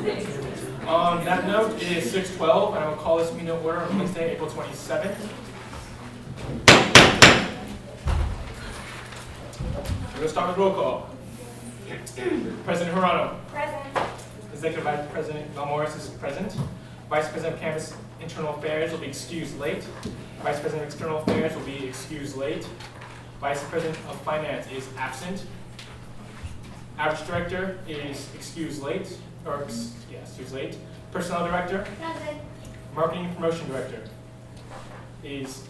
On that note, it is 6:12, and I will call this meeting to order on Wednesday, April 27th. We're going to start with roll call. President Hirano. Present. Executive Vice President Valmoris is present. Vice President of Campus Internal Affairs will be excused late. Vice President of External Affairs will be excused late. Vice President of Finance is absent. Outreach Director is excused late. Excused late. Personnel Director. Present. Marketing and Promotion Director is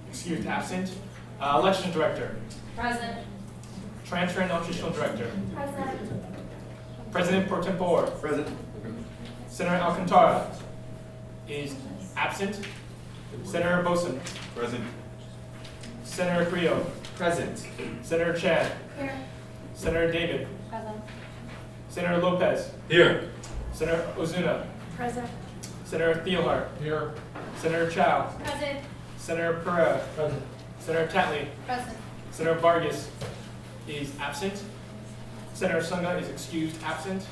excused absent. Election Director. Present. Transfer and Nutritional Director. Present. President Pro Tempore. Present. Senator Alcantara is absent. Senator Boson. Present. Senator Creo. Present. Senator Chad. Here. Senator David. Present. Senator Lopez. Here. Senator Ozuna. Present. Senator Thielhart. Here. Senator Chow. Present. Senator Pereira. Present. Senator Tatley. Present. Senator Vargas is absent. Senator Sunga is excused absent.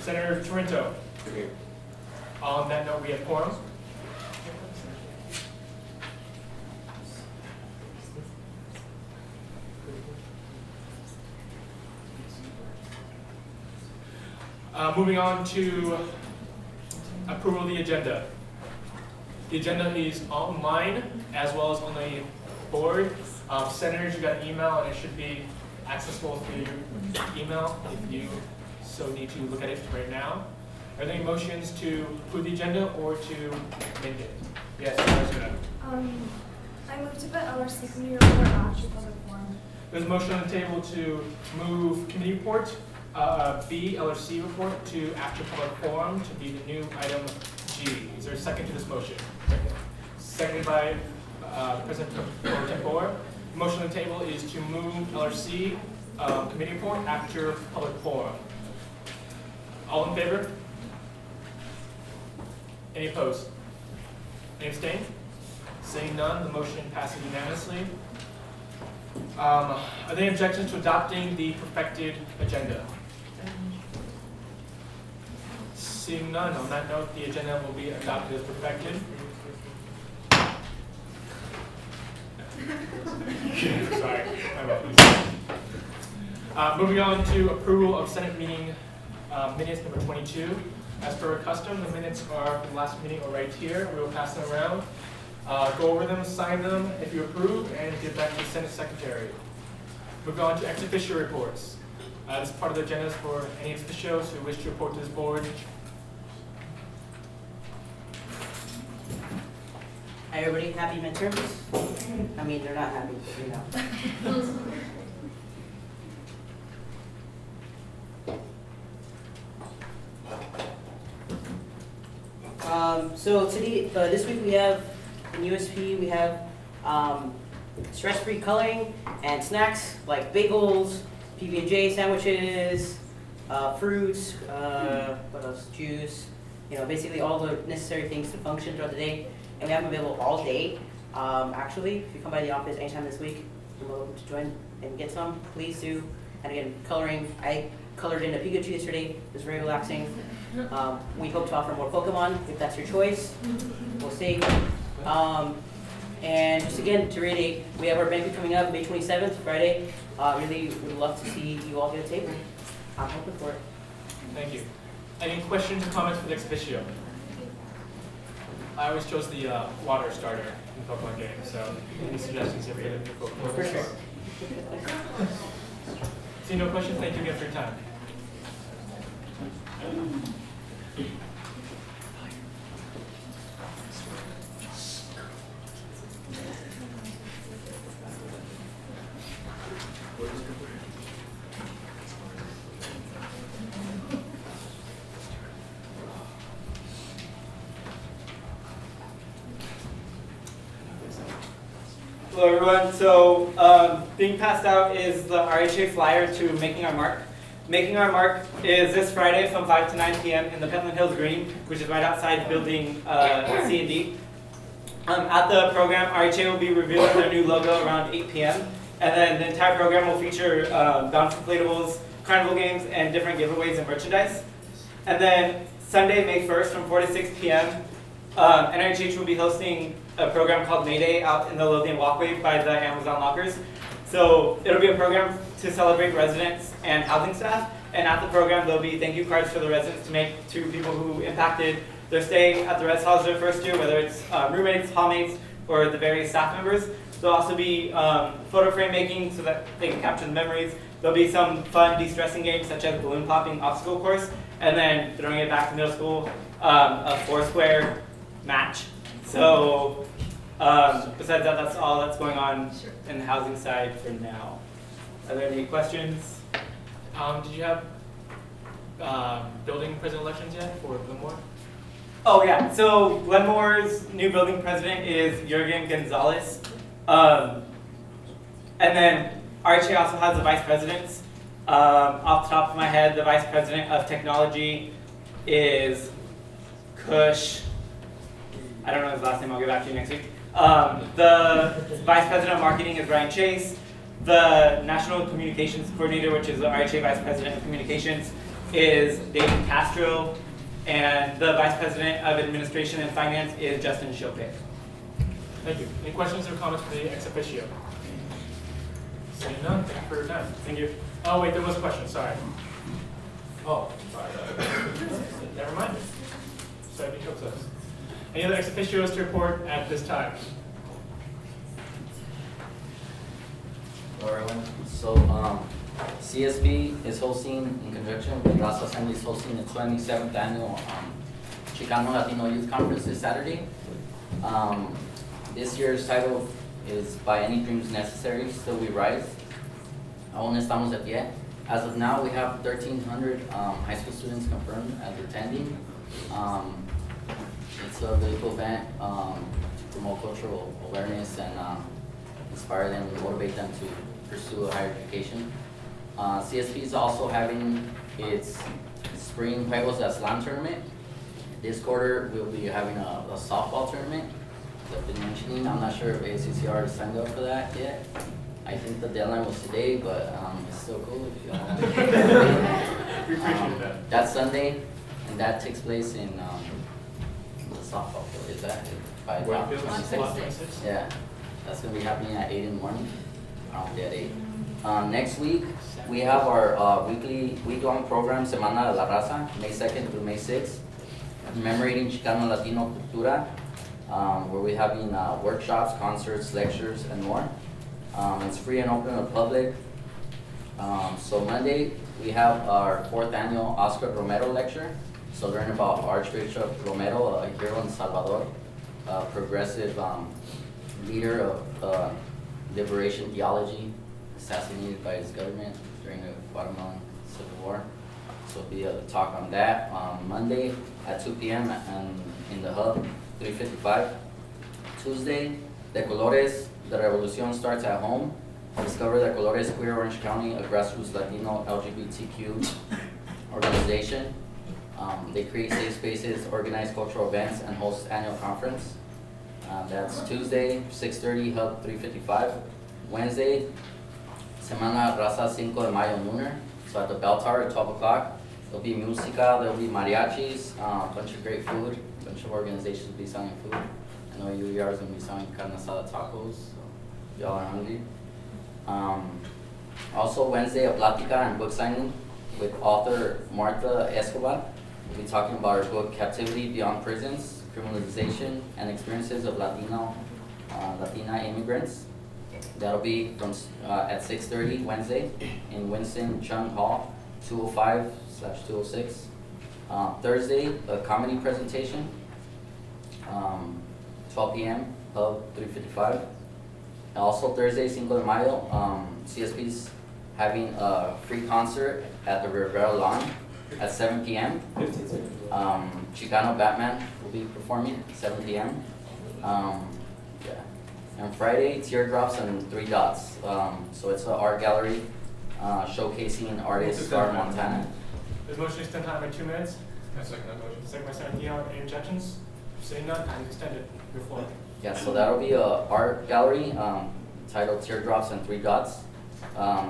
Senator Toronto. Here. On that note, we have quorum. Moving on to approval of the agenda. The agenda is online as well as on the board. Senators, you got an email and it should be accessible through your email if you so need to look at it right now. Are there any motions to approve the agenda or to amend it? Yes, President. I move to put LRC committee report after public forum. There's a motion on the table to move committee report, B, LRC report, to after public forum to be the new item G. Is there a second to this motion? Seconded by President Pro Tempore. The motion on the table is to move LRC committee report after public forum. All in favor? Any opposed? Any abstain? Seeing none, the motion passes unanimously. Are there any objections to adopting the perfected agenda? Seeing none, on that note, the agenda will be adopted as perfected. Sorry. Moving on to approval of Senate meeting minutes number 22. As per custom, the minutes are from the last meeting are right here. We will pass them around. Go over them, sign them if you approve, and give back to the Senate Secretary. Moving on to ex officio reports. This is part of the agenda for any ex officios who wish to report to this board. Hi everybody, happy midterms? I mean, they're not happy, but you know. So today, this week we have in USP, we have stress-free coloring and snacks like bagels, PB&J sandwiches, fruits, what else? Juice. You know, basically all the necessary things to function throughout the day. And we have them available all day. Actually, if you come by the office anytime this week, you're welcome to join and get some. Please do. And again, coloring. I colored in a Pikachu yesterday. It was very relaxing. We hope to offer more Pokemon if that's your choice. We'll see. And just again, to reiterate, we have our banquet coming up May 27th, Friday. Really would love to see you all get a table. I'm hoping for it. Thank you. Any questions or comments for the ex officio? I always chose the water starter in the Pokemon game, so any suggestions here for the new Pokemon? For sure. Seeing no questions, thank you again for your time. Hello everyone, so being passed out is the RHA flyer to Making Our Mark. Making Our Mark is this Friday from 5 to 9 p.m. in the Pentland Hills Green, which is right outside building C&D. At the program, RHA will be revealing their new logo around 8 p.m. And then the entire program will feature bounce inflatables, carnival games, and different giveaways and merchandise. And then Sunday, May 1st from 4 to 6 p.m., NRHH will be hosting a program called May Day out in the Lothian Walkway by the Amazon lockers. So it'll be a program to celebrate residents and housing staff. And at the program, there'll be thank you cards for the residents to make to people who impacted their stay at the Res Halls their first year, whether it's roommates, hallmates, or the various staff members. There'll also be photo frame making so that they can capture the memories. There'll be some fun de-stressing games such as balloon popping obstacle course, and then throwing it back to middle school, a Foursquare match. So besides that, that's all that's going on in the housing side for now. Are there any questions? Did you have building president elections yet for Glenmore? Oh yeah, so Glenmore's new building president is Jurgen Gonzalez. And then RHA also has the vice presidents. Off the top of my head, the vice president of technology is Kush. I don't know his last name, I'll get back to you next week. The vice president of marketing is Ryan Chase. The national communications coordinator, which is the RHA vice president of communications, is David Castro. And the vice president of administration and finance is Justin Chopin. Thank you. Any questions or comments for the ex officio? Seeing none, thank you for your time. Thank you. Oh wait, there was a question, sorry. Oh, sorry. Never mind. Sorry, be us. Any other ex officios to report at this time? Hello everyone. So CSB is hosting, in conjunction with Raza Assembly, is hosting the 27th annual Chicano Latino Youth Conference this Saturday. This year's title is By Any Dreams Necessary, Still We Rise. Aún estamos de pie. As of now, we have 1,300 high school students confirmed as attending. It's a really cool event to promote cultural awareness and inspire them and motivate them to pursue a higher education. CSP is also having its Spring Juegos de Aztlán tournament. This quarter, we'll be having a softball tournament. As I've been mentioning, I'm not sure if ASUCR has signed up for that yet. I think the deadline was today, but it's still cool if you all We appreciate that. That's Sunday, and that takes place in the softball field. Is that by Lot 26? 26? Yeah, that's gonna be happening at 8 in the morning, around at 8. Next week, we have our week-long program, Semana de la Raza, May 2nd through May 6th, commemorating Chicano Latino Cultura, where we're having workshops, concerts, lectures, and more. It's free and open to the public. So Monday, we have our 4th annual Oscar Romero lecture. So learn about Archbishop Romero, a hero in Salvador, a progressive leader of liberation theology, assassinated by his government during the Guatemalan Civil War. So it'll be a talk on that Monday at 2 p.m. and in the hub, 355. Tuesday, De Colores, the Revolucion starts at home. Discover De Colores Queer Orange County, a grassroots Latino LGBTQ organization. They create safe spaces, organize cultural events, and host annual conference. That's Tuesday, 6:30, Hub 355. Wednesday, Semana Raza 5 de Mayo Lunar. So at the Bell Tower at 12 o'clock. There'll be música, there'll be mariachis, a bunch of great food, a bunch of organizations will be selling food. I know UER is going to be selling carne asada tacos, so if y'all are hungry. Also Wednesday, a plática and book signing with author Martha Escobar. We'll be talking about her book, Captivity Beyond Prisons, Criminalization and Experiences of Latina Immigrants. That'll be from at 6:30 Wednesday in Winston Chung Hall, 205/206. Thursday, a comedy presentation, 12 p.m., Hub 355. And also Thursday, 5 de Mayo, CSP's having a free concert at the Rivera Lawn at 7 p.m. Chicano Batman will be performing at 7 p.m. Yeah. And Friday, Teardrops and 3 Dots. So it's an art gallery showcasing artist Star Montana. There's motion to extend time by 2 minutes. I second that motion. Second by Senator Dion. Any objections? Seeing none, time is extended. Your floor. Yeah, so that'll be a art gallery titled Teardrops and 3 Dots.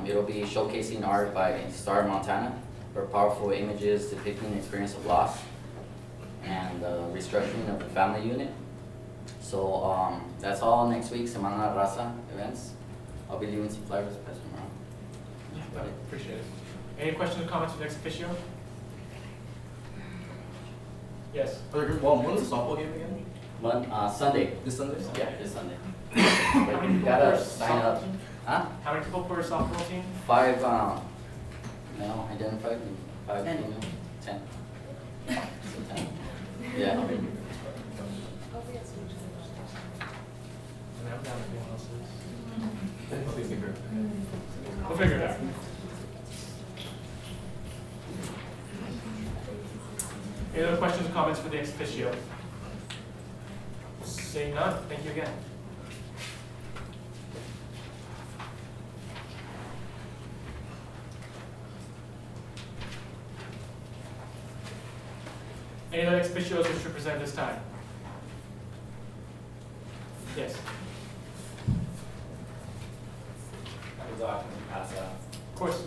It'll be showcasing art by Star Montana. or powerful images depicting the experience of loss and restructuring of the family unit. So that's all next week, Semana Raza events. I'll be leaving some flyers, pass them around. Yeah, appreciate it. Any questions or comments for the ex officio? Yes. Well, when is the softball game again? Sunday. This Sunday? Yeah, this Sunday. How But many you people gotta per sign up. softball team? Huh? How many people per softball team? 5 male identified and 5 10. female. 10. So 10. Yeah. And I'm down if anyone else is. We'll figure it out. Any other questions or comments for the ex officio? Seeing none, thank you again. Any other ex officios who should present this time? Yes. The document pass out. Of course.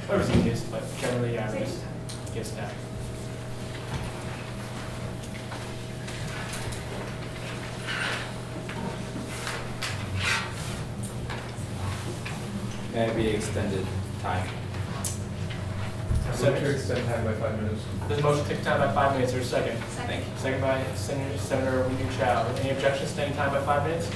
I've never seen this, but generally, yeah, we just get that. Maybe extended time. Senator, extend time by 5 minutes. there's a motion to take time by 5 minutes, or a second? Thank you. Second by Senator Wu Chow. Any objections to staying time by 5 minutes?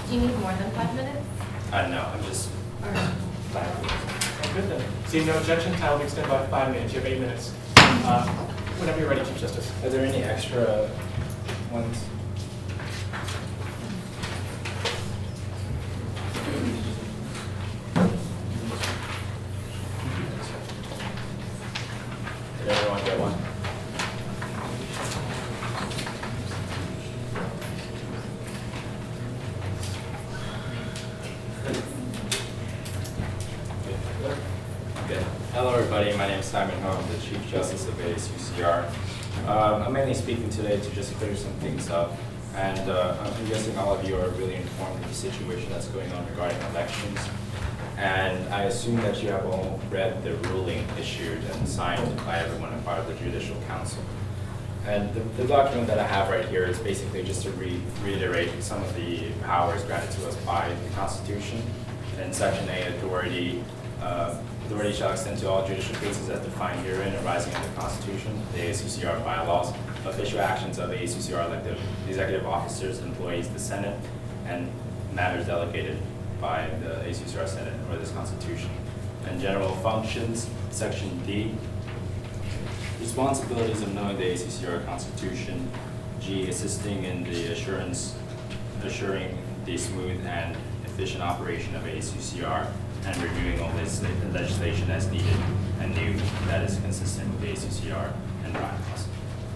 Do you need more than 5 minutes? No, I'm just. Oh, good then. Seeing no objection, time will be extended by 5 minutes. You have 8 minutes. Whenever you're ready, Chief Justice. Are there any extra ones? Did everyone get one? Good. Hello, everybody. My name is Simon Ho. I'm the Chief Justice of ASUCR. I'm mainly speaking today to just clear some things up. And I'm guessing all of you are really informed of the situation that's going on regarding elections. And I assume that you have all read the ruling issued and signed by everyone a part of the Judicial Council. And the document that I have right here is basically just to reiterate some of the powers granted to us by the Constitution. In Section A, authority shall extend to all judicial cases as defined herein arising in the Constitution, the ASUCR bylaws, official actions of ASUCR like the executive officers, employees, the Senate, and matters delegated by the ASUCR Senate or this Constitution. And general functions, Section D, responsibilities of knowing the ASUCR Constitution. G, assisting in the assuring the smooth and efficient operation of ASUCR and reviewing all this legislation as needed and new that is consistent with the ASUCR and bylaws.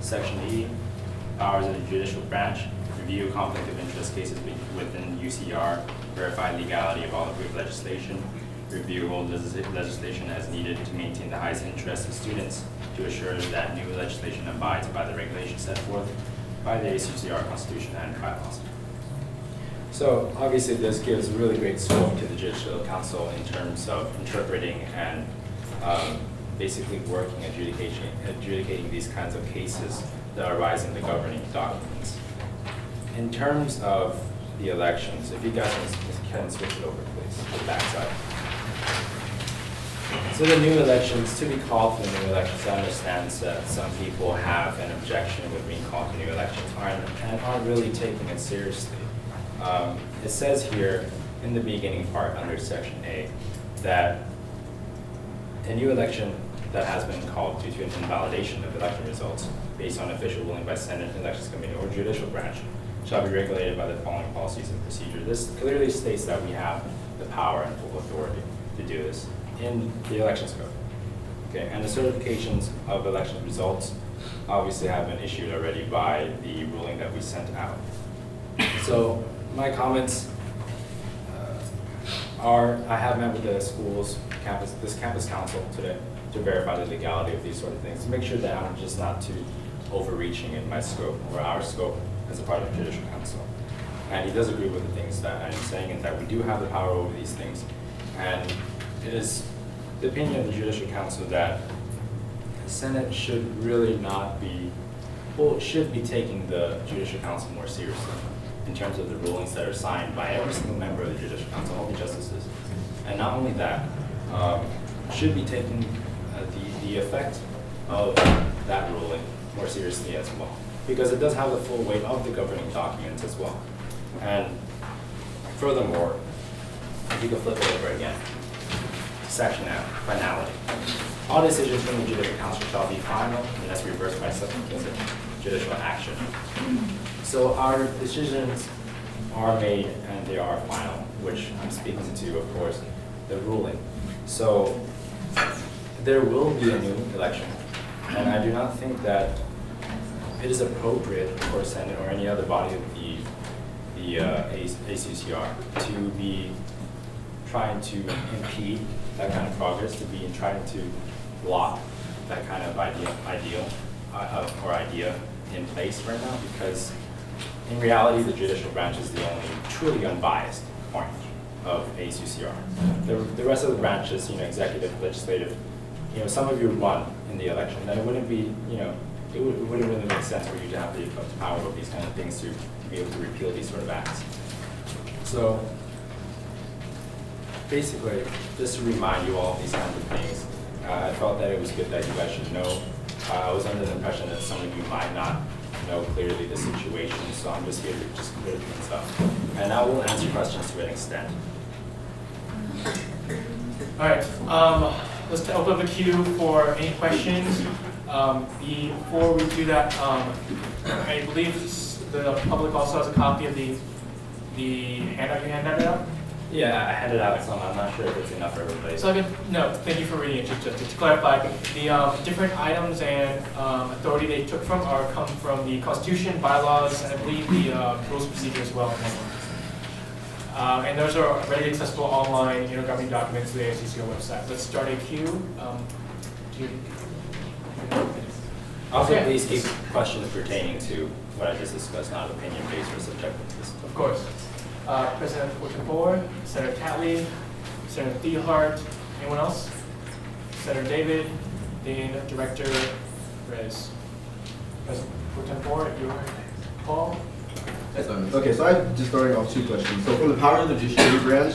Section E, powers of the judicial branch, review conflict of interest cases within UCR, verify legality of all approved legislation, review old legislation as needed to maintain the highest interest of students, to assure that new legislation abides by the regulations set forth by the ASUCR Constitution and bylaws. So obviously this gives really great scope to the Judicial Council in terms of interpreting and basically working, adjudicating these kinds of cases that arise in the governing documents. In terms of the elections, if you guys can switch it over, please, to the backside. So the new elections, to be called for the new elections, I understand that some people have an objection with being called for new elections and aren't really taking it seriously. It says here in the beginning part under Section A that a new election that has been called due to an invalidation of election results based on official ruling by Senate Elections Committee or judicial branch shall be regulated by the following policies and procedures. This clearly states that we have the power and full authority to do this in the elections code. Okay, and the certifications of election results obviously have been issued already by the ruling that we sent out. So my comments are, I have met with the school's campus council today, to verify the legality of these sort of things, to make sure that I'm just not too overreaching in my scope or our scope as a part of the Judicial Council. And he does agree with the things that I'm saying, and that we do have the power over these things. And it is the opinion of the Judicial Council that the Senate should really not be, well, should be taking the Judicial Council more seriously in terms of the rulings that are signed by every single member of the Judicial Council, all the justices. And not only that, should be taking the effect of that ruling more seriously as well, because it does have the full weight of the governing documents as well. And furthermore, if you could flip it over again, section F, finality. All decisions from the Judicial Council shall be final unless reversed by subsequent judicial action. So our decisions are made and they are final, which I'm speaking to, of course, the ruling. So there will be a new election, and I do not think that it is appropriate for Senate or any other body of the ASUCR to be trying to impede that kind of progress, to be trying to block that kind of idea in place right now, because in reality, the judicial branch is the only truly unbiased point of ASUCR. The rest of the branches, executive, legislative, some of you won in the election, then it wouldn't be, it wouldn't really make sense for you to have the power of these kind of things to be able to repeal these sort of acts. So basically, just to remind you all of these kinds of things, I felt that it was good that you guys should know. I was under the impression that some of you might not know clearly the situation, so I'm just here to just clear things up. And I will answer questions to an extent. All right, let's open up the queue for any questions. Before we do that, I believe the public also has a copy of the handout you handed out. Yeah, I handed out some. I'm not sure if it's enough for everybody. So no, thank you for reading it. Just to clarify, the different items and authority they took from come from the Constitution, bylaws, and I believe the rules of procedure as well. And those are readily accessible online intergovernmental documents to the ASUCR website. Let's start a queue. Also, Okay. please keep questions pertaining to what I just discussed, not opinion-based or subjective. Of course. President Fortune, Senator Catley, Senator Thiehart, anyone else? Senator David, Dean, Director Reyes. President Fortune, your call? Okay, so I'm just starting off 2 questions. So from the powers of the judiciary branch,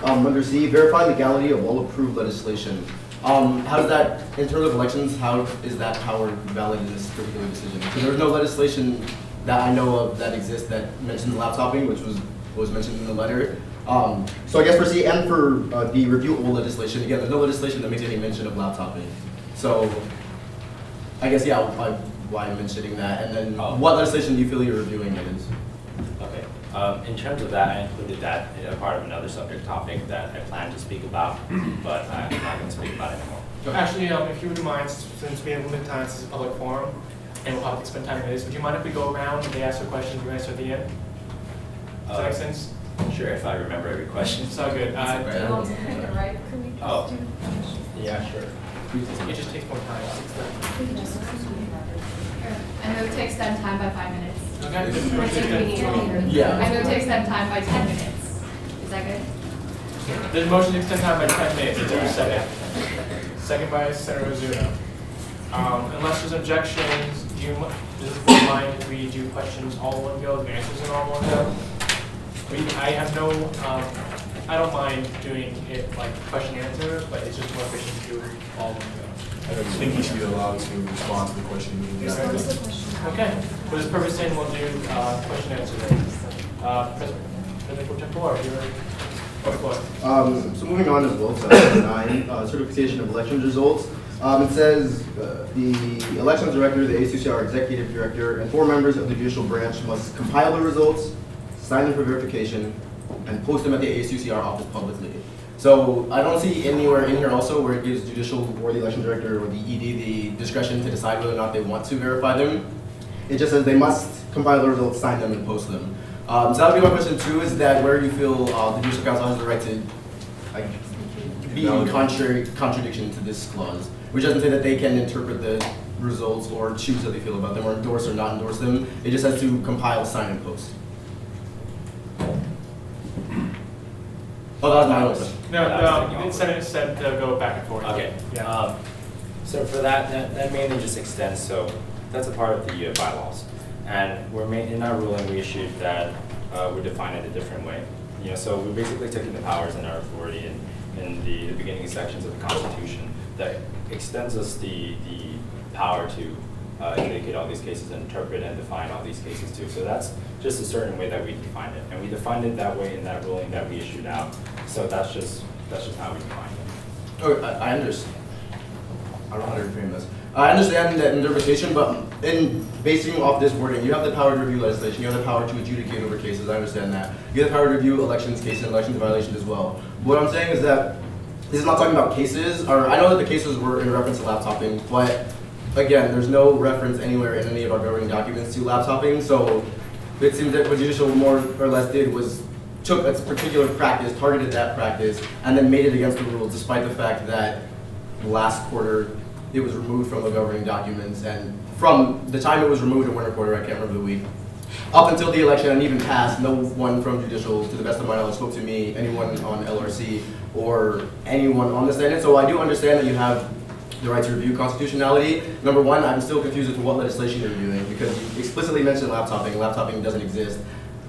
under C, verify legality of all approved legislation. How does that, in terms of elections, how is that power valid in this particular decision? Because there's no legislation that I know of that exists that mentions laptoping, which was mentioned in the letter. So I guess for C and for the review of all legislation, again, there's no legislation that makes any mention of laptoping. So I guess, yeah, why I'm mentioning that, and then what legislation do you feel you're reviewing it is? Okay. In terms of that, I included that in a part of another subject topic that I plan to speak about, but I'm not going to speak about it anymore. Actually, if you wouldn't mind, since we have limited time, this is a public forum, and we'll have to spend time in this, would you mind if we go around and they ask a question, you answer at the end? Does that make sense? Sure, if I remember every question. It's all good. Oh, yeah, sure. It just takes more time. I move to extend time by 5 minutes. Okay? I think we need longer. Yeah. I move to extend time by 10 minutes. Is that good? There's a motion to extend time by 10 minutes. Is there a second? Second by Senator Ozuna. Unless there's objections, does the board mind if we do questions all in one go, the answers in all in one go? I have no, I don't mind doing it like question and answer, but it's just more efficient to do all in one go. I think he should be allowed to respond to the question. Respond to the question. Okay, for this purpose then, we'll do question and answer then. President Pro Tem, your floor. So moving on as well, section 9, certification of elections results. It says the elections director, the ASUCR executive director, and 4 members of the judicial branch must compile the results, sign them for verification, and post them at the ASUCR office publicly. So I don't see anywhere in here also where it gives judicial or the election director or the ED the discretion to decide whether or not they want to verify them. It just says they must compile the results, sign them, and post them. So that would be my question too, is that where do you feel the judicial council has the right to be in contradiction to this clause? which doesn't say that they can interpret the results or choose how they feel about them or endorse or not endorse them. It just has to compile, sign, and post. Oh, that was my own question. No, it's said to go back and forth. Okay. Yeah. So for that mainly just extends, so that's a part of the bylaws. And in our ruling, we issued that we define it a different way. So we're basically taking the powers and our authority in the beginning sections of the Constitution that extends us the power to adjudicate all these cases and interpret and define all these cases too. So that's just a certain way that we define it. And we defined it that way in that ruling that we issued out. So that's just how we define it. Oh, I understand. I don't know how to reframe this. I understand that interpretation, but in basing off this wording, you have the power to review legislation, you have the power to adjudicate over cases, I understand that. You have the power to review elections cases and elections violations as well. What I'm saying is that this is not talking about cases, or I know that the cases were in reference to laptoping, but again, there's no reference anywhere in any of our governing documents to laptoping, so it seems that what judicial more or less did was took a particular practice, targeted that practice, and then made it against the rules, despite the fact that last quarter it was removed from the governing documents, and from the time it was removed in winter quarter, I can't remember the week, up until the election and even past, no one from judicial, to the best of my knowledge, spoke to me, anyone on LRC, or anyone on the Senate. So I do understand that you have the right to review constitutionality. Number one, I'm still confused as to what legislation you're reviewing, because you explicitly mentioned laptoping. Laptoping doesn't exist.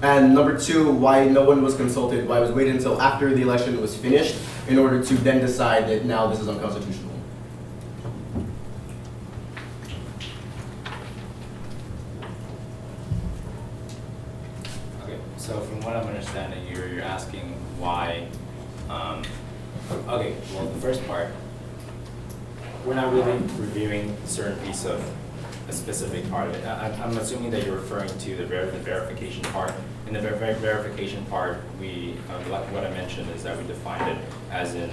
And number two, why no one was consulted, why it was waited until after the election was finished in order to then decide that now this is unconstitutional. Okay, so from what I'm understanding, you're asking why, okay, well, the first part, we're not really reviewing a certain piece of a specific part of it. I'm assuming that you're referring to the verification part. In the verification part, like what I mentioned is that we defined it as in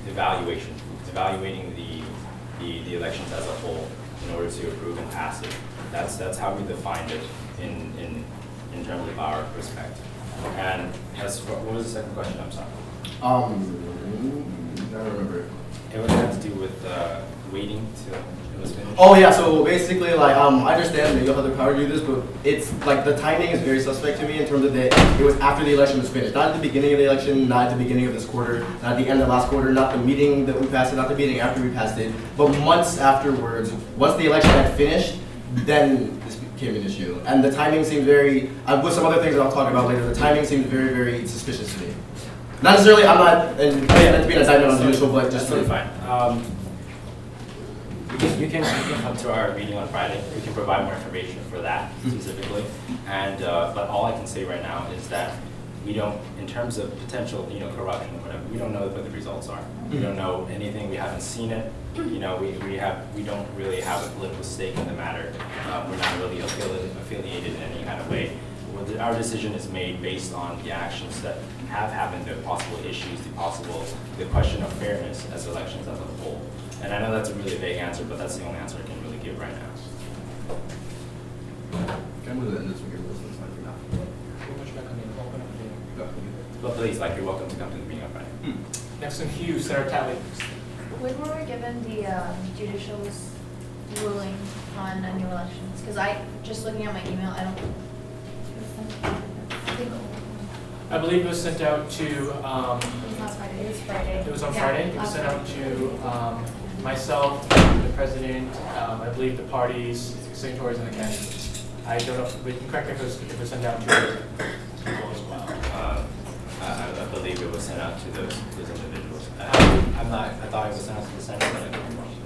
evaluating the elections as a whole in order to approve and pass it. That's how we defined it in terms of our respect. And as for, what was the second question? I'm sorry. I don't remember. It would have to do with waiting till it was finished. Oh yeah, so basically, like, I understand that you'll have the power to do this, but it's like the timing is very suspect to me in terms of that it was after the election was finished, not at the beginning of the election, not at the beginning of this quarter, not at the end of last quarter, not the meeting that we passed it, not the meeting after we passed it, but months afterwards, once the election had finished, then this became an issue. And the timing seemed very, with some other things that I'll talk about later, the timing seemed very, very suspicious to me. Not necessarily, I'm not, and to be an indictment on judicial, but just That's totally fine. You can come to our meeting on Friday. We can provide more information for that specifically. And but all I can say right now is that we don't, in terms of potential, corruption or whatever, we don't know what the results are. We don't know anything. We haven't seen it. We don't really have a political stake in the matter. We're not really affiliated in any kind of way. Our decision is made based on the actions that have happened, the possible issues, the question of fairness as elections as a whole. And I know that's a really vague answer, but that's the only answer I can really give right now. Can I move to the end of this week? This one's fine for now. But please, you're welcome to come to the meeting on Friday. Next in queue, Senator Talley. When were we given the judicial's ruling on new elections? Because just looking at my email, I don't. I believe it was sent out to, It was last Friday. It was Friday. it was on Yeah, Friday. It was last sent out Friday. to myself, the president, I believe the parties, signatories, and the candidates. I don't know, but you can correct me if it was sent out to people as well. I believe it was sent out to those individuals. I thought it was sent out to the Senate.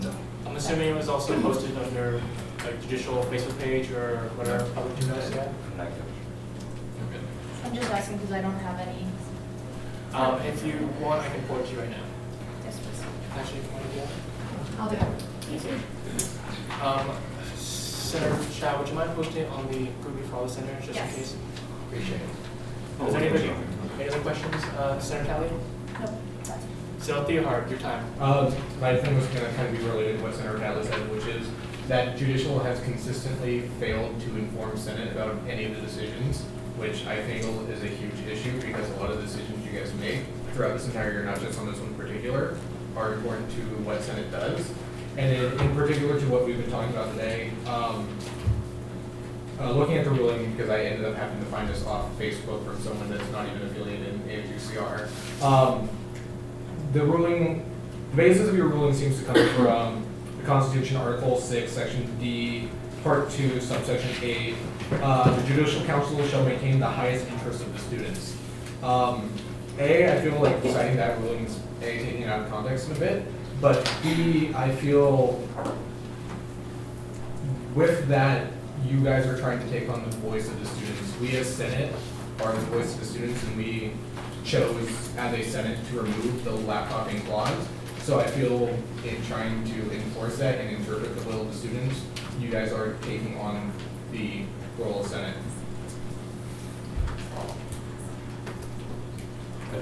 No. I'm assuming it was also posted under judicial Facebook page or whatever public channels yet. I'm not good. I'm just asking because I don't have any. If you want, I can forward to you right now. Yes, please. Actually, if you want to do that. I'll do it. Senator Chow, would you mind posting it on the group for all the senators, just Yes. in case? Appreciate it. Oh, Is there what any other questions, Senator Talley? No, that's it. Senator Theohart, your time. My thing was going to kind of be related to what Senator Talley said, which is that judicial has consistently failed to inform Senate about any of the decisions, which I feel is a huge issue because a lot of the decisions you guys make throughout this entire year, not just on this one in particular, are important to what Senate does. And in particular to what we've been talking about today, looking at the ruling, because I ended up having to find this off Facebook from someone that's not even affiliated in ASUCR. The ruling, the basis of your ruling seems to come from the Constitution, Article 6, Section D, Part 2, subsection A. The Judicial Council shall maintain the highest interest of the students. I feel like citing that ruling is taking it out of context a bit, but B, I feel with that, you guys are trying to take on the voice of the students. We as Senate are the voice of the students, and we chose as a Senate to remove the laptoping clause. So I feel in trying to enforce that and interpret the will of the students, you guys are taking on the role of Senate.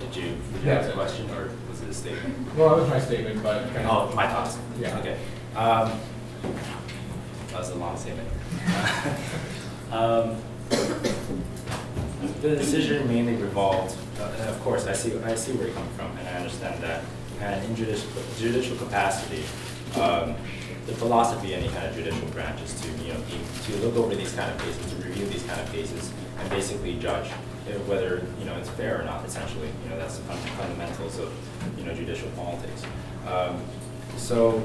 Did you Yeah. ask a question or was it a statement? Well, that was my statement, but kind of. Oh, my thoughts. Yeah. Okay. That was a long statement. The decision mainly revolved, and of course, I see where you're coming from, and I understand that. And in judicial capacity, the philosophy of any kind of judicial branch is to, to look over these kind of cases, to review these kind of cases, and basically judge whether, it's fair or not. Essentially, that's the fundamentals of, judicial politics. So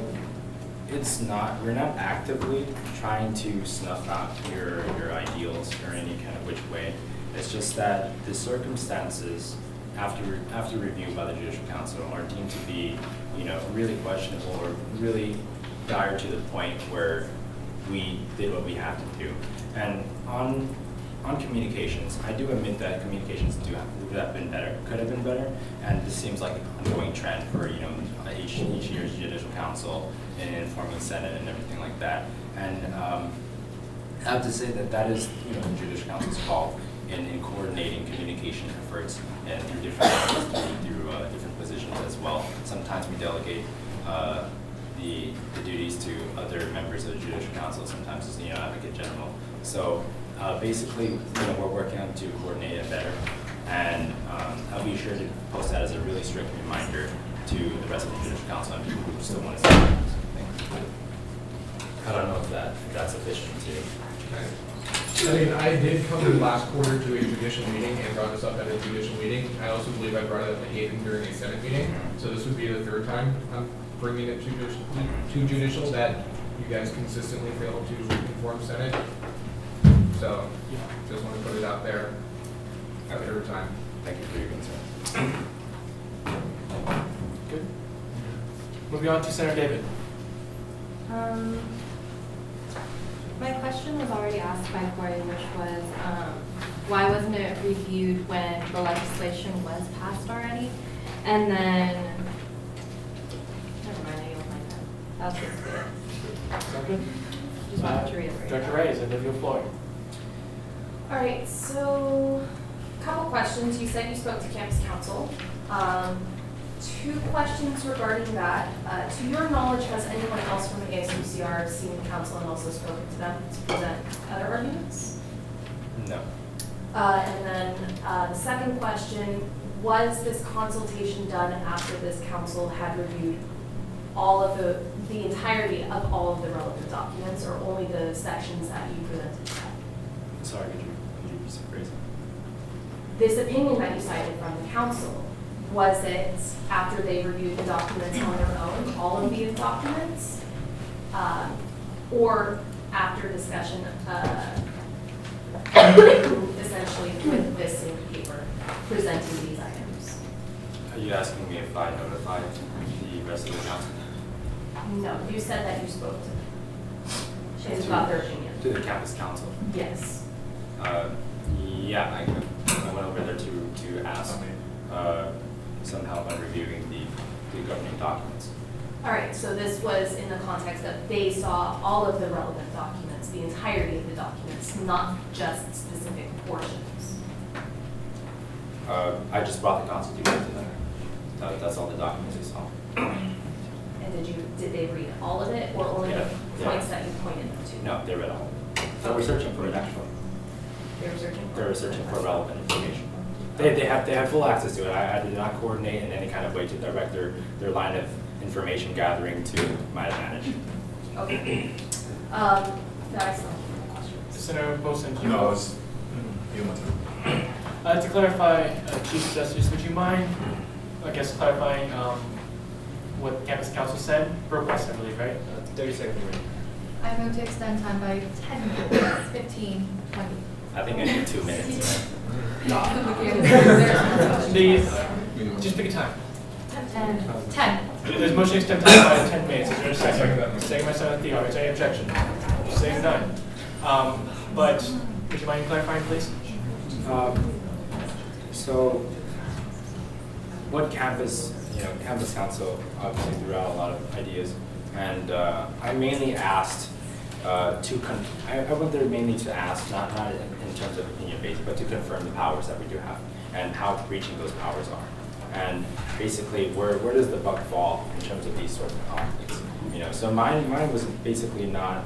we're not actively trying to snuff out your ideals or any kind of which way. It's just that the circumstances after review by the Judicial Council are deemed to be, really questionable or really dire to the point where we did what we have to do. And on communications, I do admit that communications could have been better, and this seems like an ongoing trend for each year's Judicial Council and informing Senate and everything like that. And I have to say that is the Judicial Council's call in coordinating communication efforts and through different different positions as well. Sometimes we delegate the duties to other members of the Judicial Council. Sometimes it's Advocate General. So basically, we're working on to coordinate it better, and I'll be sure to post that as a really strict reminder to the rest of the Judicial Council and people who still want to see something. I don't know if that's sufficient to. I mean, I did come last quarter to a judicial meeting and brought this up at a judicial meeting. I also believe I brought it up at Hayden during a Senate meeting. So this would be the third time I'm bringing it to judicial that you guys consistently fail to inform Senate. So just want to put it out there at the third time. Thank you for your concern. Good. Moving on to Senator David. My question was already asked by Corey, which was, why wasn't it reviewed when the legislation was passed already? And then, never mind, I don't like that. That was just good. Sound good? Just wanted to reiterate. Director Reyes, I give you the floor. All right, so a couple questions. You said you spoke to campus council. Two questions regarding that. To your knowledge, has anyone else from ASUCR seen council and also spoken to them to present other arguments? No. And then the second question, was this consultation done after this council had reviewed all of the entirety of all of the relevant documents, or only the sections that you presented? Sorry, could you rephrase? This opinion that you cited from the council, was it after they reviewed the documents on their own, all of these documents, or after discussion, essentially with this same paper, presenting these items? Are you asking me if I notified the rest of the council? No, you said that you spoke to them. It's about their opinion. To the campus council? Yes. Yeah, I went over there to ask some help on reviewing the governing documents. All right, so this was in the context that they saw all of the relevant documents, the entirety of the documents, not just specific portions. I just brought the Constitution to them. That's all the documents they saw. And did they read all of it, or only the points that you pointed them to? No, they read all. They were searching for it actually. They were searching for They were searching for relevant information. They have full access to it. I did not coordinate in any kind of way to direct their line of information gathering to my advantage. Okay. No, I still have a question. Senator Wilson, do you No, know? it's, you want to. To clarify, Chief Justice, would you mind, I guess, clarifying what Campus Council said? Request, I believe, right? 30-second warning. I move to extend time by 10 minutes, 15, 20. I think I need 2 minutes. Just pick a time. 10. There's motion to extend time by 10 minutes. Is there a second? Second by Senator Theo. Is there any objection? Saying none. But would you mind clarifying, please? So, what campus council obviously threw out a lot of ideas, and I mainly asked I went there mainly to ask, not in terms of opinion based, but to confirm the powers that we do have and how reaching those powers are, and basically where does the buck fall in terms of these sorts of conflicts. So mine was basically not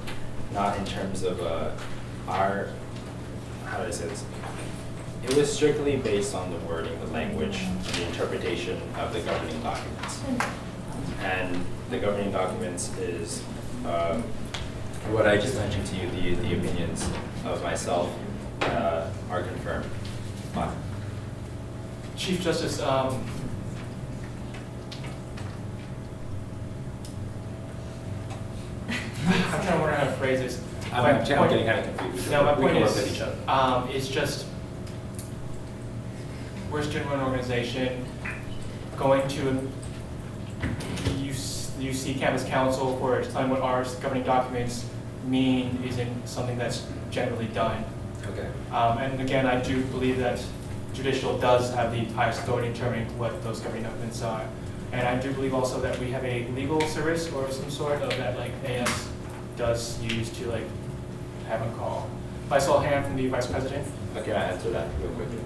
in terms of our, how do I say this? It was strictly based on the wording, the language, and the interpretation of the governing documents. And the governing documents is what I just mentioned to you, the opinions of myself are confirmed. Fine. Chief Justice, I'm trying to wonder how to phrase this. I'm getting kind of confused. No, my We point can is, work with each other. it's just, we're a student-run organization going to UC Campus Council for explaining what our governing documents mean isn't something that's generally done. Okay. And again, I do believe that judicial does have the highest authority in determining what those governing documents are. And I do believe also that we have a legal service or some sort of that like AS does use to like have a call. If I saw a hand from the Vice President. Okay, I answer that real quickly.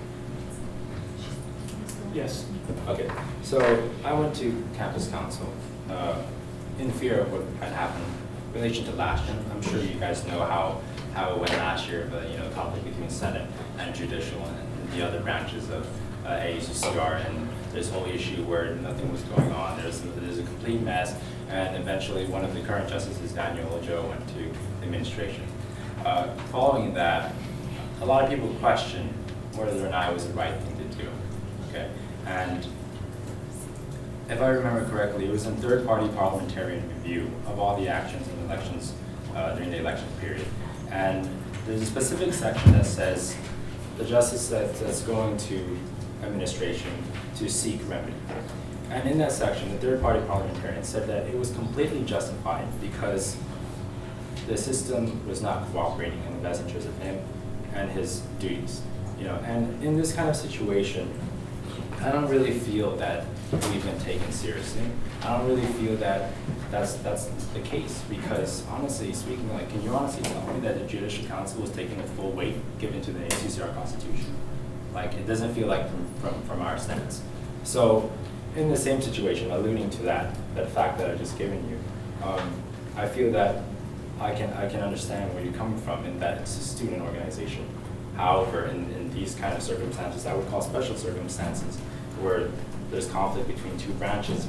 Yes. Okay, so I went to campus council in fear of what had happened in relation to last year. I'm sure you guys know how it went last year, but conflict between Senate and judicial and the other branches of ASUCR, and this whole issue where nothing was going on. There's a complete mess, and eventually one of the current justices, Daniel Ojo, went to administration. Following that, a lot of people questioned whether or not it was the right thing to do. Okay, and if I remember correctly, it was in third-party parliamentarian review of all the actions and elections during the election period. And there's a specific section that says the justice that's going to administration to seek remedy. And in that section, the third-party parliamentarian said that it was completely justified because the system was not cooperating in the best interest of him and his duties. And in this kind of situation, I don't really feel that we've been taken seriously. I don't really feel that that's the case because honestly speaking, can you honestly tell me that the Judicial Council was taking the full weight given to the ASUCR Constitution? It doesn't feel like from our stance. So in the same situation, alluding to that fact that I've just given you, I feel that I can understand where you're coming from in that it's a student organization. However, in these kind of circumstances, I would call special circumstances, where there's conflict between two branches,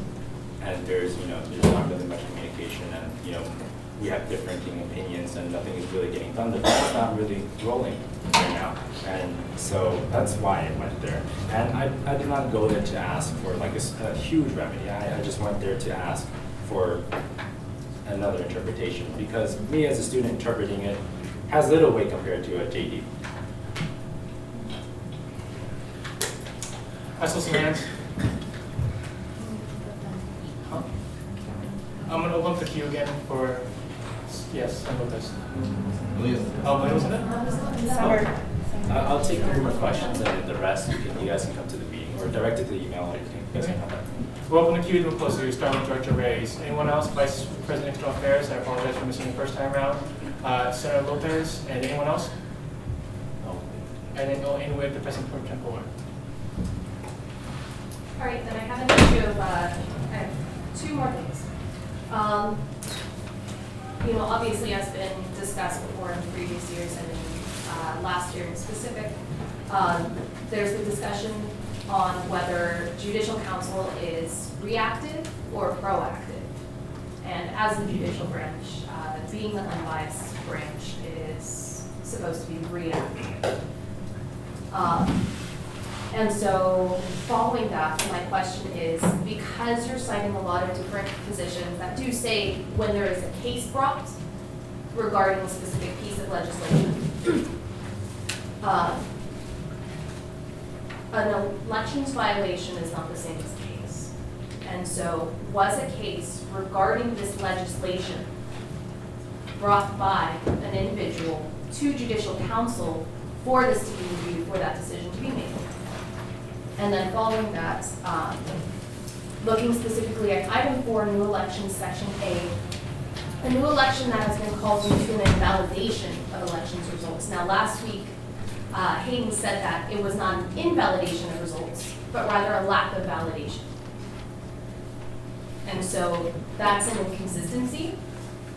and there's not really much communication, and we have different opinions, and nothing is really getting done. The ball's not really rolling right now, and so that's why I went there. And I did not go there to ask for a huge remedy. I just went there to ask for another interpretation, because me as a student interpreting it has little weight compared to a JD. I saw some hands. Huh? I'm going to open up the queue again for, yes, I'm with this. Oh, when was it? Summer. I'll take the group of questions, and then the rest you guys can come to the meeting, or direct it to the email, or you guys can come back. We'll open the queue to a close. Starting with Director Reyes. Anyone else? Vice President External Affairs. I apologize for missing the first time around. Senator Lopez, and anyone else? No. And then go in with the President Pro Tempore. All right, then I have an issue of, I have two more things. Obviously as been discussed before in previous years and in, last year in specific, there's the discussion on whether judicial council is reactive or proactive And as the judicial branch, being the unbiased branch is supposed to be reactive. And so following that, my question is, because you're citing a lot of different positions that do say when there is a case brought regarding a specific piece of legislation, an elections violation is not the same as a case. And so was a case regarding this legislation brought by an individual to judicial council for this to be reviewed, for that decision to be made? And then following that, looking specifically at item 4, new elections, section A, a new election that has been called into an invalidation of elections results. Now last week, Hayden said that it was not an invalidation of results, but rather a lack of validation. And so that's an inconsistency,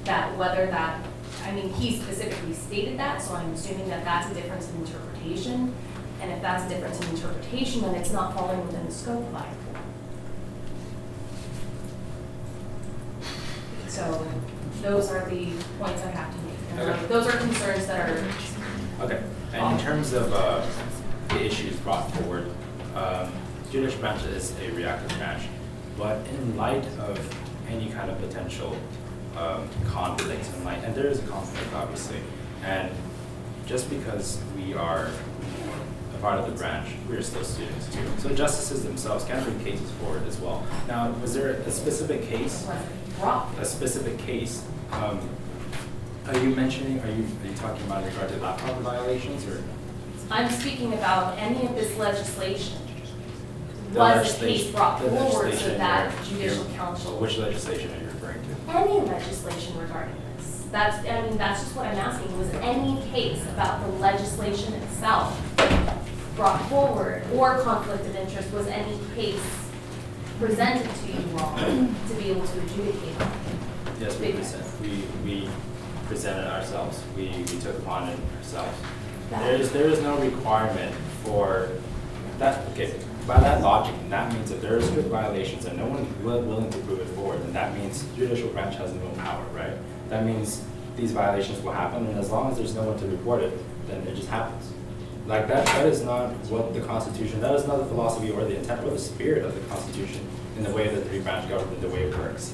that whether that, I mean, he specifically stated that, so I'm assuming that that's a difference in interpretation. And if that's a difference in interpretation, then it's not falling within the scope of item 4. So those are the points I have to make. And Okay. those are concerns that are. Okay, and in terms of the issues brought forward, judicial branch is a reactive branch, but in light of any kind of potential conflicts, and there is a conflict obviously, and just because we are a part of the branch, we are still students too. So justices themselves can bring cases forward as well. Now, was there a specific case? A specific case. Are you mentioning? Are you talking about in regard to laptop violations, or? I'm speaking about any of this legislation. The Was a legislation- case brought the forward so legislation that you're- judicial council? Which legislation are you referring to? Any legislation regarding this. That's just what I'm asking. Was any case about the legislation itself brought forward, or conflict of interest, was any case presented to you all to be able to adjudicate on? Yes, we presented ourselves. We took upon it ourselves. There is no requirement for that. Okay, by that logic, that means that there are strict violations and no one is willing to prove it forward, and that means judicial branch has no power, right? That means these violations will happen, and as long as there's no one to report it, then it just happens. Like that is not what the Constitution, that is not the philosophy or the intent or the spirit of the Constitution in the way that the three-branch government, the way it works.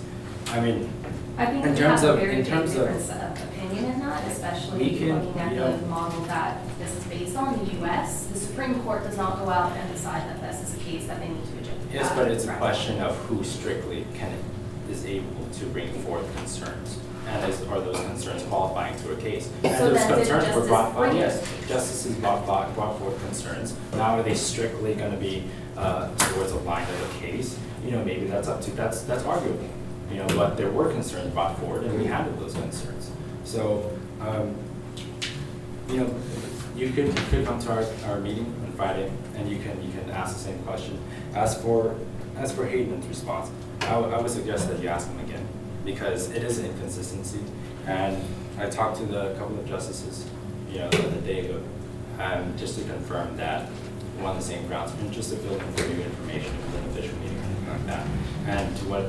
I mean, I think in we terms have of, a very in big terms of, difference of opinion in that, especially We can- looking at yeah. the model that this is based on, the US. The Supreme Court does not go out and decide that this is a case that they need to adjudicate. yes, but it's a question of who strictly is able to bring forth concerns. And are those concerns qualifying to a case? And So those then did concerns were justice brought forth, bring it? yes, justices brought forth concerns. Now, are they strictly gonna be towards a line of a case? You know, maybe that's arguable. You know, but there were concerns brought forward and we handled those concerns. So, you know, you could come to our meeting on Friday and you can ask the same question. As for Hayden's response, I would suggest that you ask him again, because it is an inconsistency. And I talked to a couple of justices, you know, the other day ago, just to confirm that we're on the same grounds, and just to fill in for new information for an official meeting or anything like that. And to what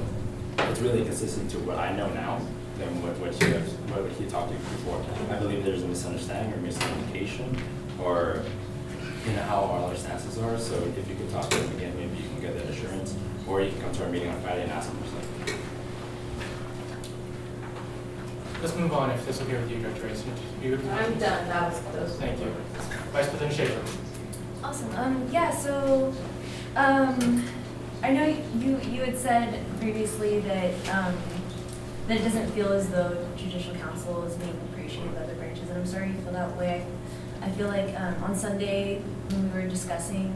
it's really consistent to what I know now than what he talked to you before. I believe there's a misunderstanding or miscommunication, or you know how all our stances are. So if you could talk to him again, maybe you can get that assurance, or you can come to our meeting on Friday and ask him for something. Let's move on if that's okay with you, Director Rice. I'm done, that was those. Thank you. Vice President Schaefer. Awesome. Yeah, so I know you had said previously that that it doesn't feel as though Judicial Council is being appreciated by other branches, and I'm sorry you feel that way. I feel like on Sunday when we were discussing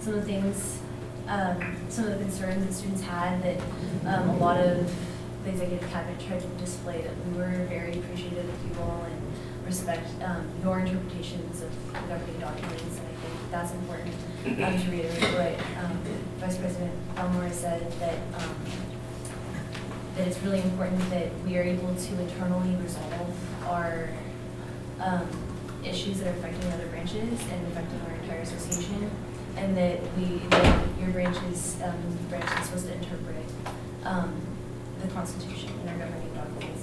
some of the things, some of the concerns that students had, that a lot of the executive cabinet tried to display that we were very appreciative of you all and respect your interpretations of the governing documents, and I think that's important to reiterate what Vice President Elmore said, that that it's really important that we are able to internally resolve our issues that are affecting other branches and affecting our entire association, and that your branch is supposed to interpret the Constitution and our governing documents.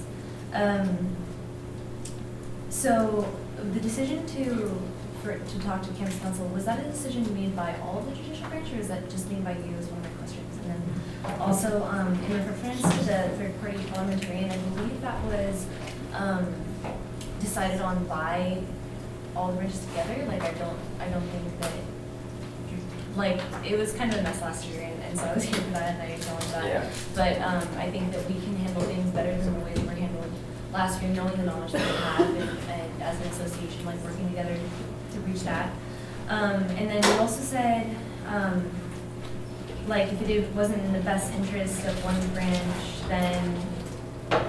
So the decision to talk to campus council, was that a decision made by all of the judicial branch, or is that just made by you, is one of my questions? And then also, in reference to the third-party parliamentarian, I believe that was decided on by all the branches together. Like, I don't think that, like, it was kind of a mess last year, and so I was here for that, and I acknowledge that. Yeah. But I think that we can handle things better than the way they were handled last year, knowing the knowledge that we have, and as an association, like, working together to reach that. And then you also said, like, if it wasn't in the best interest of one branch, then,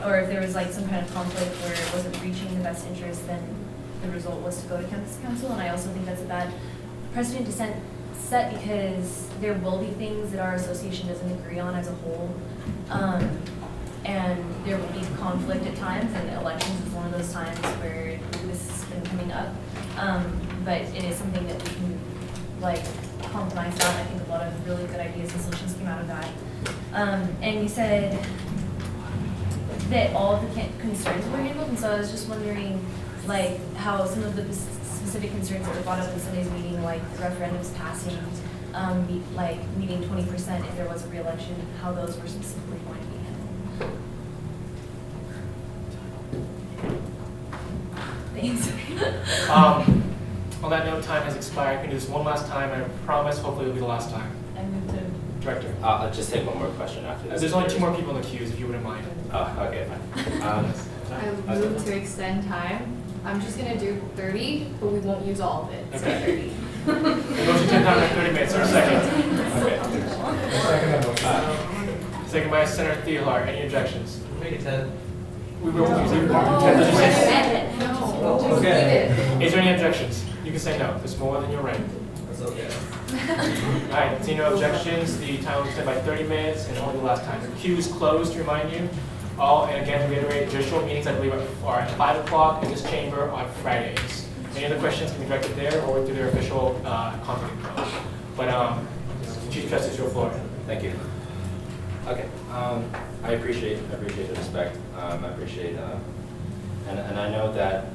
or if there was like some kind of conflict where it wasn't reaching the best interest, then the result was to go to campus council. And I also think that's a bad precedent to set, because there will be things that our association doesn't agree on as a whole. And there will be conflict at times, and elections is one of those times where this has been coming up. But it is something that we can, like, compromise on. I think a lot of really good ideas and solutions came out of that. And you said that all of the concerns were handled, and so I was just wondering, like, how some of the specific concerns that were brought up in Sunday's meeting, like the referendums passing, like meeting 20% if there was a re-election, how those were specifically going to be handled. Thanks. On that note, time has expired. Can do this one last time, and I promise hopefully it'll be the last time. I move to. Director. I'll just take one more question after this. There's only 2 more people in the queues, if you wouldn't mind. Okay, fine. I move to extend time. I'm just gonna do 30, but we won't use all of it, so Okay. 30. Motion to time at 30 minutes, or second. Okay. Second that motion. Second by Senator Theolar. Any objections? Make it 10. We will use it. 10 to 6. No. Okay. Is there any objections? You can say no. There's more than your right. That's okay. All right, seeing no objections, the time will extend by 30 minutes and only the last time. The queue is closed, to remind you. And again, to reiterate, judicial meetings, I believe, are at 5 o'clock in this chamber on Fridays. Any other questions can be directed there or through their official contact info. But Chief Justice, your floor. Thank you. Okay, I appreciate the respect. I appreciate, and I know that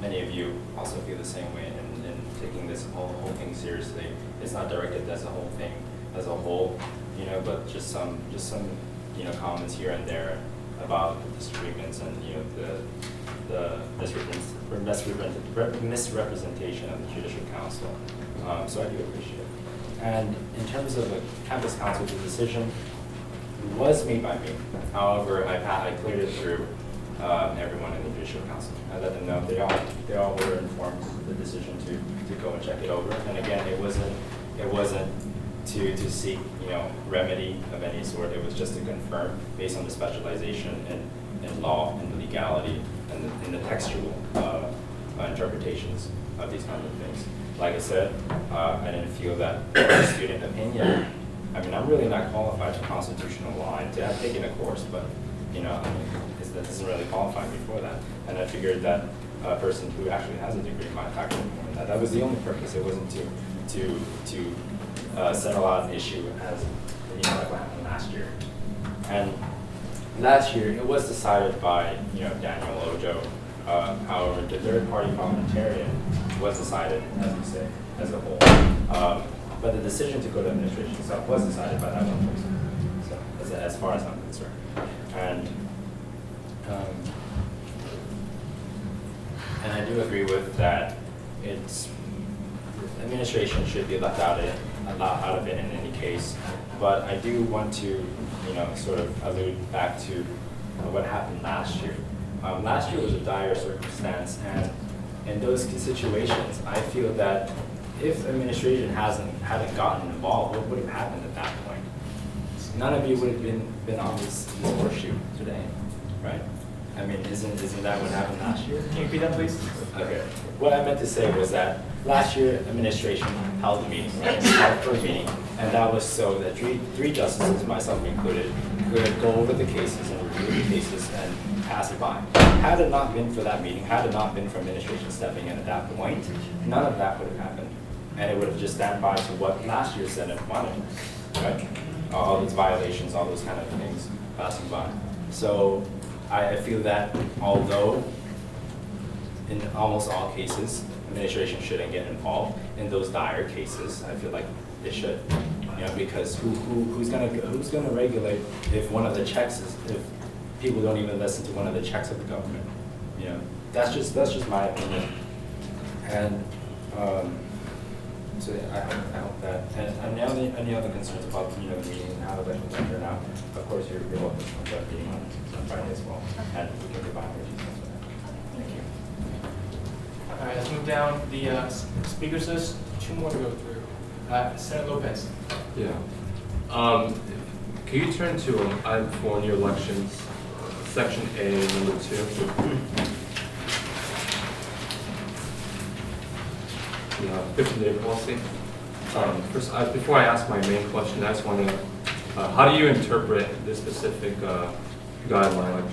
many of you also feel the same way in taking this whole thing seriously. It's not directed as a whole thing, as a whole, but just some comments here and there about disagreements and the misrepresentation of the Judicial Council. So I do appreciate it. And in terms of the campus council, the decision was made by me. However, I cleared it through everyone in the Judicial Council. I let them know they all were informed of the decision to go and check it over. And again, it wasn't to seek remedy of any sort. It was just to confirm based on the specialization in law and legality and in the textual interpretations of these kinds of things. Like I said, I didn't feel that student opinion. I mean, I'm really not qualified for constitutional law. I have taken a course, but that doesn't really qualify me for that. And I figured that a person who actually has a degree might factor more in that. That was the only purpose. It wasn't to settle out an issue as like what happened last year. And last year it was decided by Daniel Ojo. However, the third-party parliamentarian was decided, as we say, as a whole. But the decision to go to administration itself was decided by that one person. So, as far as I'm concerned, and I do agree with that. Administration should be left out of it in any case. But I do want to, sort of allude back to what happened last year. Last year was a dire circumstance, and in those situations, I feel that if administration hadn't gotten involved, what would have happened at that point? None of you would have been on this horseshoe today, right? I mean, isn't that what happened last year? Can you repeat that, please? Okay. What I meant to say was that last year, administration held a meeting, right? Held for a meeting, and that was so that three justices, myself included, could go over the cases and review the cases and pass it by. Had it not been for that meeting, had it not been for administration stepping in at that point, none of that would have happened. And it would have just stand by to what last year's Senate wanted, right? All these violations, all those kind of things. passing by. So I feel that although in almost all cases, administration shouldn't get involved in those dire cases, I feel like they should. You know, because who's gonna regulate if one of the checks is, if people don't even listen to one of the checks of the government? You know, that's just my opinion. And so yeah, I hope that. And any other concerns about the meeting and how the elections are turn out? Of course, you're welcome to come to that meeting on Friday as well, and we can provide more details for that. Thank you. All right, let's move down the speakers list. 2 more to go through. Senator Lopez. Yeah. Can you turn to item 4 in your elections, section A, number 2? The 15-day policy. First, before I ask my main question, I just want to, how do you interpret this specific guideline?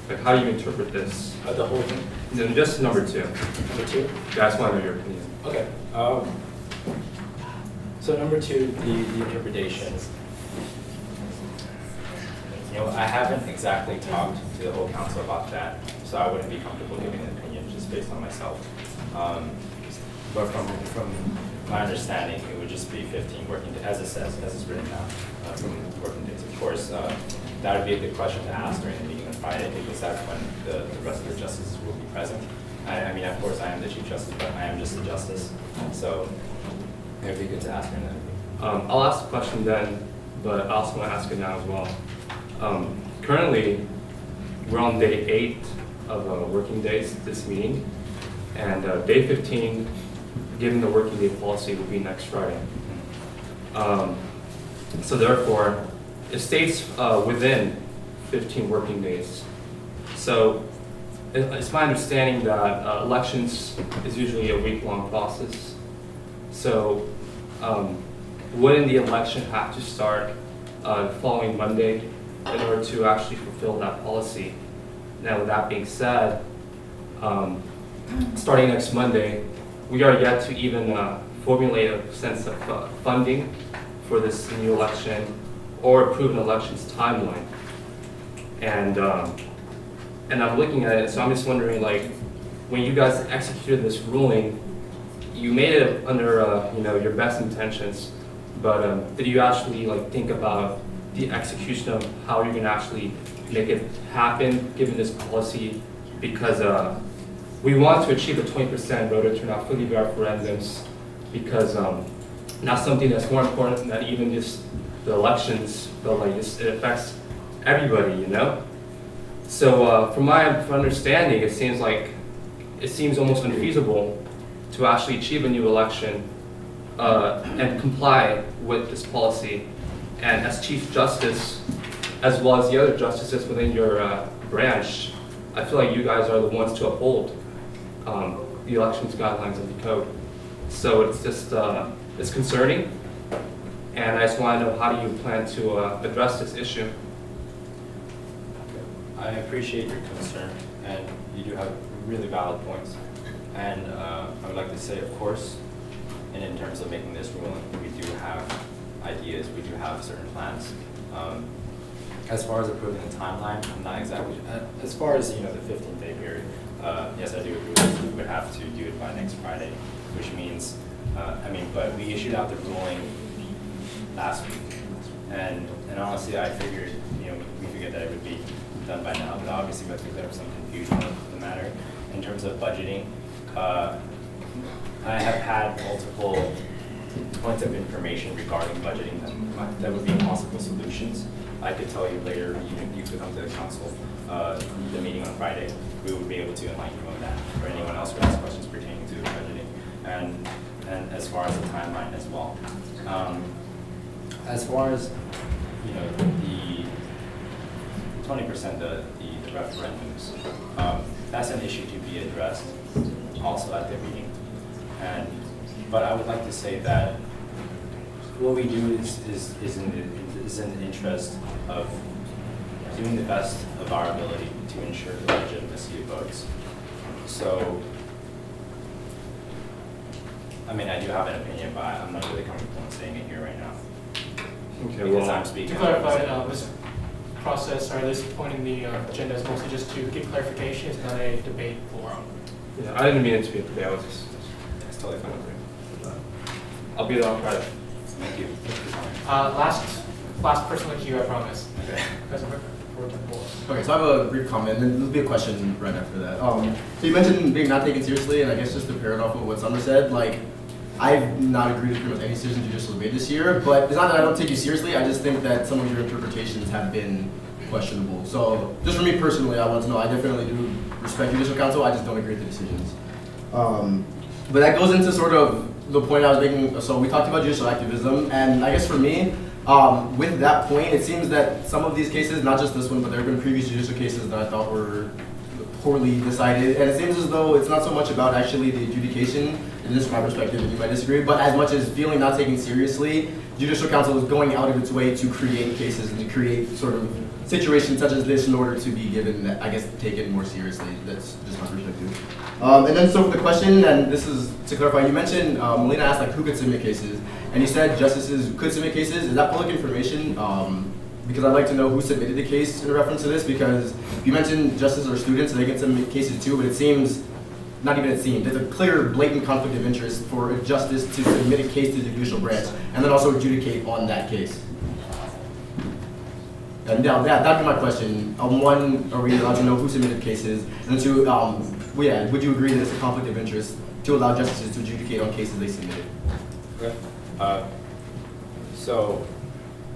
Like, how do you interpret this? The whole thing? No, just number 2. Number 2? Yeah, I just want to know your opinion. Okay. So number 2, the interpretation. I haven't exactly talked to the whole council about that, so I wouldn't be comfortable giving an opinion just based on myself. But from my understanding, it would just be 15 working days, as it says, as it's written down, from working days. Of course, that would be a good question to ask during the meeting on Friday, because that's when the rest of the justices will be present. I mean, of course, I am the Chief Justice, but I am just a justice, so it would be good to ask her that. I'll ask the question then, but I also want to ask it now as well. Currently, we're on day 8 of working days this meeting, and day 15, given the working day policy, will be next Friday. So therefore, it stays within 15 working days. So it's my understanding that elections is usually a week-long process. So wouldn't the election have to start following Monday in order to actually fulfill that policy? Now, with that being said, starting next Monday, we are yet to even formulate a sense of funding for this new election or approve an elections timeline. And I'm looking at it, so I'm just wondering, like, when you guys executed this ruling, you made it under your best intentions, but did you actually think about the execution of how you're going to actually make it happen given this policy? Because we want to achieve a 20% voter turnout for the referendums, because not something that's more important than even just the elections, but it affects everybody, So from my understanding, it seems almost unfeasible to actually achieve a new election and comply with this policy. And as Chief Justice, as well as the other justices within your branch, I feel like you guys are the ones to uphold the elections guidelines of the code. So it's just, it's concerning. And I just want to know, how do you plan to address this issue? I appreciate your concern, and you do have really valid points. And I would like to say, of course, and in terms of making this ruling, we do have ideas, we do have certain plans. As far as approving the timeline, I'm not exactly, as far as, the 15-day period, yes, I do agree with you. We would have to do it by next Friday, which means, but we issued out the ruling last week. And honestly, I figured, we figured that it would be done by now, but obviously I think there was some confusion in the matter. In terms of budgeting, I have had multiple points of information regarding budgeting that would be possible solutions. I could tell you later, you could come to the council, the meeting on Friday, we would be able to enlighten you on that, or anyone else who has questions pertaining to budgeting, and as far as the timeline as well. As far as, the 20%, the referendums, that's an issue to be addressed also at the meeting. But I would like to say that what we do is in the interest of doing the best of our ability to ensure the legitimacy of votes. So, I do have an opinion, but I'm not really comfortable in saying it here right now. Okay, because well, I'm To speaking. clarify, this process or this point in the agenda is mostly just to get clarification, it's not a debate forum. yeah, I didn't mean it to be a debate. I was just. That's totally fine with me. I'll be there on Friday. Thank you. Last person in the queue, I promise. Okay. Okay, so I have a brief comment, and then there'll be a question right after that. So you mentioned being not taken seriously, and I guess just to pair it off with what Summer said, like, I've not agreed with pretty much any decision Judicial has made this year, but it's not that I don't take you seriously, I just think that some of your interpretations have been questionable. So, just for me personally, I want to know, I definitely do respect Judicial Council, I just don't agree with the decisions. But that goes into sort of the point I was making, so we talked about judicial activism, and I guess for me, with that point, it seems that some of these cases, not just this one, but there have been previous judicial cases that I thought were poorly decided, and it seems as though it's not so much about actually the adjudication, and this is my perspective, and you might disagree, but as much as feeling not taken seriously, Judicial Council is going out of its way to create cases and to create sort of situations such as this in order to be given, I guess, taken more seriously. That's just my perspective. And then so for the question, and this is to clarify, you mentioned, Melina asked like who could submit cases, and you said justices could submit cases. Is that public information? Because I'd like to know who submitted the case in reference to this, because you mentioned justices or students, so they can submit cases too, but it seems, not even it seems, there's a clear blatant conflict of interest for a justice to submit a case to the judicial branch and then also adjudicate on that case. And now that'd be my question. One, are we allowed to know who submitted cases? And then two, would you agree that it's a conflict of interest to allow justices to adjudicate on cases they submitted? Okay. So,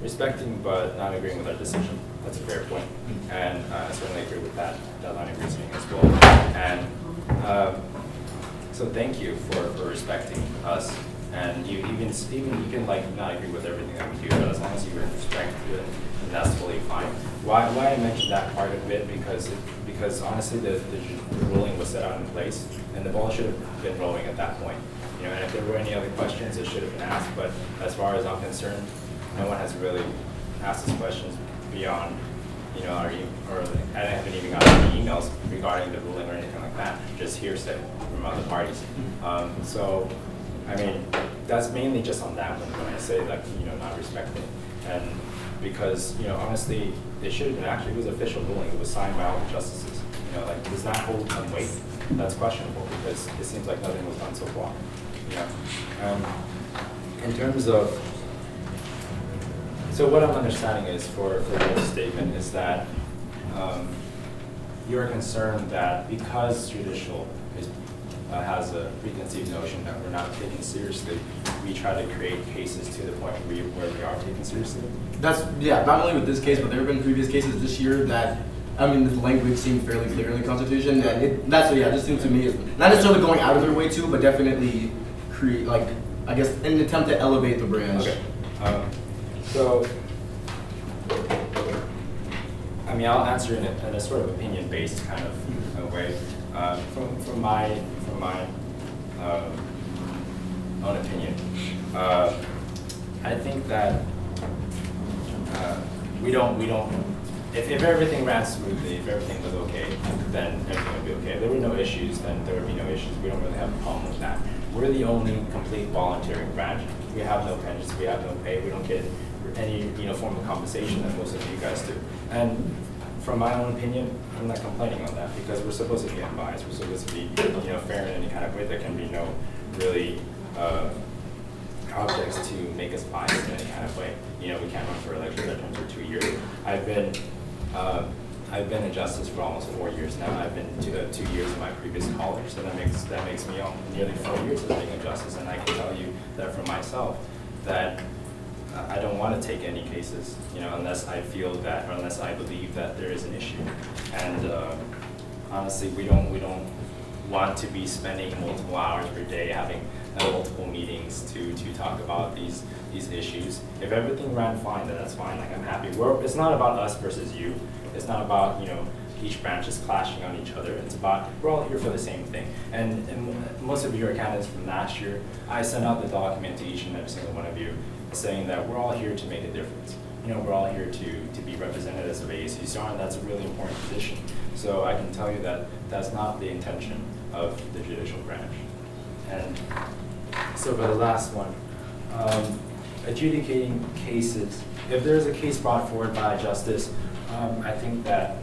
respecting but not agreeing with our decision, that's a fair point. And I certainly agree with that line of reasoning as well. And so thank you for respecting us. And you can like not agree with everything that we do, but as long as you respect it, that's totally fine. Why I mentioned that part of it, because honestly the ruling was set out in place, and the ball should have been rolling at that point. You know, and if there were any other questions, it should have been asked. But as far as I'm concerned, no one has really asked us questions beyond, you know, I haven't even gotten any emails regarding the ruling or anything like that. Just hearsay from other parties. So, I mean, that's mainly just on that one when I say like, you know, not respecting. And because, you know, honestly, it should have been actually, it was official ruling. It was signed by all the justices. You know, like, does that hold some weight? That's questionable because it seems like nothing was done so far. You know, in terms of, so what I'm understanding is for your statement is that you're concerned that because judicial has a preconceived notion that we're not taken seriously, we try to create cases to the point where we are taken seriously? That's, yeah, not only with this case, but there have been previous cases this year that, I mean, the language seemed fairly clear in the Constitution, and this seems to me is not necessarily going out of their way to, but definitely create, like, I guess, in an attempt to elevate the branch. Okay. So, I mean, I'll answer in a sort of opinion-based kind of way. From my own opinion, I think that we don't. If everything ran smoothly, if everything was okay, then everything would be okay. If there were no issues, then there would be no issues. We don't really have a problem with that. We're the only complete volunteering branch. We have no pensions, we have no pay, we don't get any form of compensation that most of you guys do. And from my own opinion, I'm not complaining on that because we're supposed to be unbiased. We're supposed to be fair in any kind of way. There can be no really objects to make us biased in any kind of way. We can't run for election veterans for 2 years. I've been a justice for almost 4 years now. I've been 2 years in my previous college, so that makes me nearly 4 years of being a justice. And I can tell you that for myself, that I don't want to take any cases, unless I feel that, or unless I believe that there is an issue. And honestly, we don't want to be spending multiple hours per day having multiple meetings to talk about these issues. If everything ran fine, then that's fine. Like, I'm happy. It's not about us versus you. It's not about each branch is clashing on each other. It's about we're all here for the same thing. And most of you are candidates from last year. I sent out the document to each and every single one of you, saying that we're all here to make a difference. We're all here to be representatives of ASUCR, and that's a really important position. So I can tell you that that's not the intention of the judicial branch. And so for the last one, adjudicating cases, if there's a case brought forward by a justice, I think that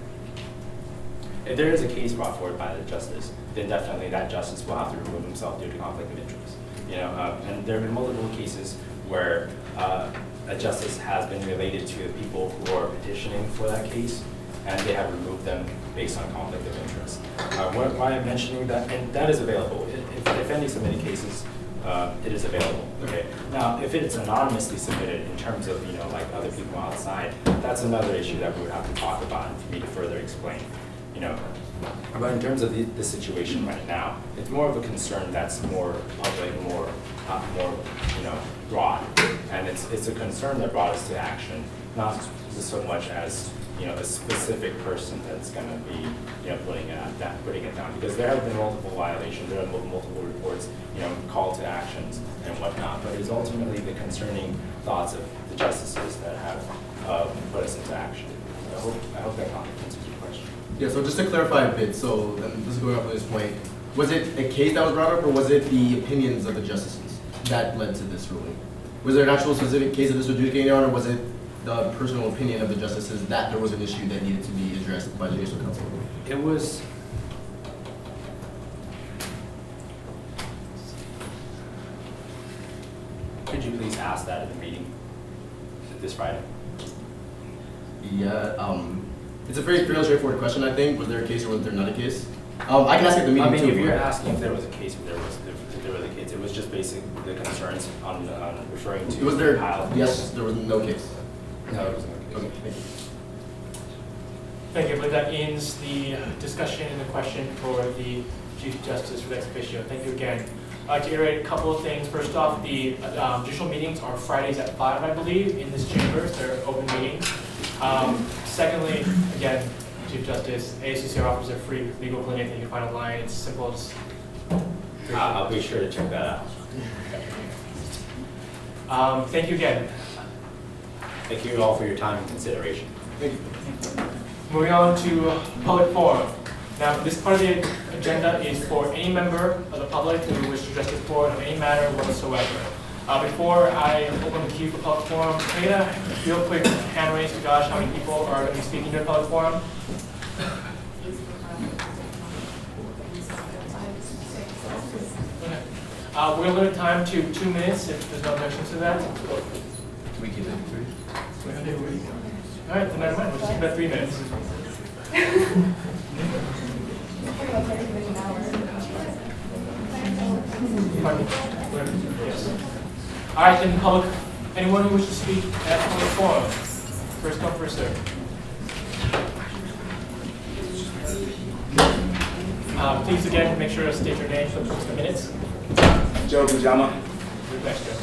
if there is a case brought forward by the justice, then definitely that justice will have to remove himself due to conflict of interest. You know, and there have been multiple cases where a justice has been related to the people who are petitioning for that case, and they have removed them based on conflict of interest. Why I'm mentioning that, and that is available. If any submitted cases, it is available. Okay. Now, if it's anonymously submitted in terms of, you know, like other people outside, that's another issue that we would have to talk about and for me to further explain. You know, but in terms of the situation right now, it's more of a concern that's more public, more you know, broad, and it's a concern that brought us to action, not so much as, you know, a specific person that's going to be, you know, putting it down, because there have been multiple violations, there are multiple reports, you know, call to actions and whatnot, but it's ultimately the concerning thoughts of the justices that have put us into action. I hope that answers your question. Yeah, so just to clarify a bit, so then this is going off of this point, was it a case that was brought up, or was it the opinions of the justices that led to this ruling? Was there an actual specific case that this was adjudicating on, or was it the personal opinion of the justices that there was an issue that needed to be addressed by the judicial council? It was. Could you please ask that at the meeting this Friday? Yeah, it's a fairly straightforward question, I think. Was there a case or was there not a case? I can ask at the meeting I mean, too. if you're asking if there was a case, if there was a case, it was just basic the concerns on referring to. Was there? Pilot. Yes, there was no case. No, there was no case. Okay, thank you. Thank you. I believe that ends the discussion and the question for the Chief Justice for the ex officio. Thank you again. I'd like to iterate a couple of things. First off, the judicial meetings are Fridays at 5, I believe, in this chamber. They're open meetings. Secondly, again, Chief Justice, ASUCR offers a free legal clinic that you can find online. It's simple as. I'll be sure to check that out. Thank you again. Thank you all for your time and consideration. Thank you. Moving on to public forum. Now, this part of the agenda is for any member of the public who wishes to address the board on any matter whatsoever. Before I open the queue for public forum, can I get a real quick hand raise to Josh how many people are going to be speaking to public forum? Okay. We're going to limit time to 2 minutes if there's no objections to that. Can we keep it 3? All right, then never mind. We'll just keep it at 3 minutes. Pardon me? Yes. All right, then public, anyone who wishes to speak at public forum, first come, first serve. Please again, make sure to state your name for the minutes. Joe Pajama. Good next, Joe.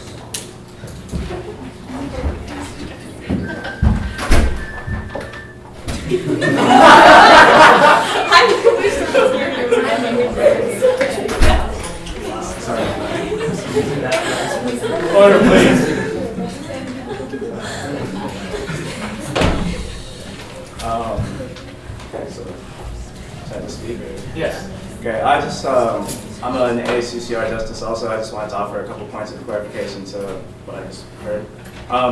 Order, please. Okay, so should I just speak? Yes. Okay, I'm an ASUCR justice also. I just wanted to offer a couple points of clarification to what I just heard.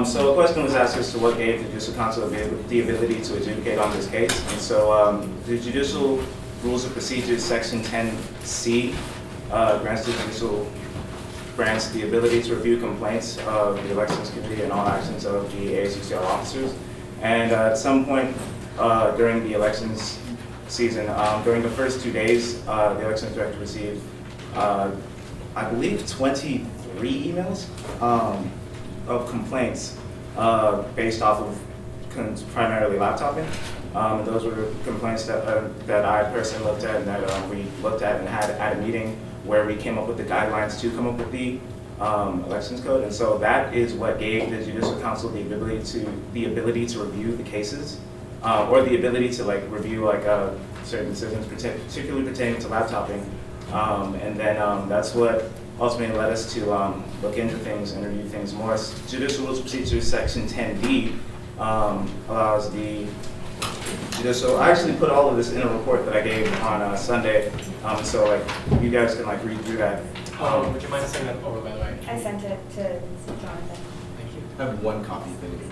So a question was asked as to what gave the Judicial Council the ability to adjudicate on this case. And so the Judicial Rules of Procedure, Section 10C, grants the judicial branch the ability to review complaints of the Elections Committee and all actions of the ASUCR officers. And at some point during the elections season, during the first 2 days, the Elections Director received, I believe, 23 emails of complaints based off of primarily laptoping. And those were complaints that I personally looked at and that we looked at and had at a meeting where we came up with the guidelines to come up with the elections code. And so that is what gave the Judicial Council the ability to review the cases, or the ability to review certain decisions, particularly pertaining to laptoping. And then that's what ultimately led us to look into things and review things more. Judicial Rules Procedure Section 10D allows the judicial. I actually put all of this in a report that I gave on Sunday, so you guys can read through that. Would you mind sending that over, by the way? I sent it to Jonathan. Thank you. I have one copy if anything.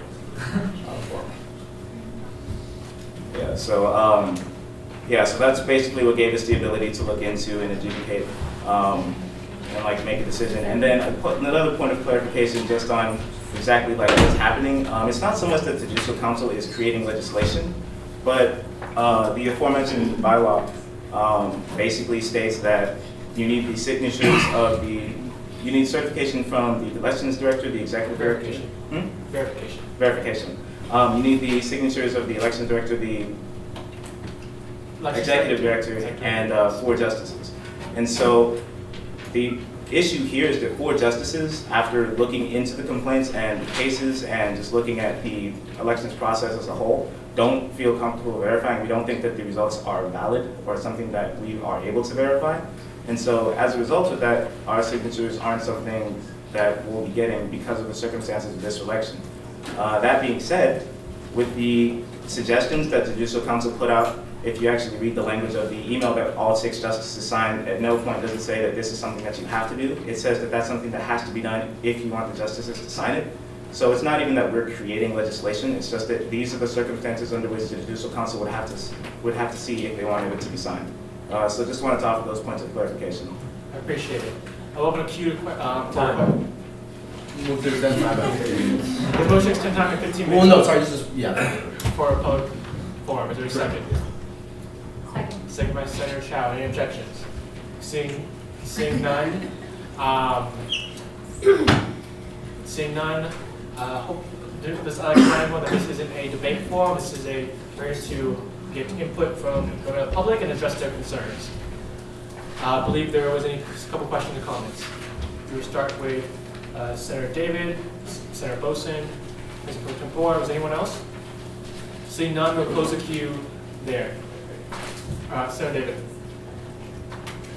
So that's basically what gave us the ability to look into and adjudicate, and like make a decision. And then another point of clarification just on exactly like what's happening. It's not so much that the Judicial Council is creating legislation, but the aforementioned bylaw basically states that you need the signatures of you need certification from the elections director, the executive Verification. director. Verification. Verification. You need the signatures of the election director, the executive director, and 4 justices. And so the issue here is that 4 justices, after looking into the complaints and the cases and just looking at the elections process as a whole, don't feel comfortable verifying. We don't think that the results are valid or something that we are able to verify. And so as a result of that, our signatures aren't something that we'll be getting because of the circumstances of this election. That being said, with the suggestions that the Judicial Council put out, if you actually read the language of the email that all 6 justices signed, at no point does it say that this is something that you have to do. It says that that's something that has to be done if you want the justices to sign it. So it's not even that we're creating legislation, it's just that these are the circumstances under which the Judicial Council would have to see if they wanted it to be signed. So just wanted to offer those points of clarification. I appreciate it. I'll open a queue to Move to extend time by 15 minutes. the motion extend time to 15 minutes. Well, no, sorry, this is, yeah. For a public forum. Is there a second? Second. Second by Senator Chow. Any objections? Seeing none. Seeing none. Hope this remind that this isn't a debate forum. This is a chance to get input from the public and address their concerns. I believe there was a couple questions and comments. We will start with Senator David, Senator Boson, Ms. Pro-Tempore. Was anyone else? Seeing none, we'll close the queue there. Senator David.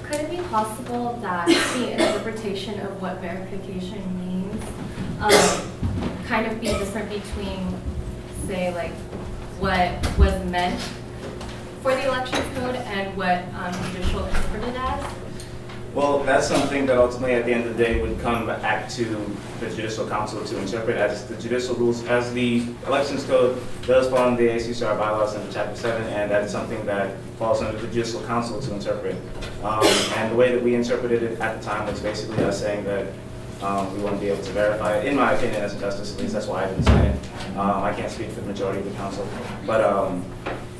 Could it be possible that the interpretation of what verification means kind of be different between, say, like what was meant for the elections code and what judicial interpreted as? Well, that's something that ultimately at the end of the day would come back to the Judicial Council to interpret as the judicial rules, as the elections code does fall under the ASUCR bylaws under Chapter 7, and that is something that falls under the Judicial Council to interpret. And the way that we interpreted it at the time was basically us saying that we wouldn't be able to verify it. In my opinion, as a justice, at least that's why I didn't sign it. I can't speak for the majority of the council, but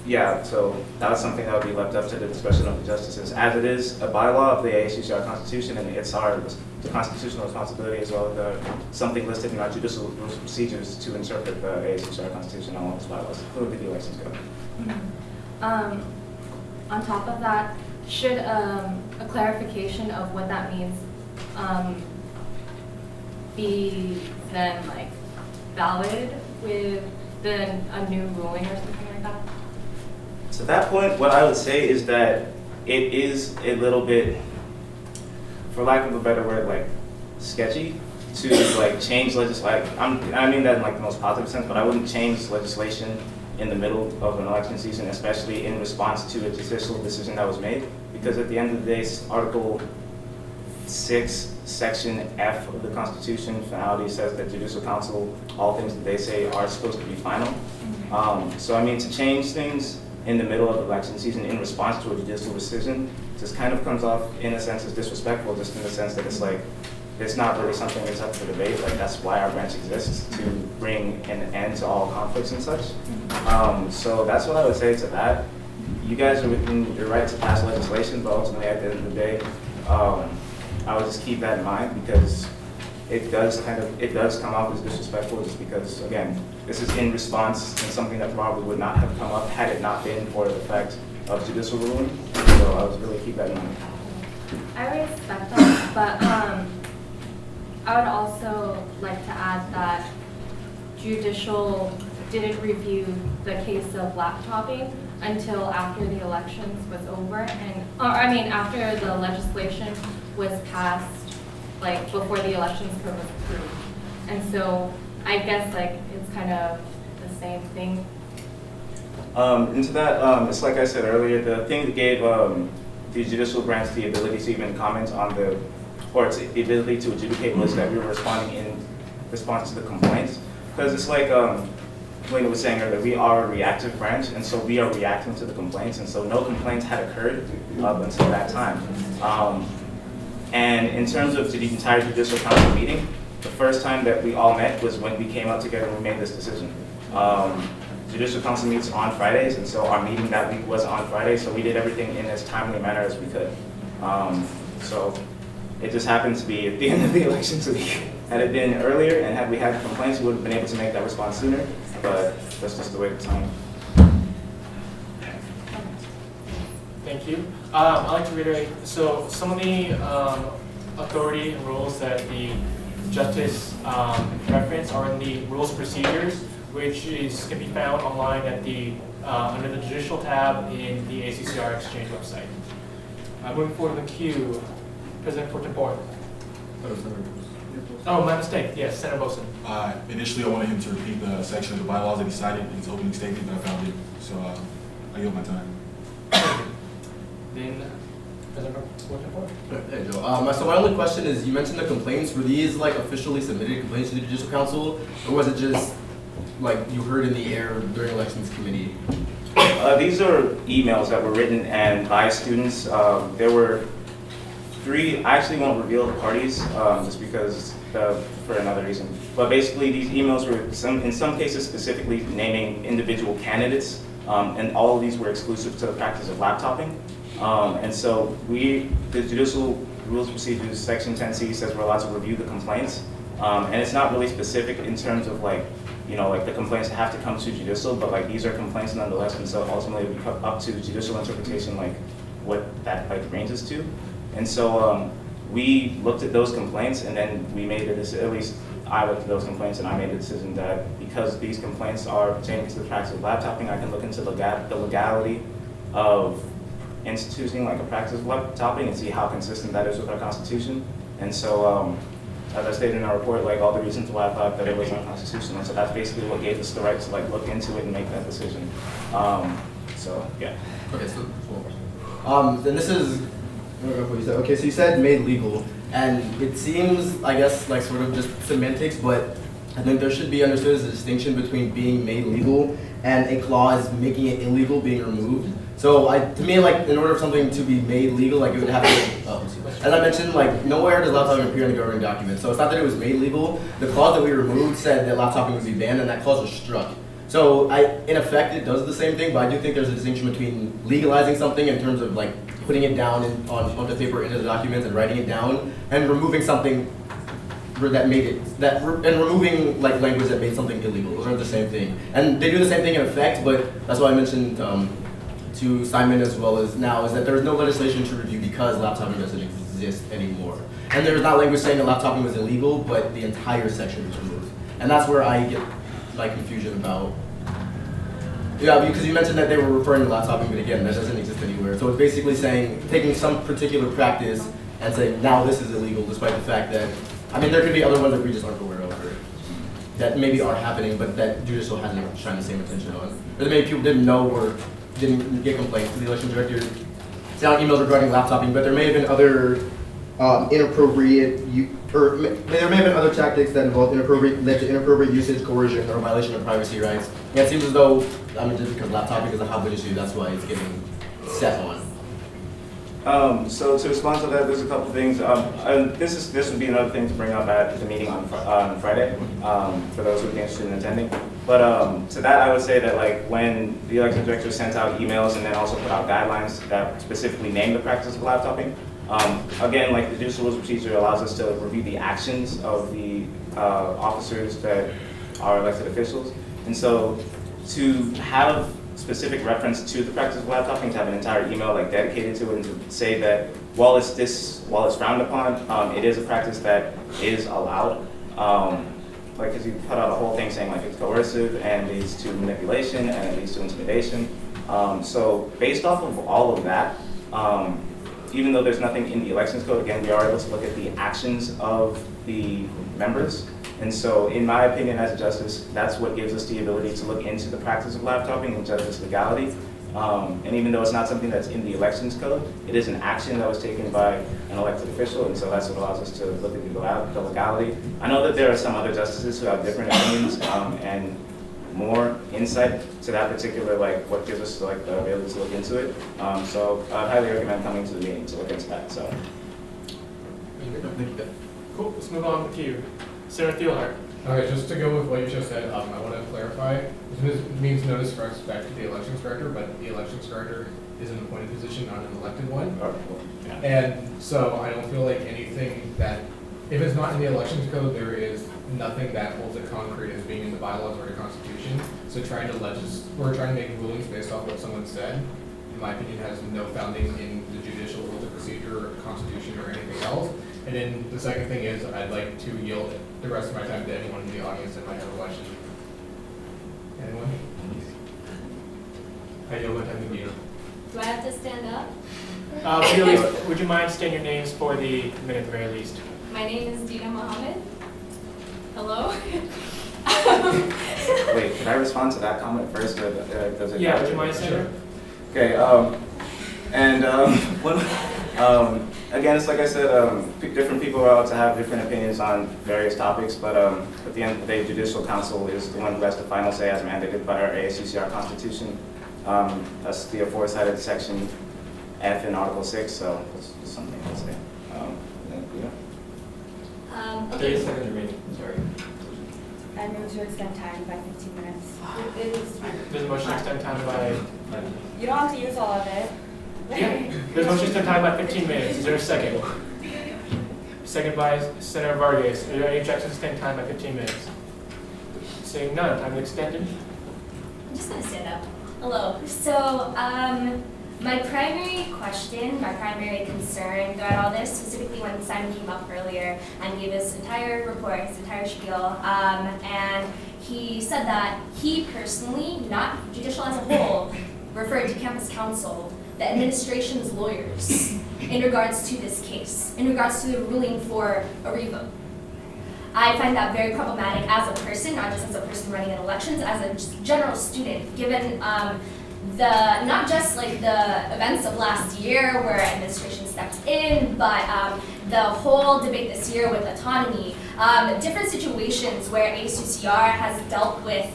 yeah, so that was something that would be left up to the discretion of the justices. As it is a bylaw of the ASUCR Constitution, and it's the constitutional responsibility as well as something listed in our judicial rules and procedures to interpret the ASUCR Constitution and all its bylaws, including the elections code. On top of that, should a clarification of what that means be then like valid with then a new ruling or something like that? So at that point, what I would say is that it is a little bit, for lack of a better word, like sketchy to like change legislation. I mean that in like the most positive sense, but I wouldn't change legislation in the middle of an election season, especially in response to a judicial decision that was made. Because at the end of the day, Article 6, Section F of the Constitution, finality, says that Judicial Council, all things that they say are supposed to be final. So I mean, to change things in the middle of the election season in response to a judicial decision just kind of comes off in a sense as disrespectful, just in the sense that it's like, it's not really something that's up for debate. Like, that's why our branch exists, to bring an end to all conflicts and such. So that's what I would say to that. You guys are within your right to pass legislation, but ultimately at the end of the day, I would just keep that in mind, because it does come off as disrespectful, just because, again, this is in response to something that probably would not have come up had it not been for the effect of judicial ruling. So I would really keep that in mind. I respect that, but I would also like to add that judicial didn't review the case of laptopping until after the elections was over, and after the legislation was passed, like before the elections code was approved. And so I guess like it's kind of the same thing. Into that, it's like I said earlier, the thing that gave the judicial branch the ability to even comment on the ability to adjudicate was that we were responding in response to the complaints. Because it's like Lena was saying earlier, we are a reactive branch, and so we are reacting to the complaints, and so no complaints had occurred up until that time. And in terms of the entire Judicial Council meeting, the first time that we all met was when we came out together and we made this decision. Judicial Council meets on Fridays, and so our meeting that week was on Friday, so we did everything in as timely a manner as we could. So it just happened to be at the end of the elections week. Had it been earlier and had we had complaints, we would have been able to make that response sooner, but that's just the way the time. Thank you. I'd like to reiterate, so some of the authority and rules that the justice reference are in the rules and procedures, which can be found online at the under the judicial tab in the ASUCR Exchange website. Moving forward to the queue, President Portaport. Oh, my mistake. Yes, Senator Boson. Initially, I wanted him to repeat the section of the bylaws that he cited in his opening statement, but I found it, so I yield my time. Then, President Portaport. Hey, Joe. So my only question is, you mentioned the complaints. Were these like officially submitted complaints to the Judicial Council, or was it just like you heard in the air during elections committee? These are emails that were written and by students. There were 3. I actually won't reveal the parties just because for another reason. But basically, these emails were in some cases specifically naming individual candidates, and all of these were exclusive to the practice of laptopping. And so the Judicial Rules and Procedures, Section 10C says we're allowed to review the complaints, and it's not really specific in terms of like, like the complaints have to come to judicial, but like these are complaints nonetheless, and so ultimately it will be up to judicial interpretation, like what that like ranges to. And so we looked at those complaints, and then we made a decision, at least I looked at those complaints, and I made the decision that because these complaints are pertaining to the practice of laptopping, I can look into the legality of instituting like a practice of laptopping and see how consistent that is with our Constitution. And so, as I stated in our report, like all the reasons why I thought that it was unconstitutional. So that's basically what gave us the right to like look into it and make that decision. So yeah. Okay, so then this is what you said. Okay, so you said made legal, and it seems, I guess, like sort of just semantics, but I think there should be understood as a distinction between being made legal and a clause making it illegal being removed. So to me, like, in order for something to be made legal, like, it would have to, as I mentioned, like, nowhere does laptopping appear in the governing document. So it's not that it was made legal. The clause that we removed said that laptopping would be banned, and that clause was struck. So in effect, it does the same thing, but I do think there's a distinction between legalizing something in terms of, like, putting it down onto paper into the documents and writing it down, and removing something that made it, and removing, like, language that made something illegal. Those are the same thing. And they do the same thing in effect, but that's why I mentioned, to Simon as well as now, is that there is no legislation to review because laptopping doesn't exist anymore. And there's not language saying that laptopping was illegal, but the entire section was removed. And that's where I get like confusion about. Yeah, because you mentioned that they were referring to laptopping, but again, that doesn't exist anywhere. So it's basically saying, taking some particular practice and saying, now this is illegal, despite the fact that, I mean, there could be other ones that we just aren't aware of, or that maybe are happening, but that judicial hasn't shined the same attention on. Or that maybe people didn't know or didn't get complaints to the election director, sent emails regarding laptopping, but there may have been other inappropriate, or there may have been other tactics that involved led to inappropriate usage, coercion, or violation of privacy rights. And it seems as though, I mean, just because laptopping is a hot issue, that's why it's getting set on. So to respond to that, there's a couple things. This would be another thing to bring up at the meeting on Friday, for those who would be interested in attending. But to that, I would say that like when the election director sent out emails and then also put out guidelines that specifically name the practice of laptopping, again, like the judicial rules procedure allows us to review the actions of the officers that are elected officials. And so to have specific reference to the practice of laptopping, to have an entire email like dedicated to it, and to say that while it's frowned upon, it is a practice that is allowed. Like, because you put out a whole thing saying like it's coercive and leads to manipulation and it leads to intimidation. So based off of all of that, even though there's nothing in the elections code, again, we are able to look at the actions of the members. And so in my opinion as a justice, that's what gives us the ability to look into the practice of laptopping and judge its legality. And even though it's not something that's in the elections code, it is an action that was taken by an elected official, and so that's what allows us to look at the legality. I know that there are some other justices who have different opinions and more insight to that particular, like what gives us like the ability to look into it. So I highly recommend coming to the meeting to look into that. So. Cool, let's move on with you. Senator Thielhart. Okay, just to go with what you just said, I want to clarify. This means no disrespect to the elections director, but the elections director is an appointed position, not an elected one. And so I don't feel like anything that, if it's not in the elections code, there is nothing that holds it concrete as being in the bylaws or the constitution. So trying to make rulings based off what someone said, in my opinion, has no founding in the judicial rules of procedure or constitution or anything else. And then the second thing is, I'd like to yield the rest of my time to anyone in the audience that might have a question. Anyone? I yield my time to you. Do I have to stand up? Would you mind stating your names for the minute at the very least? My name is Dina Mohammed. Hello? Wait, can I respond to that comment first, or does it? Yeah, would you mind, Senator? Okay, again, it's like I said, different people are allowed to have different opinions on various topics, but at the end of the day, Judicial Council is the one who has the final say as mandated by our ASUCR Constitution. That's the aforesaid section F in Article 6, so that's just something I'll say. Okay. 30 seconds remaining, sorry. I move to extend time by 15 minutes. There's a motion to extend time by, You don't have to use all of it. yeah, there's a motion to extend time by 15 minutes. Is there a second? Second by Senator Vargas. Are there any objections to extend time by 15 minutes? Seeing none, time is extended. I'm just gonna stand up. Hello. So, my primary question, my primary concern throughout all this, specifically when Simon came up earlier and gave his entire report, his entire spiel, and he said that he personally, not judicial as a whole, referred to campus council, the administration's lawyers, in regards to this case, in regards to the ruling for a revote. I find that very problematic as a person, not just as a person running in elections, as a general student, given not just like the events of last year where administration stepped in, but the whole debate this year with autonomy, different situations where ASUCR has dealt with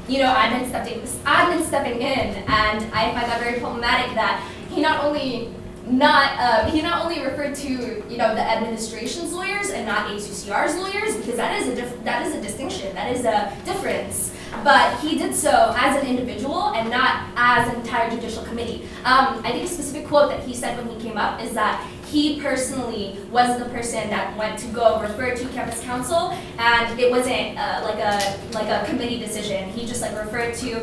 admin stepping in, and I find that very problematic that he not only referred to the administration's lawyers and not ASUCR's lawyers, because that is a distinction, that is a difference. But he did so as an individual and not as an entire judicial committee. I think a specific quote that he said when he came up is that he personally was the person that went to go refer to campus council, and it wasn't like a committee decision. He just referred to,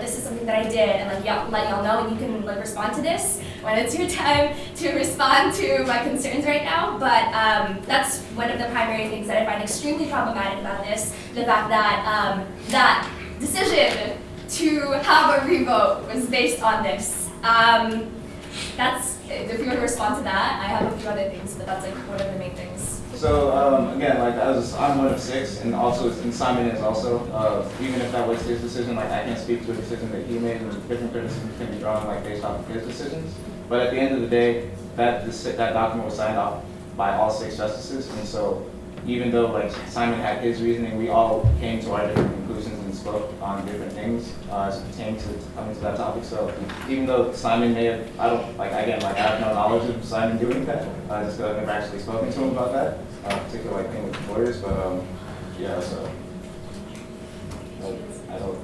this is something that I did, and let y'all know, and you can respond to this when it's your time to respond to my concerns right now. But that's one of the primary things that I find extremely problematic about this, the fact that that decision to have a revote was based on this. That's, if you want to respond to that, I have a few other things, but that's one of the main things. So again, I'm one of 6, and Simon is also. Even if that was his decision, I can't speak to a decision that he made, and different criticisms can be drawn based off of his decisions. But at the end of the day, that document was signed off by all 6 justices, and so even though Simon had his reasoning, we all came to our different conclusions and spoke on different things as it pertained to coming to that topic. So even though Simon may have, I have no knowledge of Simon doing that, just because I've never actually spoken to him about that particular thing with lawyers. But yeah, so I don't.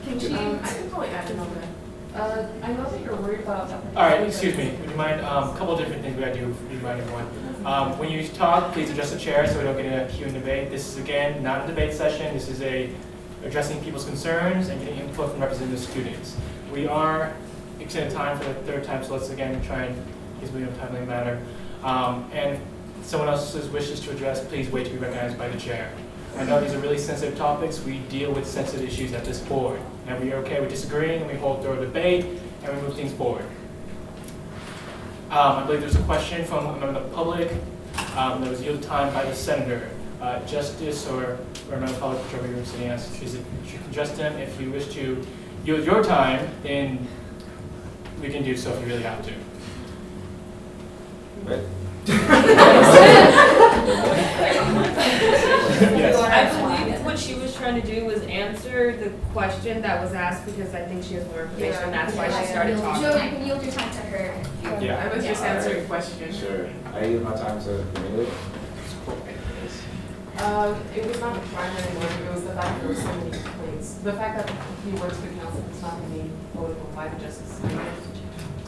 I can probably add in on that. I know that you're worried about. All right, excuse me. Would you mind? A couple different things we gotta do. Remind everyone. When you talk, please adjust the chair so we don't get in a queue and debate. This is again not a debate session. This is addressing people's concerns and getting input from representative students. We are extending time for the 3rd time, so let's again try and use a timely manner. And if someone else's wishes to address, please wait to be recognized by the chair. I know these are really sensitive topics. We deal with sensitive issues at this board, and we are okay with disagreeing, and we hold thorough debate, and we move things forward. I believe there's a question from a member of the public. That was yielded time by the senator. Justice or member of the public, whichever you're sitting as, is it Justin, if you wish to use your time, then we can do so if you really have to. Right. Yes. I believe what she was trying to do was answer the question that was asked because I think she has more information. That's why she started talking. Joe, you can yield your time to her. Yeah. I was just answering questions. Sure. I use my time to communicate. It was not the primary one, it was the fact that there were so many complaints. The fact that he works for council does not mean political by the justice.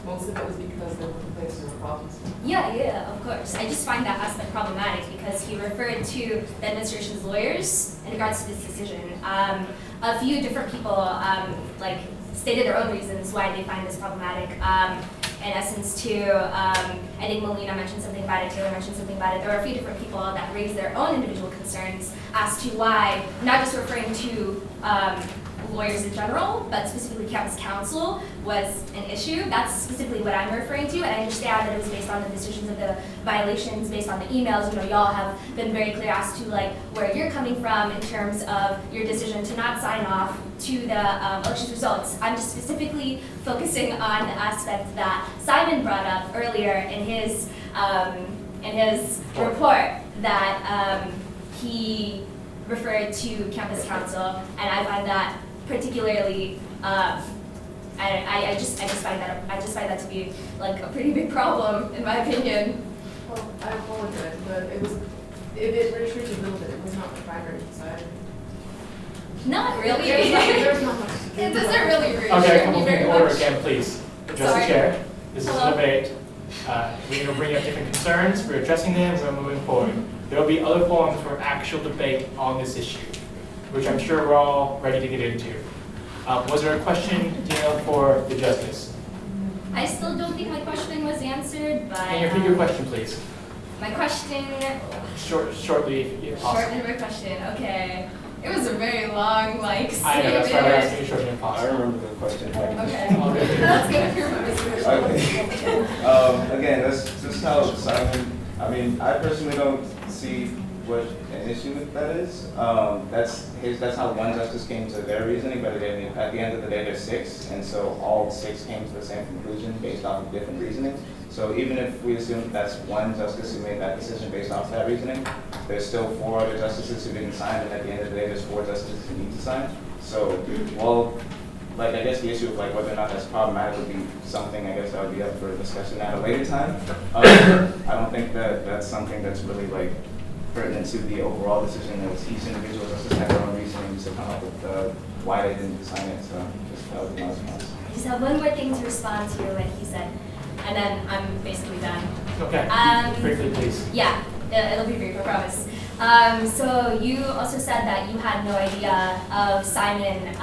Most of it was because there were complaints and there were problems. Yeah, of course. I just find that aspect problematic because he referred to the administration's lawyers in regards to this decision. A few different people like stated their own reasons why they find this problematic. In essence, too, I think Melina mentioned something about it, Taylor mentioned something about it. There were a few different people that raised their own individual concerns as to why, not just referring to lawyers in general, but specifically campus council was an issue. That's specifically what I'm referring to, and I understand that it was based on the decisions of the violations, based on the emails. You know, y'all have been very clear as to like where you're coming from in terms of your decision to not sign off to the elections results. I'm just specifically focusing on the aspect that Simon brought up earlier in his report that he referred to campus council, and I find that particularly, I just find that to be like a pretty big problem in my opinion. Well, I apologize, but it reassured you a little bit, it was not the primary side. Not really. There's not much. It doesn't really reassure Okay, come me on, very order much. again, please. Address the Sorry. chair. This is a Hello. debate. We're going to bring up different concerns. We're addressing them. We're moving forward. There will be other forums for actual debate on this issue, which I'm sure we're all ready to get into. Was there a question, Danielle, for the justice? I still don't think my question was answered, but Can you repeat your question, please? my question, Shortly, if possible. shorten my question. Okay, it was a very long like statement. I know, that's why I'm asking you shortly if I possible. remember the question. Okay, All good. that's good. If you remember this question. Okay. Again, that's just how Simon, I mean, I personally don't see what an issue with that is. That's how one justice came to their reasoning, but again, at the end of the day, there's 6, and so all 6 came to the same conclusion based off of different reasoning. So even if we assume that's one justice who made that decision based off of that reasoning, there's still 4 other justices who didn't sign, and at the end of the day, there's 4 justices who need to sign. So, well, like, I guess the issue of like whether or not that's problematic would be something, I guess, that would be up for discussion at a later time. I don't think that that's something that's really like pertinent to the overall decision. That each individual justice had their own reasoning to come up with why they didn't sign it. So just that would be my response. I just have one more thing to respond to what he said, and then I'm basically done. Okay, briefly, please. Yeah, it'll be brief, I promise. So you also said that you had no idea of Simon,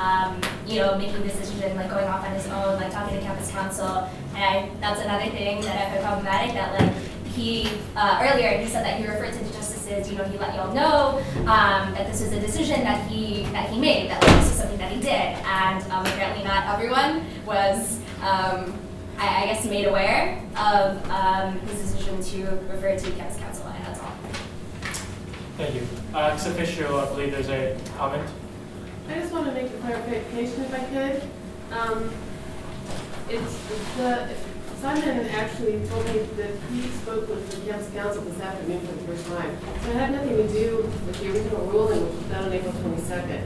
making this decision, like going off on his own, like talking to campus council. And that's another thing that I find problematic, that like he, earlier he said that he referred to the justices, he let y'all know that this was a decision that he made, that like, this is something that he did. And apparently not everyone was, I guess, made aware of his decision to refer to campus council, and that's all. Thank you. Ex officio, I believe there's a comment. I just want to make a clarification if I could. Simon actually told me that he spoke with the campus council this afternoon for the first time. So it had nothing to do with the original ruling, which was done on April 22nd.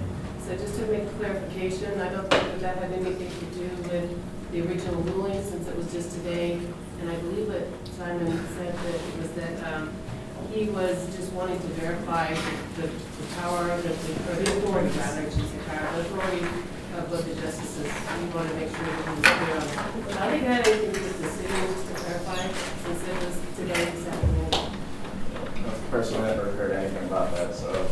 So just to make clarification, I don't think that had anything to do with the original ruling, since it was just today. And I believe that Simon said that it was that he was just wanting to verify the power, or the authority, rather, the authority of what the justices, we want to make sure that he was clear on that. But I think that anything with the city, just to clarify, since it was today, this afternoon. Personally, I never heard anything about that, so.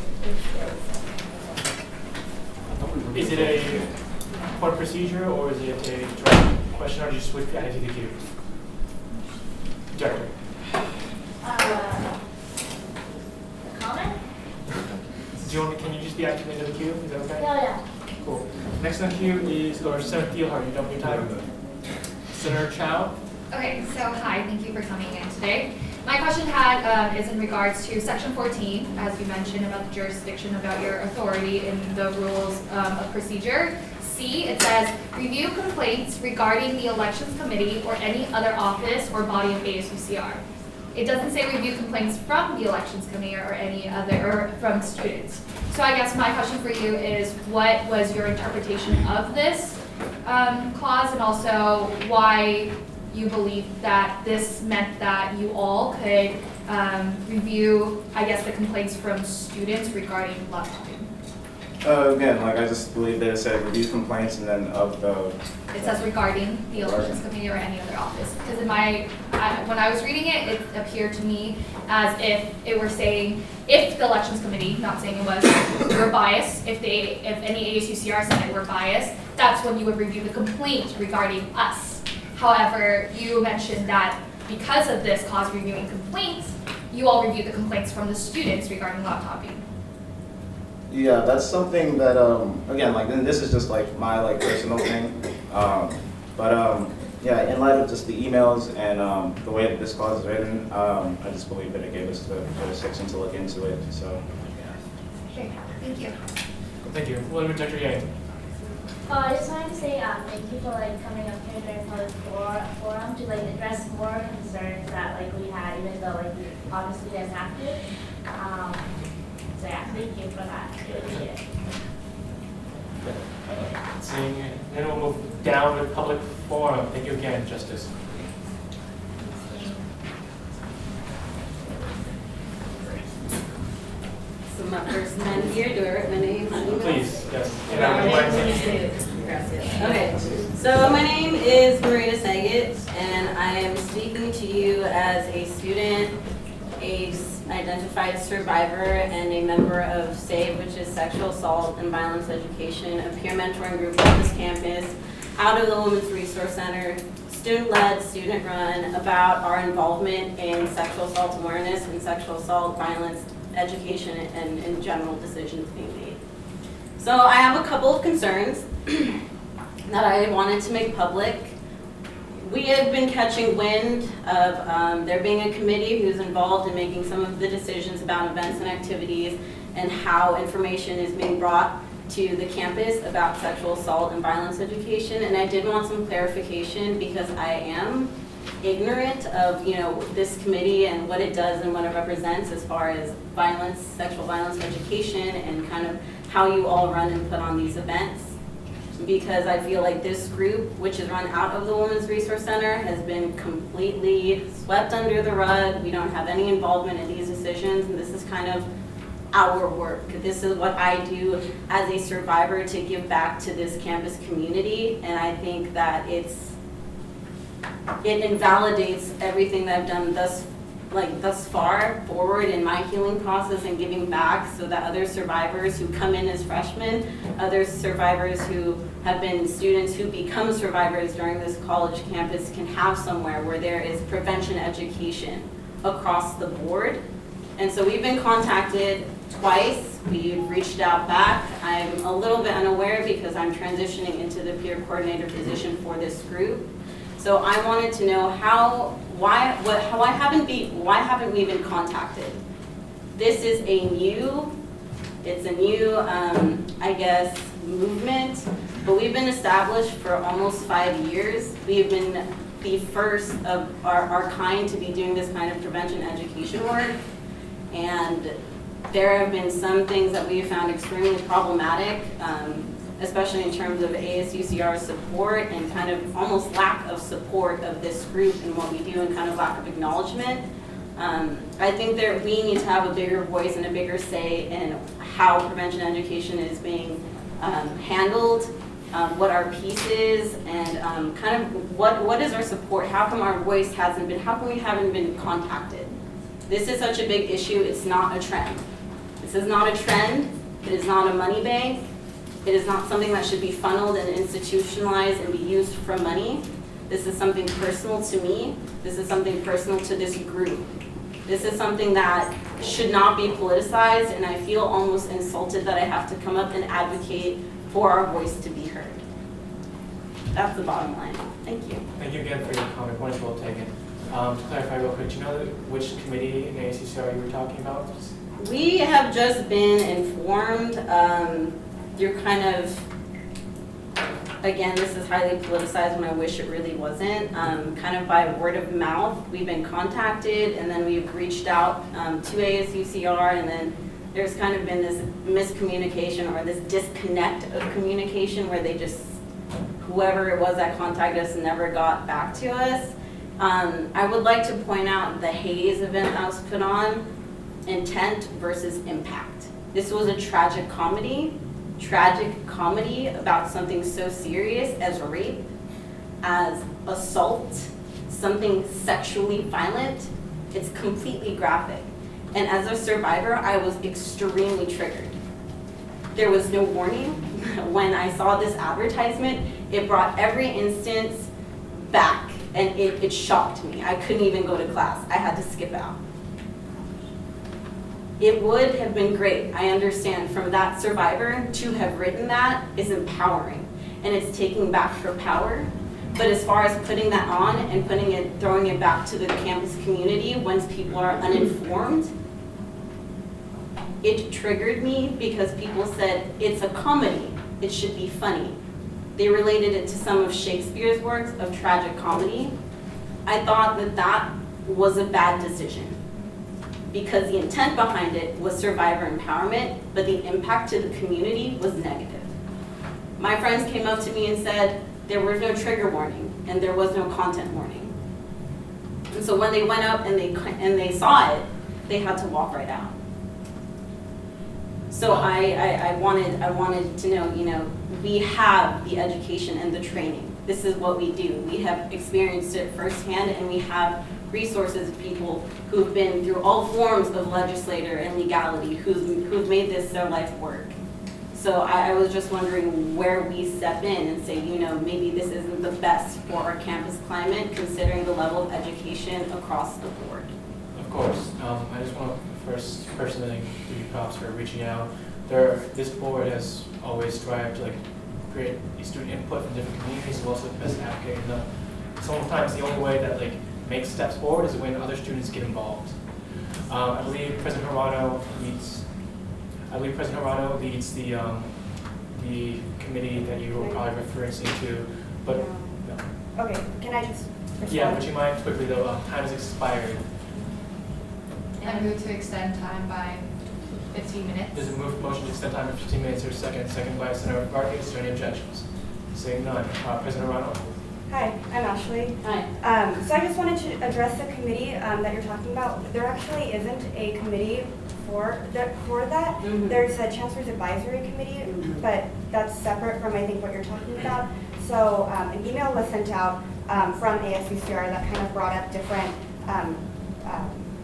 Is it a court procedure, or is it a direct question, or just with added to the queue? Director. Comment? Can you just be active into the queue? Is that okay? Yeah. Cool. Next on queue is, or Senator Thielhart, you done with your time? Senator Chow. Okay, so hi, thank you for coming in today. My question is in regards to section 14, as you mentioned about the jurisdiction, about your authority in the rules of procedure. C, it says, review complaints regarding the elections committee or any other office or body of ASUCR. It doesn't say review complaints from the elections committee or any other, or from students. So I guess my question for you is, what was your interpretation of this clause, and also why you believe that this meant that you all could review, I guess, the complaints from students regarding laptoping? Again, like I just believe that it said review complaints and then of the. It says regarding the elections committee or any other office. Because in when I was reading it, it appeared to me as if it were saying, if the elections committee, not saying it was, were biased, if any ASUCR Senate were biased, that's when you would review the complaint regarding us. However, you mentioned that because of this clause reviewing complaints, you all review the complaints from the students regarding laptoping. Yeah, that's something that, again, like, then this is just like my like personal thing. Yeah, in light of just the emails and the way that this clause is written, I just believe that it gave us the jurisdiction to look into it, so. Okay, thank you. Thank you. William Dr. Yang. I just wanted to say thank you for coming up here during public forum to address more concerns that we had, even though obviously you guys have to. So yeah, thank you for that. I appreciate it. Seeing, then we'll move down to public forum. Thank you again, Justice. So my first time here, do I write my name? Please, yes. Okay, so my name is Marina Saget, and I am speaking to you as a student, a identified survivor, and a member of SAVE, which is Sexual Assault and Violence Education, a peer mentoring group on this campus, out of the Women's Resource Center, student-led, student-run, about our involvement in sexual assault awareness and sexual assault, violence, education, and in general decisions being made. So I have a couple of concerns that I wanted to make public. We have been catching wind of there being a committee who's involved in making some of the decisions about events and activities and how information is being brought to the campus about sexual assault and violence education. And I did want some clarification because I am ignorant of this committee and what it does and what it represents as far as violence, sexual violence education, and kind of how you all run and put on these events. Because I feel like this group, which is run out of the Women's Resource Center, has been completely swept under the rug. We don't have any involvement in these decisions, and this is kind of our work. This is what I do as a survivor to give back to this campus community, and I think that it invalidates everything that I've done thus far forward in my healing process and giving back, so that other survivors who come in as freshmen, other survivors who have been students who become survivors during this college campus can have somewhere where there is prevention education across the board. And so we've been contacted twice. We've reached out back. I'm a little bit unaware because I'm transitioning into the peer coordinator position for this group. So I wanted to know why haven't we been contacted? This is a new, I guess, movement, but we've been established for almost 5 years. We've been the first of our kind to be doing this kind of prevention education work, and there have been some things that we have found extremely problematic, especially in terms of ASUCR support and kind of almost lack of support of this group and what we do and kind of lack of acknowledgement. I think that we need to have a bigger voice and a bigger say in how prevention education is being handled, what our piece is, and kind of what is our support. How come our voice hasn't been, how come we haven't been contacted? This is such a big issue. It's not a trend. This is not a trend. It is not a money bank. It is not something that should be funneled and institutionalized and be used for money. This is something personal to me. This is something personal to this group. This is something that should not be politicized, and I feel almost insulted that I have to come up and advocate for our voice to be heard. That's the bottom line. Thank you. Thank you again for your comment. Points well taken. To clarify real quick, do you know which committee in ASUCR you were talking about? We have just been informed. You're kind of, again, this is highly politicized when I wish it really wasn't. Kind of by word of mouth, we've been contacted and then we've reached out to ASUCR, and then there's kind of been this miscommunication or this disconnect of communication where they just, whoever it was that contacted us never got back to us. I would like to point out the Haze event that was put on, intent versus impact. This was a tragic comedy about something so serious as rape, as assault, something sexually violent. It's completely graphic. And as a survivor, I was extremely triggered. There was no warning. When I saw this advertisement, it brought every instance back, and it shocked me. I couldn't even go to class. I had to skip out. It would have been great, I understand, from that survivor to have written that is empowering, and it's taking back her power. But as far as putting that on and throwing it back to the campus community once people are uninformed, it triggered me because people said it's a comedy, it should be funny. They related it to some of Shakespeare's works of tragic comedy. I thought that was a bad decision, because the intent behind it was survivor empowerment, but the impact to the community was negative. My friends came up to me and said there was no trigger warning and there was no content warning. And so when they went up and they saw it, they had to walk right out. So I wanted to know, we have the education and the training. This is what we do. We have experienced it firsthand, and we have resources of people who've been through all forms of legislator and legality, who've made this their life work. So I was just wondering where we step in and say, maybe this isn't the best for our campus climate, considering the level of education across the board. Of course. I just want to first personally give you props for reaching out. This board has always strived to create student input from different communities, as well as the best advocate. Sometimes the only way that makes steps forward is when other students get involved. I believe President Hirano leads the committee that you were probably referring to, but no. Okay, can I just respond? Yeah, would you mind quickly though? Time has expired. I move to extend time by 15 minutes. There's a motion to extend time by 15 minutes. There's a second by Senator Vargas. Is there any objections? Seeing none. President Hirano. Hi, I'm Ashley. Hi. So I just wanted to address the committee that you're talking about. There actually isn't a committee for that. Mm-hmm. There's a Chancellor's Advisory Committee, but that's separate from, I think, what you're talking about. So an email was sent out from ASUCR that kind of brought up different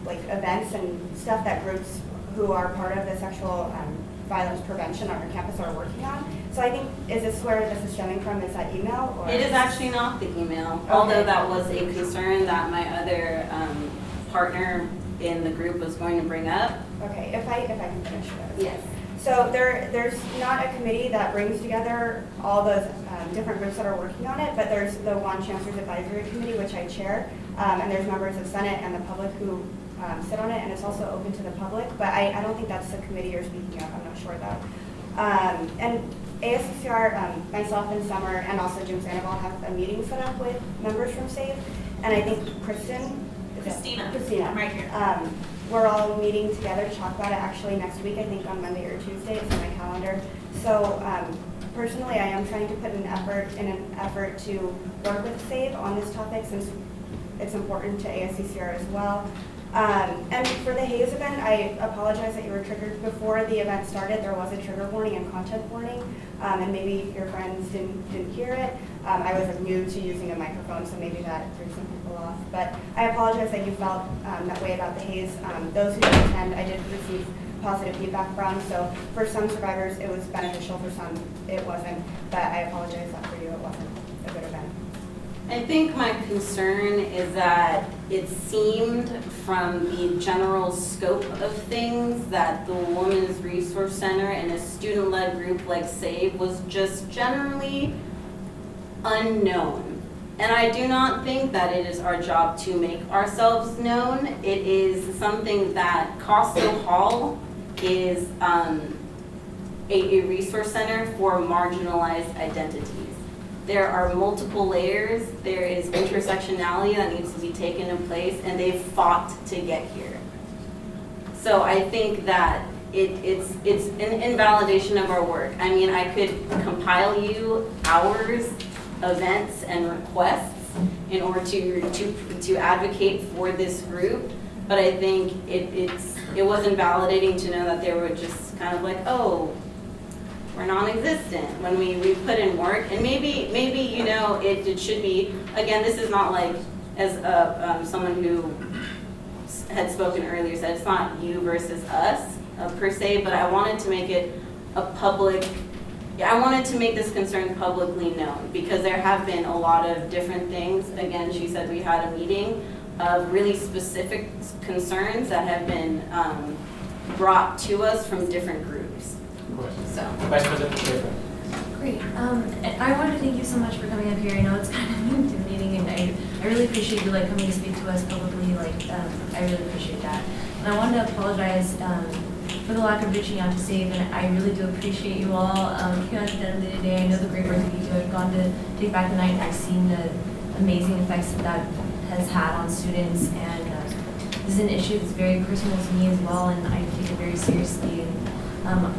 events and stuff that groups who are part of the sexual violence prevention on our campus are working on. So I think, is this where this is stemming from? Is that email? Or? It is actually not the email, Okay. although that was a concern that my other partner in the group was going to bring up. Okay, if I can finish this. Yes. So there's not a committee that brings together all those different groups that are working on it, but there's the one Chancellor's Advisory Committee, which I chair, and there's members of Senate and the public who sit on it, and it's also open to the public, but I don't think that's the committee you're speaking of. I'm not sure though. And ASUCR, myself and Summer, and also Jim Sandoval have a meeting set up with members from SAVE, and I think Christina, right here. We're all meeting together to talk about it actually next week, I think on Monday or Tuesday. It's on my calendar. So personally, I am trying to put in an effort to work with SAVE on this topic, since it's important to ASUCR as well. And for the Haze event, I apologize that you were triggered. Before the event started, there was a trigger warning and content warning, and maybe your friends didn't hear it. I was new to using a microphone, so maybe that threw some people off. But I apologize that you felt that way about the Haze. Those who did attend, I did receive positive feedback from. So for some survivors, it was beneficial. For some, it wasn't. But I apologize that for you, it wasn't a good event. I think my concern is that it seemed from the general scope of things that the Women's Resource Center and a student-led group like SAVE was just generally unknown. And I do not think that it is our job to make ourselves known. It is something that Costo Hall is a resource center for marginalized identities. there are multiple layers, there is intersectionality that needs to be taken in place, and they've fought to get here. So I think that it's an invalidation of our work. I mean, I could compile you hours, events, and requests in order to advocate for this group, but I think it wasn't validating to know that they were just kind of like, oh, we're non-existent when we put in work. And maybe you know, it should be, again, this is not like, as someone who had spoken earlier said, it's not you versus us per se, but I wanted to make it a public, I wanted to make this concern publicly known, because there have been a lot of different things. Again, she said we had a meeting of really specific concerns that have been brought to us from different groups. So. Vice President Schaefer. Great. And I wanted to thank you so much for coming up here. I know it's kind of intimidating, and I really appreciate you like coming to speak to us publicly. Like, I really appreciate that. And I wanted to apologize for the lack of reaching out to SAVE, and I really do appreciate you all here at the end of the day. I know the great work that you do. I've gone to Take Back the Night, and I've seen the amazing effects that has had on students, and this is an issue that's very personal to me as well, and I take it very seriously. And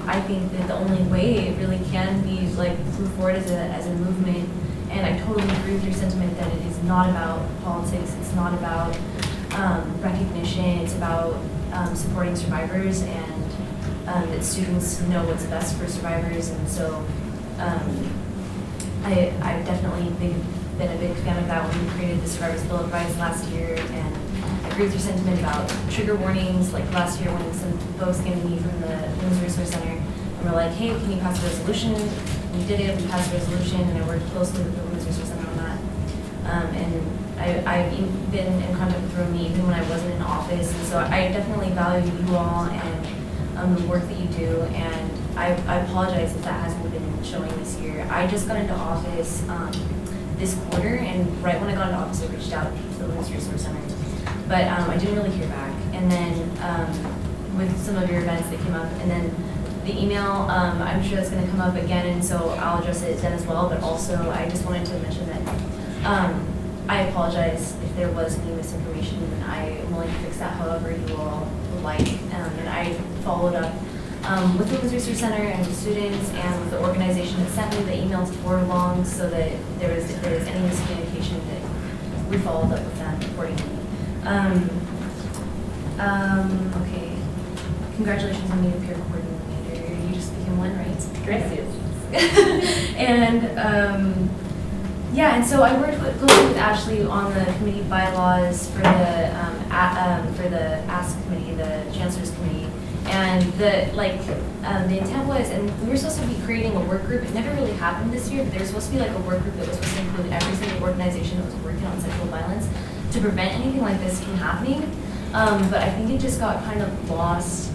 I think that the only way it really can be like move forward as a movement, and I totally agree with your sentiment that it is not about politics, it's not about recognition, it's about supporting survivors, and that students know what's best for survivors. And so I've definitely been a big fan of that when we created the Survivors Bill of Rights last year, and I agree with your sentiment about trigger warnings. Like last year when some folks came to me from the Women's Resource Center and were like, hey, can you pass a resolution? And we did it, we passed a resolution, and I worked closely with the Women's Resource Center on that. And I've been in contact with Romy even when I wasn't in office, and so I definitely value you all and the work that you do, and I apologize if that hasn't been showing this year. I just got into office this quarter, and right when I got into office, I reached out to the Women's Resource Center. But I didn't really hear back. And then with some of your events that came up, and then the email, I'm sure that's going to come up again, and so I'll address it then as well. But also, I just wanted to mention that I apologize if there was any misinformation, and I am willing to fix that however you all would like. And I followed up with the Women's Resource Center and the students and with the organization that sent me the email to forward along, so that if there was any miscommunication, that we followed up with them accordingly. Okay. Congratulations on being a peer coordinator. You just became one, right? Gracias. And yeah, and so I worked closely with Ashley on the committee bylaws for the ASUCR committee, the Chancellor's Committee, and the intent was, and we were supposed to be creating a work group. It never really happened this year, but there was supposed to be like a work group that was supposed to include every single organization that was working on sexual violence to prevent anything like this from happening. But I think it just got kind of lost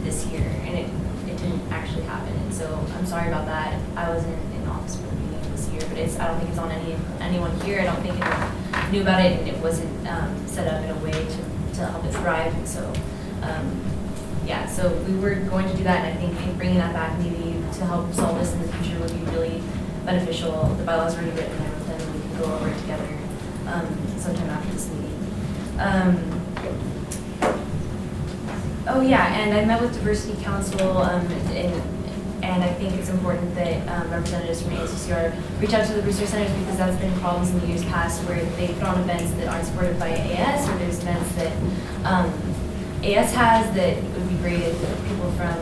this year, and it didn't actually happen. And so I'm sorry about that. I wasn't in office for the meeting this year, but I don't think it's on anyone here. I don't think anyone knew about it, and it wasn't set up in a way to help it thrive. And so yeah, so we were going to do that, and I think bringing that back maybe to help solve this in the future would be really beneficial. The bylaws are already written and everything, and we can go over it together sometime after this meeting. Oh yeah, and I met with Diversity Council, and I think it's important that representatives from ASUCR reach out to the resource centers, because that's been problems in the years past where they put on events that aren't supported by AS, or there's events that AS has that it would be great if people from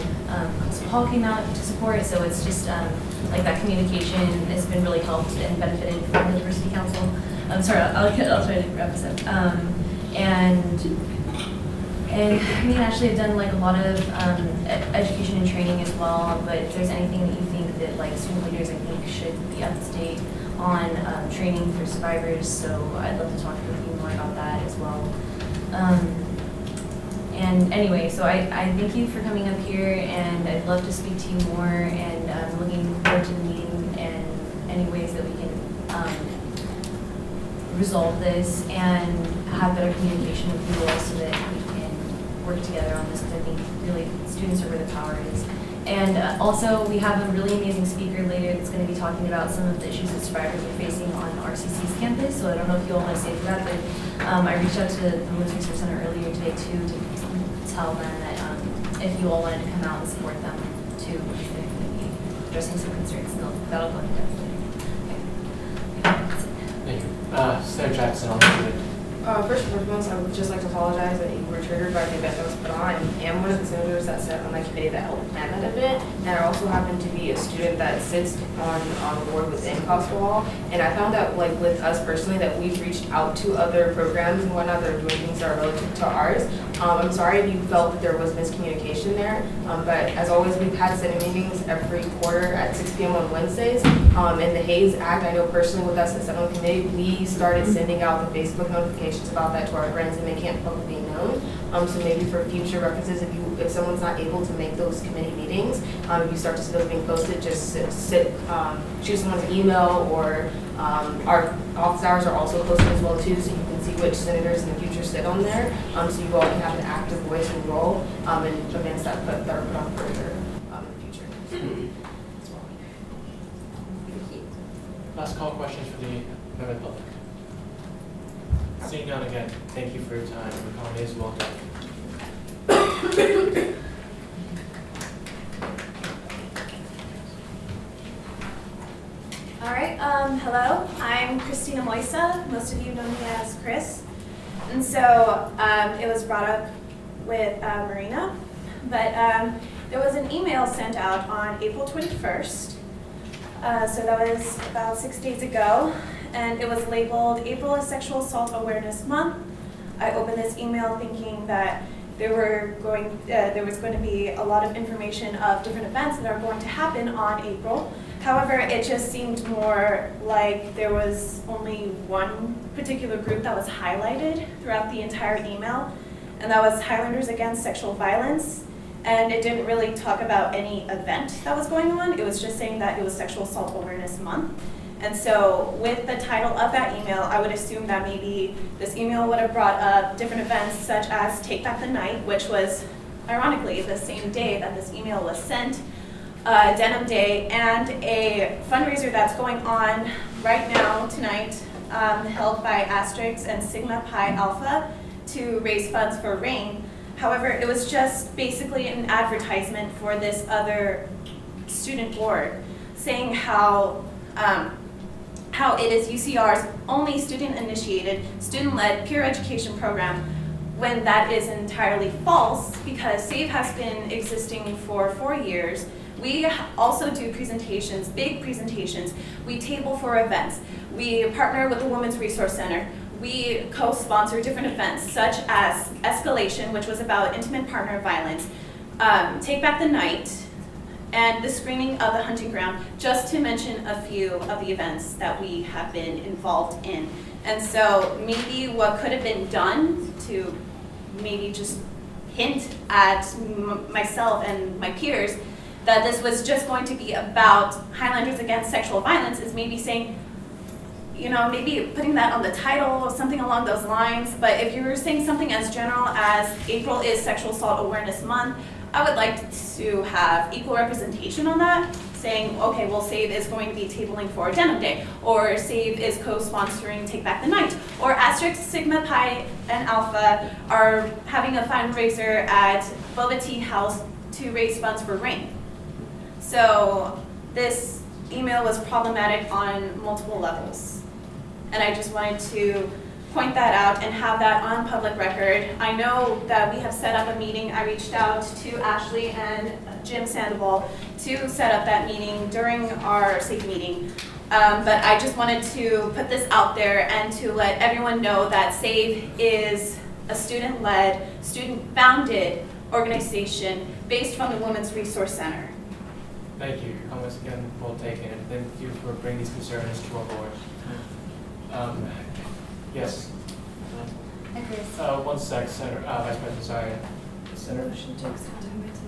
Coastal Hall came out to support. So it's just like that communication has been really helped and benefited from the Diversity Council. I'm sorry, I'll try to wrap this up. And me and Ashley have done like a lot of education and training as well, but if there's anything that you think that like student leaders I think should be up to date on training for survivors, so I'd love to talk with you more about that as well. And anyway, so I thank you for coming up here, and I'd love to speak to you more, and I'm looking forward to the meeting and any ways that we can resolve this and have better communication with you all so that we can work together on this, because I think really students are where the power is. And also, we have a really amazing speaker later that's going to be talking about some of the issues that survivors are facing on RCC's campus. So I don't know if you all want to stay for that, but I reached out to the Women's Resource Center earlier today too to tell them that if you all wanted to come out and support them too, because they're going to be addressing some concerns. That'll go into depth later. Okay. That's it. Thank you. Senator Jackson, I'll let you. First and foremost, I would just like to apologize that you were triggered by the event that was put on. I am one of the senators that sat on that committee that helped plan that event, and I also happen to be a student that sits on the board within Coastal. And I found that, like, with us personally, that we've reached out to other programs and whatnot that are doing things that are relative to ours. I'm sorry if you felt that there was miscommunication there, but as always, we've had Senate meetings every quarter at 6 p.m. on Wednesdays. In the Hayes Act, I know personally with us that sat on the committee, we started sending out the Facebook notifications about that to our friends, and they can't publicly be known. So maybe for future references, if someone's not able to make those committee meetings, if you start to see those being posted, just shoot someone an email, or our office hours are also posted as well too, so you can see which senators in the future sit on there, so you all can have an active voice and role in events that are put on further in the future. Last call questions for the member public. Seeing none again, thank you for your time. Your comment is well done. All right, hello, I'm Christina Moisa. Most of you know me as Chris. And so it was brought up with Marina, but there was an email sent out on April 21st. So that was about 6 days ago, and it was labeled April is Sexual Assault Awareness Month. I opened this email thinking that there was going to be a lot of information of different events that are going to happen on April. However, it just seemed more like there was only one particular group that was highlighted throughout the entire email, and that was Highlanders Against Sexual Violence. And it didn't really talk about any event that was going on. It was just saying that it was Sexual Assault Awareness Month. And so with the title of that email, I would assume that maybe this email would have brought up different events such as Take Back the Night, which was ironically the same day that this email was sent, Denim Day, and a fundraiser that's going on right now, tonight, held by Asterix and Sigma Pi Alpha to raise funds for RAIN. However, it was just basically an advertisement for this other student board saying how it is UCR's only student-initiated, student-led peer education program, when that is entirely false, because SAVE has been existing for 4 years. We also do presentations, big presentations. We table for events. We partner with the Women's Resource Center. We co-sponsor different events, such as Escalation, which was about intimate partner violence, Take Back the Night, and the screening of the hunting ground, just to mention a few of the events that we have been involved in. And so maybe what could have been done to maybe just hint at myself and my peers that this was just going to be about Highlanders Against Sexual Violence is maybe saying, you know, maybe putting that on the title or something along those lines. But if you were saying something as general as April is Sexual Assault Awareness Month, I would like to have equal representation on that, saying, okay, well, SAVE is going to be tabling for Denim Day, or SAVE is co-sponsoring Take Back the Night, or Asterix, Sigma Pi, and Alpha are having a fundraiser at Boba Tea House to raise funds for RAIN. So this email was problematic on multiple levels. And I just wanted to point that out and have that on public record. I know that we have set up a meeting. I reached out to Ashley and Jim Sandoval to set up that meeting during our SAVE meeting. But I just wanted to put this out there and to let everyone know that SAVE is a student-led, student-founded organization based from the Women's Resource Center. Thank you. Your comments again well taken, and thank you for bringing these concerns to our board. Yes. One sec, Senator, Vice President, sorry. Senator. Motion to extend time by 10 minutes.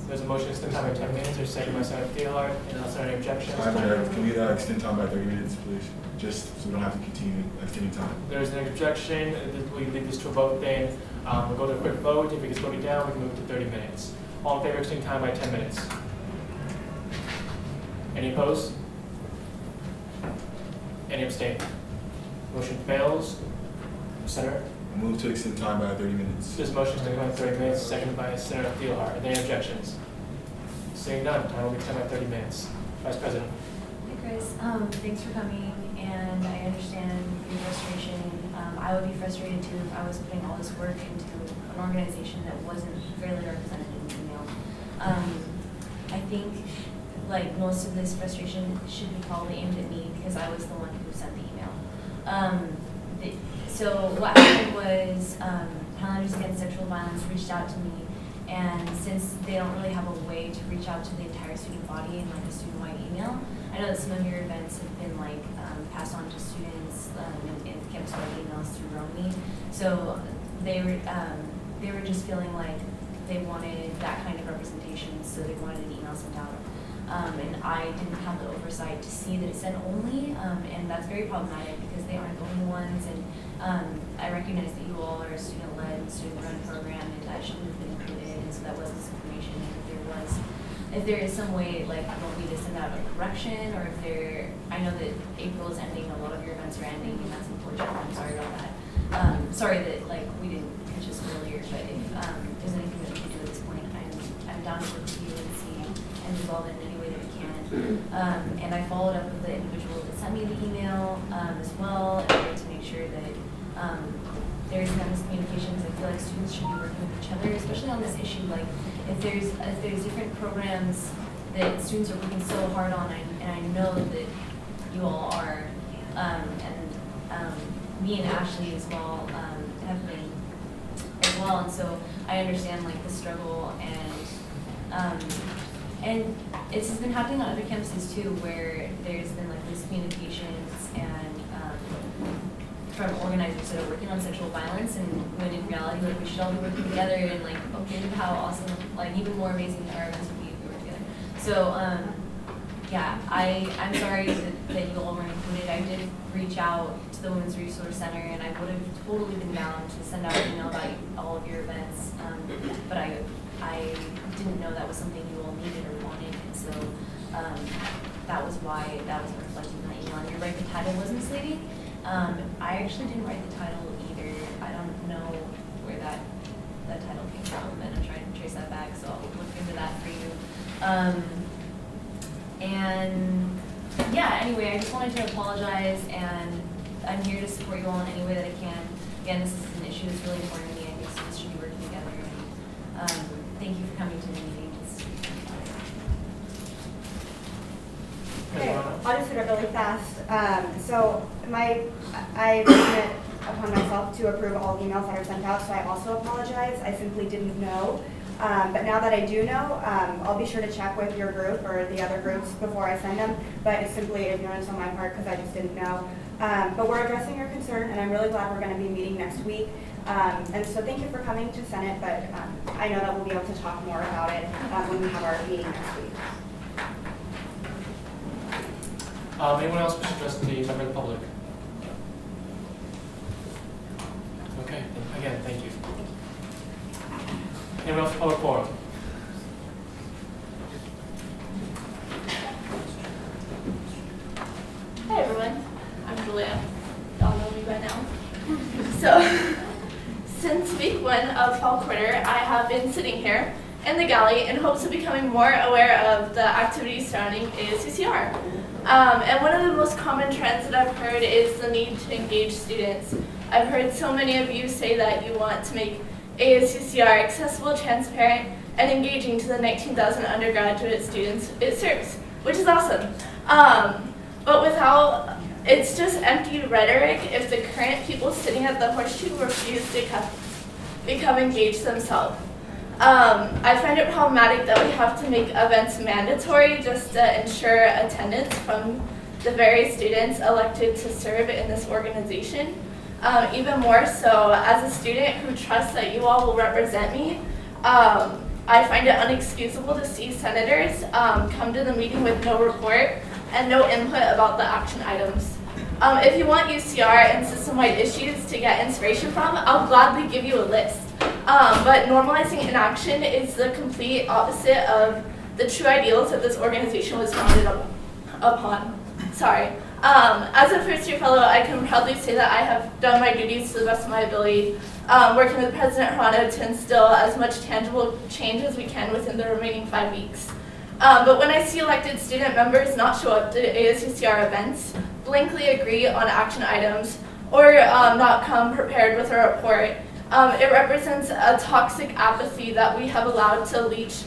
There's a motion to extend time by 10 minutes, or second by Senator Theodore, and unless there are any objections. Can we extend time by 30 minutes, please? Just so we don't have to continue extending time. There's an objection. We leave this to a vote then. We'll go to a quick vote. If it gets voted down, we can move it to 30 minutes. All in favor of extending time by 10 minutes? Any opposed? Any abstain? Motion fails. Senator? I move to extend time by 30 minutes. This motion is taken by 30 minutes, seconded by Senator Thielhart. Are there any objections? Seeing none, time will be extended by 30 minutes. Vice President. Hey Chris, thanks for coming, and I understand your frustration. I would be frustrated too if I was putting all this work into an organization that wasn't fairly represented in the email. I think like most of this frustration should be probably aimed at me because I was the one who sent the email. So what happened was Highlanders Against Sexual Violence reached out to me, and since they don't really have a way to reach out to the entire student body in like a student-wide email, I know that some of your events have been like passed on to students in campus-wide emails through Romy. So they were just feeling like they wanted that kind of representation, so they wanted an email sent out. And I didn't have the oversight to see that it said only, and that's very problematic because they aren't the only ones. And I recognize that you all are a student-led and student-run program, and that shouldn't have been included, and so that was misinformation. And if there is some way, like, you want me to send out a correction, or if I know that April is ending, a lot of your events are ending, and that's unfortunate. I'm sorry about that. Sorry that like we didn't catch this earlier, but if there's anything that we can do at this point, I'm down to work with you and see and resolve it in any way that we can. And I followed up with the individual that sent me the email as well, in order to make sure that there's no miscommunications. I feel like students should be working with each other, especially on this issue. Like if there's different programs that students are working so hard on, and I know that you all are, and me and Ashley as well have been as well, and so I understand like the struggle, and it's been happening on other campuses too, where there's been like miscommunications and from organizers that are working on sexual violence, and when in reality, like we should all be working together, and like think of how awesome, like even more amazing our events would be if we were together. So yeah, I'm sorry that you all weren't included. I did reach out to the Women's Resource Center, and I would have totally been down to send out an email about all of your events, but I didn't know that was something you all needed or wanted, and so that was why that wasn't reflected in that email. And you're right, the title was misleading. I actually didn't write the title either. I don't know where that title came from, and I'm trying to trace that back, so I'll look into that for you. And yeah, anyway, I just wanted to apologize, and I'm here to support you all in any way that I can. Again, this is an issue that's really important to me. I think students should be working together. And, thank you for coming to the meeting. Okay, I'll just hit it really fast. So I taken it upon myself to approve all emails that are sent out, so I also apologize. I simply didn't know. But now that I do know, I'll be sure to check with your group or the other groups before I send them. But it's simply ignorance on my part because I just didn't know. But we're addressing your concern, and I'm really glad we're going to be meeting next week. And so thank you for coming to Senate, but I know that we'll be able to talk more about it when we have our meeting next week. Anyone else wish to address the member of the public? Okay, again, thank you. Anyone else for public forum? Hi everyone, I'm Julia. Y'all know me by now. So, since week 1 of fall quarter, I have been sitting here in the galley in hopes of becoming more aware of the activities surrounding ASUCR. And one of the most common trends that I've heard is the need to engage students. I've heard so many of you say that you want to make ASUCR accessible, transparent, and engaging to the 19,000 undergraduate students it serves, which is awesome. But it's just empty rhetoric if the current people sitting at the horseshoe refuse to become engaged themselves. I find it problematic that we have to make events mandatory just to ensure attendance from the very students elected to serve in this organization. Even more so, as a student who trusts that you all will represent me, I find it unexcusable to see senators come to the meeting with no report and no input about the action items. If you want UCR and system-wide issues to get inspiration from, I'll gladly give you a list. But normalizing inaction is the complete opposite of the true ideals that this organization was founded As a first-year fellow, I can proudly say that I have done my duties to the best of my ability, working with President Hirano to instill as much tangible change as we can within the remaining 5 weeks. But when I see elected student members not show up to ASUCR events, blankly agree on action items, or not come prepared with a report, it represents a toxic apathy that we have allowed to leach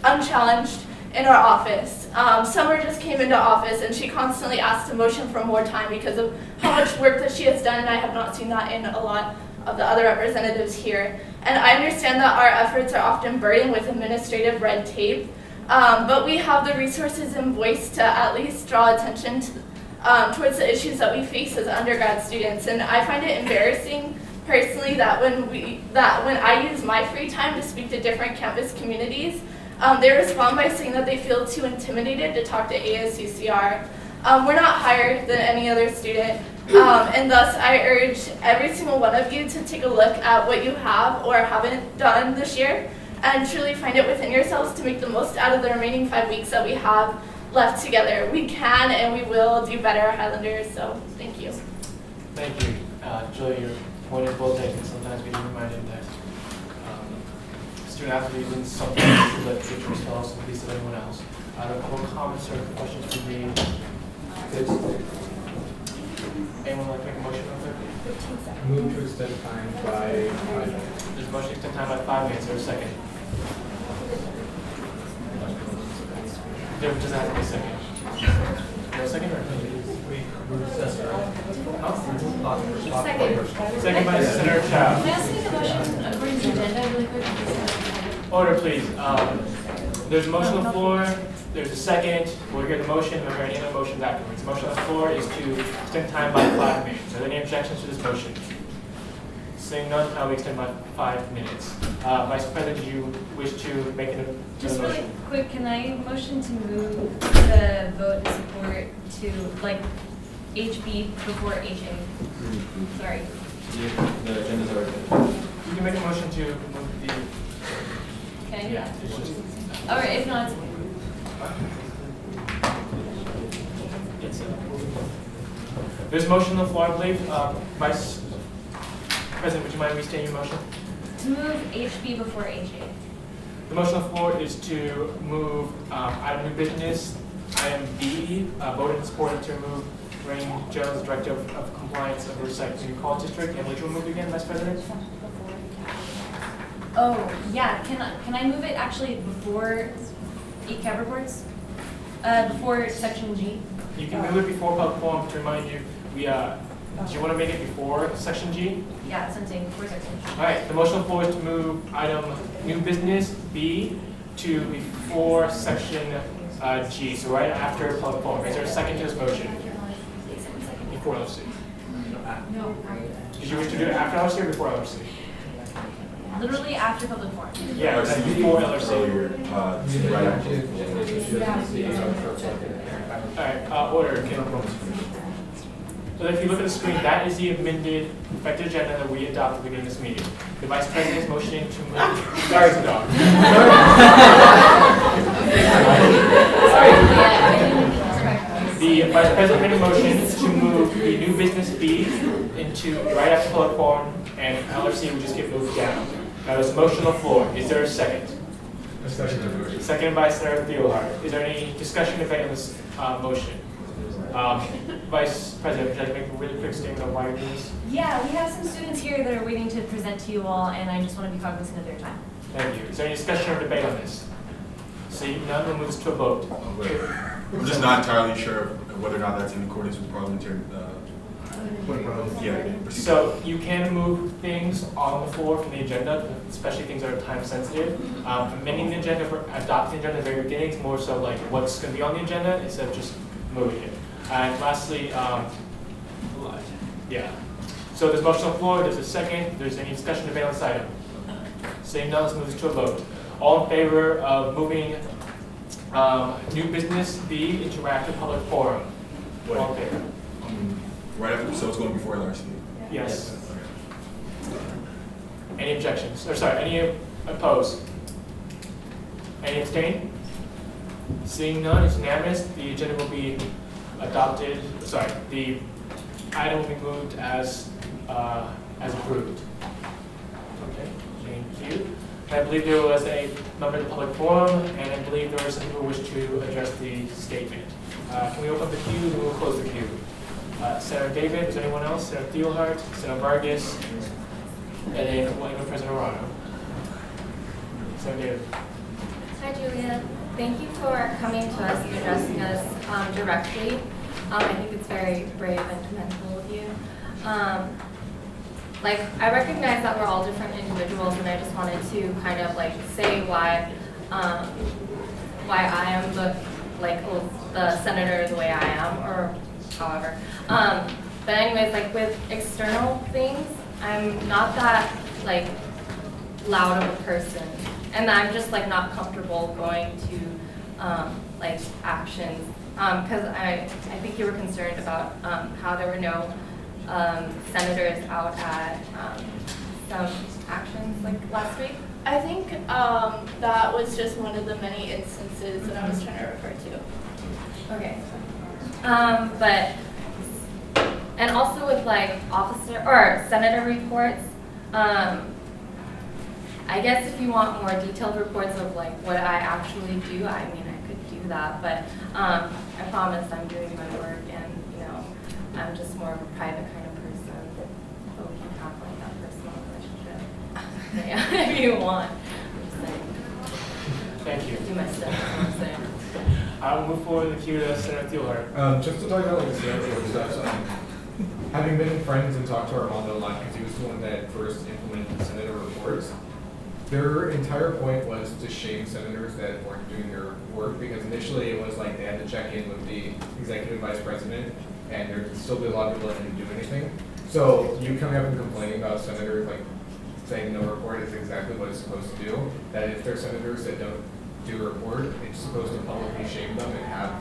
unchallenged in our office. Summer just came into office and she constantly asked to motion for more time because of how much work that she has done, and I have not seen that in a lot of the other representatives here. And I understand that our efforts are often burdened with administrative red tape, but we have the resources and voice to at least draw attention to, towards the issues that we face as undergrad students. And I find it embarrassing personally that when I use my free time to speak to different campus communities, they respond by saying that they feel too intimidated to talk to ASUCR. We're not higher than any other student, and thus I urge every single one of you to take a look at what you have or haven't done this year and truly find it within yourselves to make the most out of the remaining 5 weeks that we have left together. We can and we will do better, Highlanders, so thank you. Thank you. Julie, your point is well taken. Sometimes we need reminded that student athletes and sometimes let teachers yourselves and at least anyone else. I have a couple of comments or questions for me. Anyone like to make a motion real quick? 15 seconds. Move to extend time by 5 minutes. There's a motion to extend time by 5 minutes. There's a second. There doesn't have to be a second. No second or Second by Senator Chow. Can I also make a motion according to the agenda really quick? Order, please. There's a motion on the floor. There's a second. We'll hear the motion. We'll hear any other motions afterwards. The motion on the floor is to extend time by 5 minutes. Are there any objections to this motion? Seeing none, I will extend by 5 minutes. Vice President, do you wish to make a Just motion? really quick, can I motion to move the vote and support to like HB before HA? Sorry. The agenda's already. You can make a motion to move the. Okay. Yeah. It's just, All right, if not, it's there's a motion on the floor, I believe. Vice President, would you mind restating your motion? to move HB before HA. The motion on the floor is to move item new business, item B, voted and supported to remove Rain Jones, Director of Compliance of Riverside Community College District. And would you move again, Vice President? Oh, yeah, can I move it actually before ECAB reports? Before section G? You can move it before public forum. To remind you, do you want to make it before section G? Yeah, that's what I'm saying, before section G. All right, the motion on the floor is to move item new business B to before section G, so right after public forum. Is there a second to this motion? Before LRC. No. Did you wish to do it after LRC or before LRC? Literally after public forum. Yeah, that's before LRC. Right after. All right, order. So if you look at the screen, that is the amended effective agenda that we adopted at the beginning of this meeting. The Vice President is motioning to move. Sorry, dog. The Vice President made a motion to move the new business B into right after public forum, and LRC would just get moved down. Now there's a motion on the floor. Is there a second? Seconded by Senator Thielhart. Is there any discussion debate on this motion? Vice President, would you like to make a really quick statement on why you're doing this? Yeah, we have some students here that are waiting to present to you all, and I just want to be cognizant of their time. Thank you. Is there any discussion or debate on this? Seeing none, we'll move this to a vote. I'm just not entirely sure whether or not that's in accordance with parliamentary. So you can move things on the floor from the agenda, especially things that are time sensitive. Amending the agenda for adopting the agenda at the very beginning is more so like what's going to be on the agenda instead of just moving it. And lastly, yeah. So there's a motion on the floor, there's a second, if there's any discussion debate on this item. Seeing none, let's move this to a vote. All in favor of moving new business B into interactive public forum? All in favor? Right after, so it's going before LRC? Yes. Any objections? Or sorry, any opposed? Any abstain? Seeing none, it's unanimous. The agenda will be adopted, sorry, the item will be moved as approved. Okay, thank you. I believe there was a member of the public forum, and I believe there were some people who wish to address the statement. Can we open up the queue, and we'll close the queue. Senator David, is there anyone else? Senator Thielhart, Senator Vargas, and then President Arano. Senator David. Hi, Julia. Thank you for coming to us and addressing us directly. I think it's very brave and commendable of you. I recognize that we're all different individuals, and I just wanted to kind of say why I am the senator the way I am, or however. But anyways, with external things, I'm not that loud of a person, and I'm just not comfortable going to actions. Because I think you were concerned about how there were no senators out at some actions last week. I think that was just one of the many instances that I was trying to refer to. Okay. And also with officer or senator reports, I guess if you want more detailed reports of what I actually do, I mean I could do that, but I promise I'm doing my work, and I'm just more of a private kind of person, but we can have that personal relationship. Yeah, if you want. I'm just saying. Thank you. Do my stuff. You know what I'm saying. I'll move forward in the queue to Senator Thielhart. Just to talk about the senator stuff, having been friends and talked to Armando a lot, because he was the one that first implemented the senator reports, their entire point was to shame senators that weren't doing their work, because initially it was they had to check in with the executive vice president, and there'd still be a lot of people that didn't do anything. So you coming up and complaining about senators saying no report is exactly what it's supposed to do. That if there's senators that don't do a report, it's supposed to publicly shame them and have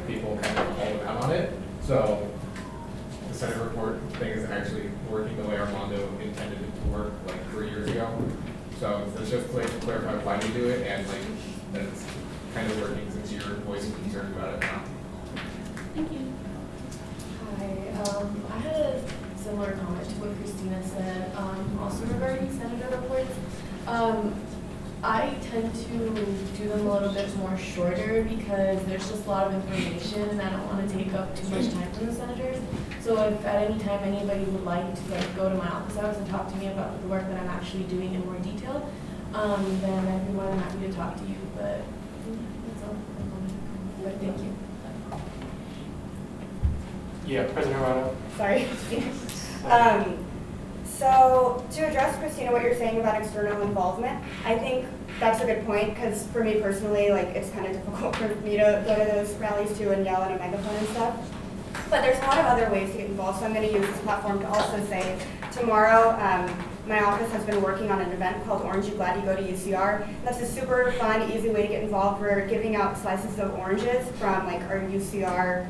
people kind of call them out on it. So the Senate report thing is actually working the way Armando intended it to work 3 years ago. So it's just to clarify why we do it, and that it's kind of working since you're voicing concern about it now. Thank you. Hi, I had a similar comment to what Christina said, also regarding senator reports. I tend to do them a little bit more shorter because there's just a lot of information, and I don't want to take up too much time from the senators. So if at any time anybody would like to go to my office hours and talk to me about the work that I'm actually doing in more detail, then I'd be more than happy to talk to you. But that's all. But thank you. Yeah, President Arano. Sorry. So to address, Christina, what you're saying about external involvement, I think that's a good point, because for me personally, it's kind of difficult for me to go to those rallies too and yell at a megaphone and stuff. But there's a lot of other ways to get involved, so I'm going to use this platform to also say, tomorrow, my office has been working on an event called Orange You Glad You Go to UCR. That's a super fun, easy way to get involved. We're giving out slices of oranges from our UCR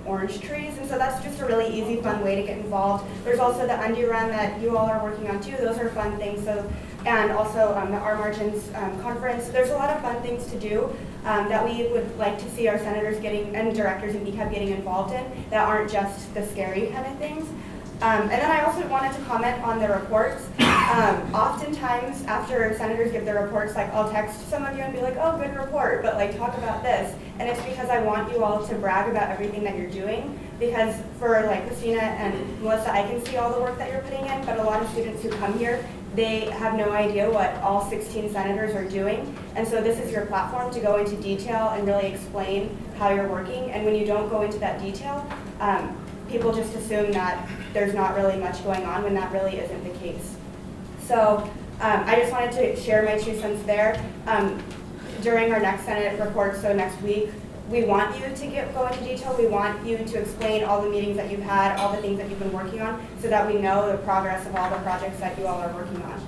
orange trees, and so that's just a really easy, fun way to get involved. There's also the Undue Run that you all are working on too. Those are fun things. So, and also the Our Margins conference. There's a lot of fun things to do that we would like to see our senators getting and directors in DCAP getting involved in that aren't just the scary kind of things. And then I also wanted to comment on the reports. Oftentimes, after senators give their reports, I'll text some of you and be like, "Oh, good report," but talk about this. And it's because I want you all to brag about everything that you're doing. Because for Christina and Melissa, I can see all the work that you're putting in, but a lot of students who come here, they have no idea what all 16 senators are doing. And so this is your platform to go into detail and really explain how you're working. And when you don't go into that detail, people just assume that there's not really much going on when that really isn't the case. So I just wanted to share my 2 cents there. During our next Senate report, so next week, we want you to go into detail. We want you to explain all the meetings that you've had, all the things that you've been working on, so that we know the progress of all the projects that you all are working on.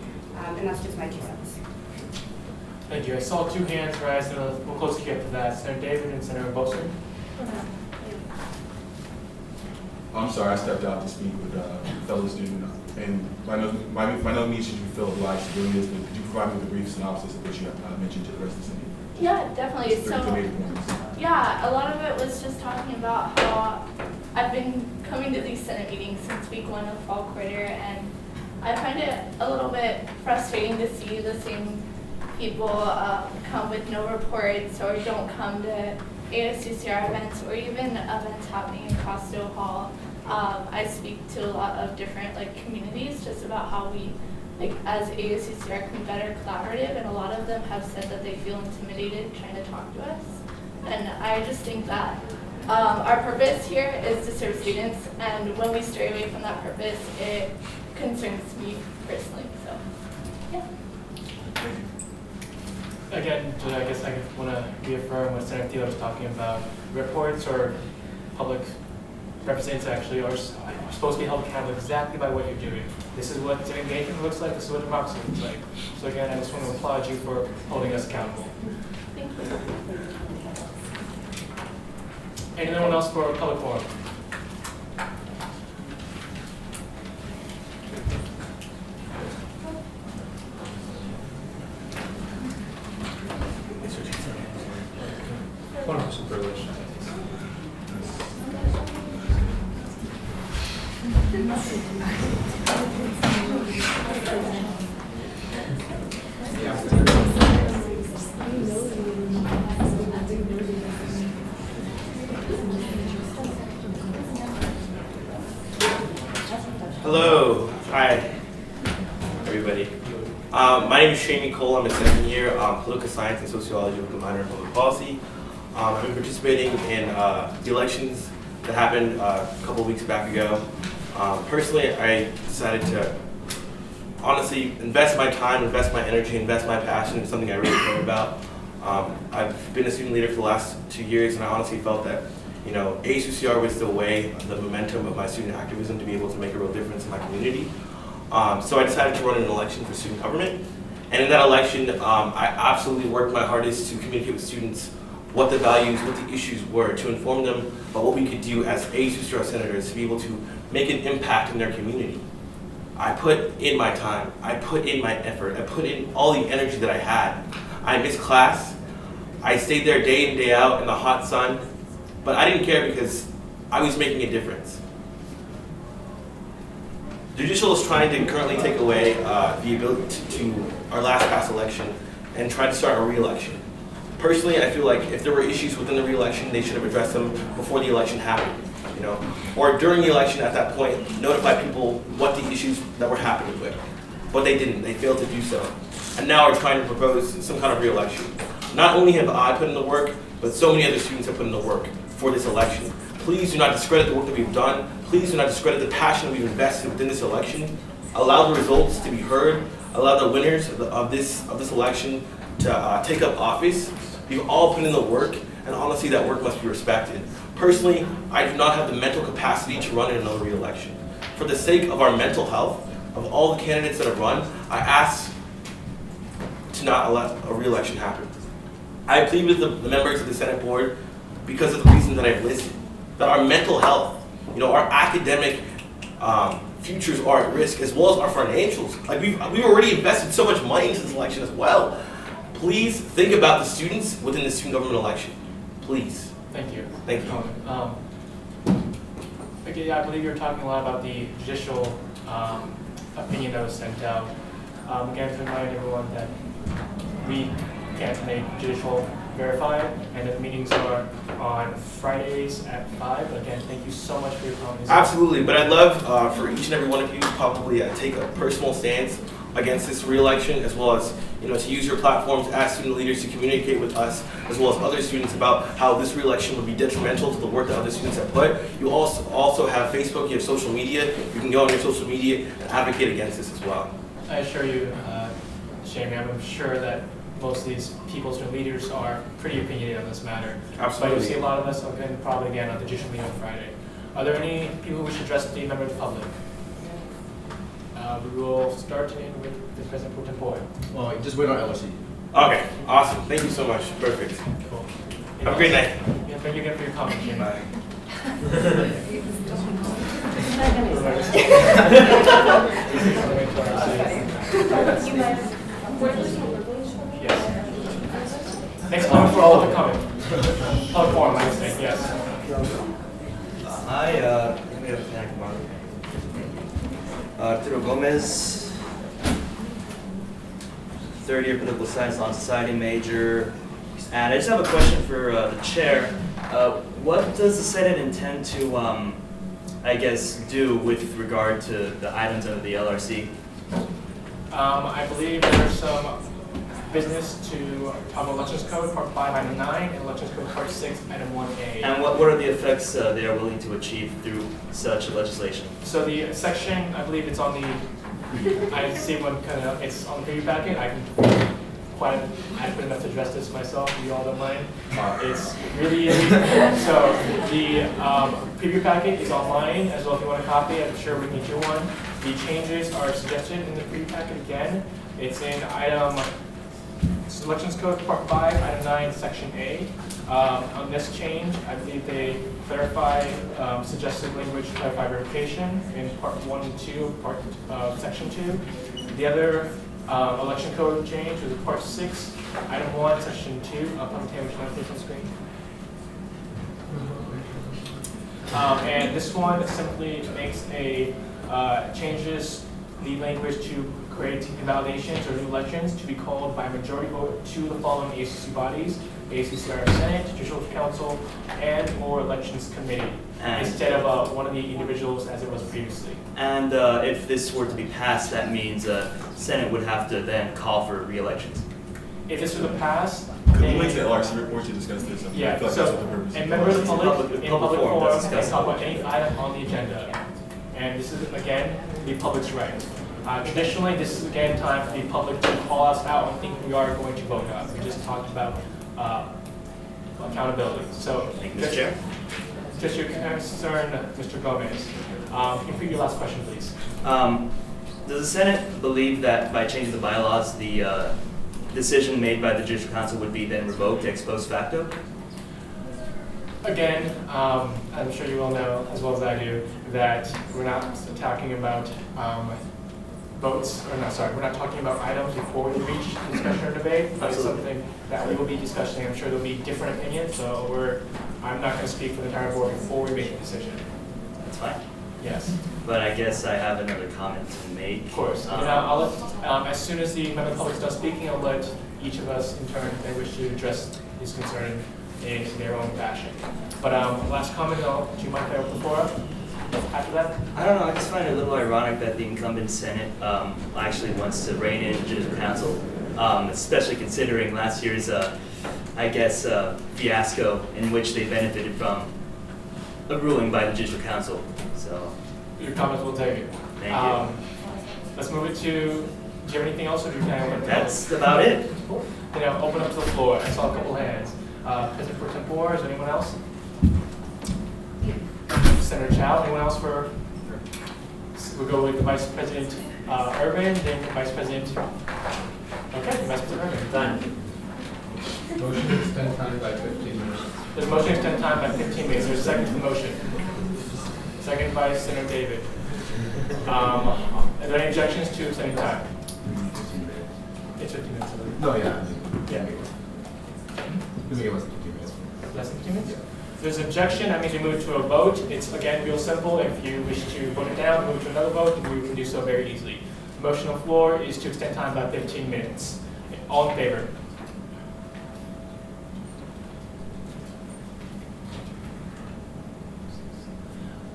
And that's just my 2 cents. Thank you. I saw 2 hands rise, so we'll close the queue after that. Senator David and Senator Boser. I'm sorry, I stepped out to speak with a fellow student, and by no means should you feel obliged to doing this, but could you provide me with a brief synopsis of what you mentioned to the rest of the city? Yeah, definitely. It's So, pretty yeah, a lot of it was just talking about how I've been coming to these Senate meetings since week 1 of fall quarter, and I find it a little bit frustrating to see the same people come with no reports or don't come to ASUCR events or even events happening in Costo Hall. I speak to a lot of different communities just about how we as ASUCR can be better collaborative, and a lot of them have said that they feel intimidated trying to talk to us. And I just think that our purpose here is to serve students, and when we stray away from that purpose, it concerns me personally. So, yeah. Again, I guess I want to reaffirm what Senator Thiel was talking about. Reports or public representatives actually are supposed to be held accountable exactly by what you're doing. This is what engagement looks like, this is what democracy looks like. So again, I just want to applaud you for holding us accountable. Thank you. Anyone else for a public forum? Wonderful privilege. Hello, hi, everybody. My name is Shane Cole. I'm a second year political science and sociology with a minor in public policy. I've been participating in the elections that happened a couple of weeks back ago. Personally, I decided to honestly invest my time, invest my energy, invest my passion in something I really care about. I've been a student leader for the last 2 years, and I honestly felt that ASUCR was the way, the momentum of my student activism to be able to make a real difference in my community. So I decided to run an election for student government. And in that election, I absolutely worked my hardest to communicate with students what the values, what the issues were, to inform them about what we could do as ASUCR senators to be able to make an impact in their community. I put in my time, I put in my effort, I put in all the energy that I had. I missed class, I stayed there day in, day out in the hot sun, but I didn't care because I was making a difference. Judicial is trying to currently take away the ability to our last past election and try to start a re-election. Personally, I feel like if there were issues within the re-election, they should have addressed them before the election happened, or during the election at that point, notify people what the issues that were happening with. But they didn't, they failed to do so. And now we're trying to propose some kind of re-election. Not only have I put in the work, but so many other students have put in the work for this election. Please do not discredit the work that we've done. Please do not discredit the passion we've invested within this election. Allow the results to be heard. Allow the winners of this election to take up office. We've all put in the work, and honestly, that work must be respected. Personally, I do not have the mental capacity to run in another re-election. For the sake of our mental health, of all the candidates that have run, I ask to not let a re-election happen. I plead with the members of the Senate board because of the reasons that I've listed, that our mental health, our academic futures are at risk, as well as our financials. We've already invested so much money into this election as well. Please think about the students within the student government election. Please. Thank you. Thank you. Okay, I believe you were talking a lot about the judicial opinion that was sent out. Again, to remind everyone that we can't make judicial verify, and that the meetings are on Fridays at 5. Again, thank you so much for your comments. Absolutely, but I'd love for each and every one of you to probably take a personal stance against this re-election, as well as to use your platforms as student leaders to communicate with us, as well as other students, about how this re-election would be detrimental to the work that other students have put. You also have Facebook, you have social media. You can go on your social media and advocate against this as well. I assure you, Jamie, I'm sure that most of these people, student leaders, are pretty opinionated on this matter. Absolutely. But you'll see a lot of us again, probably again on the judicial meeting on Friday. Are there any people we should address with the member of the public? We will start in with the President Pro Tempore. Well, just wait on LSC. Okay, awesome. Thank you so much. Perfect. Cool. Have a great night. Yeah, thank you again for your comment, Jamie. Bye. Next comment for public comment. Public forum, I mistake, yes. Hi, Arturo Gomez, third year political science, law and society major. And I just have a question for the chair. What does the Senate intend to, I guess, do with regard to the items under the LRC? I believe there's some business to Elections Code Part 5, Item 9, and Elections Code Part 6, Item 1A. And what are the effects they are willing to achieve through such legislation? So the section, I believe it's on the, I see one kind of, it's on the preview packet. I can quite adequate enough to address this myself, if you all don't mind. It's really easy. So the preview packet is online as well. If you want a copy, I'm sure we can get you one. The changes are suggested in the preview packet again. It's in item Elections Code Part 5, Item 9, Section A. On this change, I believe they clarify suggested language to clarify verification in Part 1 and 2, Section 2. The other election code change was Part 6, Item 1, Section 2. I'll come to you, which one is on screen. And this one simply makes a changes the language to create invalidations or new elections to be called by majority vote to the following ASUCR bodies: ASUCR Senate, Judicial Council, and/or Elections Committee, instead of one of the individuals as it was previously. And if this were to be passed, that means Senate would have to then call for re-elections. If this were to pass, Could we link to the LRC report to discuss this? Yeah, I feel like so, that's what the purpose and members of the public, in public forum, does can discuss talk about any item on the agenda. And this is, again, the public's right. Traditionally, this is again time for the public to call us out on things we are going to vote on. We just talked about accountability. So, Thank you, Mr. Chair. Just your concern, Mr. Gomez. Can you repeat your last question, please? Does the Senate believe that by changing the bylaws, the decision made by the Judicial Council would be then revoked ex post facto? Again, I'm sure you all know as well as I do that we're not talking about votes, or not, sorry, we're not talking about items before we reach discussion or debate, but it's something that we will be discussing. I'm sure there'll be different opinions, so I'm not going to speak for the entire board before we make a decision. That's fine. Yes. But I guess I have another comment to make. Of course. I'll let, as soon as the member of the public starts speaking, I'll let each of us in turn, if they wish to address his concern in their own fashion. But last comment, do you mind if I open the floor up after that? I don't know, I just find it a little ironic that the incumbent Senate actually wants to rein in Judicial Council, especially considering last year's, I guess, fiasco in which they benefited from a ruling by the Judicial Council. So your comments will take it. Thank you. Let's move it to, do you have anything else, or do you kind of want to? That's about it. Cool. Then I'll open up to the floor. I saw a couple hands. President Pro Tempore, is there anyone else? Senator Chow, anyone else for? We'll go with the Vice President Urban, then the Vice President. Okay, Vice President Urban. Done. Motion to extend time by 15 minutes. There's a motion to extend time by 15 minutes. There's a second to the motion. Second by Senator David. Are there any objections to extending time? It's 15 minutes. No, yeah. Yeah. Give me less than 15 minutes. Less than 15 minutes? If there's an objection, that means we move to a vote. It's, again, real simple. If you wish to vote it down, move to another vote, we can do so very easily. The motion on the floor is to extend time by 15 minutes. All in favor?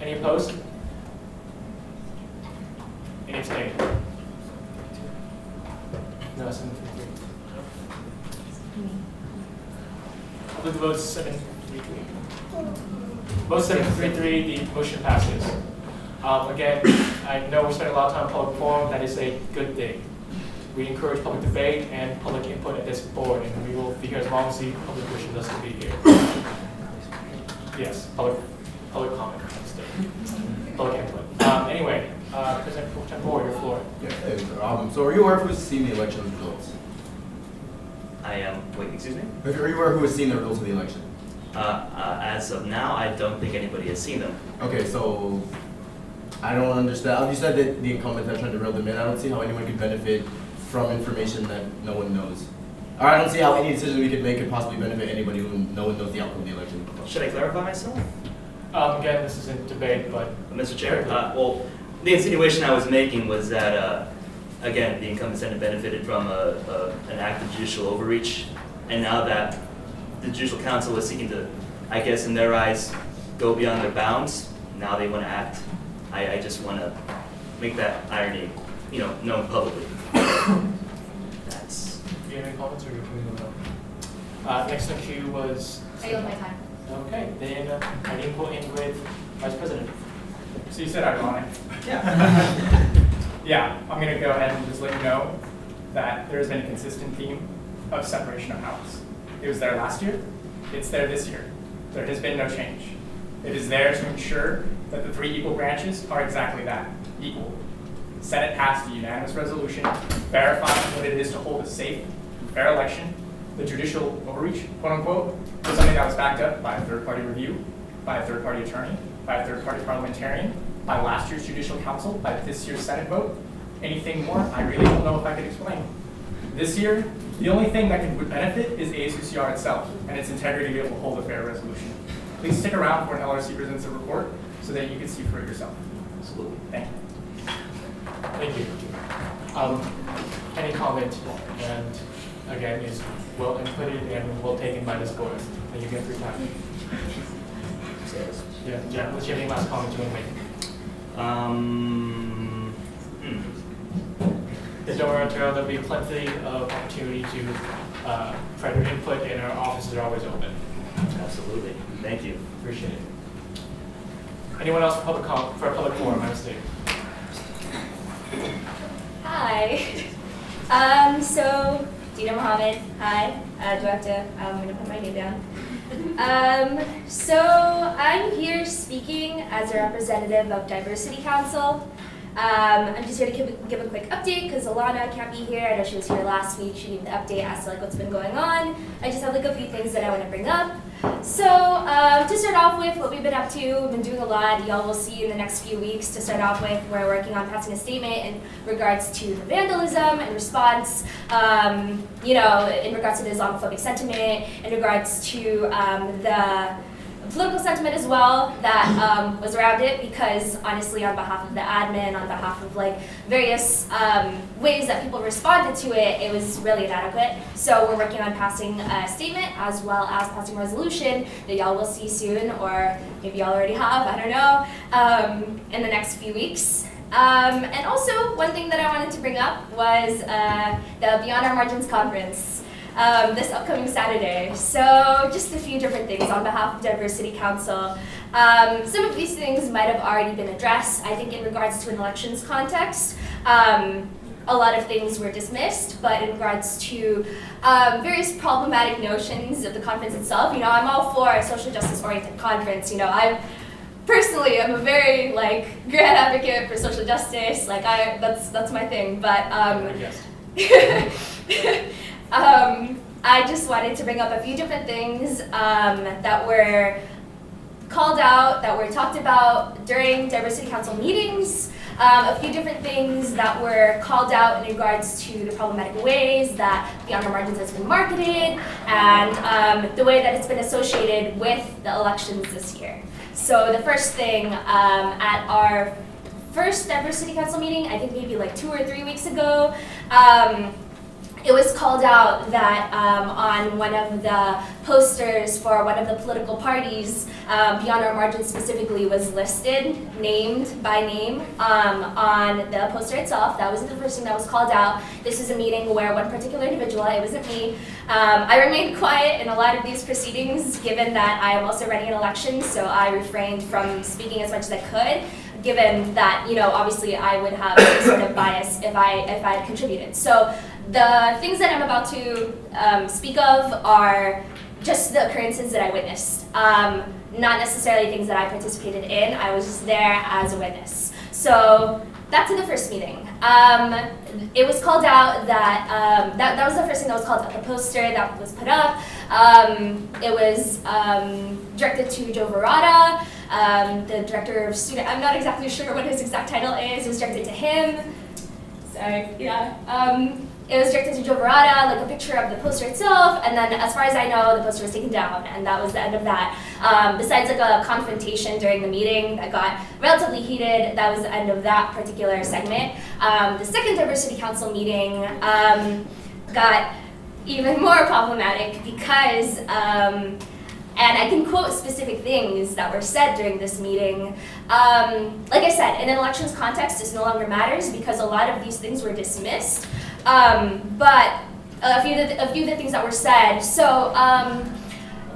Any opposed? Any abstaining? No, 733. I believe the vote is 733. Vote 733, the motion passes. Again, I know we spend a lot of time in public forum. That is a good thing. We encourage public debate and public input at this board, and we will be here as long as the public wishes us to be here. Yes, public comment. Public input. Anyway, President Pro Tempore, your floor. Yeah, so are you aware of who's seen the election results? I am, wait, excuse me? Are you aware who has seen the results of the election? As of now, I don't think anybody has seen them. Okay, so I don't understand. You said that the incumbents are trying to reel them in. I don't see how anyone could benefit from information that no one knows. or I don't see how any decision we could make could possibly benefit anybody who no one knows the outcome of the election. Should I clarify myself? Again, this isn't debate, but. Mr. Chair, well, the insinuation I was making was that, again, the incumbent Senate benefited from an act of judicial overreach, and now that the Judicial Council is seeking to, I guess in their eyes, go beyond their bounds, now they want to act. I just want to make that irony, known publicly. That's. Do you have any comments, or are you moving on? Next in queue was. I yield my time. Okay, then I didn't put in with Vice President. So you said ironic. Yeah. Yeah, I'm gonna go ahead and just let you know that there's been a consistent theme of separation of powers. It was there last year, it's there this year. There has been no change. It is there to ensure that the 3 equal branches are exactly that, equal. The Senate passed a unanimous resolution verifying what it is to hold a safe and fair election. The judicial overreach, quote unquote, was something that was backed up by a third-party review, by a third-party attorney, by a third-party parliamentarian, by last year's Judicial Council, by this year's Senate vote. Anything more, I really don't know if I could explain. This year, the only thing that could benefit is ASUCR itself and its integrity to be able to hold a fair resolution. Please stick around for an LRC presents a report so that you can see for yourself. Absolutely. Thank you. Thank you. Any comment? And again, is well inputted and well taken by this board. And you get 3 times. Yeah, unless you have any last comments you want to make. Then don't worry, there'll be plenty of opportunity to further input, and our offices are always open. Absolutely. Thank you. Appreciate it. Anyone else for a public forum? I mistake. Hi. So, Dina Mohammed, hi. Do I have to, I'm gonna put my name down. So I'm here speaking as a representative of Diversity Council. I'm just here to give a quick update because Alana can't be here. I know she was here last week. She gave the update as to what's been going on. I just have a few things that I want to bring up. So to start off with, what we've been up to, we've been doing a lot. Y'all will see in the next few weeks. To start off with, we're working on passing a statement in regards to the vandalism and response, in regards to the Islamophobic sentiment, in regards to the political sentiment as well that was around it, because honestly, on behalf of the admin, on behalf of various ways that people responded to it, it was really inadequate. So we're working on passing a statement as well as passing a resolution that y'all will see soon, or maybe y'all already have, I don't know, in the next few weeks. And also, one thing that I wanted to bring up was the Beyond Our Margins conference. This upcoming Saturday. So just a few different things on behalf of Diversity Council. Some of these things might have already been addressed. I think in regards to an elections context, a lot of things were dismissed, but in regards to various problematic notions of the conference itself, I'm all for a social justice oriented conference. I personally am a very grand advocate for social justice. That's my thing. But I just wanted to bring up a few different things that were called out, that were talked about during Diversity Council meetings, a few different things that were called out in regards to the problematic ways that Beyond Our Margins has been marketed, and the way that it's been associated with the elections this year. So the first thing, at our first Diversity Council meeting, I think maybe 2 or 3 weeks ago, it was called out that on one of the posters for one of the political parties, Beyond Our Margins specifically was listed, named by name, on the poster itself. That wasn't the first thing that was called out. This was a meeting where one particular individual, it wasn't me, I remained quiet in a lot of these proceedings, given that I am also running an election, so I refrained from speaking as much as I could, given that, obviously I would have some sort of bias if I had contributed. So the things that I'm about to speak of are just the occurrences that I witnessed, not necessarily things that I participated in. I was just there as a witness. So back to the first meeting. It was called out that, that was the first thing that was called out, the poster that was put up. It was directed to Joe Verada, the director of student, I'm not exactly sure what his exact title is. It was directed to him. Sorry, yeah. it was directed to Joe Verada, like a picture of the poster itself, and then as far as I know, the poster was taken down, and that was the end of that. Besides like a confrontation during the meeting that got relatively heated, that was the end of that particular segment. The second diversity council meeting got even more problematic because, and I can quote specific things that were said during this meeting. Like I said, in an elections context, this no longer matters because a lot of these things were dismissed. But a few of the things that were said. So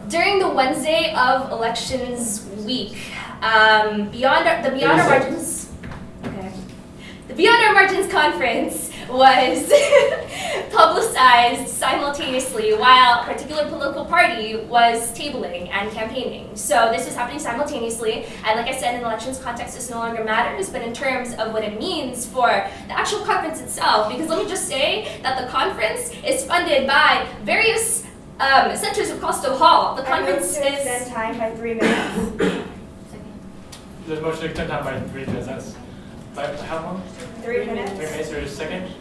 during the Wednesday of elections week, Beyond Our Margins, okay, the Beyond Our Margins conference was publicized simultaneously while a particular political party was tabling and campaigning. So this was happening simultaneously, and like I said, in the elections context, this no longer matters, but in terms of what it means for the actual conference itself, because let me just say that the conference is funded by various centers of Costo Hall. The conference is... extend time by 3 minutes. There's a motion to extend time by 3 minutes. That's by how long? 3 minutes. 3 minutes, or a second?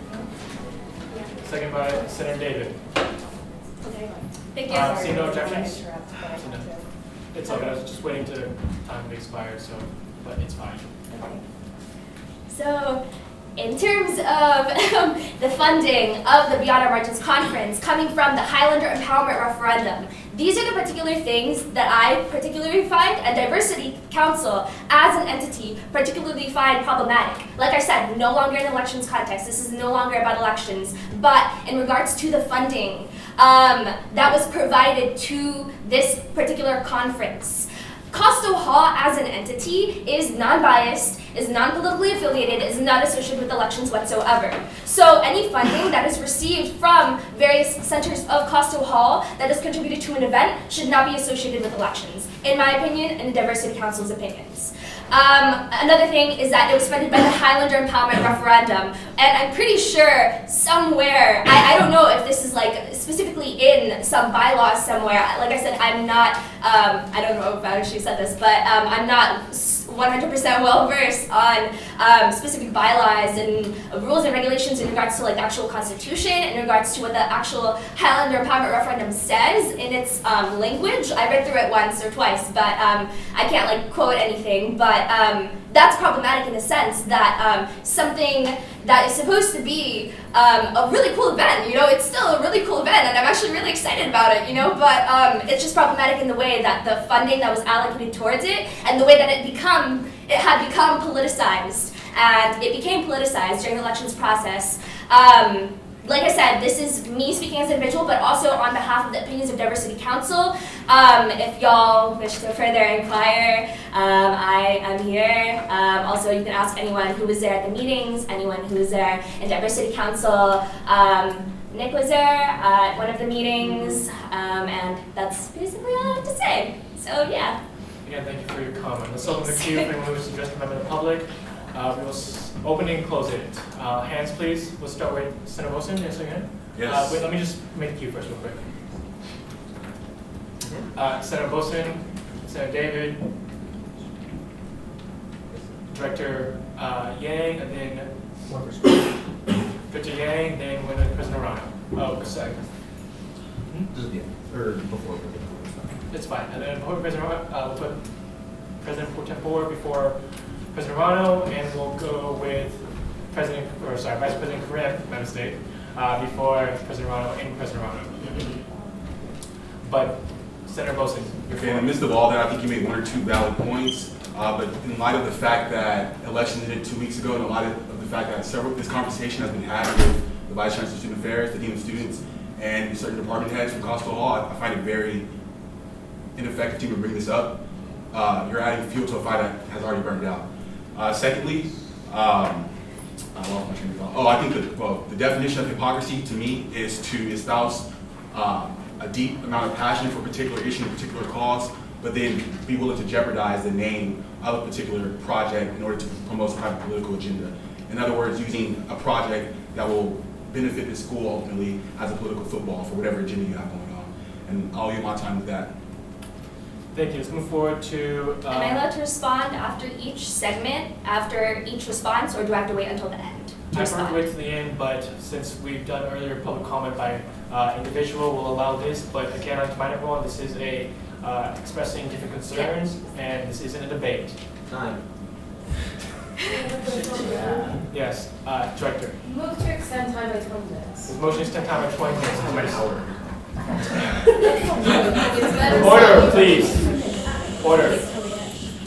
Second by Senator David. Okay. Thank you. See no objections? It's okay, I was just waiting to time to expire, so, but it's fine. Okay. So, in terms of the funding of the Beyond Our Margins conference coming from the Highlander Empowerment Referendum, these are the particular things that I particularly find, and Diversity Council as an entity particularly find problematic. Like I said, no longer in elections context. This is no longer about elections. But in regards to the funding that was provided to this particular conference, Costo Hall as an entity is non-biased, is non-politically affiliated, is not associated with elections whatsoever. So any funding that is received from various centers of Costo Hall that is contributed to an event should not be associated with elections, in my opinion and the Diversity Council's opinions. Another thing is that it was funded by the Highlander Empowerment Referendum, and I'm pretty sure somewhere, I don't know if this is like specifically in some bylaws somewhere. Like I said, I'm not, I don't know if I actually said this, but I'm not 100% well versed on specific bylaws and rules and regulations in regards to like the actual constitution, in regards to what the actual Highlander Empowerment Referendum says in its language. I read through it once or twice, but I can't like quote anything. But that's problematic in the sense that something that is supposed to be a really cool event, you know, it's still a really cool event, and I'm actually really excited about it, you know, but it's just problematic in the way that the funding that was allocated towards it and the way that it had become politicized, and it became politicized during the elections process. Like I said, this is me speaking as an individual, but also on behalf of the opinions of Diversity Council. If y'all wish to further inquire, I am here. Also, you can ask anyone who was there at the meetings, anyone who was there in Diversity Council. Nick was there at one of the meetings, and that's basically all I have to say. So, yeah. Again, thank you for your comment. Let's open the queue if anyone wishes to address a member of the public. We will open and close it. Hands, please. We'll start with Senator Wilson. Yes, again. Yes. Wait, let me just make the queue first, real quick. Senator Wilson, Senator David, Director Yang, and then Director Yang, then President Arano. Oh, sorry. Just the end, or before. It's fine. And then before President Arano, we'll put President Pro Tempore before President Arano, and we'll go with Vice President Korea, Madam State, before President Arano and President Arano. But Senator Wilson. Okay, in the midst of all that, I think you made 1 or 2 valid points. But in light of the fact that elections ended 2 weeks ago, and in light of the fact that this conversation has been had with the Vice Chancellor of Student Affairs, the Dean of Students, and certain department heads from Coastal Hall, I find it very ineffective to even bring this up. You're adding fuel to a fire that has already burned out. Secondly, I lost my train of thought. Oh, I think the definition of hypocrisy to me is to espouse a deep amount of passion for a particular issue, a particular cause, but then be willing to jeopardize the name of a particular project in order to promote some kind of political agenda. In other words, using a project that will benefit the school ultimately as a political football for whatever agenda you have going on. And I'll use my time with that. Thank you. Let's move forward to... Am I allowed to respond after each segment, after each response, or do I have to wait until the end? I respond. brought it to the end, but since we've done earlier public comment by individual, we'll allow this. But again, I remind everyone, this is a expressing different concerns, and this isn't a debate. Time. Yes, Director. Move to extend time by 20 minutes. This motion is 10 time by 20 minutes. An hour. Order, please. Order.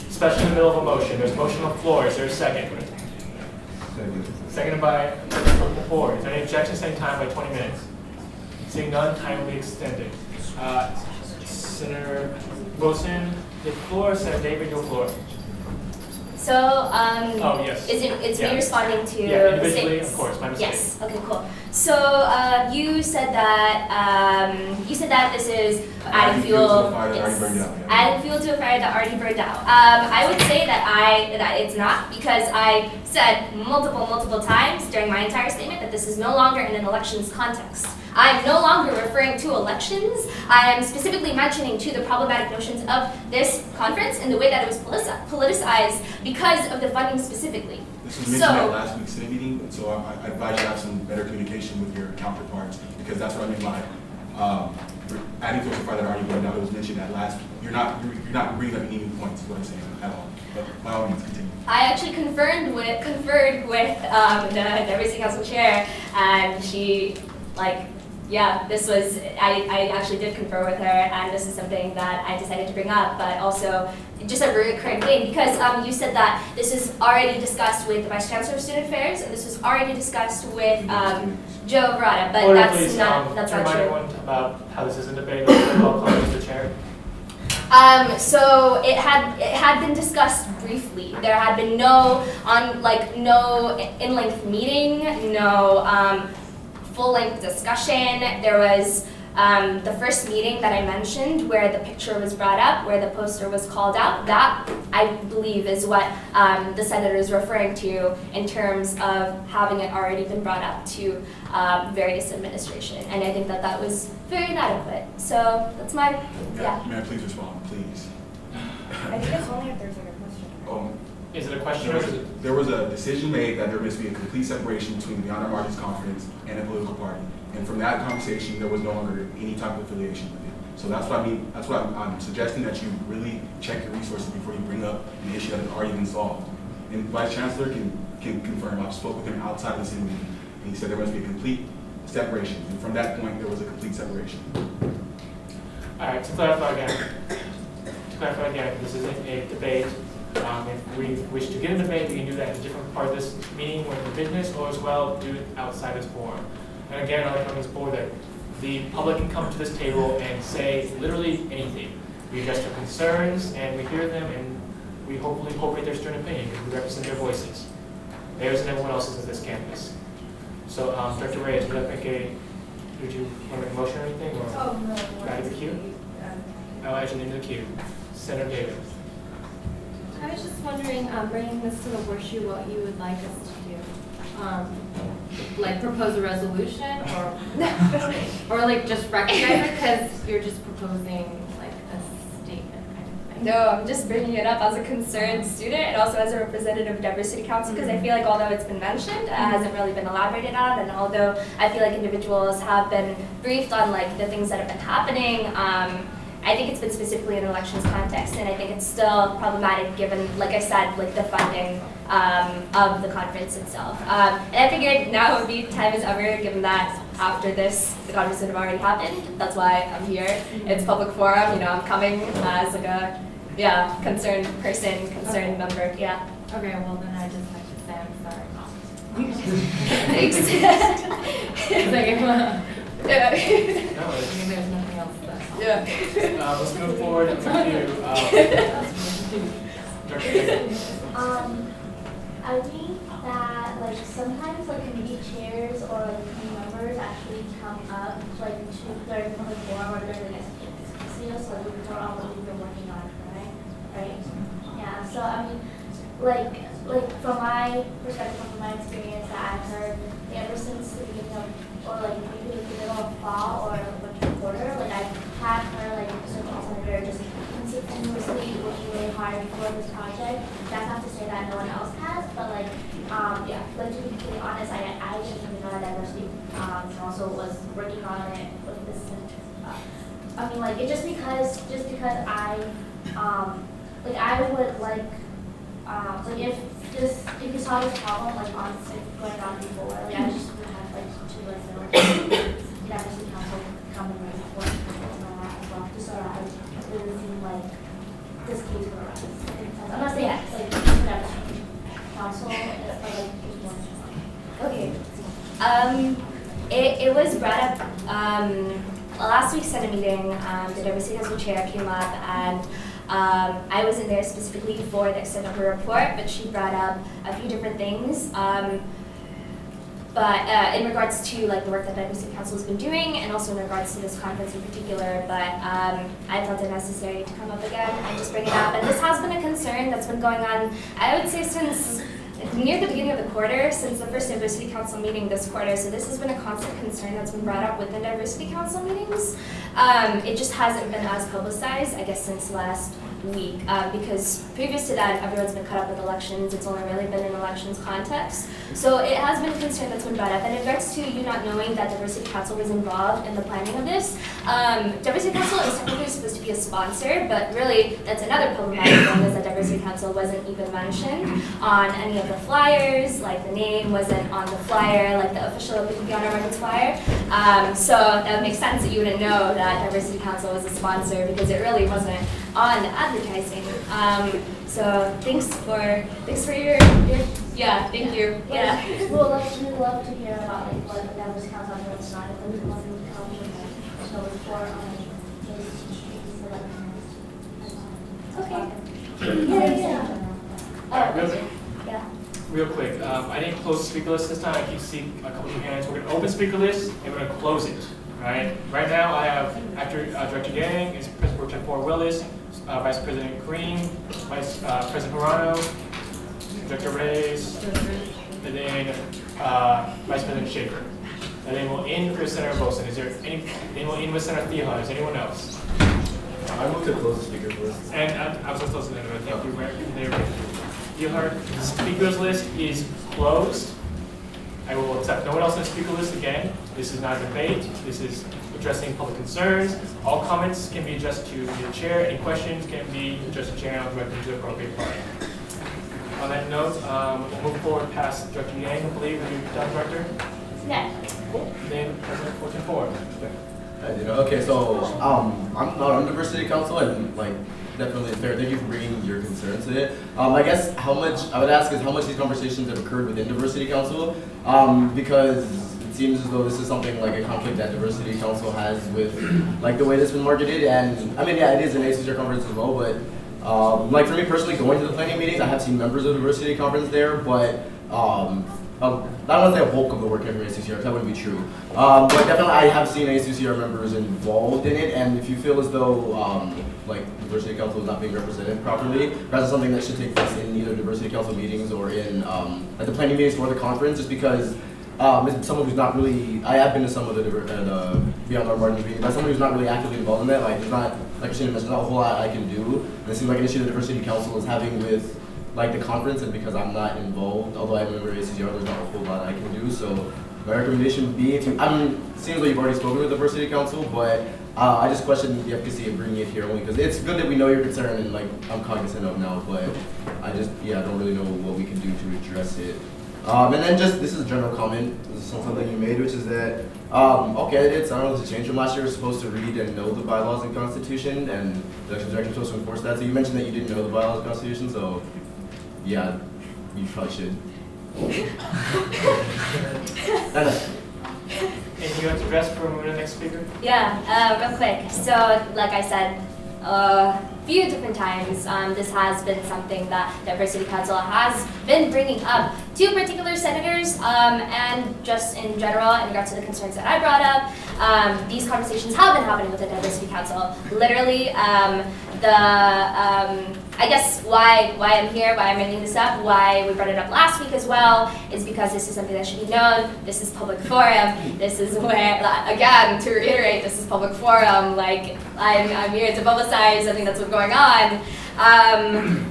Especially in the middle of a motion. There's a motion on the floor. Is there a second? Seconded by the board. Is there any objection? Same time by 20 minutes. Seeing none, time will be extended. Senator Wilson, the floor. Senator David, your floor. So, Oh, yes. it's Yeah. me responding to Yeah, the individually, statements. of course, my mistake. Yes, okay, cool. So, you said that this is adding fuel. to a fire that already burned out, yeah. Adding fuel to a fire that already burned out. I would say that it's not, because I said multiple times during my entire statement that this is no longer in an elections context. I'm no longer referring to elections. I am specifically mentioning to the problematic notions of this conference and the way that it was politicized because of the funding specifically. This was mentioned at last week's Senate meeting, so I advise you to have some better communication with your counterparts, because that's what I mean by adding fuel to fire that already burned out. It was mentioned at last. You're not bringing up any new points, is what I'm saying at all. But by all means, continue. I actually conferred with the Diversity Council chair, and she, this was, I actually did confer with her, and this is something that I decided to bring up, but also just a recurring thing, because you said that this is already discussed with the Vice Chancellor of Student Affairs, and this was already discussed with Joe Verada, but Order, that's please. not To remind true. everyone about how this is a debate. Roll call, Mr. Chair. So it had been discussed briefly. There had been no in-length meeting, no full-length discussion. There was the first meeting that I mentioned where the picture was brought up, where the poster was called out. That, I believe, is what the senator is referring to in terms of having it already been brought up to various administration. And I think that was very inadequate. So that's my, yeah. May I please respond, please? I think it's only if there's like a question. Is it a question or is it? There was a decision made that there must be a complete separation between the Honor Margins Conference and a political party. And from that conversation, there was no longer any type of affiliation with it. So that's what I mean. That's what I'm suggesting, that you really check your resources before you bring up an issue that has already been solved. And Vice Chancellor can confirm. I've spoke with him outside of the Senate meeting, and he said there must be a complete separation. And from that point, there was a complete separation. All right, to clarify again, this isn't a debate. If we wish to get a debate, we can do that in a different part of this meeting when the business, or as well do it outside this forum. And again, I'd like to on this board that the public can come to this table and say literally anything. We address their concerns and we hear them, and we hopefully incorporate their stern opinion because we represent their voices. Theirs and everyone else's at this campus. So, Director Reyes, would you want to make a motion or anything? Or add to the queue? I'll add you into the queue. Senator David. I was just wondering, bringing this to the horseshoe, what you would like us to do? Like propose a resolution, or like just recognize it because you're just proposing like a statement kind of thing? No, I'm just bringing it up as a concerned student and also as a representative of Diversity Council, because I feel like although it's been mentioned, it hasn't really been elaborated on, and although I feel like individuals have been briefed on like the things that have been happening, I think it's been specifically in an elections context, and I think it's still problematic given, like I said, like the funding of the conference itself. And I figured now would be time as ever, given that after this, the conference would have already happened. That's why I'm here. It's public forum, you know, I'm coming as like a, concerned person, concerned member, yeah. Okay, well then I just have to say I'm sorry. Thanks. It's like, No, there's nothing else that. Yeah. Let's move forward to Director David. I think that like sometimes like committee chairs or like committee members actually come up like to during public forum or during the next so like before all what we've been working on, right? Yeah. So I mean, like from my perspective, from my experience that I've heard, ever since the beginning of, or like maybe the middle of fall or winter quarter, like I've had her like social senator just continuously working really hard for this project. That's not to say that no one else has, but like to be completely honest, I I mean, like, it's just because I, like, I would like if you saw this problem, like, going on before, like, I just would have, like, to, like, diversity council come and report and all that as well, just so that it doesn't seem like this case would arise. I'm not saying, like, diversity council, but, like, just one. Okay. It was brought up last week's Senate meeting. The diversity council chair came up, and I wasn't there specifically for the extent of her report, but she brought up a few different things. But in regards to like the work that diversity council has been doing, and also in regards to this conference in particular, but I felt it necessary to come up again and just bring it up. And this has been a concern that's been going on, I would say, since near the beginning of the quarter, since the first diversity council meeting this quarter. So this has been a constant concern that's been brought up within diversity council meetings. It just hasn't been as publicized, I guess, since last week, because previous to that, everyone's been caught up with elections. It's only really been in elections context. So it has been a concern that's been brought up. And in regards to you not knowing that diversity council was involved in the planning of this, diversity council is technically supposed to be a sponsor, but really that's another problematic thing, is that diversity council wasn't even mentioned on any of the flyers. Like, the name wasn't on the flyer, like the official Piano Markets flyer. So that would make sense that you wouldn't know that diversity council was a sponsor, because it really wasn't on advertising. So thanks for your yeah, thank you. Yeah. We'd love to hear about like what the diversity council on what's not, if there's one so for Real quick, I didn't close the speaker list this time. I keep seeing a couple of hands. We're going to open speaker list and we're going to close it. Right? Right now, I have Director Yang, is President Pro Tem Willis, Vice President Green, Vice President Hirano, Director Reyes, and then Vice President Schaefer. And then we'll end for Senator Wilson. Is there we'll end with Senator Theha. Is anyone else? I move to close the speaker list. And I was supposed to say that. Thank you. Theha, the speakers list is closed. I will accept no one else on the speaker list again. This is not a debate. This is addressing public concerns. All comments can be addressed to the chair. Any questions can be addressed to the chair and directed to the appropriate party. On that note, we'll move forward past Director Yang. I believe you're done, Director? Yeah. Cool. Then President Pro Tem Ford. Okay, so I'm not on diversity council, and like definitely fair. Thank you for bringing your concerns to it. I guess how much I would ask is how much these conversations have occurred within diversity council, because it seems as though this is something like a conflict that diversity council has with like the way that's been marketed. And I mean, yeah, it is an ASUCR conference as well, but like for me personally, going to the planning meetings, I have seen members of the diversity conference there, but I don't want to say a bulk of the work every ASUCR, that wouldn't be true. But definitely I have seen ASUCR members involved in it, and if you feel as though like diversity council is not being represented properly, that's something that should take place in either diversity council meetings or in at the planning meetings for the conference, just because as someone who's not really, I have been to some of the Beyond Our Margins meetings, as someone who's not really actively involved in that, like there's not, like Christina mentioned, not a whole lot I can do. And it seems like an issue the diversity council is having with like the conference, and because I'm not involved, although I'm a member of ACCR, there's not a whole lot I can do. So my recommendation would be, it seems like you've already spoken with the diversity council, but I just question the efficacy of bringing it here only because it's good that we know your concern and like I'm cognizant of now, but I just, I don't really know what we can do to address it. And then just, this is a general comment, this is something you made, which is that, candidates, I don't know if it's a change from last year, are supposed to read and know the bylaws and constitution, and the election director is supposed to enforce that. So you mentioned that you didn't know the bylaws and constitution, so yeah, you probably should. Anything you want to address before we move to the next speaker? Yeah, real quick. So, like I said, a few different times, this has been something that Diversity Council has been bringing up to particular senators, and just in general, in regards to the concerns that I brought up. These conversations have been happening with the Diversity Council. Literally, I guess why I'm here, why I'm bringing this up, why we brought it up last week as well, is because this is something that should be known. This is public forum. This is where, again, to reiterate, this is public forum. Like, I'm here to publicize something that's been going on.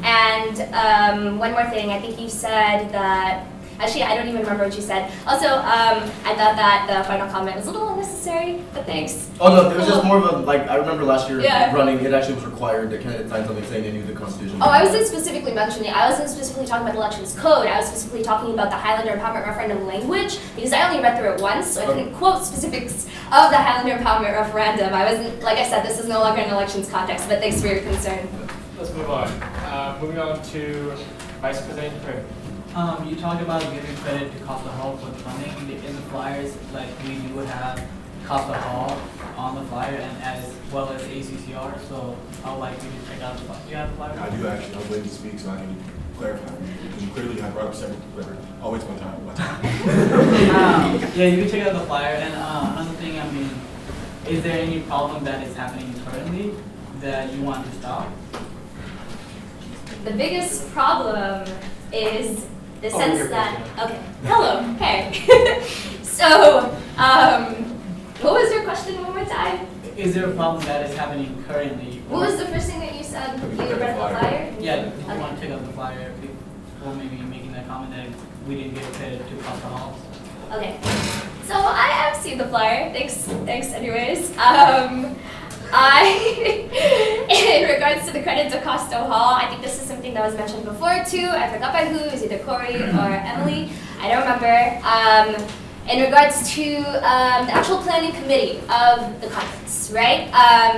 And one more thing, I think you said that Actually, I don't even remember what you said. Also, I thought that the final comment was a little unnecessary, but thanks. Oh no, it was just more of a, like, I remember last year Yeah. running, it actually was required, the candidate signed something saying they knew the Constitution. Oh, I wasn't specifically mentioning, I wasn't specifically talking about the elections code. I was specifically talking about the Highlander Empowerment Referendum language, because I only read through it once, so I couldn't quote specifics of the Highlander Empowerment Referendum. I wasn't, like I said, this is no longer an elections context, but thanks for your concern. Let's move on. Moving on to Vice President Craig. You talked about giving credit to Costa Hall for the funding. In the flyers, like we do have Costa Hall on the flyer and as well as ASUCR, so I would like you to check out the flyer. Do you have the flyer? I do actually. I was waiting to speak so I can clarify. Because you clearly have brought up several, always one time. Yeah, you can check out the flyer. And another thing, I mean, is there any problem that is happening currently that you want to stop? The biggest problem is the sense that, okay, hello, hey. So, what was your question one more time? Is there a problem that is happening currently? What was the first thing that you said? You read the flyer? Yeah, you want to check out the flyer before maybe making that comment that we didn't give credit to Costa Hall. Okay, so I have seen the flyer. Thanks anyways. In regards to the credit to Costa Hall, I think this is something that was mentioned before too. I forgot by who, it was either Corey or Emily. I don't remember. In regards to the actual planning committee of the conference, right?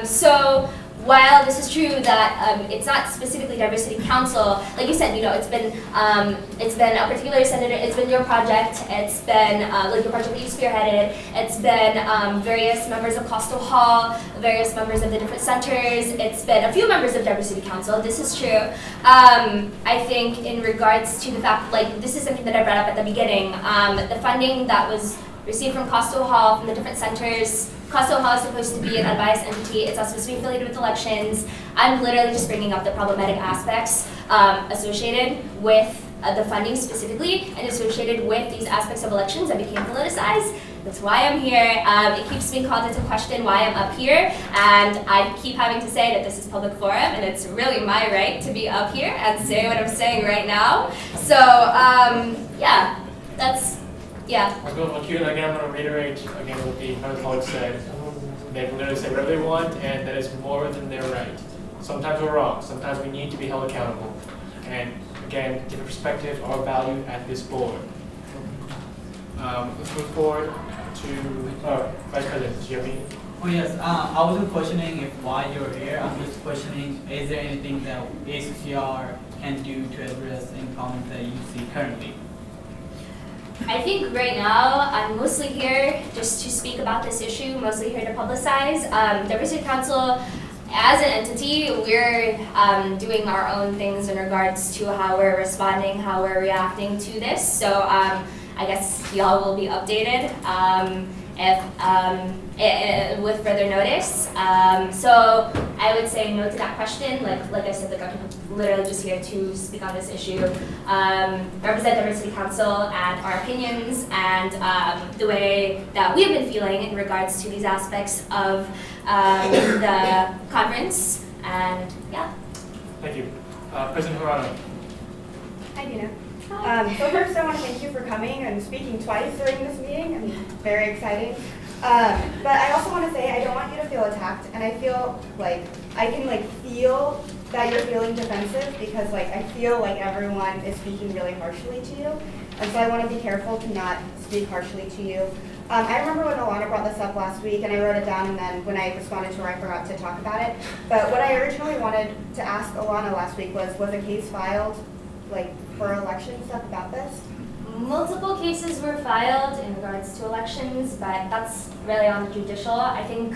So while this is true that it's not specifically diversity council, like you said, you know, it's been a particular senator, it's been your project, it's been like the project that you spearheaded, it's been various members of Coastal Hall, various members of the different centers, it's been a few members of diversity council. This is true. I think in regards to the fact, like this is something that I brought up at the beginning, the funding that was received from Coastal Hall from the different centers. Coastal Hall is supposed to be an unbiased entity. It's not supposed to be affiliated with elections. I'm literally just bringing up the problematic aspects associated with the funding specifically and associated with these aspects of elections that became politicized. That's why I'm here. It keeps being called into question why I'm up here, and I keep having to say that this is public forum, and it's really my right to be up here and say what I'm saying right now. So, yeah, that's. Yeah. I'll go on cue, and again, I'm going to reiterate again what the other colleagues said. They can literally say whatever they want, and that is more than their right. Sometimes we're wrong. Sometimes we need to be held accountable. And again, different perspectives are valued at this board. Let's move forward to Vice President. Do you have any? Oh yes, I wasn't questioning if why you're here. I'm just questioning, is there anything that ASUCR can do to address any problems that you see currently? I think right now I'm mostly here just to speak about this issue, mostly here to publicize. Diversity Council, as an entity, we're doing our own things in regards to how we're responding, how we're reacting to this. So I guess y'all will be updated with further notice. So I would say no to that question. Like I said, I'm literally just here to speak on this issue, represent Diversity Council and our opinions and the way that we have been feeling in regards to these aspects of the conference. And yeah. Thank you. President Hirano. Hi, Dina. So first I want to thank you for coming and speaking twice during this meeting. I'm very excited. But I also want to say I don't want you to feel attacked, and I feel like I can feel that you're feeling defensive because I feel like everyone is speaking really harshly to you, and so I want to be careful to not speak harshly to you. I remember when Alana brought this up last week, and I wrote it down, and then when I responded to her, I forgot to talk about it. But what I originally wanted to ask Alana last week was a case filed for election stuff about this? Multiple cases were filed in regards to elections, but that's really on the judicial. I think,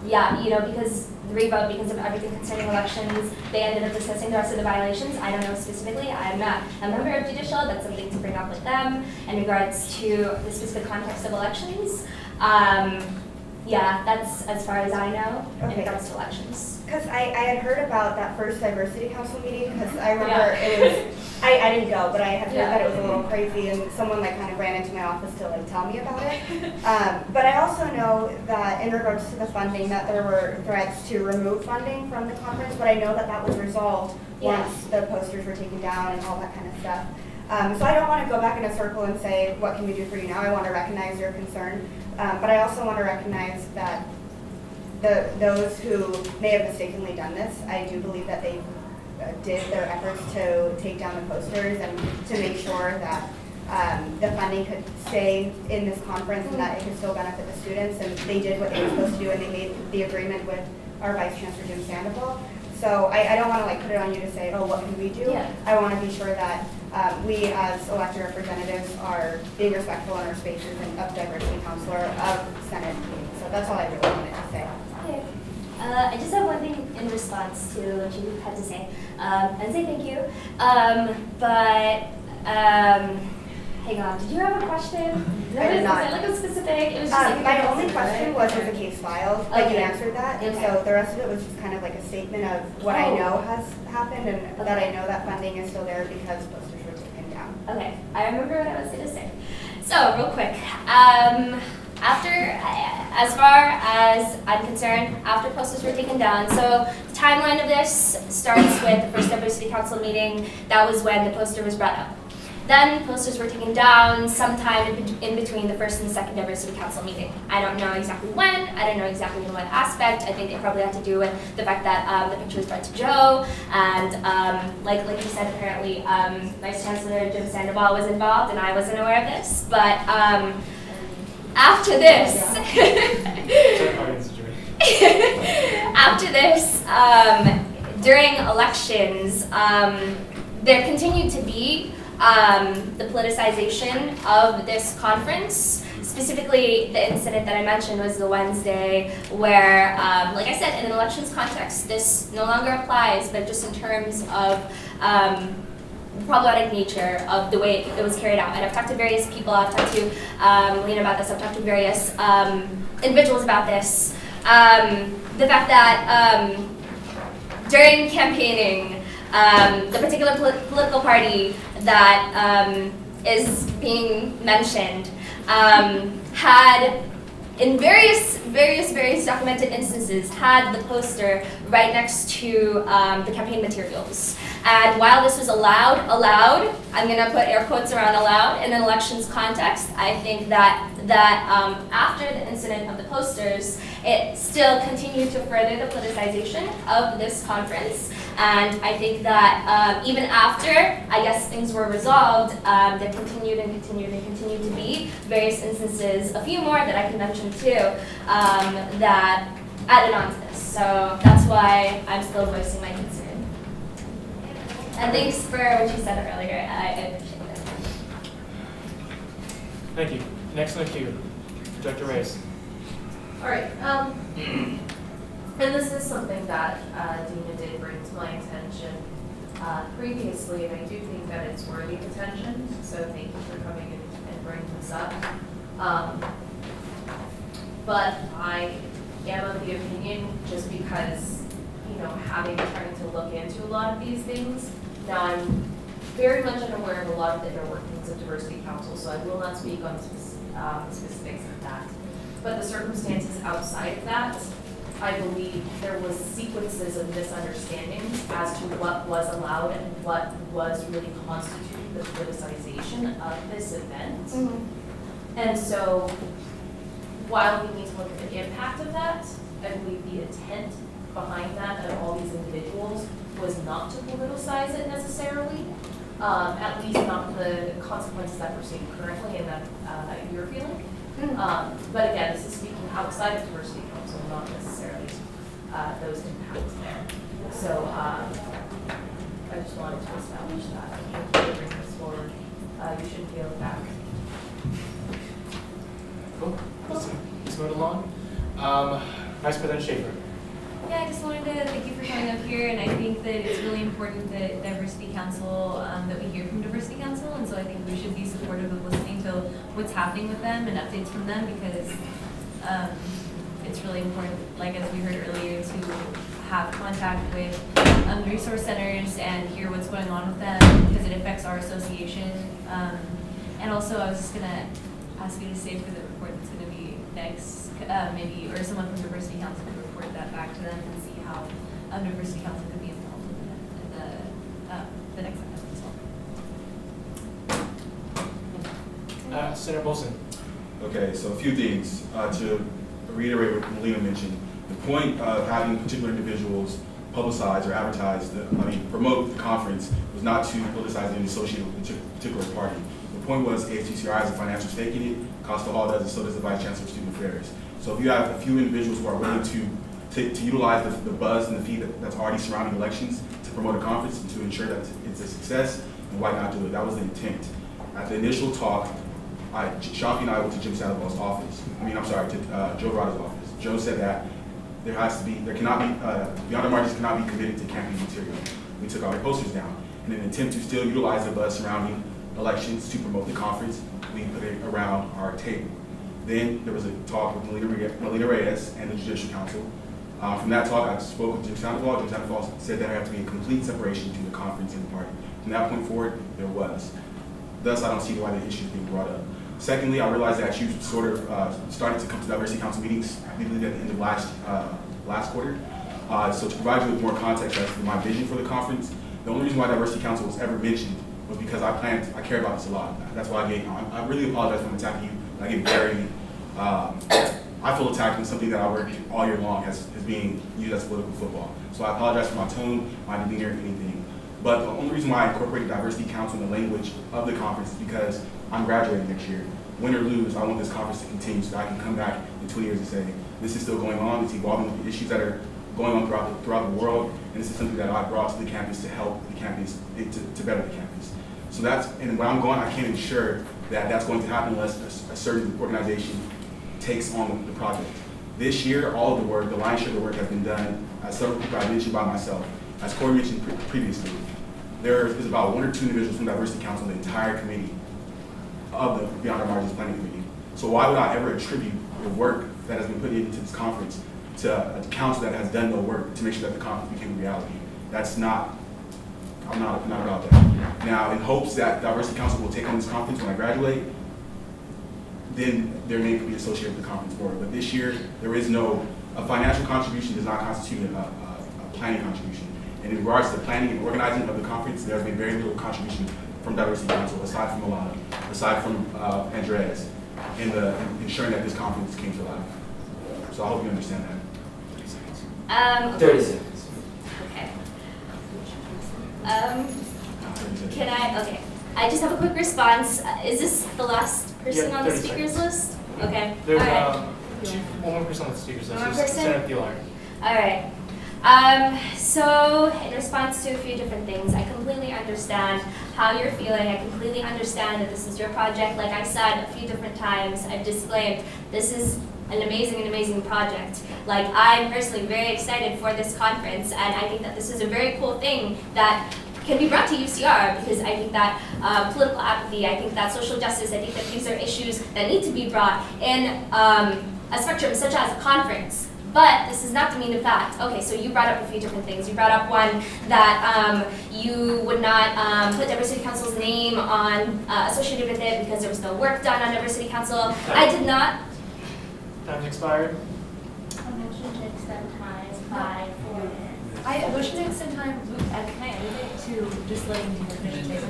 yeah, because the revote, because of everything concerning elections, they ended up discussing the rest of the violations. I don't know specifically. I'm not a member of judicial. That's something to bring up with them in regards to the specific context of elections. Yeah, that's as far as I know in regards to elections. Because I had heard about that first Diversity Council meeting, because I remember it was, I didn't go, but I had heard that it was a little crazy, and someone kind of ran into my office to tell me about it. But I also know that in regards to the funding, that there were threats to remove funding from the conference, but I know that was resolved once the posters were taken down and all that kind of stuff. So I don't want to go back in a circle and say, what can we do for you now? I want to recognize your concern, but I also want to recognize that those who may have mistakenly done this, I do believe that they did their efforts to take down the posters and to make sure that the funding could stay in this conference and that it could still benefit the students. And they did what they were supposed to do, and they made the agreement with our Vice Chancellor, Jim Sandoval. So I don't want to put it on you to say, oh, what can we do? Yeah. I want to be sure that we as elected representatives are being respectful in our spaces and of diversity counselor of Senate meetings. So that's all I really wanted to say. Okay. I just have one thing in response to what you had to say, and say thank you. Hang on, did you have a question? I did not. Was it like a specific? It was just like My only question was the case filed, but you Okay. answered that. And Okay. so the rest of it was just kind of like a statement of what I know has happened and that I know that funding is still there because posters were taken down. Okay, I remember what I was going to say. So, real quick, as far as I'm concerned, after posters were taken down, so the timeline of this starts with the first diversity council meeting. That was when the poster was brought up. Then posters were taken down sometime in between the first and the second diversity council meeting. I don't know exactly when, I don't know exactly in what aspect. I think it probably had to do with the fact that the picture was brought to Joe, and like you said, apparently Vice Chancellor Jim Sandoval was involved, and I wasn't aware of this. But after this, during elections, there continued to be the politicization of this conference. Specifically, the incident that I mentioned was the Wednesday where, like I said, in an elections context, this no longer applies, but just in terms of problematic nature of the way it was carried out. And I've talked to various people, I've talked to Lena about this, I've talked to various individuals about this. The fact that during campaigning, the particular political party that is being mentioned had, in various documented instances, had the poster right next to the campaign materials. And while this was allowed, I'm going to put air quotes around allowed in an elections context, I think that after the incident of the posters, it still continued to further the politicization of this conference. And I think that even after, I guess, things were resolved, there continued to be various instances, a few more that I can mention too, that added on to this. So that's why I'm still voicing my concern. And thanks for what you said earlier. I appreciate it. Thank you. Next in the queue, Director Reyes. All right. And this is something that Dina did bring to my attention previously, and I do think that it's worthy of attention. So thank you for coming and bringing this up. But I am of the opinion, just because, having tried to look into a lot of these things, now I'm very much unaware of a lot of the inner workings of Diversity Council, so I will not speak on specifics of that. But the circumstances outside of that, I believe there was sequences of misunderstandings as to what was allowed and what was really constituting the politicization of this event. Mm-hmm. And so, while we need to look at the impact of that, I believe the intent behind that of all these individuals was not to politicize it necessarily, at least not the consequences that we're seeing currently and that you're feeling. But again, this is speaking outside of Diversity Council, not necessarily those impacts there. So I just wanted to establish that. Thank you for bringing this forward. You shouldn't feel back. Cool. Let's move along. Vice President Schaefer. Yeah, I just wanted to thank you for coming up here, and I think that it's really important that Diversity Council, that we hear from Diversity Council, and so I think we should be supportive of listening to what's happening with them and updates from them, because it's really important, like as we heard earlier, to have contact with resource centers and hear what's going on with them, because it affects our association. And also, I was just going to ask you to save for the report that's going to be next, maybe, or someone from Diversity Council could report that back to them and see how Diversity Council could be involved in the next item as well. Senator Bolson. Okay, so a few things. To reiterate what Melina mentioned, the point of having particular individuals publicize or advertise, promote the conference was not to politicize and associate with a particular party. The point was ASUCR has a financial stake in it, Costa Hall does, and so does the Vice Chancellor of Student Affairs. So if you have a few individuals who are willing to utilize the buzz and the fee that's already surrounding elections to promote a conference and to ensure that it's a success, then why not do it? That was the intent. At the initial talk, Shafi and I went to Jim Sandoval's office. To Joe Rada's office. Joe said that Beyond the Margins cannot be committed to campaign material. We took all the posters down. In an attempt to still utilize the buzz surrounding elections to promote the conference, we put it around our table. Then there was a talk with Melina Reyes and the Judicial Council. From that talk, I spoke with Jim Sandoval. Jim Sandoval said there had to be a complete separation between the conference and the party. From that point forward, there was. Thus, I don't see why the issue is being brought up. Secondly, I realized that you sort of started to come to Diversity Council meetings, I believe at the end of last quarter. So to provide you with more context as to my vision for the conference, the only reason why Diversity Council was ever mentioned was because I care about this a lot. That's why I really apologize for attacking you. I get very, I feel attacked in something that I worked all year long as being used as political football. So I apologize for my tone, my demeanor, anything. But the only reason why I incorporated Diversity Council in the language of the conference is because I'm graduating next year. Win or lose, I want this conference to continue so that I can come back in 20 years and say, this is still going on, it's evolving with the issues that are going on throughout the world, and this is something that I brought to the campus to help the campus, to better the campus. So and when I'm going, I can't ensure that that's going to happen unless a certain organization takes on the project. This year, all of the work, the lion's share of the work has been done, as several people I mentioned by myself. As Corey mentioned previously, there is about 1 or 2 individuals from Diversity Council in the entire committee of the Beyond Our Margins Planning Committee. So why would I ever attribute the work that has been put into this conference to a council that has done no work to make sure that the conference became a reality? I'm not about that. Now, in hopes that Diversity Council will take on this conference when I graduate, then their name could be associated with the conference board. But this year, there is a financial contribution does not constitute a planning contribution. And in regards to planning and organizing of the conference, there has been very little contribution from Diversity Council, aside from Alana, aside from Andres, in ensuring that this conference came to life. So I hope you understand that. 30 seconds. Okay. Okay. I just have a quick response. Is this the last person on the speakers list? Okay. There's all right. one more person on the speakers list. One more This is person? Senator Thielard. All right. So in response to a few different things, I completely understand how you're feeling. I completely understand that this is your project. Like I said a few different times, I've disclaimed this is an amazing project. Like I'm personally very excited for this conference, and I think that this is a very cool thing that can be brought to UCR, because I think that political apathy, I think that social justice, I think that these are issues that need to be brought in a spectrum such as a conference. But this is not demeaning fact. Okay, so you brought up a few different things. You brought up one that you would not put Diversity Council's name on associated with it because there was no work done on Diversity Council. I did not. Time's expired. A motion to extend time by 4 minutes. I motion to extend time. Can I edit it to just letting you finish it?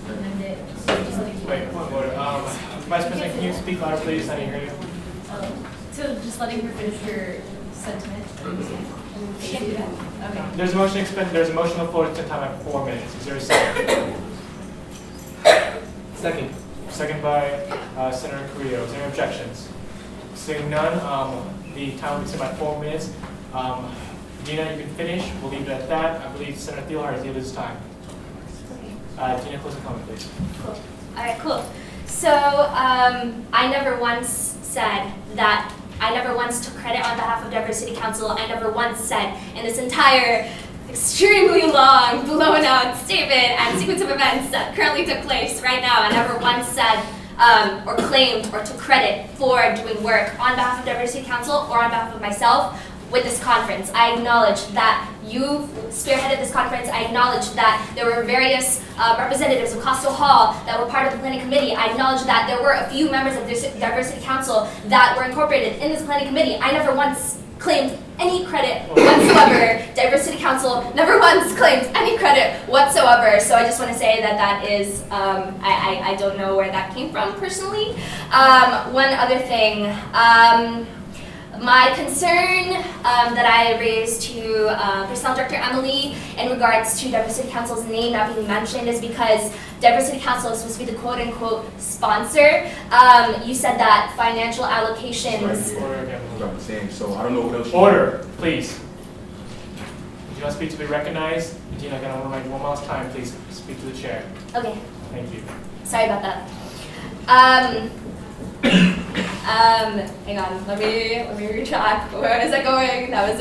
Amend it to just letting you. Wait, point of order. Vice President, can you speak louder, please? I didn't hear you. So just letting her finish your sentiment. You can't do that. Okay. There's a motion to expend. There's a motion on the floor to extend time at 4 minutes. Is there a second? Second. Second by Senator Carrillo. Is there any objections? Seeing none, the time will be set by 4 minutes. Gina, you can finish. We'll leave it at that. I believe Senator Thielhard has yielded his time. Gina, close the comment, please. Cool. All right, cool. So I never once said that. I never once took credit on behalf of Diversity Council. I never once said in this entire extremely long, blown out statement and sequence of events that currently took place right now, I never once said or claimed or took credit for doing work on behalf of Diversity Council or on behalf of myself with this conference. I acknowledge that you spearheaded this conference. I acknowledge that there were various representatives of Coastal Hall that were part of the planning committee. I acknowledge that there were a few members of this Diversity Council that were incorporated in this planning committee. I never once claimed any credit whatsoever. Diversity Council never once claimed any credit whatsoever. So I just want to say that that is, I don't know where that came from personally. One other thing. My concern that I raised to Personnel Director Emily in regards to Diversity Council's name not being mentioned is because Diversity Council is supposed to be the quote-unquote sponsor. You said that financial allocations... Order again. That's what I'm saying, so I don't know what else you... Order, please. If you want to speak to be recognized, Gina, again, I want to make one last time, please speak to the chair. Okay. Thank you. Sorry about that. Hang on, let me retract. Where is that going? That was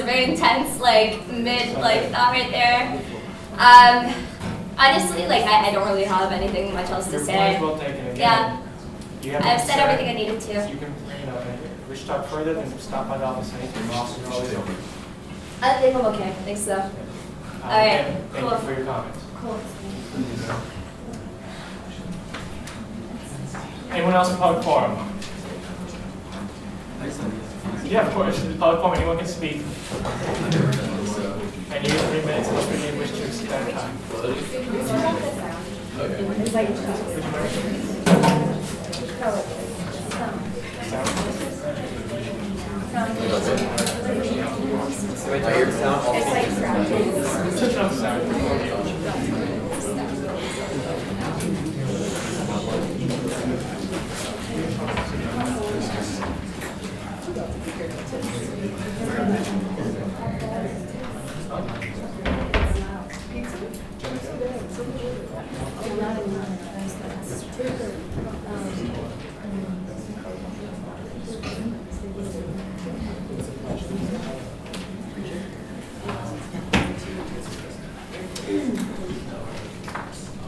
a very intense, like, thought right there. Honestly, like, I don't really have anything much else to Your say. point is well taken. Again, Yeah. you have I've to said say- everything I needed to. You can, you know, if you wish to talk further, then stop by the office anything. Your office is always open. I think I'm okay. Thanks, though. All right, Again, thank cool. you for your comments. Cool. Anyone else in public forum? Yeah, of course. In the public forum, anyone can speak. And you have 3 minutes unless you wish to extend time. Switch on sound.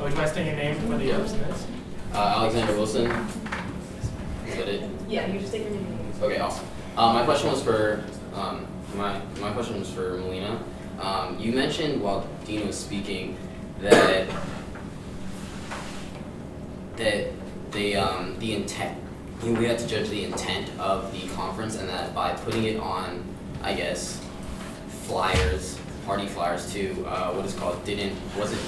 Would you mind stating your name for the minutes? Alexander Wilson. Is that it? Yeah, you just take your name. Okay, awesome. My question was for my question was for Melina. You mentioned while Dean was speaking that the intent, we had to judge the intent of the conference, and that by putting it on, I guess, flyers, party flyers too, what is called, wasn't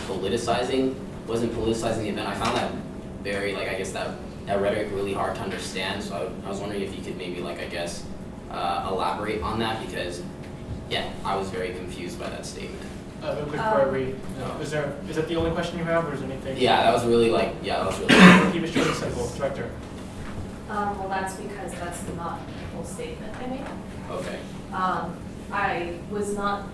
politicizing the event. I found that very, like, I guess that rhetoric really hard to understand. So I was wondering if you could maybe, like, I guess, elaborate on that, because yeah, I was very confused by that statement. Real quick before I read, is that the only question you have, or is there anything? Yeah, that was really really. Keep it short and simple, Director. Well, that's because that's not the full statement I made. Okay. I was not.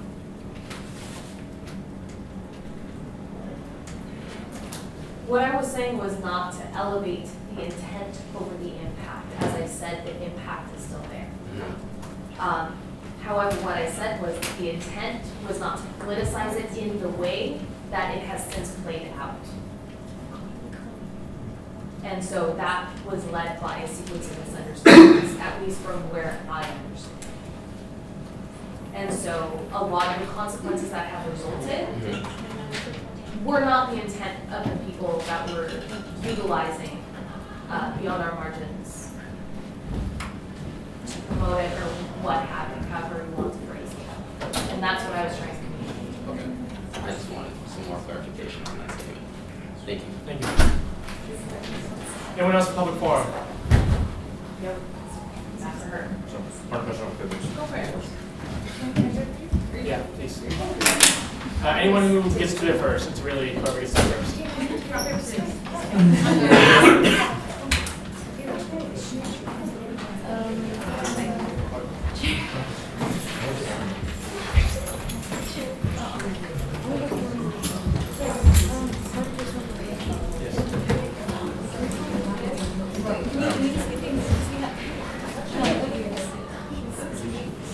What I was saying was not to elevate the intent over the impact. As I said, the impact is still there. However, what I said was the intent was not to politicize it in the way that it has since played out. And so that was led by a sequence of misunderstandings, at least from where I understand. And so a lot of the consequences that have resulted were not the intent of the people that were utilizing beyond our margins to promote it or what have you, however you want to phrase it. And that's what I was trying to communicate. Okay. I just wanted some more clarification on that statement. Thank you. Thank you. Anyone else in public forum? Yep. That's for her. Go for it. Yeah, please. Anyone who gets to it first, it's really whoever gets to it first.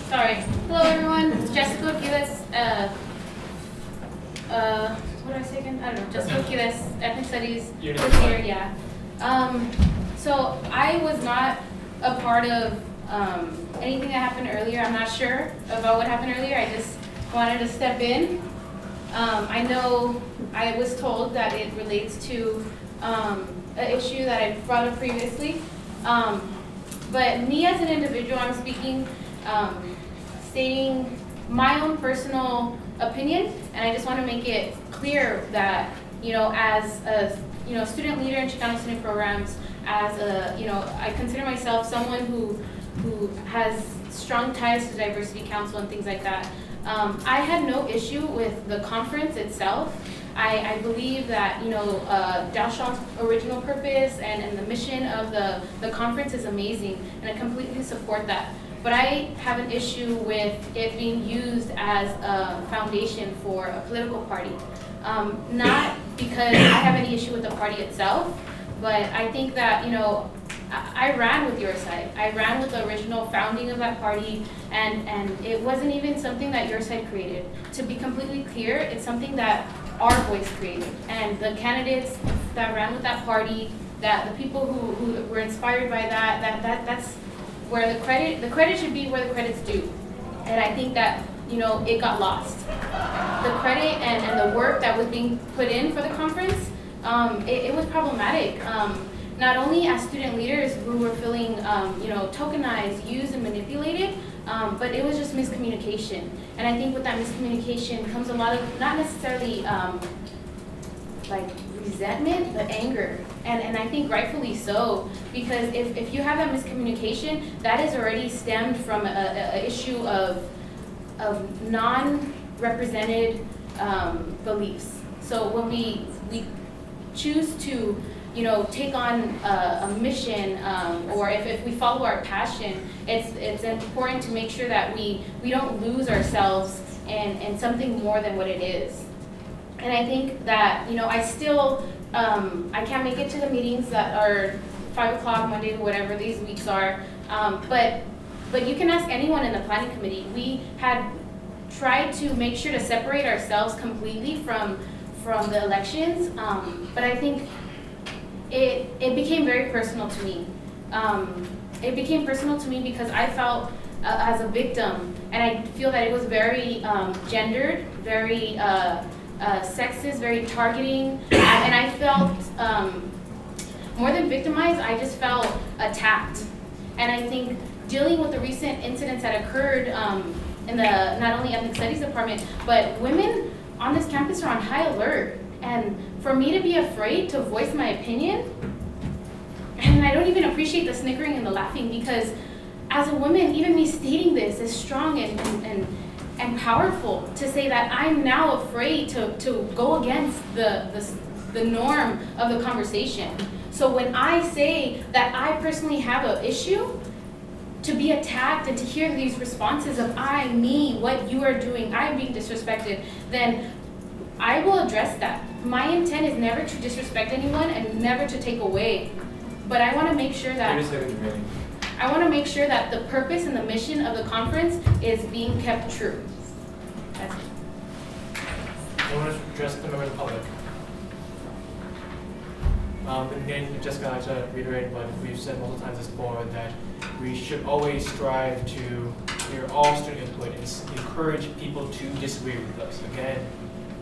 Sorry. Hello, everyone. It's Jessica Giles. What did I say again? I don't know. Jessica Giles, Ethnic Studies. You're First year, yeah. So I was not a part of anything that happened earlier. I'm not sure about what happened earlier. I just wanted to step in. I know I was told that it relates to an issue that I brought up previously. But me as an individual, I'm speaking stating my own personal opinion, and I just want to make it clear that, as a, student leader in Chicano student programs, as a, I consider myself someone who has strong ties to Diversity Council and things like that. I had no issue with the conference itself. I believe that, Dalshaw's original purpose and the mission of the conference is amazing, and I completely support that. But I have an issue with it being used as a foundation for a political party. Not because I have any issue with the party itself, but I think that, I ran with your side. I ran with the original founding of that party, and it wasn't even something that your side created. To be completely clear, it's something that our voice created. And the candidates that ran with that party, that the people who were inspired by that's where the credit should be where the credit's due. And I think that, it got lost. The credit and the work that was being put in for the conference, it was problematic. Not only as student leaders who were feeling, tokenized, used, and manipulated, but it was just miscommunication. And I think with that miscommunication comes a lot of, not necessarily resentment, but anger. And I think rightfully so, because if you have that miscommunication, that is already stemmed from a issue of non-represented beliefs. So when we choose to take on a mission, or if we follow our passion, it's important to make sure that we don't lose ourselves in something more than what it is. And I think that, I still, I can't make it to the meetings that are 5 o'clock Monday, whatever these weeks are, but you can ask anyone in the planning committee. We had tried to make sure to separate ourselves completely from the elections, but I think it became very personal to me. It became personal to me because I felt as a victim, and I feel that it was very gendered, very sexist, very targeting, and I felt more than victimized, I just felt attacked. And I think dealing with the recent incidents that occurred in the not only ethnic studies department, but women on this campus are on high alert. And for me to be afraid to voice my opinion, and I don't even appreciate the snickering and the laughing, because as a woman, even me stating this is strong and powerful to say that I'm now afraid to go against the norm of the conversation. So when I say that I personally have an issue, to be attacked and to hear these responses of I, me, what you are doing, I'm being disrespected, then I will address that. My intent is never to disrespect anyone and never to take away. But I want to make sure that the purpose and the mission of the conference is being kept true. That's it. I want to address the member of the public. And again, Jessica, I to reiterate what we've said multiple times before, that we should always strive to hear all student input and encourage people to disagree with us. Again,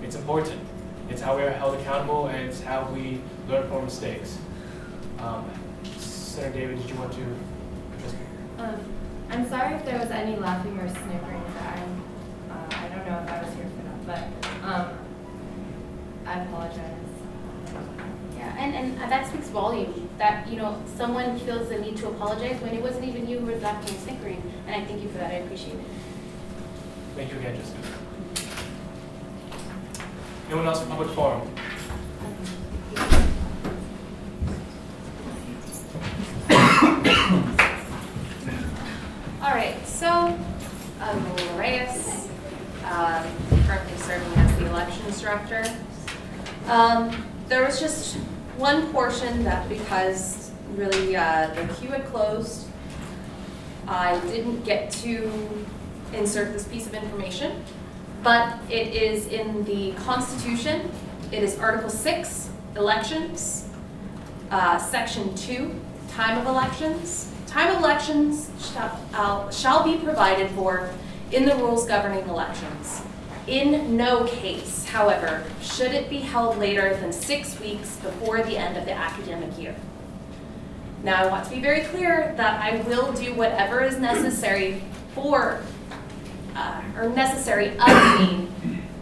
it's important. It's how we are held accountable, and it's how we learn from mistakes. Senator David, did you want to address? I'm sorry if there was any laughing or snickering. I don't know if I was here for that, but I apologize. Yeah, and that speaks volume, that, someone feels the need to apologize when it wasn't even you who was laughing and snickering, and I thank you for that, I appreciate it. Thank you again, Jessica. Anyone else in public forum? All right, so I'm Lily Reyes, currently serving as the elections director. There was just one portion that, because really the queue had closed, I didn't get to insert this piece of information, but it is in the Constitution. It is Article 6, Elections, Section 2, Time of Elections. Time of elections shall be provided for in the rules governing elections. In no case, however, should it be held later than 6 weeks before the end of the academic year. Now, I want to be very clear that I will do whatever is necessary for or necessary of me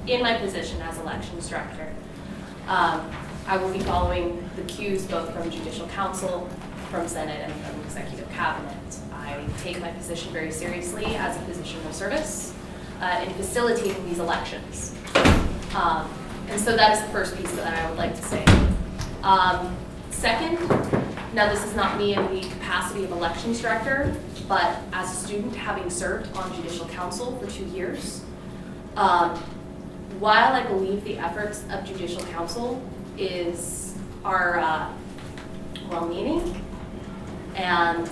in my position as elections director. I will be following the cues both from Judicial Council, from Senate, and from Executive Cabinet. I take my position very seriously as a position of service in facilitating these elections. And so that is the first piece that I would like to say. Second, now this is not me in the capacity of elections director, but as a student having served on Judicial Council for 2 years, while I believe the efforts of Judicial Council are well-meaning, and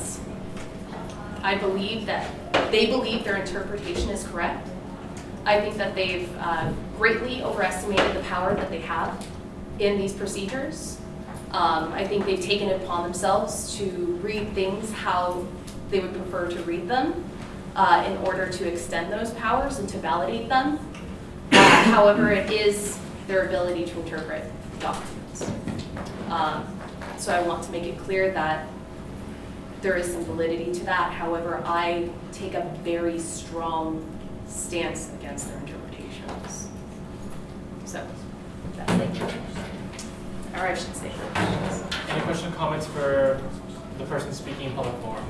I believe that they believe their interpretation is correct, I think that they've greatly overestimated the power that they have in these procedures. I think they've taken it upon themselves to read things how they would prefer to read them in order to extend those powers and to validate them. However, it is their ability to interpret documents. So I want to make it clear that there is some validity to that. However, I take a very strong stance against their interpretations. So, that's it. Or I should say. Any questions or comments for the person speaking in public forum?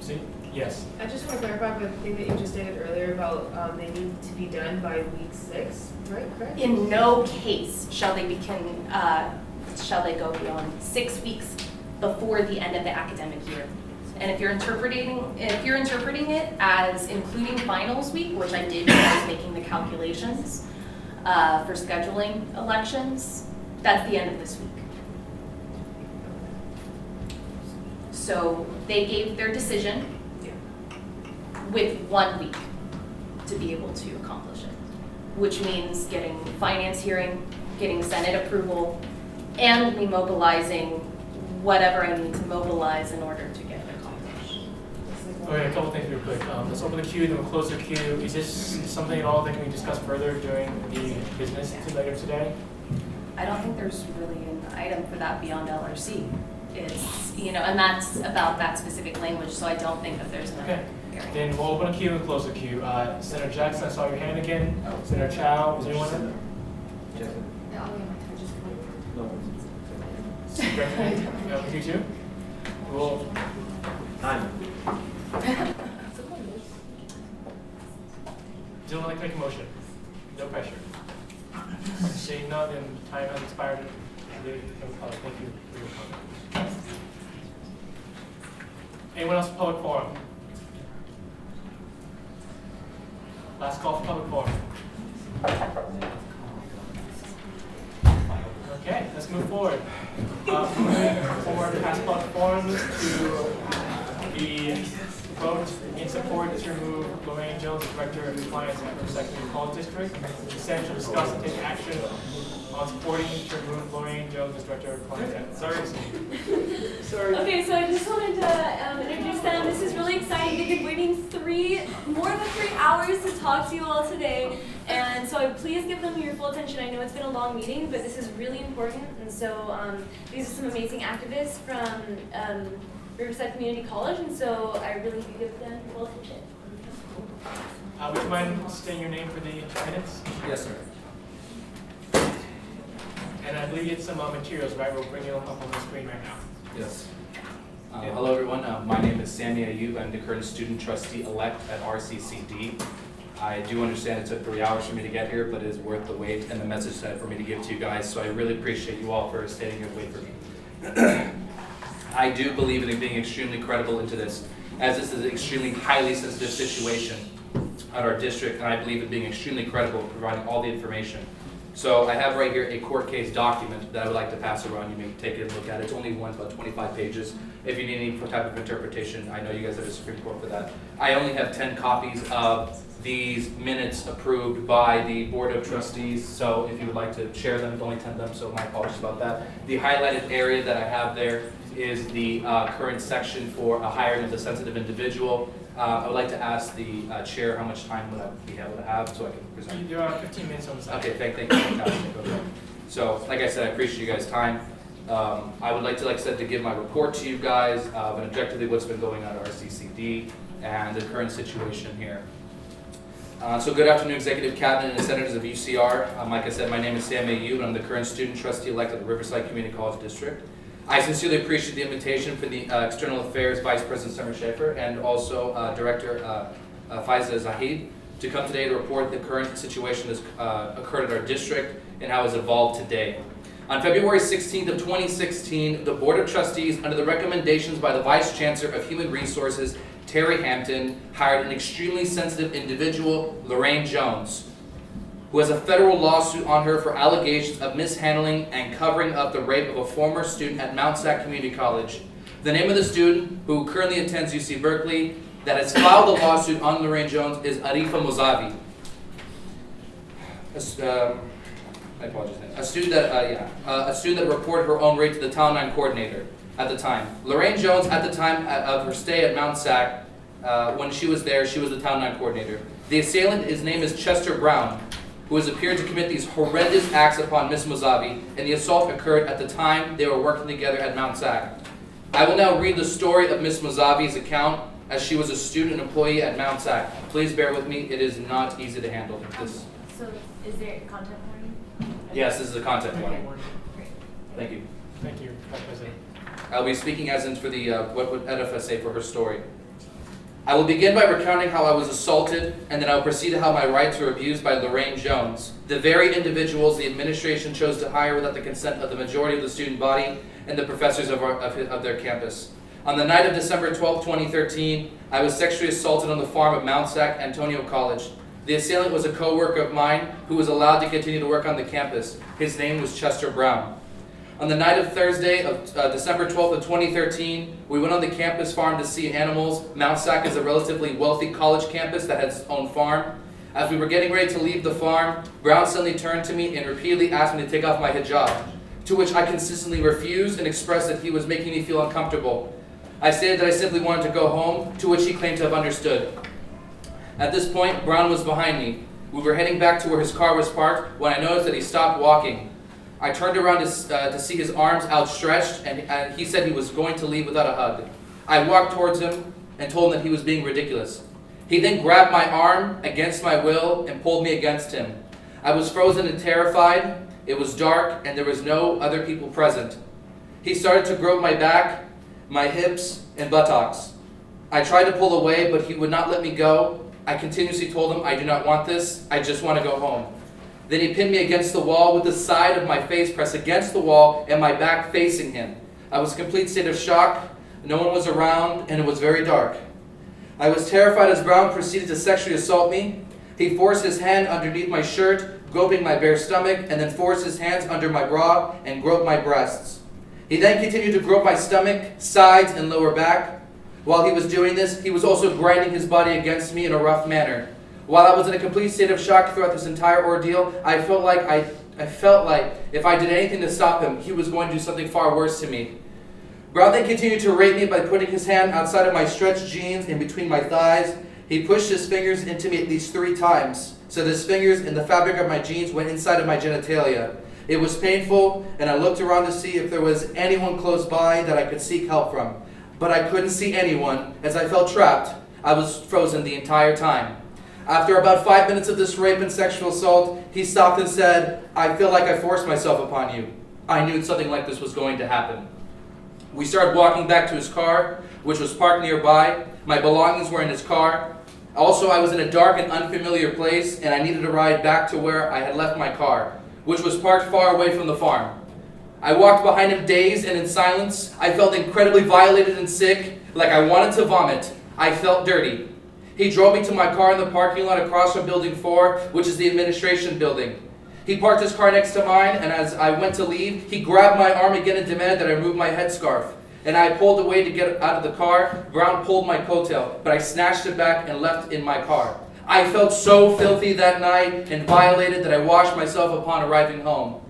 See? Yes. I just want to clarify the thing that you just stated earlier about they need to be done by week 6, right? Correct? In no case shall they go beyond 6 weeks before the end of the academic year. And if you're interpreting it as including finals week, which I did when I was making the calculations for scheduling elections, that's the end of this week. So they gave their decision with 1 week to be able to accomplish it, which means getting finance hearing, getting Senate approval, and me mobilizing whatever I need to mobilize in order to get it accomplished. Okay, a couple things real quick. Let's open the queue, then we'll close the queue. Is this something at all that can be discussed further during the business later today? I don't think there's really an item for that beyond LRC. It's, and that's about that specific language, so I don't think that there's an Okay. Then we'll open a queue and close the queue. Senator Jackson, I saw your hand again. Senator Chow, is anyone there? You too? We'll. Time. Does anyone like to make a motion? No pressure. Seeing none, then time has expired. Thank you for your comment. Anyone else for public forum? Last call for public forum. Okay, let's move forward. Moving forward past public forums to the vote in support to remove Lorraine Jones, Director of Compliance at Riverside Community College District. Consent to discuss and take action on supporting to remove Lorraine Jones as Director of Compliance at Sorry. Okay, so I just wanted to introduce them. This is really exciting. They've been waiting more than 3 hours to talk to you all today. And so please give them your full attention. I know it's been a long meeting, but this is really important. And so these are some amazing activists from Riverside Community College, and so I really do give them your full attention. Would you mind stating your name for the minutes? Yes, sir. And I believe it's some materials, right? We'll bring it up on the screen right now. Yes. Hello, everyone. My name is Sami Ayub. I'm the current student trustee-elect at RCCD. I do understand it took 3 hours for me to get here, but it is worth the wait and the message set for me to give to you guys, so I really appreciate you all for staying here to wait for me. I do believe in being extremely credible into this, as this is an extremely highly sensitive situation at our district, and I believe in being extremely credible, providing all the information. So I have right here a court case document that I would like to pass around. You may take it and look at it. It's only one, about 25 pages. If you need any type of interpretation, I know you guys have a Supreme Court for that. I only have 10 copies of these minutes approved by the Board of Trustees, so if you would like to share them, only 10 of them, so my apologies about that. The highlighted area that I have there is the current section for a hiring of the sensitive individual. I would like to ask the chair how much time would I be able to have so I can present. There are 15 minutes on the side. Okay, thank you. Fantastic. Okay. So, like I said, I appreciate you guys' time. I would like to, like I said, to give my report to you guys, and objectively what's been going on at RCCD and the current situation here. So good afternoon, Executive Cabinet and Senators of UCR. Like I said, my name is Sam Ayoub, and I'm the current student trustee elect at the Riverside Community College District. I sincerely appreciate the invitation for the External Affairs Vice President Summer Schaefer and also Director Faiza Zahid to come today to report the current situation that's occurred at our district and how it's evolved today. On February 16th of 2016, the Board of Trustees, under the recommendations by the Vice Chancellor of Human Resources, Terry Hampton, hired an extremely sensitive individual, Lorraine Jones, who has a federal lawsuit on her for allegations of mishandling and covering up the rape of a former student at Mount SAC Community College. The name of the student, who currently attends UC Berkeley, that has filed the lawsuit on Lorraine Jones is Arifa Mozavi. I apologize. A student that reported her own rape to the Title IX coordinator at the time. Lorraine Jones, at the time of her stay at Mount SAC, when she was there, she was the Title IX coordinator. The assailant, his name is Chester Brown, who has appeared to commit these horrendous acts upon Miss Mozavi, and the assault occurred at the time they were working together at Mount SAC. I will now read the story of Miss Mozavi's account as she was a student employee at Mount SAC. Please bear with me, it is not easy to handle this. So is there content warning? Yes, this is a content warning. Great. Thank you. Thank you, Vice President. I'll be speaking as in for the, what would Edifa say for her story. I will begin by recounting how I was assaulted, and then I will proceed to how my rights were abused by Lorraine Jones, the very individuals the administration chose to hire without the consent of the majority of the student body and the professors of their campus. On the night of December 12, 2013, I was sexually assaulted on the farm of Mount SAC Antonio College. The assailant was a co-worker of mine who was allowed to continue to work on the campus. His name was Chester Brown. On the night of Thursday of December 12th of 2013, we went on the campus farm to see animals. Mount SAC is a relatively wealthy college campus that has its own farm. As we were getting ready to leave the farm, Brown suddenly turned to me and repeatedly asked me to take off my hijab, to which I consistently refused and expressed that he was making me feel uncomfortable. I stated that I simply wanted to go home, to which he claimed to have understood. At this point, Brown was behind me. We were heading back to where his car was parked when I noticed that he stopped walking. I turned around to see his arms outstretched, and he said he was going to leave without a hug. I walked towards him and told him that he was being ridiculous. He then grabbed my arm against my will and pulled me against him. I was frozen and terrified. It was dark, and there was no other people present. He started to grope my back, my hips, and buttocks. I tried to pull away, but he would not let me go. I continuously told him, I do not want this, I just want to go home. Then he pinned me against the wall with the side of my face pressed against the wall and my back facing him. I was in a complete state of shock. No one was around, and it was very dark. I was terrified as Brown proceeded to sexually assault me. He forced his hand underneath my shirt, groping my bare stomach, and then forced his hands under my bra and groped my breasts. He then continued to grope my stomach, sides, and lower back. While he was doing this, he was also grinding his body against me in a rough manner. While I was in a complete state of shock throughout this entire ordeal, I felt like if I did anything to stop him, he was going to do something far worse to me. Brown then continued to rape me by putting his hand outside of my stretched jeans in between my thighs. He pushed his fingers into me at least 3 times, so that his fingers in the fabric of my jeans went inside of my genitalia. It was painful, and I looked around to see if there was anyone close by that I could seek help from. But I couldn't see anyone, as I felt trapped. I was frozen the entire time. After about 5 minutes of this rape and sexual assault, he stopped and said, I feel like I forced myself upon you. I knew something like this was going to happen. We started walking back to his car, which was parked nearby. My belongings were in his car. Also, I was in a dark and unfamiliar place, and I needed a ride back to where I had left my car, which was parked far away from the farm. I walked behind him dazed and in silence. I felt incredibly violated and sick, like I wanted to vomit. I felt dirty. He drove me to my car in the parking lot across from Building 4, which is the administration building. He parked his car next to mine, and as I went to leave, he grabbed my arm again and demanded that I remove my headscarf. And I pulled away to get out of the car. Brown pulled my coattail, but I snatched it back and left in my car. I felt so filthy that night and violated that I washed myself upon arriving home.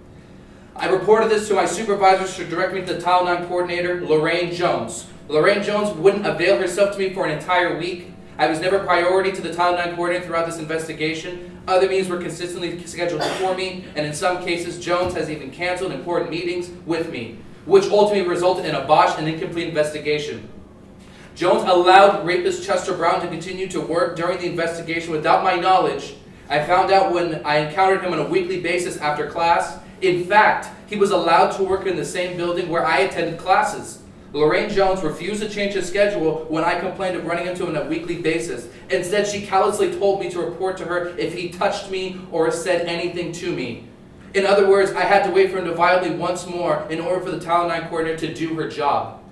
I reported this to my supervisors to direct me to the Title IX coordinator, Lorraine Jones. Lorraine Jones wouldn't avail herself to me for an entire week. I was never priority to the Title IX coordinator throughout this investigation. Other meetings were consistently scheduled before me, and in some cases, Jones has even canceled important meetings with me. which ultimately resulted in a botched and incomplete investigation. Jones allowed rapist Chester Brown to continue to work during the investigation without my knowledge. I found out when I encountered him on a weekly basis after class. In fact, he was allowed to work in the same building where I attended classes. Lorraine Jones refused to change his schedule when I complained of running into him on a weekly basis. Instead, she callously told me to report to her if he touched me or said anything to me. In other words, I had to wait for him to violate me once more in order for the Title IX coordinator to do her job.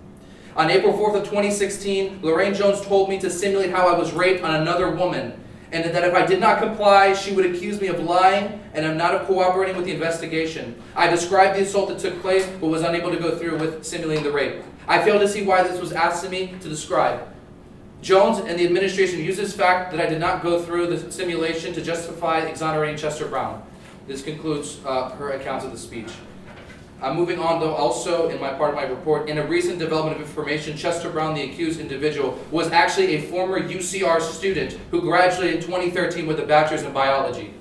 On April 4th of 2016, Lorraine Jones told me to simulate how I was raped on another woman, and that if I did not comply, she would accuse me of lying and of not cooperating with the investigation. I described the assault that took place, but was unable to go through with simulating the rape. I failed to see why this was asked of me to describe. Jones and the administration used this fact that I did not go through the simulation to justify exonerating Chester Brown. This concludes her account of the speech. Moving on, though, also in my part of my report, in a recent development of information, Chester Brown, the accused individual, was actually a former UCR student who graduated in 2013 with a bachelor's in biology.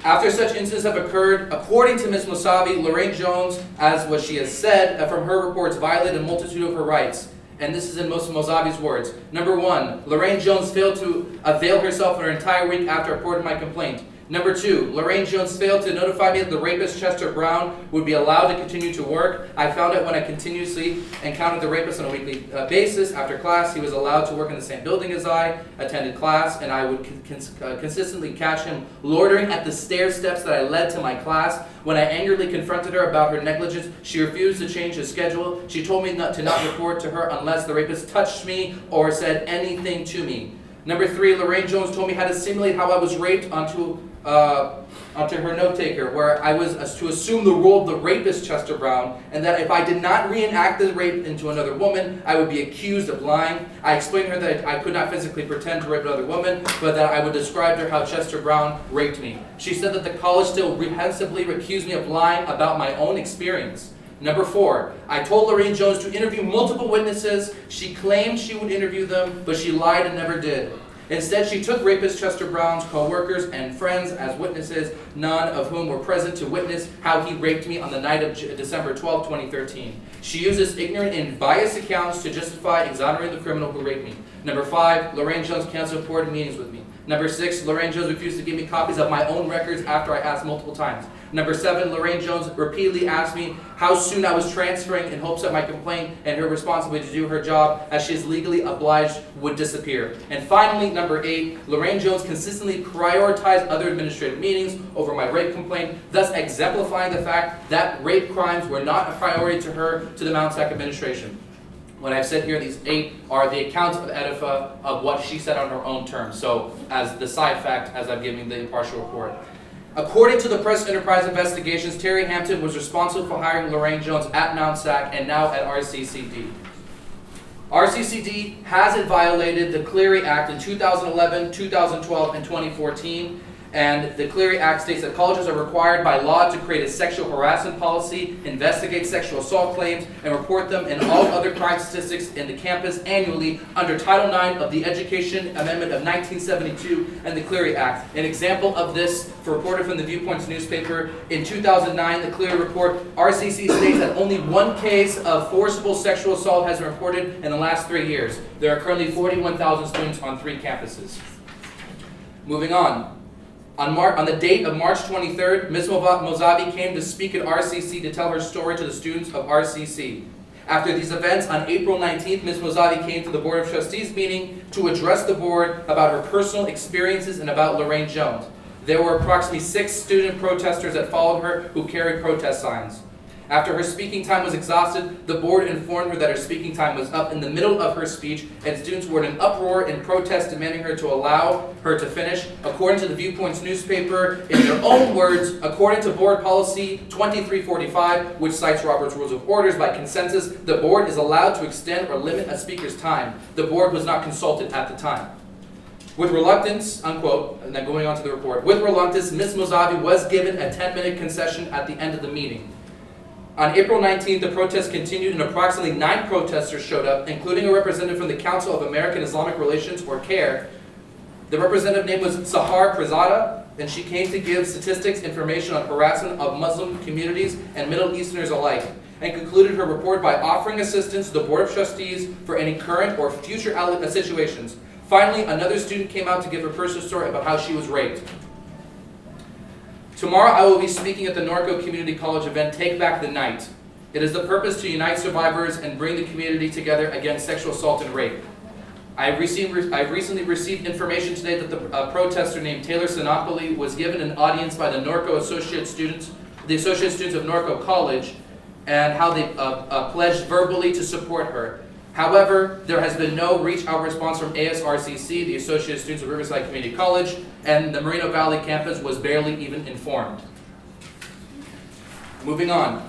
After such incidents have occurred, according to Ms. Musavi, Lorraine Jones, as what she has said from her reports, violated a multitude of her rights. And this is in Ms. Musavi's words. Number 1, Lorraine Jones failed to avail herself for an entire week after I reported my complaint. Number 2, Lorraine Jones failed to notify me that the rapist Chester Brown would be allowed to continue to work. I found out when I continuously encountered the rapist on a weekly basis after class. He was allowed to work in the same building as I, attended class, and I would consistently catch him loitering at the stair steps that I led to my class. When I angrily confronted her about her negligence, she refused to change his schedule. She told me to not report to her unless the rapist touched me or said anything to me. Number 3, Lorraine Jones told me how to simulate how I was raped onto her note taker, where I was to assume the role of the rapist Chester Brown, and that if I did not reenact the rape into another woman, I would be accused of lying. I explained to her that I could not physically pretend to rape another woman, but that I would describe to her how Chester Brown raped me. She said that the college still reprehensibly accused me of lying about my own experience. Number 4, I told Lorraine Jones to interview multiple witnesses. She claimed she would interview them, but she lied and never did. Instead, she took rapist Chester Brown's co-workers and friends as witnesses, none of whom were present to witness how he raped me on the night of December 12, 2013. She uses ignorant and biased accounts to justify exonerating the criminal who raped me. Number 5, Lorraine Jones canceled important meetings with me. Number 6, Lorraine Jones refused to give me copies of my own records after I asked multiple times. Number 7, Lorraine Jones repeatedly asked me how soon I was transferring in hopes that my complaint and her responsibility to do her job, as she is legally obliged, would disappear. And finally, number 8, Lorraine Jones consistently prioritized other administrative meetings over my rape complaint, thus exemplifying the fact that rape crimes were not a priority to her, to the Mount SAC administration. What I've said here, these 8 are the accounts of Edifa of what she said on her own terms. So, as the side fact, as I'm giving the impartial report. According to the Press Enterprise investigations, Terry Hampton was responsible for hiring Lorraine Jones at Mount SAC and now at RCCD. RCCD hasn't violated the Clery Act in 2011, 2012, and 2014. And the Clery Act states that colleges are required by law to create a sexual harassment policy, investigate sexual assault claims, and report them and all other crime statistics in the campus annually under Title IX of the Education Amendment of 1972 and the Clery Act. An example of this, reported from the Viewpoints newspaper, in 2009, the Clery report, RCC states that only 1 case of forcible sexual assault has been reported in the last 3 years. There are currently 41,000 students on 3 campuses. Moving on. On the date of March 23rd, Ms. Mozavi came to speak at RCC to tell her story to the students of RCC. After these events, on April 19th, Ms. Mozavi came to the Board of Trustees meeting to address the board about her personal experiences and about Lorraine Jones. There were approximately 6 student protesters that followed her who carried protest signs. After her speaking time was exhausted, the board informed her that her speaking time was up in the middle of her speech, and students were in an uproar in protest demanding her to allow her to finish. According to the Viewpoints newspaper, in their own words, according to Board Policy 2345, which cites Robert's Rules of Orders, by consensus, the board is allowed to extend or limit a speaker's time. The board was not consulted at the time. With reluctance, unquote, and then going on to the report, with reluctance, Ms. Mozavi was given a 10-minute concession at the end of the meeting. On April 19th, the protest continued and approximately 9 protesters showed up, including a representative from the Council of American Islamic Relations, or CARE. The representative name was Sahar Prezada, and she came to give statistics, information on harassment of Muslim communities and Middle Easterners alike. and concluded her report by offering assistance to the Board of Trustees for any current or future situations. Finally, another student came out to give her personal story about how she was raped. Tomorrow I will be speaking at the Norco Community College event, Take Back the Night. It is the purpose to unite survivors and bring the community together against sexual assault and rape. I've recently received information today that a protester named Taylor Sinopoli was given an audience by the Norco Associate Students, the Associate Students of Norco College, and how they pledged verbally to support her. However, there has been no reach-out response from ASRCC, the Associate Students of Riverside Community College, and the Moreno Valley campus was barely even informed. Moving on.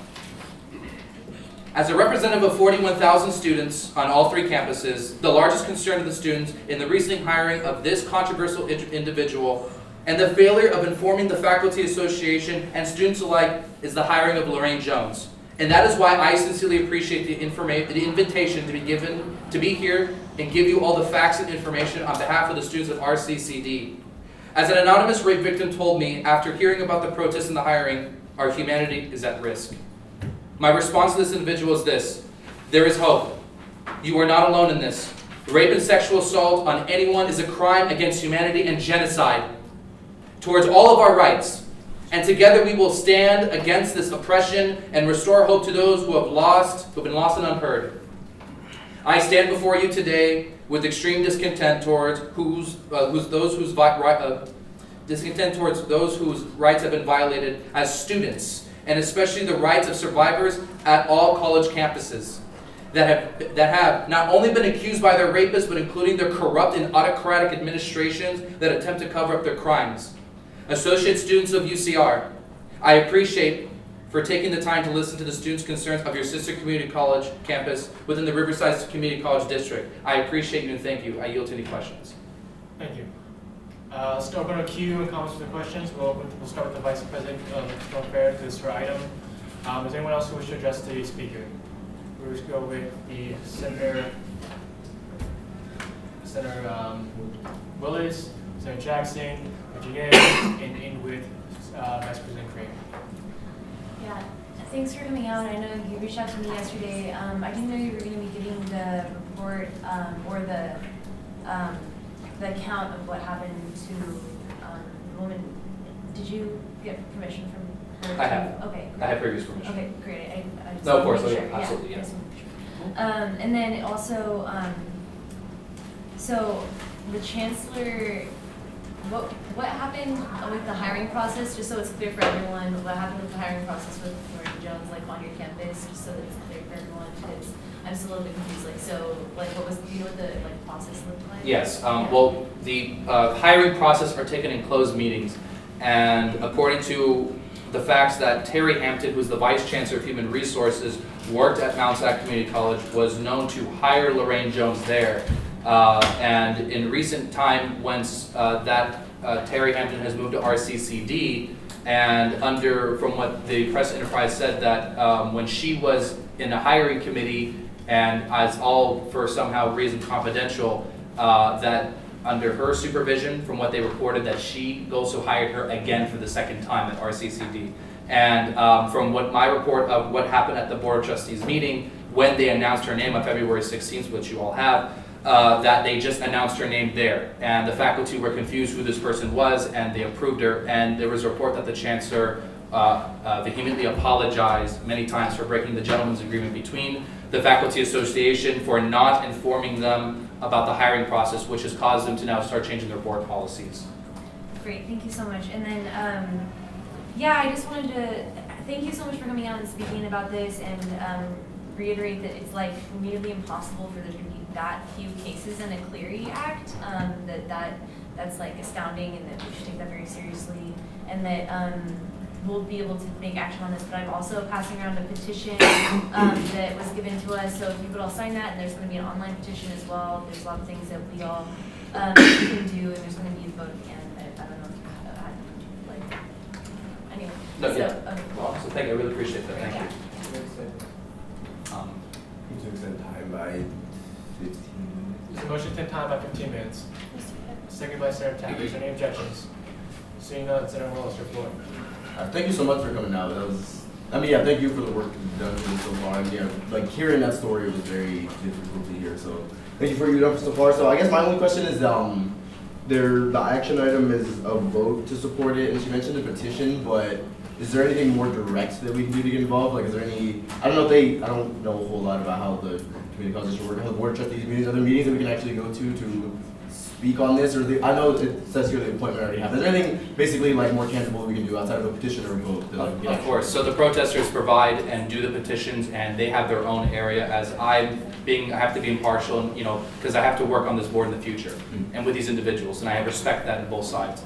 As a representative of 41,000 students on all three campuses, the largest concern of the students in the recent hiring of this controversial individual and the failure of informing the Faculty Association and students alike is the hiring of Lorraine Jones. And that is why I sincerely appreciate the invitation to be here and give you all the facts and information on behalf of the students of RCCD. As an anonymous rape victim told me after hearing about the protests and the hiring, our humanity is at risk. My response to this individual is this: there is hope. You are not alone in this. Rape and sexual assault on anyone is a crime against humanity and genocide towards all of our rights. And together we will stand against this oppression and restore hope to those who have been lost and unheard. I stand before you today with extreme discontent towards those whose rights have been violated as students, and especially the rights of survivors at all college campuses that have not only been accused by their rapists, but including their corrupt and autocratic administrations that attempt to cover up their crimes. Associate students of UCR, I appreciate for taking the time to listen to the students' concerns of your sister community college campus within the Riverside Community College District. I appreciate you and thank you. I yield to any questions. Thank you. Let's open a queue and comments for the questions. We'll start with the Vice President of External Affairs. This is her item. Is anyone else who wishes to address the speaker? We'll just go with the Senator Willis, Senator Jackson, Virginia, and in with Vice President Craig. Yeah, thanks for coming out. I know you reached out to me yesterday. I didn't know you were going to be giving the report or the account of what happened to the woman. Did you get permission from her? I have. Okay. I have previous permission. Okay, great. I just No, of wanted course. to make sure. Absolutely, Yeah, yes. and then also, so the chancellor, what happened with the hiring process? Just so it's clear for everyone, what happened with the hiring process with Lorraine Jones, like on your campus, just so that it's clear for everyone, because I'm still a little bit confused. Like, so, like, what was the process looked like? Yes. Yeah. Well, the hiring process are taken in closed meetings, and according to the facts that Terry Hampton, who's the Vice Chancellor of Human Resources, worked at Mount Sac Community College, was known to hire Lorraine Jones there. And in recent time, once Terry Hampton has moved to RCCD, and from what the press enterprise said, that when she was in a hiring committee, and as all for somehow reason confidential, that under her supervision, from what they reported, that she also hired her again for the second time at RCCD. And from what my report of what happened at the Board of Trustees meeting, when they announced her name on February 16th, which you all have, that they just announced her name there. And the faculty were confused who this person was, and they approved her. And there was a report that the chancellor vehemently apologized many times for breaking the gentleman's agreement between the Faculty Association for not informing them about the hiring process, which has caused them to now start changing their board policies. Great, thank you so much. And then, yeah, I just wanted to thank you so much for coming out and speaking about this, and reiterate that it's like nearly impossible for there to be that few cases in a Clery Act. That's like astounding, and that we should take that very seriously, and that we'll be able to make action on this. But I'm also passing around a petition that was given to us, so if you could all sign that, and there's going to be an online petition as well. There's a lot of things that we all can do, and there's going to be a vote at the end. I don't know if you had, like, anyway. No, so, yeah. Well, so thank you. I really appreciate that. Thank you. To extend time by 15 minutes. Is the motion to time by 15 minutes? Second by Senator Tapp. Is there any objections? Seeing none, Senator Willis, your floor. Thank you so much for coming out. That was I mean, yeah, thank you for the work you've done so far. And yeah, like hearing that story was very difficult to hear. So thank you for your effort so far. So I guess my only question is, the action item is a vote to support it, and she mentioned a petition, but is there anything more direct that we can do to get involved? Like, is there any? I don't know a whole lot about how the community college district work, how the board trustees meetings, other meetings that we can actually go to speak on this, or I know it says here the appointment already happened. Is there anything basically like more tangible we can do outside of a petition or a vote? Of course. So the protesters provide and do the petitions, and they have their own area. As I have to be impartial, and, because I have to work on this board in the future and with these individuals, and I respect that on both sides.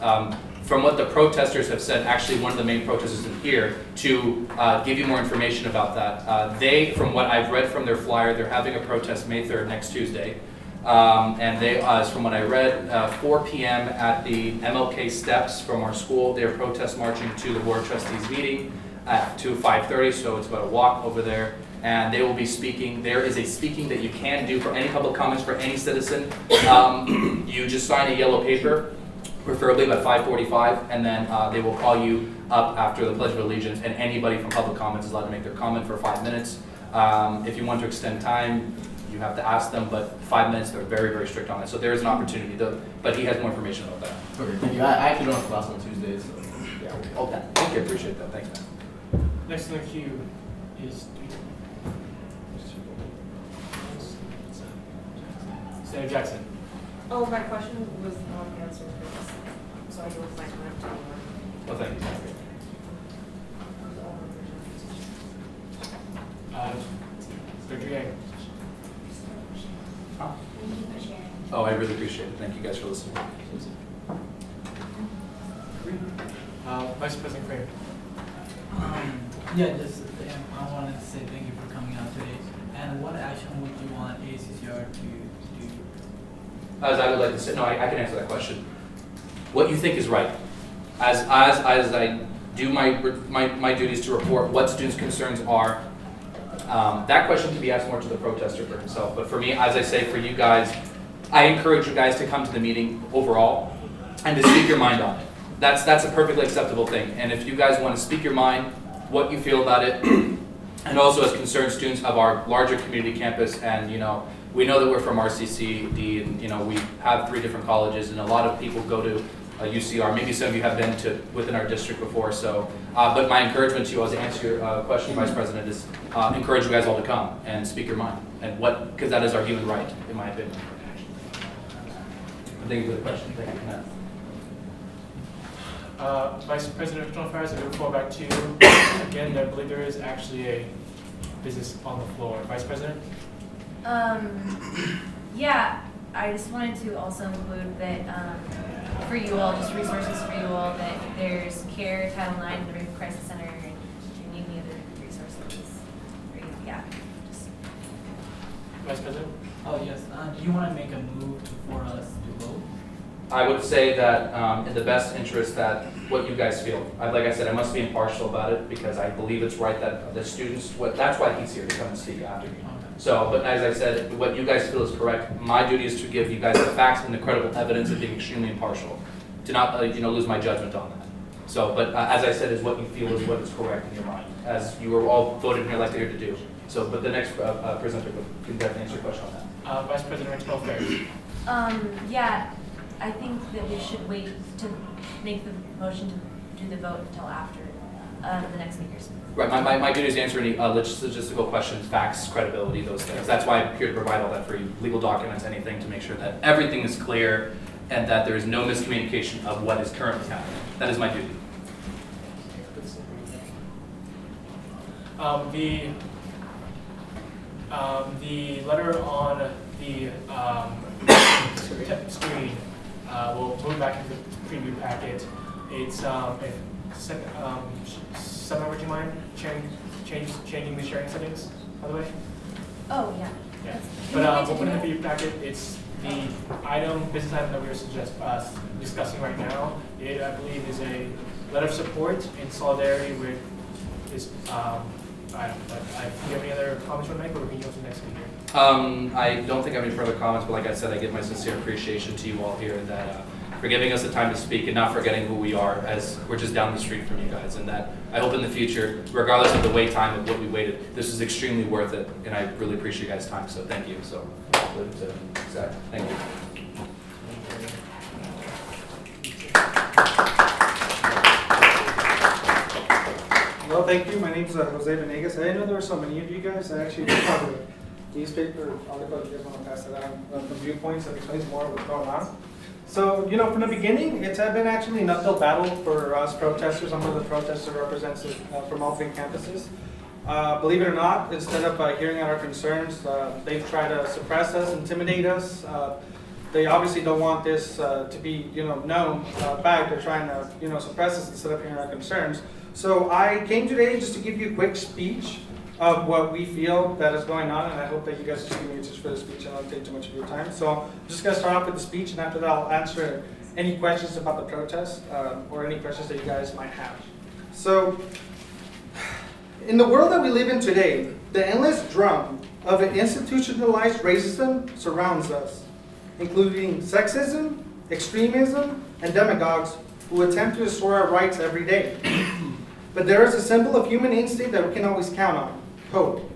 From what the protesters have said, actually one of the main protesters in here, to give you more information about that. They, from what I've read from their flyer, they're having a protest May 3rd, next Tuesday. And they, from what I read, 4 p.m. at the MLK steps from our school, they're protest marching to the Board of Trustees meeting to 5:30, so it's about a walk over there. And they will be speaking. There is a speaking that you can do for any public comments for any citizen. You just sign a yellow paper, preferably by 5:45, and then they will call you up after the Pledge of Allegiance, and anybody from public comments is allowed to make their comment for 5 minutes. If you want to extend time, you have to ask them, but 5 minutes, they're very, very strict on it. So there is an opportunity, but he has more information about that. Okay, thank you. I actually don't have class on Tuesdays, so yeah. Okay, thank you, I appreciate that, thanks, man. Next in the queue is Senator Jackson. Oh, my question was not answered, so I yield my time to anyone. Well, thank you. Dr. Yang. Oh, I really appreciate it. Thank you guys for listening. Vice President Craig. Yeah, just I wanted to say thank you for coming out today. And what action would you want ASUCR to do? As I would like to say, no, I can answer that question. What you think is right. As I do my duties to report what students' concerns are, that question can be asked more to the protester for himself. But for me, as I say, for you guys, I encourage you guys to come to the meeting overall and to speak your mind on it. That's a perfectly acceptable thing. And if you guys want to speak your mind, what you feel about it, and also as concerned students of our larger community campus, and we know that we're from RCCD, and we have 3 different colleges, and a lot of people go to UCR. Maybe some of you have been to within our district before. So, but my encouragement to you, as to answer your question, Vice President, is encourage you guys all to come and speak your mind, and because that is our human right, in my opinion. Thank you for the question. Thank you, Matt. Vice President of External Affairs, I move forward back to you. Again, I believe there is actually a business on the floor. Vice President? Yeah, I just wanted to also include that for you all, just resources for you all, that there's CARE, Title IX, the Rape Crisis Center, and any other resources for you. Yeah. Vice President? Oh, yes. Do you want to make a move for us to vote? I would say that in the best interest that what you guys feel. Like I said, I must be impartial about it because I believe it's right that the students, that's why he's here, to come and speak after me. So, but as I said, what you guys feel is correct. My duty is to give you guys the facts and the credible evidence and being extremely impartial, to not lose my judgment on that. So, but as I said, is what you feel is what is correct in your mind, as you were all voted here elected here to do. So, but the next presenter can definitely answer your question on that. Vice President of External Affairs. Yeah, I think that we should wait to make the motion to do the vote until after the next speakers. Right, my duty is to answer any logistical questions, facts, credibility, those things. That's why I'm here to provide all that for you, legal documents, anything, to make sure that everything is clear and that there is no miscommunication of what is currently happening. That is my duty. The letter on the screen will move back into the preview packet. It's Summer, would you mind changing the sharing settings, by the way? Oh, yeah. Yeah. But open in the preview packet, it's the business item that we are discussing right now. It, I believe, is a letter of support in solidarity with this item. But do you have any other comments you want to make, or we can go to the next speaker? I don't think I have any further comments, but like I said, I give my sincere appreciation to you all here that for giving us the time to speak and not forgetting who we are, as we're just down the street from you guys, and that I hope in the future, regardless of the wait time of what we waited, this is extremely worth it, and I really appreciate you guys' time, so thank you. So, Zach, thank you. Well, thank you. My name's Jose Venegas. I didn't know there were so many of you guys. I actually just have a newspaper article if you guys want to pass it out from Viewpoints that explains more of what's going on. So, you know, from the beginning, it's been actually an uphill battle for us protesters. I'm one of the protesters represented from all three campuses. Believe it or not, instead of hearing out our concerns, they've tried to suppress us, intimidate us. They obviously don't want this to be, known back. They're trying to, suppress us instead of hearing our concerns. So I came today just to give you a quick speech of what we feel that is going on, and I hope that you guys just give me answers for the speech and I don't take too much of your time. So I'm just going to start off with the speech, and after that I'll answer any questions about the protest or any questions that you guys might have. So, in the world that we live in today, the endless drum of an institutionalized racism surrounds us, including sexism, extremism, and demagogues who attempt to destroy our rights every day. But there is a symbol of human instinct that we can always count on: hope.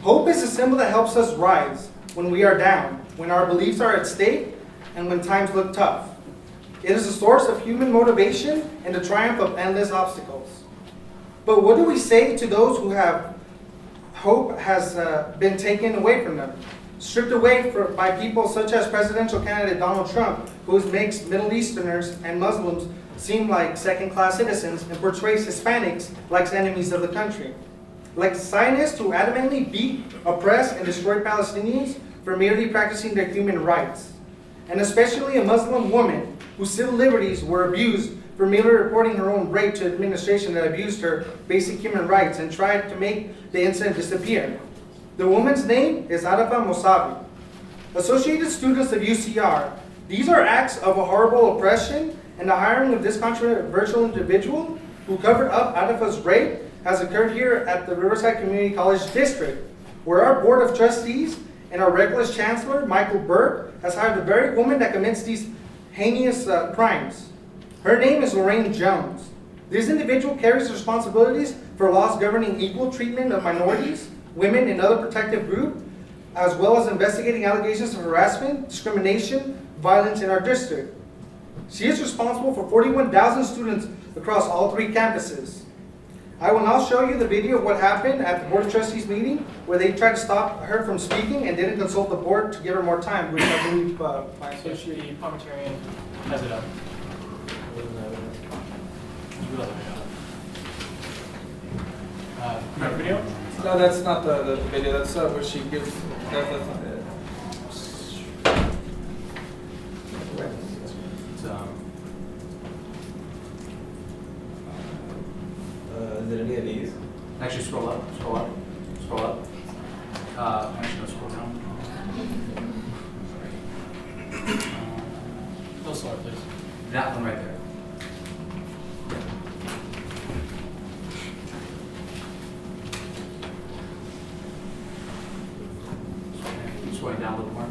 Hope is a symbol that helps us rise when we are down, when our beliefs are at stake, and when times look tough. It is a source of human motivation and the triumph of endless obstacles. But what do we say to those who have hope has been taken away from them, stripped away by people such as presidential candidate Donald Trump, who makes Middle Easterners and Muslims seem like second-class citizens and portrays Hispanics like enemies of the country, like Zionists who adamantly beat, oppress, and destroy Palestinians for merely practicing their human rights, and especially a Muslim woman whose civil liberties were abused for merely reporting her own rape to an administration that abused her basic human rights and tried to make the incident disappear. The woman's name is Arafah Mousavi. Associated students of UCR, these are acts of a horrible oppression, and the hiring of this controversial individual who covered up Arafah's rape has occurred here at the Riverside Community College District, where our Board of Trustees and our reckless Chancellor, Michael Burke, has hired the very woman that commits these heinous crimes. Her name is Lorraine Jones. This individual carries responsibilities for laws governing equal treatment of minorities, women, and other protected groups, as well as investigating allegations of harassment, discrimination, violence in our district. She is responsible for 41,000 students across all three campuses. I will now show you the video of what happened at the Board of Trustees meeting, where they tried to stop her from speaking and didn't consult the board to give her more time, which I believe my associate. The parliamentarian has it up. Current video? No, that's not the video. That's where she gives. That's not it. Is it any of these? Actually, scroll up, scroll up, scroll up. Actually, no, scroll down. No slower, please. That one right there. Scrolling down a little more.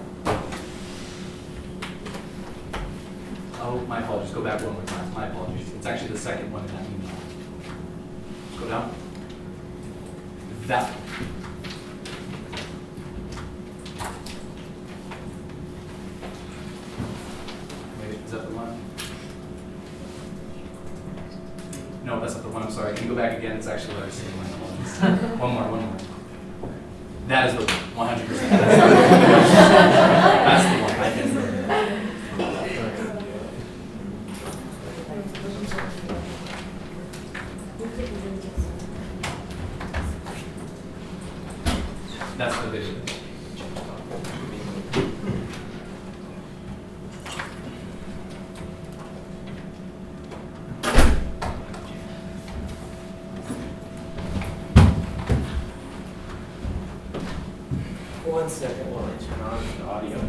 Oh, my apologies. Go back one more time. My apologies. It's actually the second one in that email. Go down. That one. Wait, is that the one? No, that's not the one. I'm sorry. Can you go back again? It's actually what I was saying. My apologies. One more. That is the one. 100%. That's the one. I can. That's the video. One second while I turn on the audio.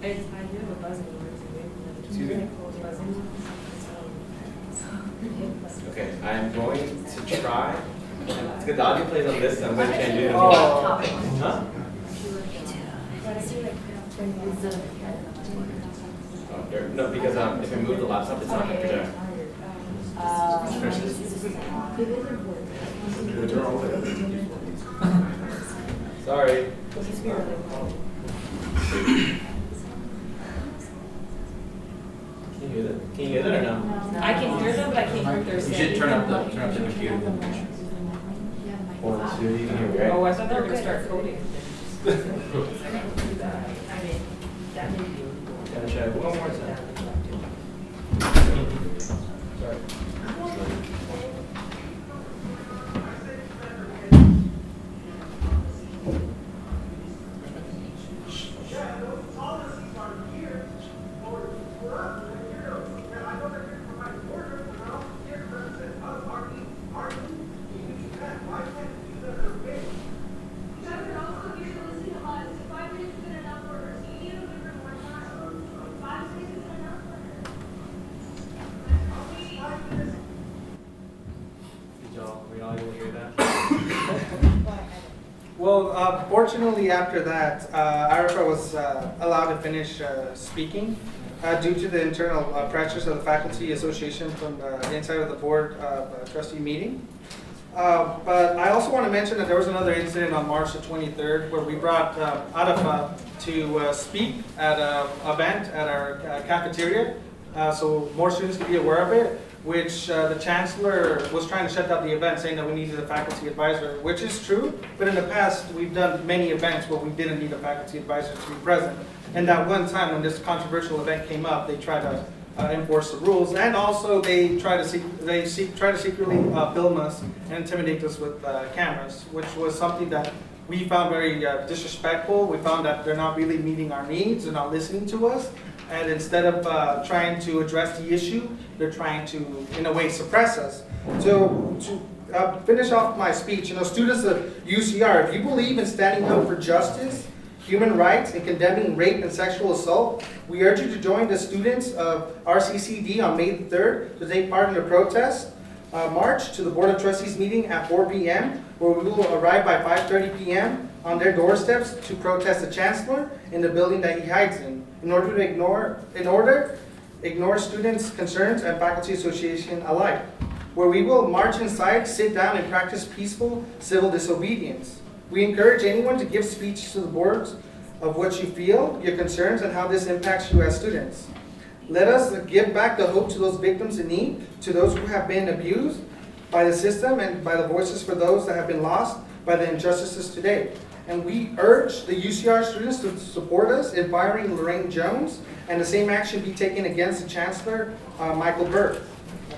I do have a buzzing word to Excuse me? Okay, I'm going to try. It's good. The audio plays on this, so I'm going to try and do it on the Huh? Oh, there, no, because if I move the laptop, it's not going to project. Sorry. Can you hear that? Can you hear that or no? I can hear them, but I can't hear what they're saying. You should turn up the computer. 1, 2, you can hear me, right? Oh, I thought they were gonna start coding. Gotta try one more time. Sorry. Well, fortunately after that, Arifa was allowed to finish speaking due to the internal pressures of the faculty association from the inside of the board trustee meeting. But I also want to mention that there was another incident on March the 23rd where we brought Arifa to speak at an event at our cafeteria, so more students could be aware of it, which the chancellor was trying to shut down the event, saying that we needed a faculty advisor, which is true, but in the past, we've done many events where we didn't need a faculty advisor to be present. And that one time when this controversial event came up, they tried to enforce the rules, and also they try to secretly film us and intimidate us with cameras, which was something that we found very disrespectful. We found that they're not really meeting our needs, they're not listening to us. And instead of trying to address the issue, they're trying to, in a way, suppress us. So to finish off my speech, students of UCR, if you believe in standing up for justice, human rights, and condemning rape and sexual assault, we urge you to join the students of RCCD on May the 3rd to take part in the protest march to the Board of Trustees meeting at 4 p.m., where we will arrive by 5:30 p.m. on their doorsteps to protest the chancellor in the building that he hides in order to ignore students' concerns and faculty association alike, where we will march inside, sit down, and practice peaceful civil disobedience. We encourage anyone to give speech to the boards of what you feel, your concerns, and how this impacts you as students. Let us give back the hope to those victims in need, to those who have been abused by the system, and by the voices for those that have been lost by the injustices today. And we urge the UCR students to support us in firing Lorraine Jones, and the same action be taken against the Chancellor, Michael Burke.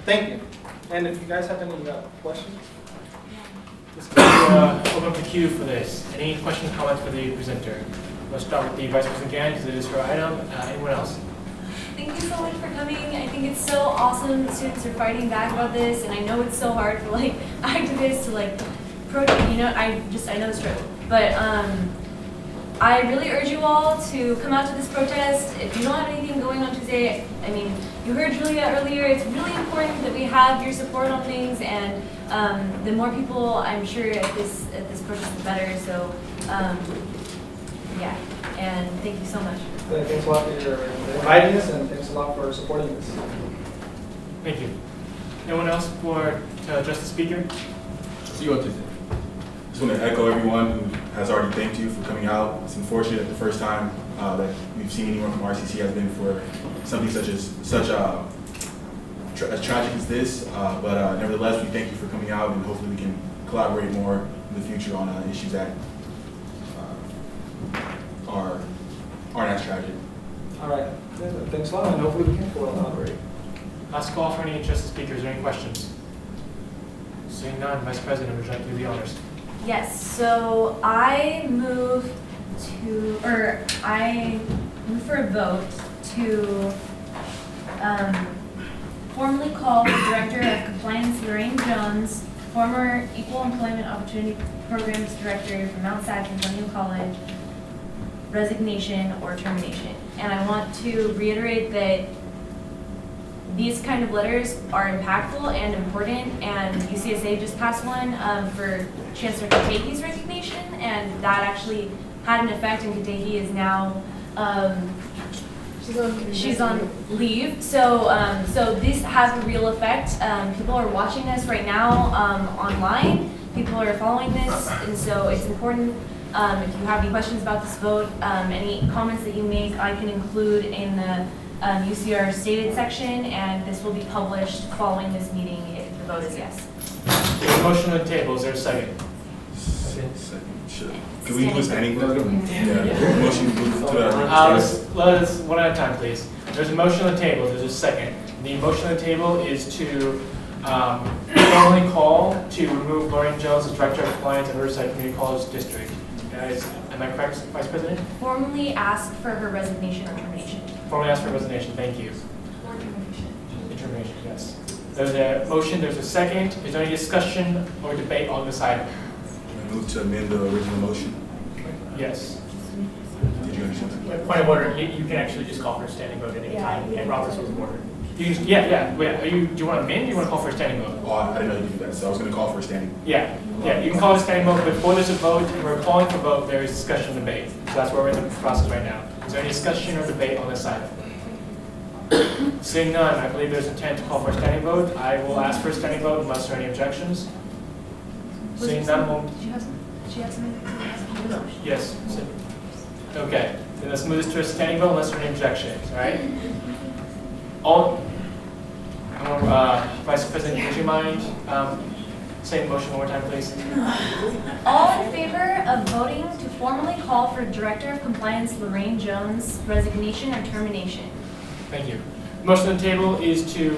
Thank you. And if you guys have any questions? Let's go open up the queue for this. Any questions, comments for the presenter? Let's start with the Vice President Gann, because it is her item. Anyone else? Thank you so much for coming. I think it's so awesome that students are fighting back about this, and I know it's so hard for activists to protest. I know the struggle. But I really urge you all to come out to this protest. If you don't have anything going on Tuesday, you heard Julia earlier, it's really important that we have your support on things, and the more people, I'm sure, at this protest, the better. So, yeah, and thank you so much. Thanks a lot for inviting us, and thanks a lot for supporting us. Thank you. Anyone else to address the speaker? See you on Tuesday. Just want to echo everyone who has already thanked you for coming out. It's unfortunate that the first time that we've seen anyone from RCC has been for something as tragic as this. But nevertheless, we thank you for coming out, and hopefully we can collaborate more in the future on issues that aren't as tragic. All right. Thanks a lot, and hopefully we can collaborate. Last call for any interested speakers or any questions. Seeing none, Vice President, would you like to do the honors? Yes, so I move for a vote to formally call the Director of Compliance, Lorraine Jones, former Equal Employment Opportunity Programs Director from Mount Sac Antonio College, resignation, or termination. And I want to reiterate that these kind of letters are impactful and important, and UCSA just passed one for Chancellor Katehi's resignation, and that actually had an effect, and Katehi is now she's on leave. So so this has a real effect. People are watching this right now online. People are following this, and so it's important. If you have any questions about this vote, any comments that you make, I can include in the UCR stated section, and this will be published following this meeting if the vote is yes. There's a motion on the table. Is there a second? Sure. Can we do a standing vote? Yeah. Motion to move to let's one at a time, please. There's a motion on the table. There's a second. The motion on the table is to formally call to remove Lorraine Jones as Director of Compliance at Riverside Community College District. Guys, am I correct, Vice President? Formally ask for her resignation or termination. Formally ask for resignation. Thank you. Or termination. Termination, yes. There's a motion. There's a second. Is there any discussion or debate on this item? Move to amend the original motion. Yes. Did you understand? Point of order. You can actually just call for a standing vote at any time. And Robert's rules of order. You can, yeah. Wait, do you want to amend? Or do you want to call for a standing vote? Oh, I didn't know you did that, so I was going to call for a standing. Yeah. You can call it a standing vote. Before there's a vote, we're calling for vote. There is discussion and debate. So that's where we're in the process right now. Is there any discussion or debate on this item? Seeing none, I believe there's intent to call for a standing vote. I will ask for a standing vote unless there are any objections. Seeing none, Did you have something to ask? yes. Okay, then let's move this to a standing vote unless there are any objections, all right? Vice President, would you mind saying the motion one more time, please? All in favor of voting to formally call for Director of Compliance Lorraine Jones' resignation or termination? Thank you. The motion on the table is to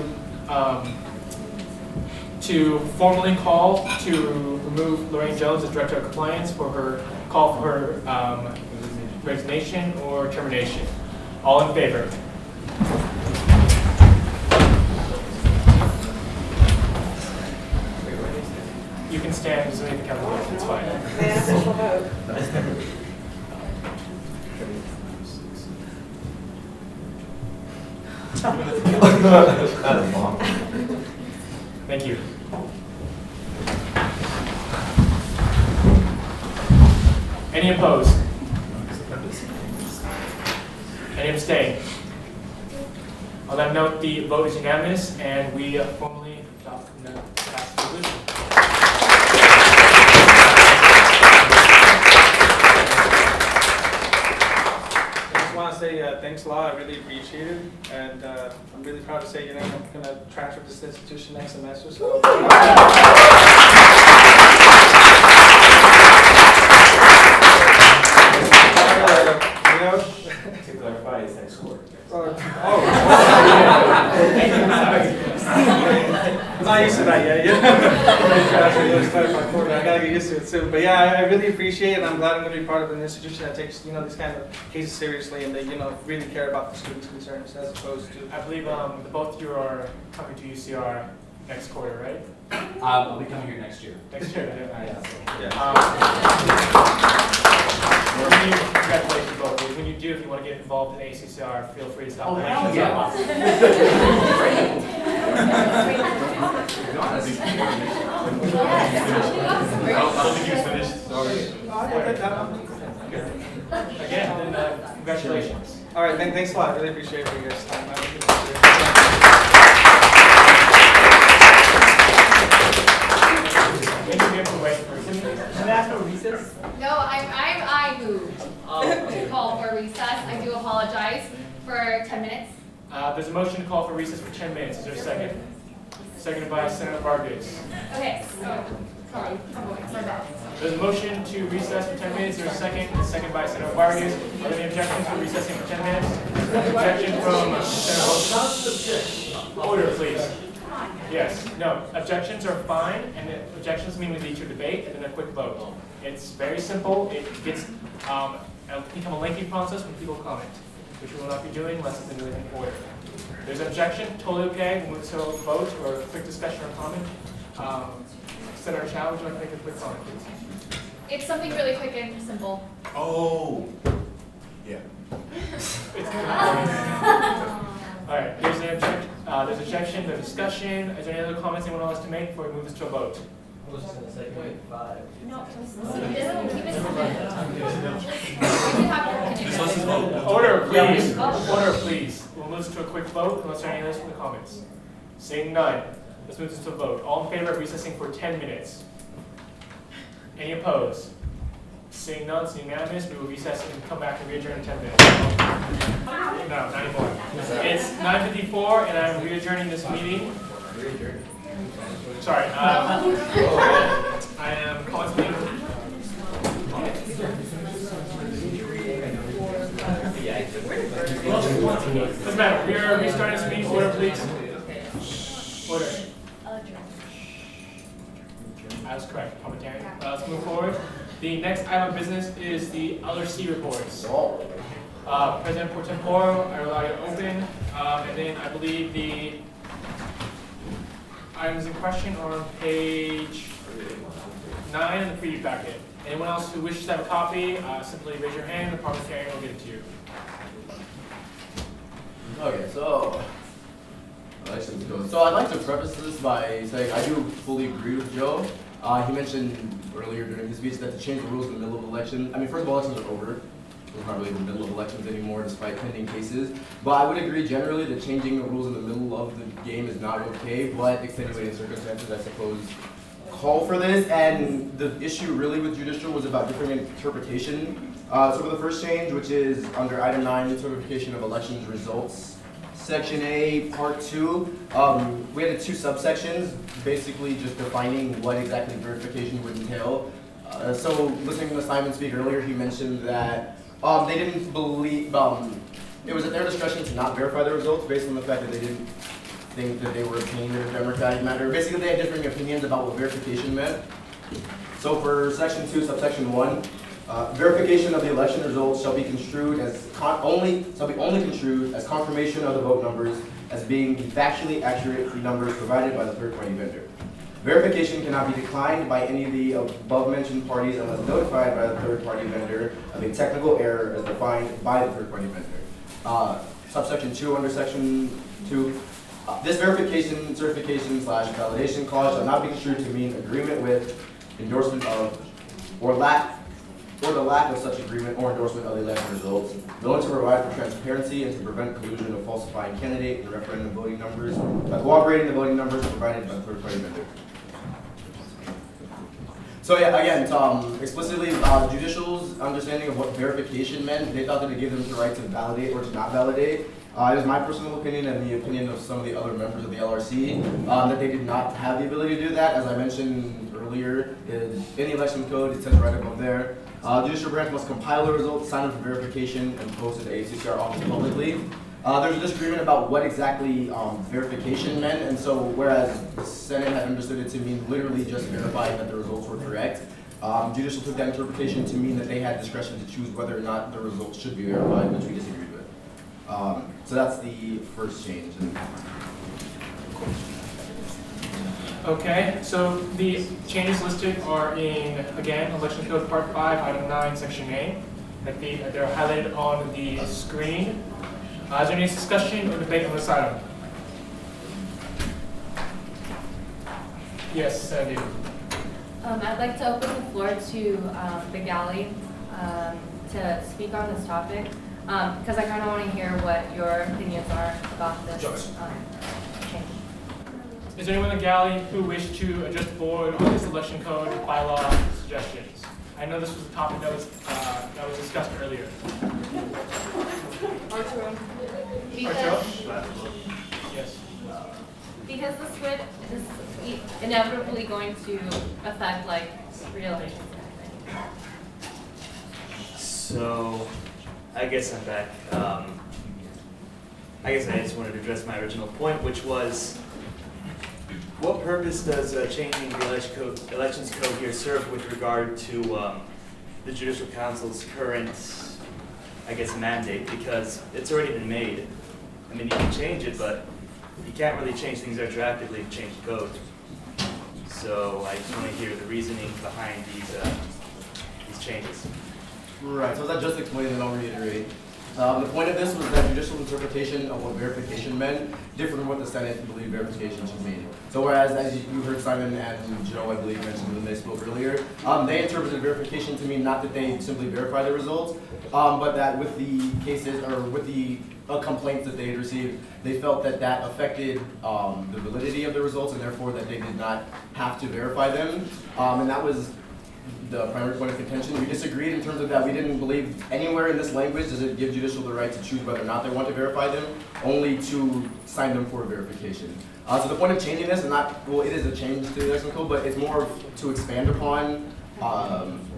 formally call to remove Lorraine Jones as Director of Compliance for her call for her resignation or termination. All in favor? You can stand as the council votes. It's fine. Thank you. Any opposed? Any abstain? On that note, the vote is unanimous, and we formally adopt the passed resolution. I just want to say thanks a lot. I really appreciate it, and I'm really proud to say, I'm going to transfer to this institution next semester. So. To clarify, it's next quarter. I'm not used to that yet. I gotta get used to it soon. But yeah, I really appreciate it. I'm glad I'm going to be part of an institution that takes these kind of cases seriously, and they really care about the students' concerns as opposed to. I believe both of you are coming to UCR next quarter, right? I'll be coming here next year. Next year. Congratulations both. When you do, if you want to get involved in ASUCR, feel free to stop by. Hell yeah. I don't think he was finished. Sorry. Again, then congratulations. All right, thanks a lot. I really appreciate it for you guys' time. Can I ask for recess? No, I moved to call for recess. I do apologize for 10 minutes. There's a motion to call for recess for 10 minutes. Is there a second? Seconded by Senator Vargas. Okay, so, sorry, my bad. There's a motion to recess for 10 minutes. There's a second. Second by Senator Vargas. Are there any objections for recessing for 10 minutes? Objection from Senator Order, please. Yes. No. Objections are fine, and objections mean we lead to a debate and then a quick vote. It's very simple. It gets it'll become a lengthy process when people comment, which we will not be doing unless it's in written order. There's an objection, totally okay. We'll move to a vote or a quick discussion or comment. Senator Chow, would you like to make a quick comment, please? It's something really quick and simple. Oh. Yeah. All right, there's objection, there's discussion. Is there any other comments anyone wants to make before we move this to a vote? No, Order, please. Order, please. We'll move this to a quick vote unless there are any others from the comments. Seeing none, let's move this to a vote. All in favor of recessing for 10 minutes? Any opposed? Seeing none, seeing unanimous, we will recess and come back and readjourn in 10 minutes. No, not anymore. It's 9:54 and I'm readjourning this meeting. Sorry, I am calling this meeting. Doesn't matter, we are restarting this meeting. Order, please. Order. I was correct, public hearing. Let's move forward. The next item of business is the LRC reports. President Pro Tempore, I will allow you to open, and then I believe the items in question are on page 9 in the preview packet. Anyone else who wishes to have a copy, simply raise your hand, the parliamentarian will give it to you. Okay, so elections go. So I'd like to preface this by saying I do fully agree with Joe. He mentioned earlier during his speech that to change the rules in the middle of election. I mean, first of all, elections are over. It's not really the middle of elections anymore, despite pending cases. But I would agree generally that changing the rules in the middle of the game is not okay. But extenuating circumstances, I suppose, call for this. And the issue really with judicial was about differing interpretation. So for the first change, which is under item 9, certification of elections results. Section A, Part 2, we had 2 subsections, basically just defining what exactly verification would entail. So listening to Simon speak earlier, he mentioned that they didn't believe, it was at their discretion to not verify the results based on the fact that they didn't think that they were obtained in a democratic manner. Basically, they had differing opinions about what verification meant. So for Section 2, subsection 1, verification of the election results shall be construed as only construed as confirmation of the vote numbers as being the factually accurate numbers provided by the third-party vendor. Verification cannot be declined by any of the above-mentioned parties unless notified by the third-party vendor of a technical error as defined by the third-party vendor. Subsection 2 under Section 2. This verification, certification / validation clause shall not be construed to mean agreement with, endorsement of, or the lack of such agreement or endorsement of the election results, though to provide for transparency and to prevent collusion of falsifying candidate and referendum voting numbers by cooperating the voting numbers provided by the third-party vendor. So yeah, again, explicitly, judicial's understanding of what verification meant, they thought that it gave them the right to validate or to not validate. It is my personal opinion and the opinion of some of the other members of the LRC that they did not have the ability to do that. As I mentioned earlier, in the election code, it says right above there, judicial branch must compile the results, sign up for verification, and post it to the ASUCR office publicly. There's a disagreement about what exactly verification meant, and so whereas the Senate had understood it to mean literally just verifying that the results were correct, judicial took that interpretation to mean that they had discretion to choose whether or not the results should be verified, which we disagreed with. So that's the first change. Okay, so the changes listed are in, again, Election Code Part 5, Item 9, Section A. They're highlighted on the screen. Is there any discussion or debate on this item? Yes, Sandy. I'd like to open the floor to the galley to speak on this topic, because I kind of want to hear what your opinions are about this change. Is there anyone in the galley who wished to address the board on this election code bylaw suggestions? I know this was a topic that was discussed earlier. Arturo. Yes. Because this is inevitably going to affect like re-elections and everything. So, I guess I'm back. I guess I just wanted to address my original point, which was, what purpose does changing the elections code here serve with regard to the Judicial Council's current, I guess, mandate? Because it's already been made. I mean, you can change it, but you can't really change things retroactively to change the code. So I just want to hear the reasoning behind these changes. Right, so as I just explained, and I'll reiterate. The point of this was that judicial interpretation of what verification meant differed from what the Senate believed verification should mean. So whereas, as you heard Simon and Joe, I believe, mentioned when they spoke earlier, they interpreted verification to mean not that they simply verify the results, but that with the cases, or with the complaints that they had received, they felt that that affected the validity of the results, and therefore that they did not have to verify them. And that was the primary point of contention. We disagreed in terms of that. We didn't believe anywhere in this language does it give judicial the right to choose whether or not they want to verify them, only to sign them for verification. So the point of changing this is not, well, it is a change to the election code, but it's more to expand upon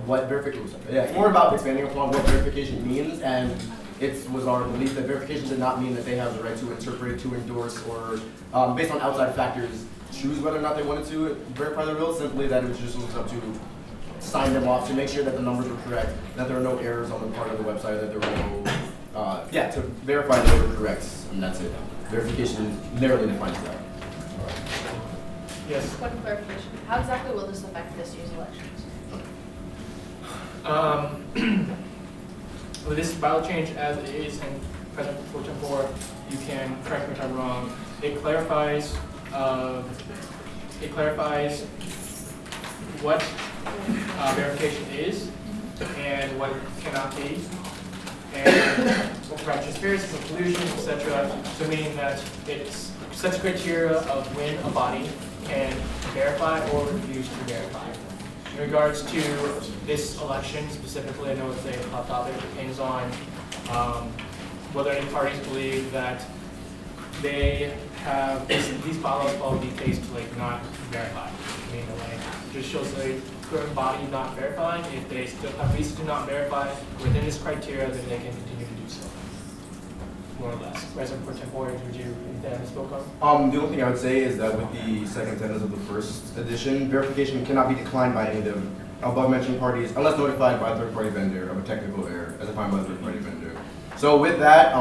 what verification, it's more about expanding upon what verification means, and it was our belief that verification did not mean that they have the right to interpret, to endorse, or based on outside factors, choose whether or not they wanted to verify the results, simply that it was just up to sign them off to make sure that the numbers were correct, that there were no errors on the part of the website, that there were no, to verify that they were correct, and that's it. Verification narrowly defines that. Yes. One clarification. How exactly will this affect this year's elections? With this bylaw change as it is in President 410-4, you can correct me if I'm wrong. It clarifies what verification is and what it cannot be, and what transparency, for pollution, etc. So meaning that it sets criteria of when a body can verify or refuse to verify. In regards to this election specifically, I know it's a hot topic. It depends on whether any parties believe that they have these bylaws follow the case to like not verify. I mean, like just shows the current body not verifying. If they still have reason to not verify within this criteria, then they can continue to do so. More or less. President Pro Tempore, would you anything I spoke of? The only thing I would say is that with the second sentence of the first edition, verification cannot be declined by any of the above mentioned parties unless notified by a third-party vendor of a technical error as defined by a third-party vendor. So with that,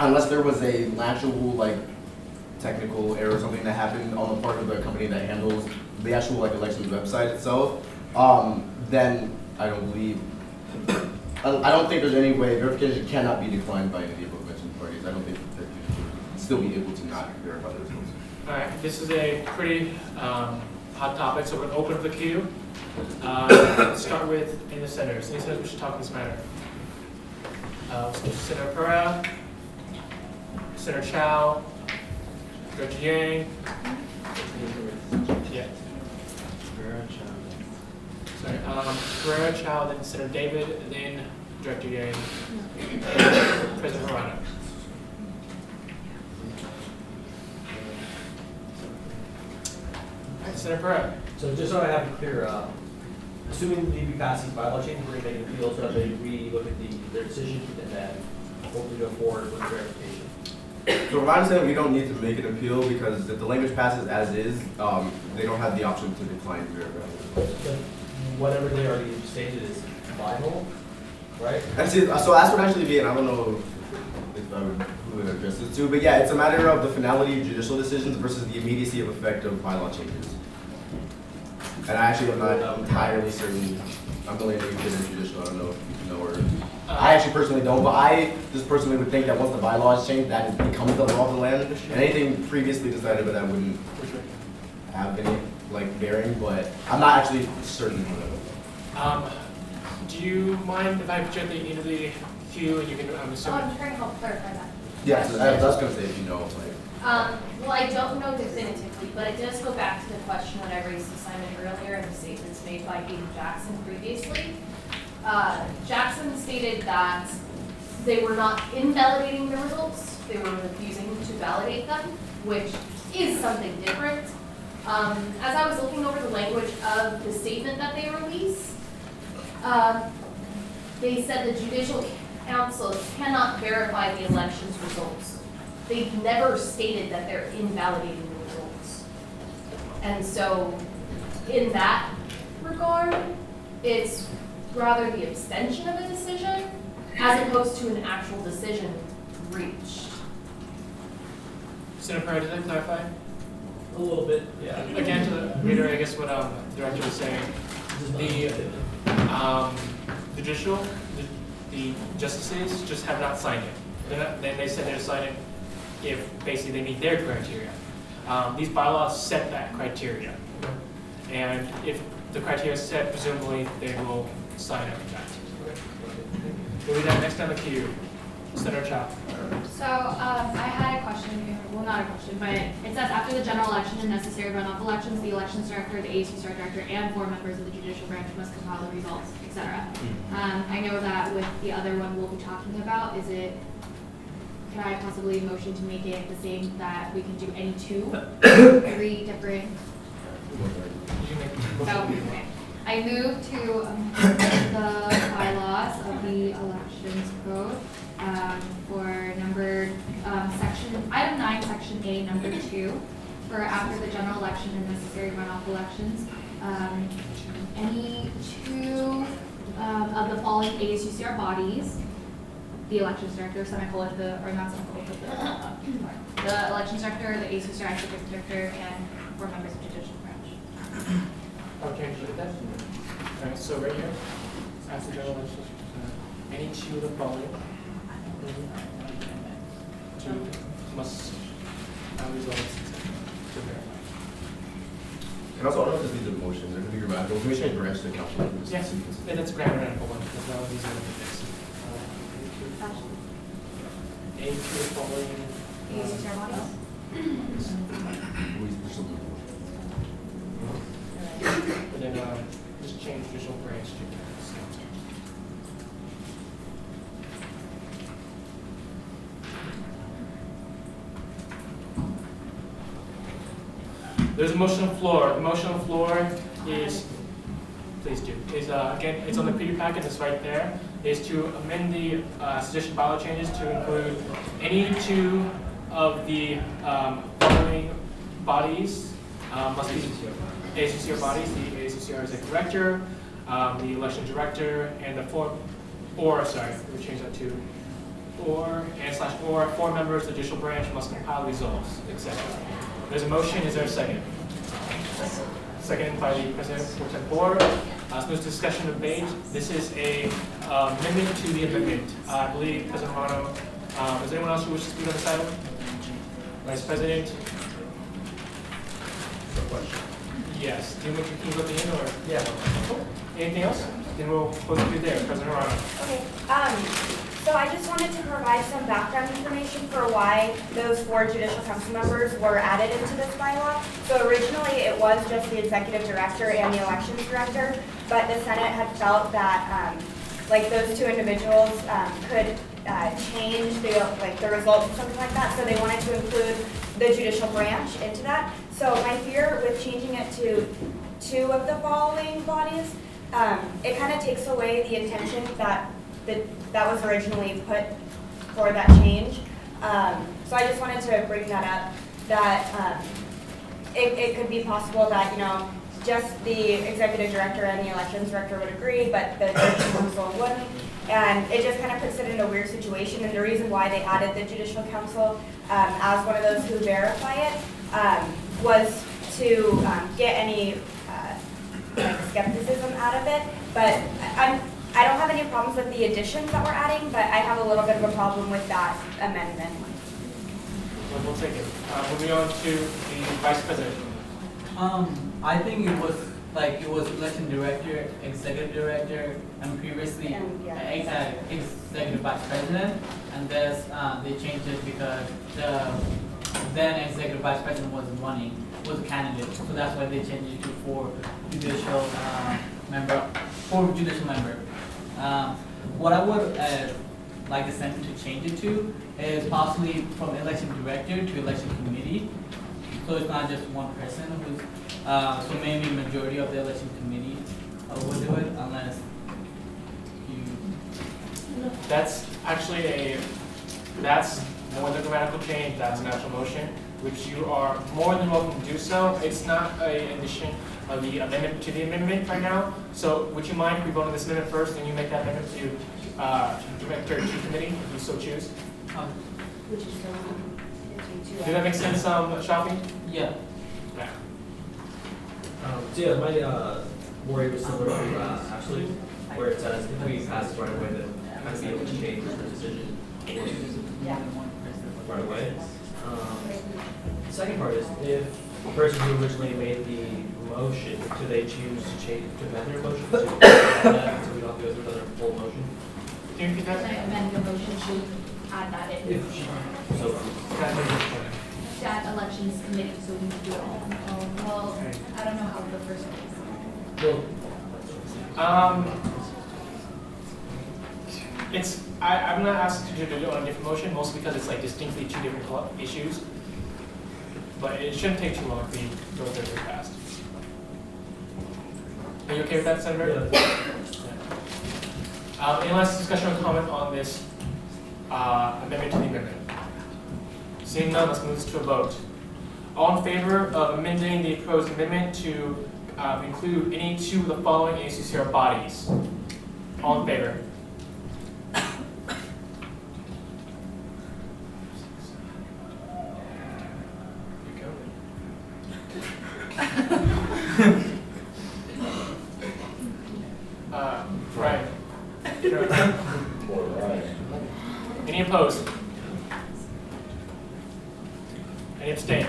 unless there was an actual like technical error or something that happened on the part of the company that handles the actual like elections website itself, then I don't believe, I don't think there's any way verification cannot be declined by any of the above mentioned parties. I don't think that you should still be able to not verify the results. All right, this is a pretty hot topic, so we're going to open up the queue. Let's start with in the senators. Any senators we should talk this matter? Senator Pereira, Senator Chow, Director Yang. Yeah. Sorry, Pereira, Chow, then Senator David, then Director Yang, and President Harana. Senator Pereira. So just so I have it clear, assuming the EB passes bylaw change, we're going to make an appeal so that they re-look at their decision and then hopefully go forward with verification. So from my understanding, we don't need to make an appeal because if the language passes as is, they don't have the option to decline verification. Whatever they already stated is final, right? Actually, so that would actually be, and I don't know if I would, who would address this to, but yeah, it's a matter of the finality of judicial decisions versus the immediacy of effect of bylaw changes. And I actually am not entirely certain. I'm the lady who did in judicial. I don't know if you know or. I actually personally don't, but I just personally would think that once the bylaws change, that it becomes the law of the land. And anything previously decided, but that wouldn't have any like bearing. But I'm not actually certain. Do you mind if I put you at the end of the queue and you can I'm trying to help clarify that. Yeah, so I was gonna say if you know, like. Well, I don't know definitively, but it does go back to the question that I raised to Simon earlier and the statements made by Dean Jackson previously. Jackson stated that they were not invalidating the results, they were refusing to validate them, which is something different. As I was looking over the language of the statement that they released, they said the Judicial Council cannot verify the election's results. They've never stated that they're invalidating the results. And so, in that regard, it's rather the abstention of a decision as opposed to an actual decision reached. Senator Pereira, does that clarify? A little bit, yeah. Again, to reiterate, I guess what the director was saying, the judicial the justices just have not signed it. Then they said they'll sign it if basically they meet their criteria. These bylaws set that criteria. And if the criteria is set, presumably they will sign up to that. Moving on, next on the queue, Senator Chow. So I had a question here. Well, not a question, but it says after the general election and necessary runoff elections, the elections director, the ASUCR director, and 4 members of the judicial branch must compile the results, etc. I know that with the other one we'll be talking about, can I possibly motion to make it the same that we can do any 2, 3 different? Okay. I move to the bylaws of the elections code for item 9, section A, number 2, for after the general election and necessary runoff elections. Any 2 of the following ASUCR bodies, the elections director, semicolon, the elections director, the ASUCR executive director, and 4 members of judicial branch. I'll change it to that. Alright, so right here, after the general election, any 2 of the following must results to verify. And also, I don't know if this needs a motion, there could be grammatical, commission and branch to the council. Yes, and it's grammatical one, because that was easy to fix. A 2 of the following. ASUCR bodies? And then just change judicial branch to There's a motion on the floor. The motion on the floor is, please do, again, it's on the preview packet, it's right there, is to amend the suggested bylaw changes to include any 2 of the following bodies must be ASUCR bodies, the ASUCR executive director, the election director, and the 4 members of the judicial branch must compile results, etc. There's a motion, is there a second? Second by the President Pro Tem Board. So there's discussion debate. This is a amendment to the amendment. I believe President Romano, is there anyone else who wishes to speak on this item? Vice President? No question. Yes. Do you want to keep looking in or? Yeah. Anything else? Then we'll close it there. President Romano. Okay. So I just wanted to provide some background information for why those 4 judicial council members were added into this bylaw. So originally it was just the executive director and the elections director, but the Senate had felt that like those 2 individuals could change the results or something like that. So they wanted to include the judicial branch into that. So my fear with changing it to 2 of the following bodies, it kind of takes away the intention that was originally put for that change. So I just wanted to bring that up, that it could be possible that, just the executive director and the elections director would agree, but the judicial council wouldn't. And it just kind of puts it in a weird situation. And the reason why they added the judicial council as one of those who verify it was to get any skepticism out of it. But I don't have any problems with the additions that we're adding, but I have a little bit of a problem with that amendment. We'll take it. Moving on to the Vice President. I think it was election director, executive director, and previously executive vice president, and they changed it because the then executive vice president was a candidate, so that's why they changed it to 4 judicial member. What I would like the Senate to change it to is possibly from election director to election committee. So it's not just one person who's, so maybe majority of the election committee will do it unless you. That's actually that's more than a grammatical change, that's an actual motion, which you are more than welcome to do so. It's not an addition of the amendment to the amendment right now. So would you mind if we vote on this amendment first and you make that amendment to director to committee, if you so choose? Does that make sense, Shafi? Yeah. Yeah. So yeah, my worry was similar to Ashley, where it says if we pass it right away, then might be able to change the decision right away. Second part is, if the person who originally made the motion, do they choose to change, to amend their motion to add that, so we don't have to go through another full motion? Can I amend your motion to add that in? If she, so, That elections committee, so we can do it all. Well, I don't know how the first one is. I'm gonna ask you to do it on a different motion, mostly because it's like distinctly two different issues. But it shouldn't take too long if we go through it fast. Are you okay with that, Senator? Yeah. Any last discussion or comment on this amendment to the amendment? Seeing none, let's move to a vote. All in favor of amending the proposed amendment to include any two of the following ASUCR bodies? All in favor? Right. Any opposed? Any abstain?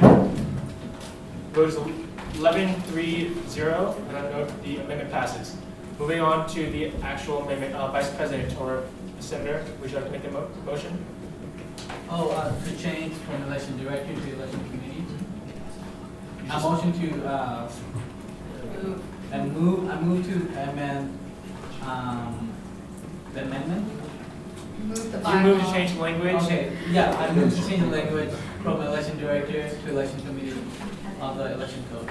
Vote is 11-3-0, and I note the amendment passes. Moving on to the actual amendment, Vice President or Senator, would you like to make the motion? To change from election director to election committee. I motion to I move to amend the amendment. Move the You move to change the language? Okay, yeah, I move to change the language from election director to election committee of the election code.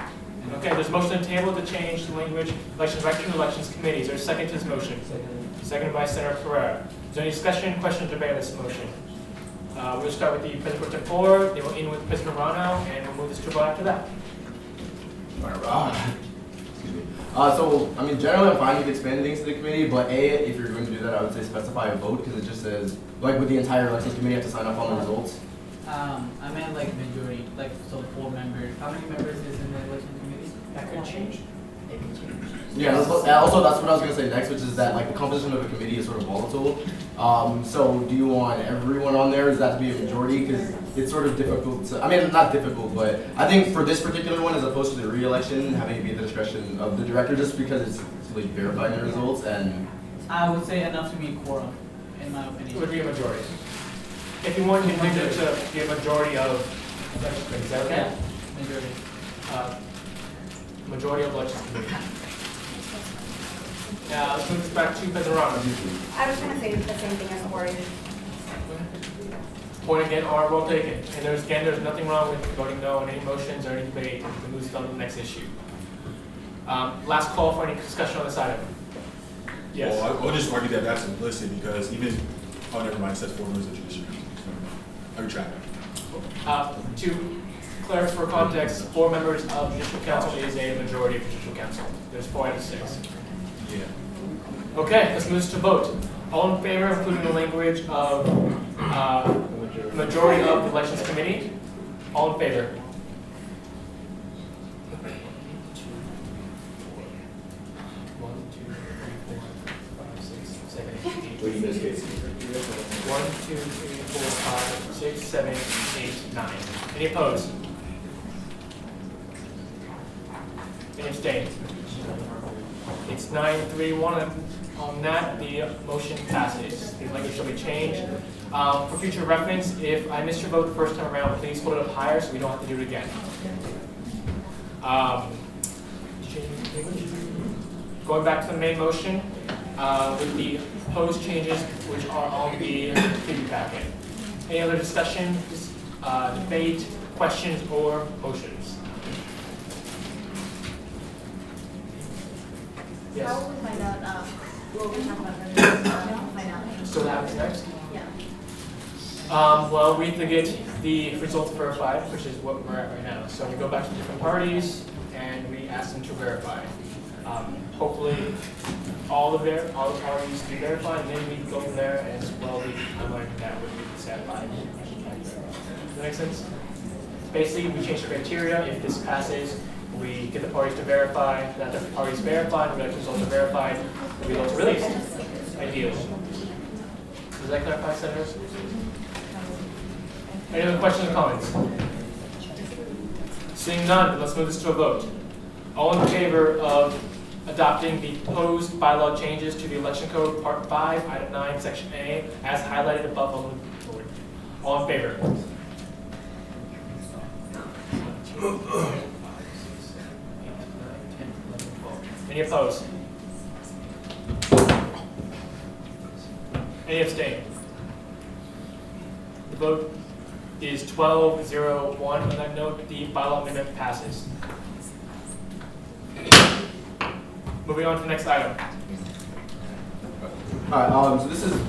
Okay, there's a motion on the table to change the language, election director to elections committee. Is there a second to this motion? Seconded by Senator Pereira. Is there any discussion, question, debate on this motion? We'll start with the President Pro Tem 4, then we'll end with President Rano, and we'll move this to a vote after that. So, I mean, generally I'm fine with expanding things to the committee, but if you're going to do that, I would say specify a vote, because it just says, like with the entire elections committee, you have to sign off on the results. I meant like majority, like so 4 members. How many members is in the election committee? That could change. It could change. Yeah, also that's what I was going to say next, which is that like the composition of a committee is sort of volatile. So do you want everyone on there? Is that to be a majority? Because it's sort of difficult to, I mean, not difficult, but I think for this particular one, as opposed to the re-election, having it be at the discretion of the director, just because it's like verifying the results, and I would say enough to meet quorum, in my opinion. It would be a majority. If you want, you can make it to be a majority of elections committee. Is that okay? Yeah, majority. Majority of elections committee. Now, let's move this back to President Ramos. I was going to say the same thing as Corey. Point again, or vote taken. And there's nothing wrong with voting no on any motions or any debate to move on to the next issue. Last call for any discussion on this item. Yes. Well, I'll just argue that that's implicit because even, oh, never mind, it says 4 members of judiciary. I retract. To clarify for context, 4 members of judicial council is a majority of judicial council. There's 4 out of 6. Yeah. Okay, let's move to vote. All in favor, including the language of majority of the elections committee? All in favor? 1, 2, 3, 4, 5, 6, 7, 8, 9. 1, 2, 3, 4, 5, 6, 7, 8, 9. Any opposed? Any abstained? It's 9-3-1 on that. The motion passes. The language shall be changed. For future reference, if I missed your vote the first time around, please hold it up higher so we don't have to do it again. Going back to the main motion with the proposed changes which are on the preview packet. Any other discussion, debate, questions, or motions? Yes. How will we find out, what we talk about find out? So what happens next? Yeah. Well, we have to get the results verified, which is what we're at right now. So we go back to different parties and we ask them to verify. Hopefully, all the parties be verified, and then we can go from there as well. The timeline for that would be set by. Does that make sense? Basically, we change the criteria. If this passes, we get the parties to verify. That the parties verified, the results are verified, the results released. Ideally. Does that clarify, Senators? Any other questions or comments? Seeing none, let's move this to a vote. All in favor of adopting the proposed bylaw changes to the Election Code, Part 5, Item 9, Section A, as highlighted above on the board? All in favor? Any opposed? Any abstain? The vote is 12-0-1. On that note, the bylaw amendment passes. Moving on to the next item. Alright, so this is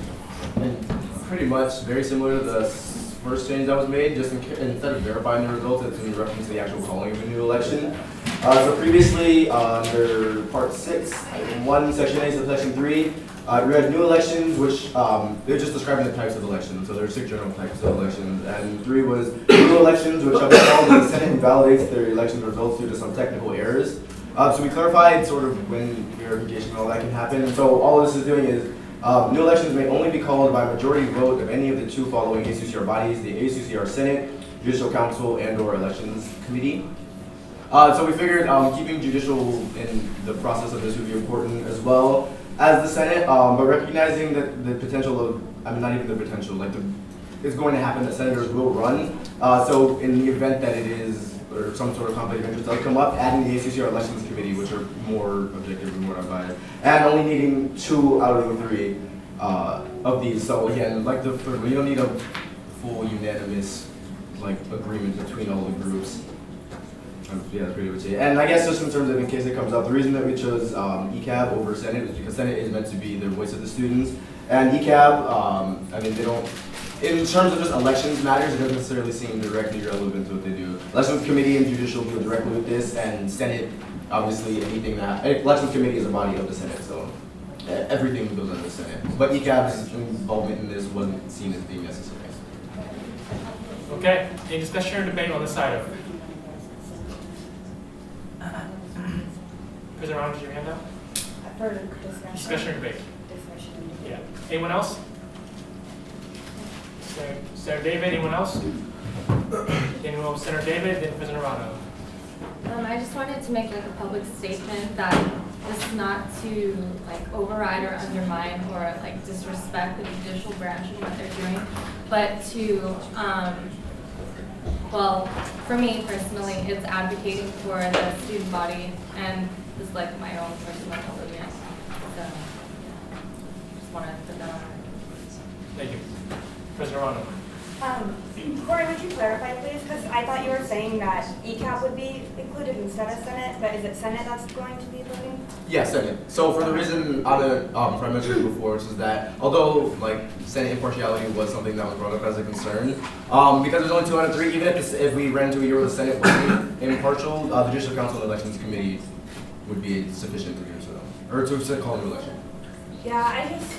pretty much very similar to the first change that was made, just instead of verifying the results, it's in reference to the actual calling of a new election. So previously, under Part 6, Item 1, Section A, Subsection 3, we had new elections, which they're just describing the types of elections. So there are 6 general types of elections, and 3 was new elections, which have been called when the Senate invalidates their election results due to some technical errors. So we clarified sort of when verification and all that can happen. And so all this is doing is new elections may only be called by majority vote of any of the 2 following ASUCR bodies: the ASUCR Senate, Judicial Council, and/or Elections Committee. So we figured keeping judicial in the process of this would be important as well as the Senate, but recognizing that the potential of, I mean, not even the potential, like it's going to happen that senators will run. So in the event that it is, or some sort of conflict of interest does come up, adding the ASUCR Elections Committee, which are more objective and more unbiased, and only needing 2 out of the 3 of these. So again, like the third one, you don't need a full unanimous like agreement between all the groups. Yeah, that's pretty much it. And I guess just in terms of, in case it comes up, the reason that we chose ECAB over Senate is because Senate is meant to be the voice of the students, and ECAB, I mean, they don't, in terms of just elections matters, it doesn't necessarily seem directly relevant to what they do. Elections Committee and Judicial deal directly with this, and Senate, obviously, anything that, Elections Committee is a body of the Senate, so everything goes under the Senate. But ECAB's involvement in this wasn't seen as being necessary. Okay, any discussion or debate on this item? President Ron, did your hand up? For discussion. Discussion or debate? Discussion. Yeah. Anyone else? Senator David, anyone else? Anyone with Senator David, then President Arano. I just wanted to make like a public statement that this is not to like override or undermine or like disrespect the judicial branch and what they're doing, but to, well, for me personally, it's advocating for the student body and it's like my own personal opinion. So, just wanted to put that on. Thank you. President Arano. Corey, would you clarify, please? Because I thought you were saying that ECAP would be included instead of Senate, but is it Senate that's going to be voting? Yeah, Senate. So for the reason I mentioned before, which is that although like Senate impartiality was something that was brought up as a concern, because there's only 2 out of 3, even if we ran into a year where the Senate wasn't impartial, the Judicial Council and Elections Committee would be sufficient to do so, or to call an election. Yeah, I just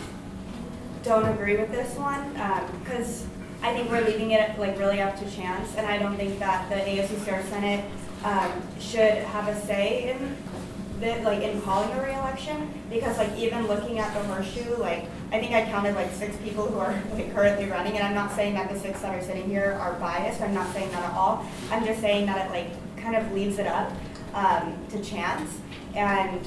don't agree with this one because I think we're leaving it like really up to chance, and I don't think that the ASUCR Senate should have a say in in calling a re-election, because like even looking at the horseshoe, like I think I counted like 6 people who are like currently running, and I'm not saying that the 6 that are sitting here are biased. I'm not saying that at all. I'm just saying that it like kind of leaves it up to chance. And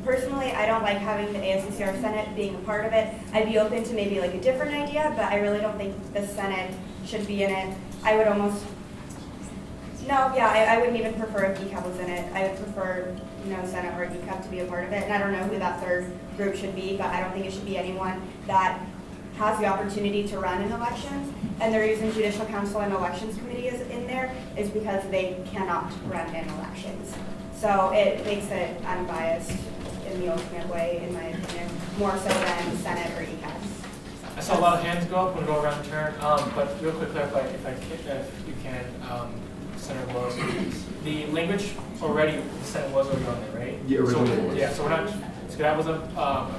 personally, I don't like having the ASUCR Senate being a part of it. I'd be open to maybe like a different idea, but I really don't think the Senate should be in it. I would almost, no, yeah, I wouldn't even prefer if ECAB was in it. I would prefer, Senate or ECAB to be a part of it. And I don't know who that 3rd group should be, but I don't think it should be anyone that has the opportunity to run in elections. And the reason Judicial Council and Elections Committee is in there is because they cannot run in elections. So it makes it unbiased in the ultimate way, in my opinion, more so than Senate or ECAB. I saw a lot of hands go up when we go around the turn, but real quick clarify if you can, Senator Wells. The language already, the Senate was already on there, right? Yeah, originally was. Yeah, so we're not, so that was a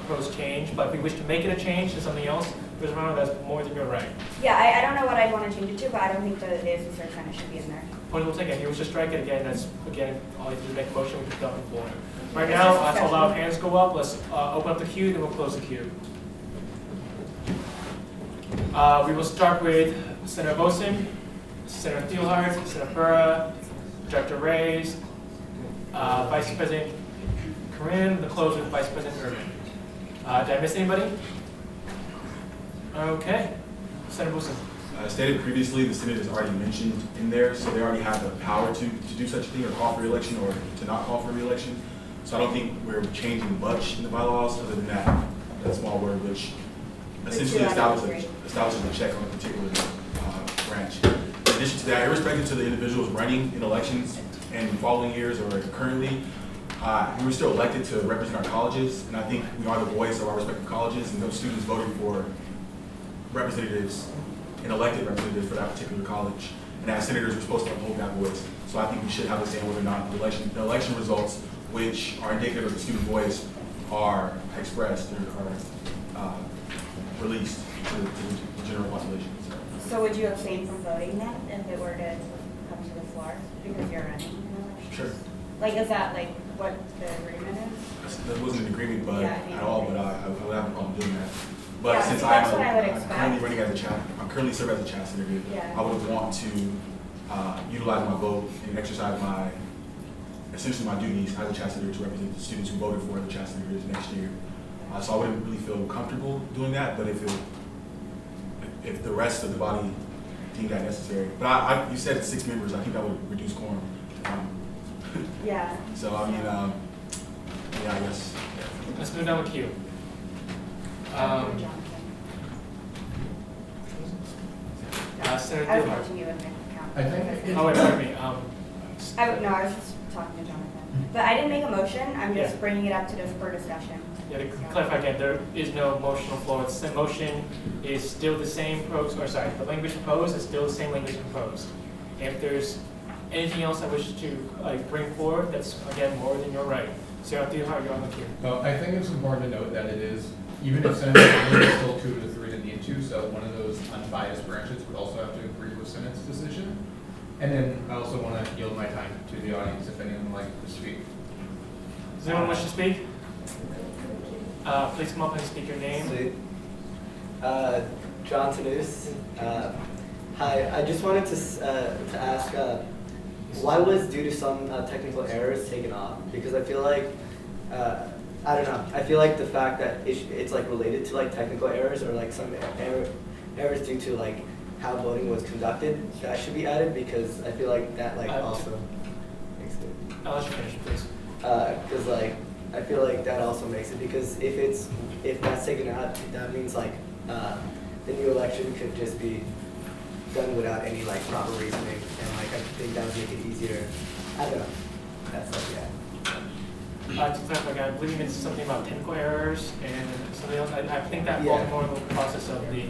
proposed change, but if we wish to make it a change to something else, President Arano, that's more than your right. Yeah, I don't know what I'd want to change it to, but I don't think the ASUCR Senate should be in there. Point well taken. If you wish to strike it again, that's, again, all you have to do is make a motion, we put it on the floor. Right now, I saw a lot of hands go up. Let's open up the queue, then we'll close the queue. We will start with Senator Boson, Senator Thielhart, Senator Burra, Director Reyes, Vice President Corinne, the close with Vice President Urban. Did I miss anybody? Okay. Senator Boson. Stated previously, the Senate is already mentioned in there, so they already have the power to do such a thing, or call for re-election, or to not call for re-election. So I don't think we're changing much in the bylaws other than that small word, which essentially establishes a check on a particular branch. In addition to that, irrespective to the individuals running in elections and in following years or currently, we were still elected to represent our colleges, and I think we are the voice of our respective colleges, and those students voted for representatives and elected representatives for that particular college. And as senators, we're supposed to uphold that voice. So I think we should have a say whether or not the election results, which are indicative of the student voice, are expressed or are released to the general population. So would you abstain from voting then if it were to come to the floor because you're running an election? Sure. Like, is that like what the agreement is? That wasn't an agreement at all, but I would have a problem doing that. But Yeah, since see, that's what I would I'm expect. currently running as a chaplain, I'm currently serving as a chaplain senator, Yeah. I would want to utilize my vote and exercise essentially my duties as a chaplain senator to represent the students who voted for the chaplain senators next year. So I wouldn't really feel comfortable doing that, but if the rest of the body deemed that necessary. But you said 6 members, I think that would reduce quorum. Yeah. So I mean, yeah, I guess. Let's move down the queue. Senator I was Thielhart. watching you in the count. Oh, wait, pardon me. No, I was just talking to Jonathan. But I didn't make a motion, I'm just Yeah. bringing it up for discussion. Yeah, to clarify again, there is no motion on the floor. The motion is still the same, the language proposed is still the same language proposed. If there's anything else I wish to bring forward, that's again more than your right. Senator Thielhart, you're on the queue. I think it's important to note that it is, even if Senate is still 2 to 3 to need to, so one of those unbiased branches would also have to agree with Senate's decision. And then I also want to yield my time to the audience if anyone would like to speak. Does anyone wish to speak? Please come up and speak your name. John Tanous. Hi, I just wanted to ask, why was due to some technical errors taken off? Because I feel like, I don't know, I feel like the fact that it's like related to like technical errors or like some errors due to like how voting was conducted, that should be added because I feel like that like also makes it. I'll let you finish, please. Because like I feel like that also makes it because if that's taken out, that means like the new election could just be done without any like proper reasoning, and like I think that would make it easier. I don't know. That's like To clarify, I believe you mentioned something about technical errors and something else. I think that falls more in the process of the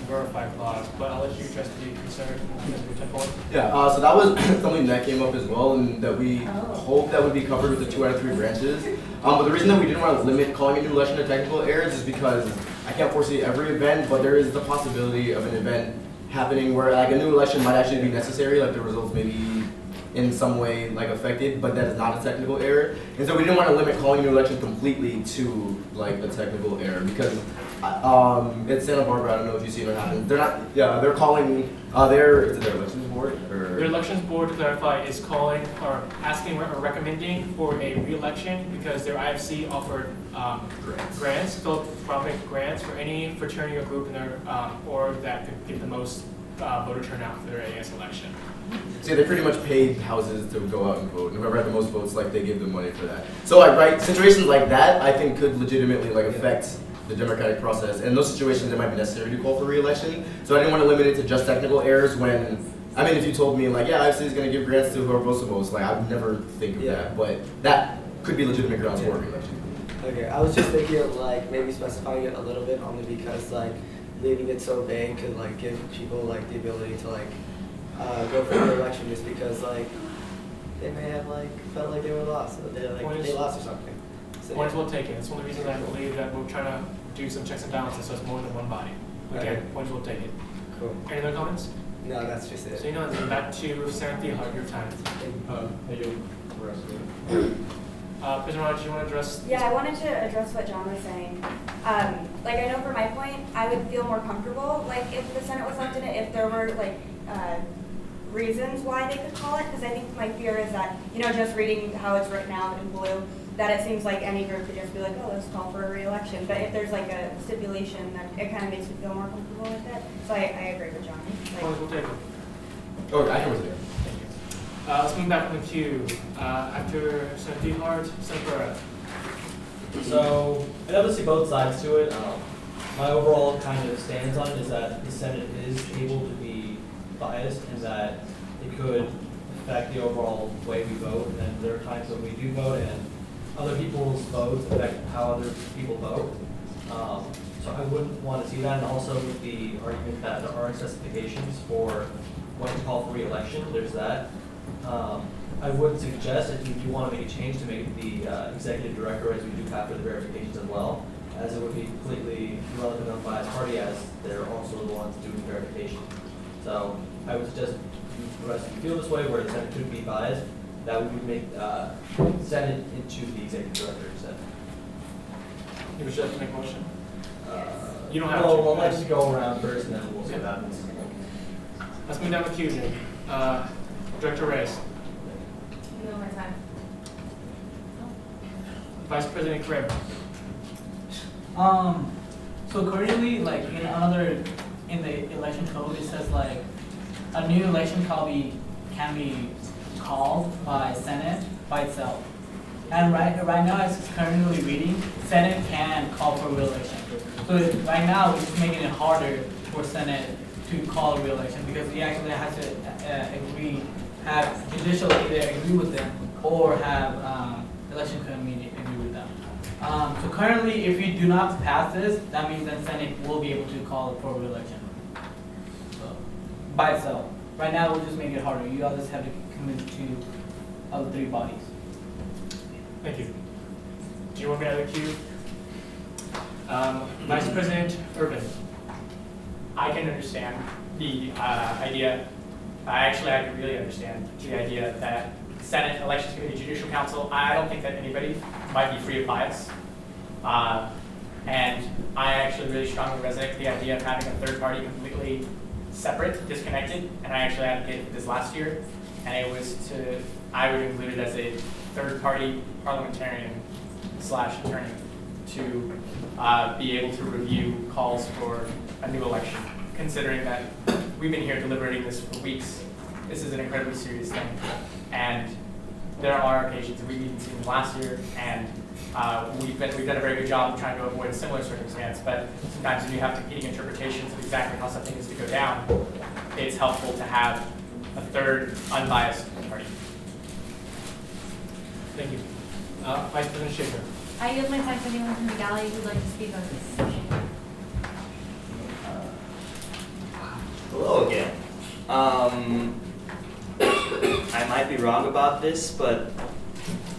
verify clause, but I'll let you address the concern with technical. Yeah, so that was something that came up as well, and that we hope that would be covered with the 2 out of 3 branches. But the reason that we didn't want to limit calling a new election to technical errors is because I can't foresee every event, but there is the possibility of an event happening where like a new election might actually be necessary, like the results may be in some way like affected, but that is not a technical error. And so we didn't want to limit calling a new election completely to like a technical error because it's Santa Barbara, I don't know if you've seen what happens. They're not, yeah, they're calling, is it their elections board? Or? Their elections board, to clarify, is calling or asking or recommending for a re-election because their IFC offered grants, philanthropic grants for any fraternity or group in their org that could get the most voter turnout for their AS election. So they pretty much paid houses to go out and vote, and whoever had the most votes, like they give them money for that. So like, right, situations like that, I think could legitimately like affect the democratic process. And in those situations, it might be necessary to call for re-election. So I didn't want to limit it to just technical errors when, I mean, if you told me like, yeah, IFC is going to give grants to whoever votes the most, like I would never think of that, but that could be legitimate grounds for re-election. Okay, I was just thinking of like maybe specifying it a little bit only because like leaving it so vague could like give people like the ability to like go for the election just because like they may have like felt like they were lost, or they lost or something. So, Points will take it. That's one of the reasons I believe that we're trying to do some checks and balances so it's more than one body. Again, Okay. points will take it. Cool. Any other comments? No, that's just it. So you know, back to Senator Thielhart, your time. President Rod, do you want to address? Yeah, I wanted to address what John was saying. Like, I know for my point, I would feel more comfortable, like, if the Senate was left in it, if there were, like, reasons why they could call it, because I think my fear is that, you know, just reading how it's written out in blue, that it seems like any group could just be like, oh, let's call for a re-election. But if there's like a stipulation, then it kind of makes me feel more comfortable with it. So I agree with John. Like, We'll take it. Oh, I was there. Let's move back in the queue. After Senator Dehart, Senator Pereira. So, I obviously both sides to it. My overall kind of stance on it is that the Senate is able to be biased and that it could affect the overall way we vote. And there are times when we do vote and other people's votes affect how other people vote. So I wouldn't want to see that. And also with the argument that there are specifications for what to call for re-election, there's that. I would suggest if you do want to make a change to make it the executive director, as we do have for the verifications as well, as it would be completely irrelevant on biased party, as they're also the ones doing the verification. So I would suggest the rest of you feel this way, where the Senate could be biased, that would make Senate into the executive director instead. You would just make a motion? You don't have no, to. Well, let's just go around first, and then we'll see what happens. Let's move down the queue then. Director Reyes. No more time. Vice President Krim. So currently, like in the election code, it says like a new election can be called by Senate by itself. And right now, as it's currently reading, Senate can call for re-election. So right now, it's making it harder for Senate to call re-election because we actually have to have judicial either agree with them or have election committee agree with them. So currently, if you do not pass this, that means that Senate will be able to call for re-election. So by itself. Right now, we'll just make it harder. You all just have to commit to other three bodies. Thank you. Do you want me out of the queue? Vice President Urban. I can understand the idea. I can really understand the idea that Senate, Elections Committee, Judicial Council, I don't think that anybody might be free of bias. And I actually really strongly resonate with the idea of having a third party completely separate, disconnected, and I actually advocated for this last year. And it was I would include it as a third party parliamentarian / attorney to be able to review calls for a new election, considering that we've been here deliberating this for weeks. This is an incredibly serious thing. And there are occasions, we've even seen them last year, and we've done a very good job of trying to avoid a similar circumstance, but sometimes when you have competing interpretations of exactly how something is to go down, it's helpful to have a third unbiased party. Thank you. Vice President Schaefer. I yield my time to anyone from the gallery who would like to speak on this. Hello again. I might be wrong about this, but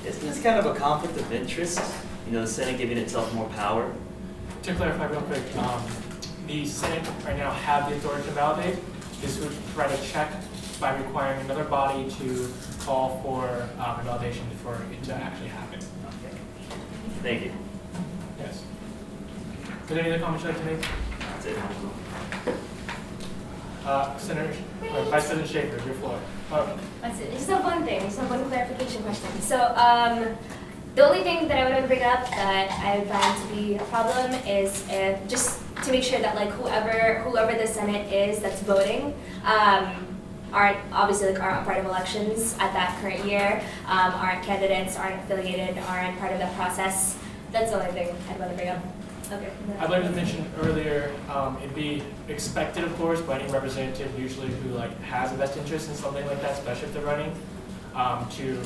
isn't this kind of a conflict of interest? You know, the Senate giving itself more power? To clarify real quick, the Senate right now have the authority to validate. This would try to check by requiring another body to call for a validation for it to actually happen. Okay. Thank you. Yes. Is there any other comments you'd like to make? That's it. Vice President Schaefer, your floor. That's it. Just one thing, just one clarification question. So, the only thing that I would want to bring up that I would find to be a problem is just to make sure that like whoever the Senate is that's voting aren't obviously aren't part of elections at that current year, aren't candidates, aren't affiliated, aren't part of that process. That's the only thing I'd want to bring up. Okay. I'd like to mention earlier, it'd be expected, of course, by any representative usually who has a vested interest in something like that, especially if they're running, to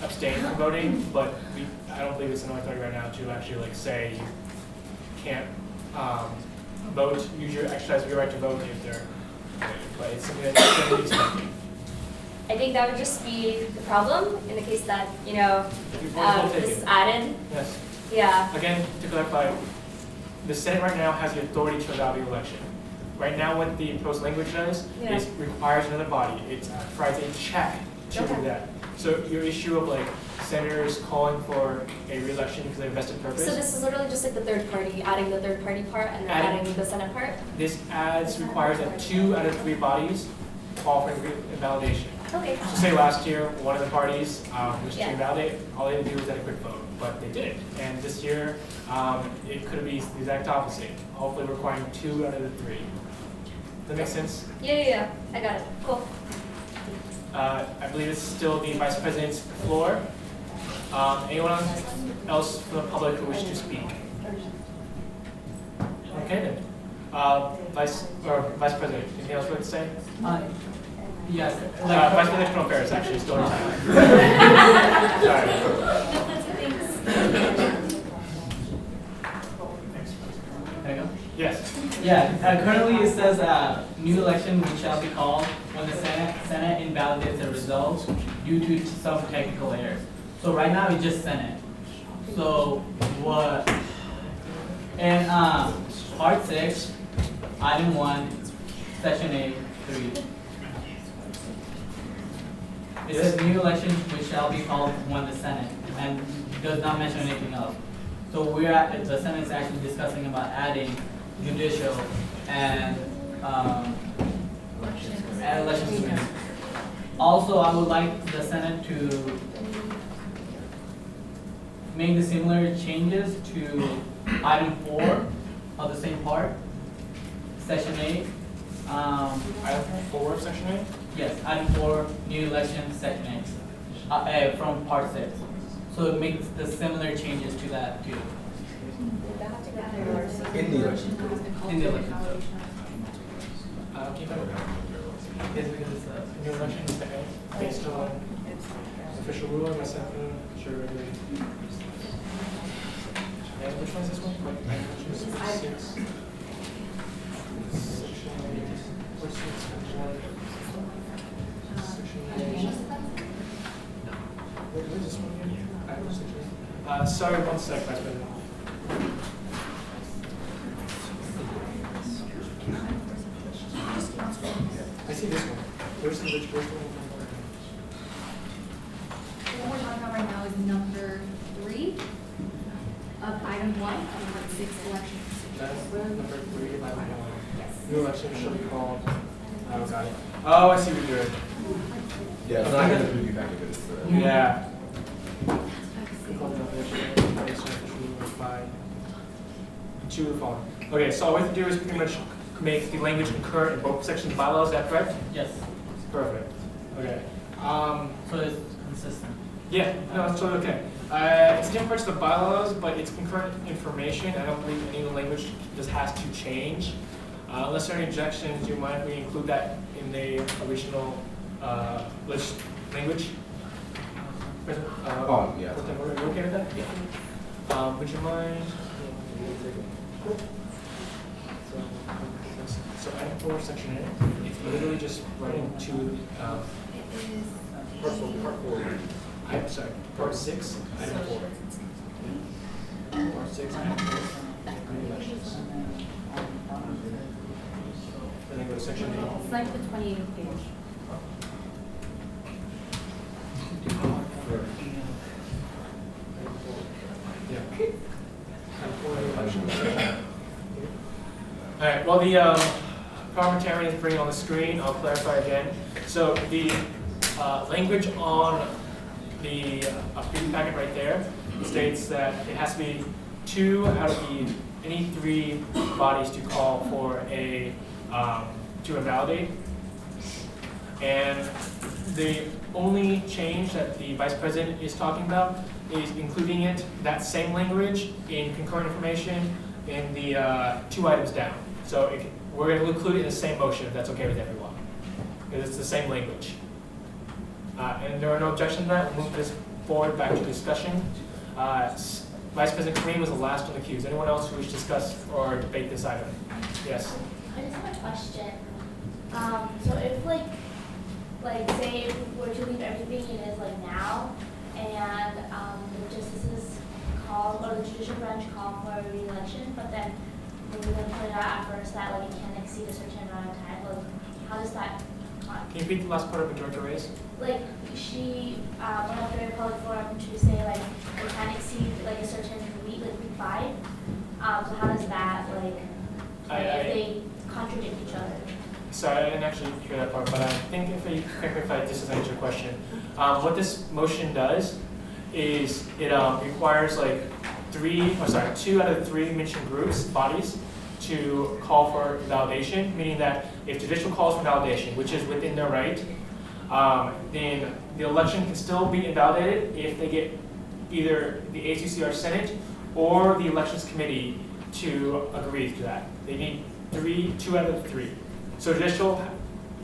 abstain from voting. But I don't believe it's an authority right now to actually say you can't vote, exercise your right to vote if they're voting. But it's something that's generally expected. I think that would just be the problem in the case that this is added. Yes. Yeah. Again, to clarify, the Senate right now has the authority to allow the election. Right now, what the proposed language does is requires another body. It provides a check to do that. So your issue of like senators calling for a re-election because of invested purpose. So this is literally just like the third party, adding the third party part and then adding the Senate part? This requires that 2 out of 3 bodies call for invalidation. Okay. So say last year, one of the parties was to Yeah. invalidate, all they had to do was add a quick vote, but they didn't. And this year, it could be the exact opposite, hopefully requiring 2 out of the 3. Does that make sense? Yeah, I got it. Cool. I believe it's still the Vice President's floor. Anyone else from the public who wishes to speak? Okay then. Vice President, anything else you'd like to say? Yes. Vice President Criminal Affairs, actually, still on time. There you go. Yes. Yeah, currently it says new election which shall be called when the Senate invalidates the results due to some technical errors. So right now it's just Senate. So what? And part 6, item 1, section 8, 3. It says new election which shall be called when the Senate, and does not mention anything else. So the Senate is actually discussing about adding judicial and elections committee. Also, I would like the Senate to make the similar changes to item 4 of the same part, section 8. Item 4 of section 8? Yes, item 4, new election, section 8, from part 6. So it makes the similar changes to that too. In the election. In the election. Keep it. Is because it's new election is based on official ruling by Senator sure. And which one is this one? Where's this one again? Sorry, one sec, Vice President. I see this one. Where's the one? What we're talking about right now is number 3 of item 1 of number 6 elections. That's number 3 of item 1. Yes. New election should be called. Oh, got it. Oh, I see what you're doing. Yeah, it's not gonna preview packet, but it's Yeah. To the following. Okay, so all we have to do is pretty much make the language concurrent in both sections of the bylaws, is that correct? Yes. Perfect. Okay. So it's consistent. Yeah, no, it's totally okay. It's different parts of the bylaws, but it's concurrent information. I don't believe any of the language just has to change. Unless there are any objections, do you mind if we include that in the original language? yeah. Are you okay with that? Yeah. Would you mind? So item 4, section 8, it's literally just writing to part 4. I'm sorry, part 6, item 4. Part 6, item 4. Elections. And then go to section 8. It's like the 28th page. All right, well, the parliamentarian is bringing on the screen. I'll clarify again. So the language on the preview packet right there states that it has to be 2 out of any 3 bodies to call for a to invalidate. And the only change that the Vice President is talking about is including that same language in concurrent information in the 2 items down. So we're going to include it in the same motion if that's okay with everyone, because it's the same language. And there are no objections to that. We'll move this forward back to discussion. Vice President Kareem was the last on the queue. Is anyone else who wishes to discuss or debate this item? Yes. I just have a question. So if like say if we were to leave everything it is like now, and the justices call or the judicial branch call for a re-election, but then we were going to put it out at first that like it can't exceed a certain amount of time. Like, how does that Can you repeat the last part of Director Reyes? Like, she went up during a public forum to say, like, we can't exceed, like, a certain week, like week 5. So how does that, like, if they contradict each other? Sorry, I didn't actually hear that part, but I think if this doesn't answer your question. What this motion does is it requires like 2 out of 3 mentioned groups, bodies, to call for validation, meaning that if judicial calls for validation, which is within their right, then the election can still be invalidated if they get either the ASUCR Senate or the Elections Committee to agree to that. They need 2 out of 3. So judicial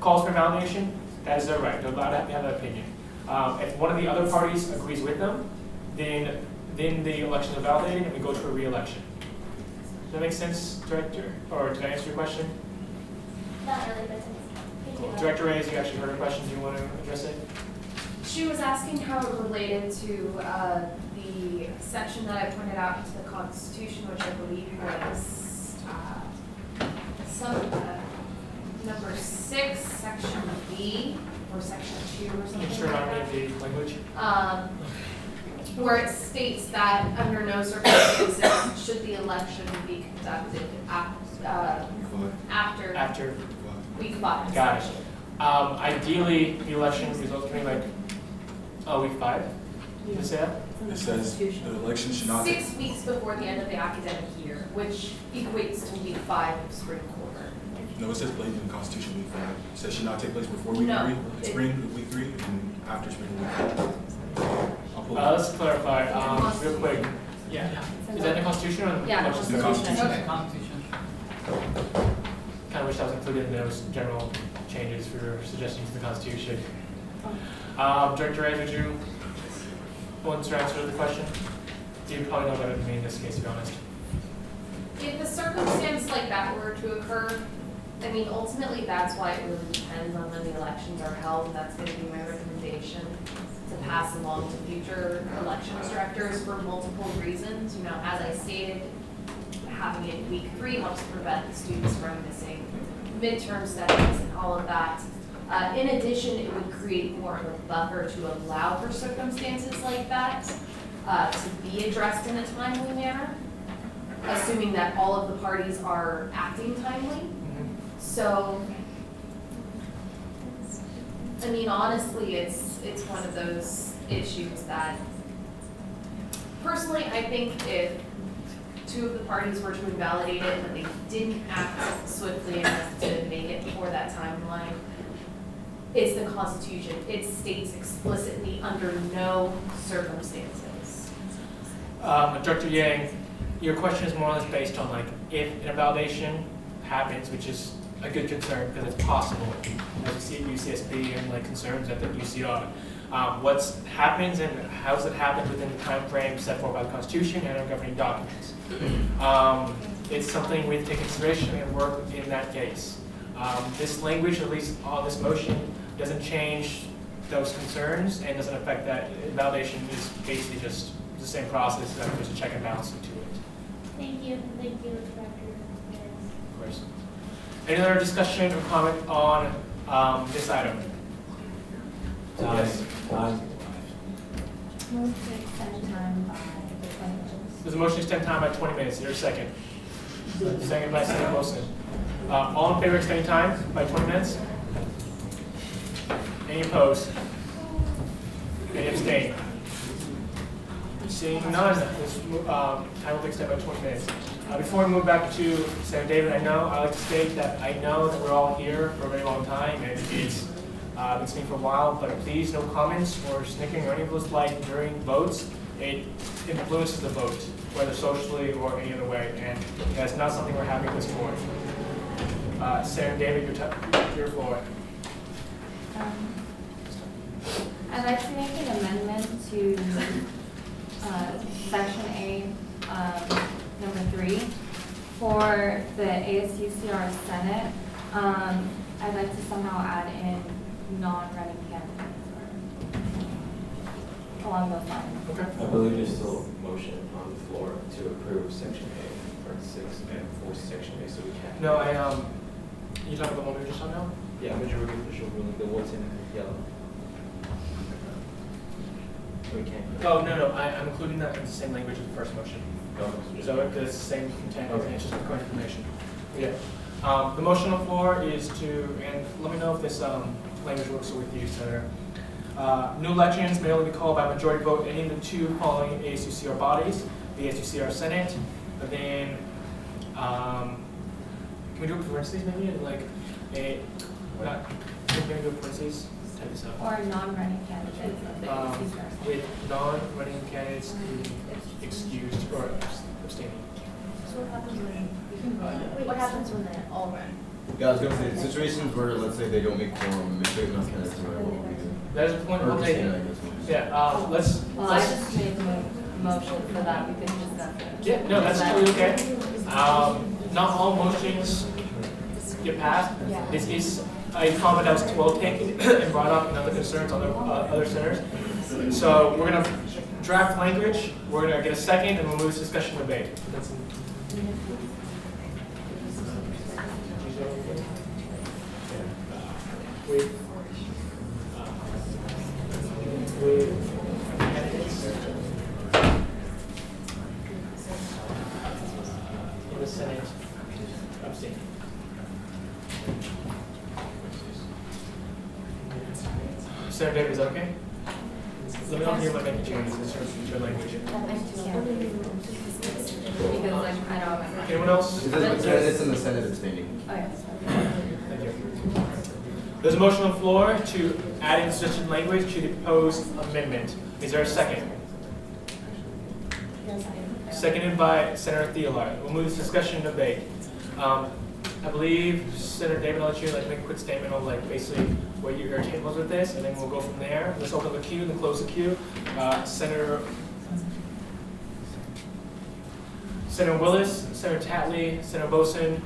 calls for validation, that is their right. They're allowed to have that opinion. If one of the other parties agrees with them, then the election is validated and we go to a re-election. Does that make sense, Director? Or did I answer your question? Not really, but thank you. Director Reyes, you actually heard her question. Do you want to address it? She was asking how it related to the section that I pointed out into the Constitution, which I believe was number 6, section B, or section 2 or something Sure, like not that. the language. Where it states that under no circumstances should the election be conducted after week 5. Got it. Ideally, the election results can be like week 5. Did it say that? It says the election should not. 6 weeks before the end of the academic year, which equates to week 5 of spring quarter. No, it says plain in the Constitution week 5. It says should not take place before week 3, spring week 3, and after spring week 5. Let's clarify real quick. Yeah. Is that in the Constitution or Yeah, the Constitution. Okay, Constitution. Kind of wish that was included in those general changes for your suggestions to the Constitution. Director Reyes, would you want to answer the question? You probably know better than me in this case, to be honest. If a circumstance like that were to occur, I mean, ultimately, that's why it really depends on when the elections are held. That's going to be my recommendation to pass along to future elections directors for multiple reasons. You know, as I stated, having it week 3 helps prevent the students from missing midterm studies and all of that. In addition, it would create more of a buffer to allow for circumstances like that to be addressed in a timely manner, assuming that all of the parties are acting timely. So, I mean, honestly, it's one of those issues that, personally, I think if 2 of the parties were to invalidate it, but they didn't act swiftly enough to make it before that timeline, it's the Constitution. It states explicitly under no circumstances. Director Yang, your question is more or less based on like if an invalidation happens, which is a good concern because it's possible, as you see at UCSB and like concerns at the UCR. What happens and how does it happen within the time frame set forth by the Constitution and our governing documents? It's something we have to take consideration and work in that case. This language, at least on this motion, doesn't change those concerns and doesn't affect that. Validation is basically just the same process, there's a check and balance to it. Thank you, Director. Of course. Any other discussion or comment on this item? Yes. Move to extend time by 20 minutes. There's a motion to extend time by 20 minutes. Is there a second? Second by Senator Wilson. All in favor of extending time by 20 minutes? Any opposed? Any abstain? Seeing none, this time will be extended by 20 minutes. Before we move back to Senator David, I like to state that I know that we're all here for a very long time and it's been seen for a while, but please no comments or snickering or any of those like during votes. It influences the vote, whether socially or any other way, and that's not something we're having this morning. Senator David, your floor. I'd like to make an amendment to Section A, number 3, for the ASUCR Senate. I'd like to somehow add in non-running candidates or along those lines. Okay. I believe there's still a motion on the floor to approve Section A, Part 6, and force Section A, so we can't. No, you talking about what we were just talking about? Yeah, majority official ruling, there was yellow. We can't. Oh, no, I'm including that in the same language as the first motion. So it's the same content, Okay. it's just the correct information. Yeah. The motion on the floor is to, and let me know if this language works with you, Senator. New elections may only be called by majority vote in any of the two following ASUCR bodies, the ASUCR Senate, and then, can we do it parentheses maybe? Like, can we do it parentheses? Type this out. Or non-running candidates of the ASUCR. With non-running candidates excused or abstaining. So what happens when they all run? Yeah, I was gonna say, situations where, let's say they don't make quorum, if they're not candidates, what will we do? That is a point Or we'll take. abstain, I guess. Yeah, let's. Well, I just made the motion for that, we could just. Yeah, no, that's totally okay. Not all motions get passed. This is a comment that was well taken and brought up in other concerns on other senators. So we're gonna draft language, we're gonna get a second, and we'll move this discussion to debate. With candidates in the Senate abstaining. Senator David, is that okay? Let me know if you're making changes in terms of your language. Because like, I don't remember. Anyone else? It says the candidates in the Senate abstaining. Oh, yes. Thank you. There's a motion on the floor to add in suggested language to the proposed amendment. Is there a second? Seconded by Senator Theolard. We'll move this discussion to debate. I believe Senator David, I'll let you make a quick statement on basically what your take was with this, and then we'll go from there. Let's open the queue, then close the queue. Senator Willis, Senator Tatley, Senator Boson,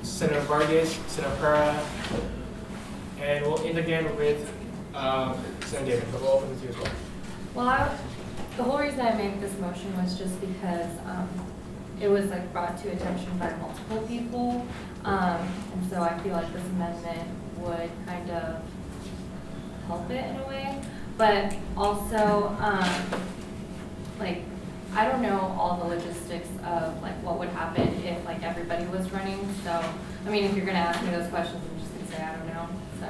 Senator Vargas, Senator Pereira, and we'll end again with Senator David, but we'll open with you as well. Well, the whole reason I made this motion was just because it was brought to attention by multiple people, and so I feel like this amendment would kind of help it in a way. But also, I don't know all the logistics of what would happen if everybody was running. So, I mean, if you're gonna ask me those questions, I'm just gonna say I don't know. So,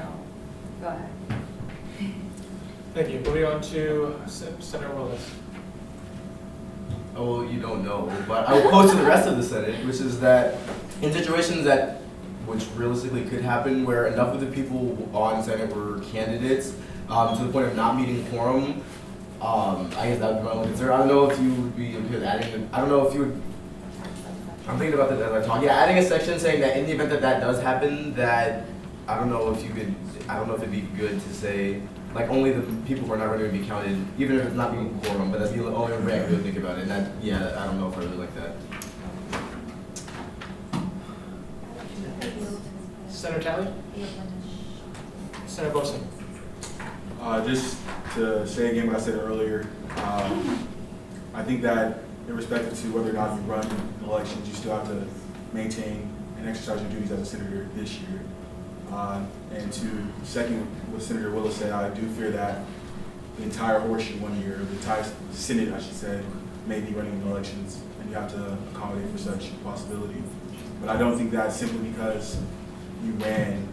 go ahead. Thank you. Moving on to Senator Willis. Oh, well, you don't know, but I will quote to the rest of the Senate, which is that in situations which realistically could happen, where enough of the people on Senate were candidates to the point of not meeting quorum, I guess that would be my only concern. I don't know if you would be okay with adding, I don't know if you would, I'm thinking about this as I talk. Yeah, adding a section saying that in the event that does happen, that I don't know if it'd be good to say, only the people who are not ready to be counted, even if it's not being quorum, but that's the only way I really think about it. And that, yeah, I don't know if I really like that. Senator Talley? Senator Boson? Just to say again what I said earlier, I think that irrespective to whether or not you run elections, you still have to maintain and exercise your duties as a senator this year. And to second what Senator Willis said, I do fear that the entire horseshoe 1 year, the entire Senate, I should say, may be running elections, and you have to accommodate for such possibility. But I don't think that simply because you ran,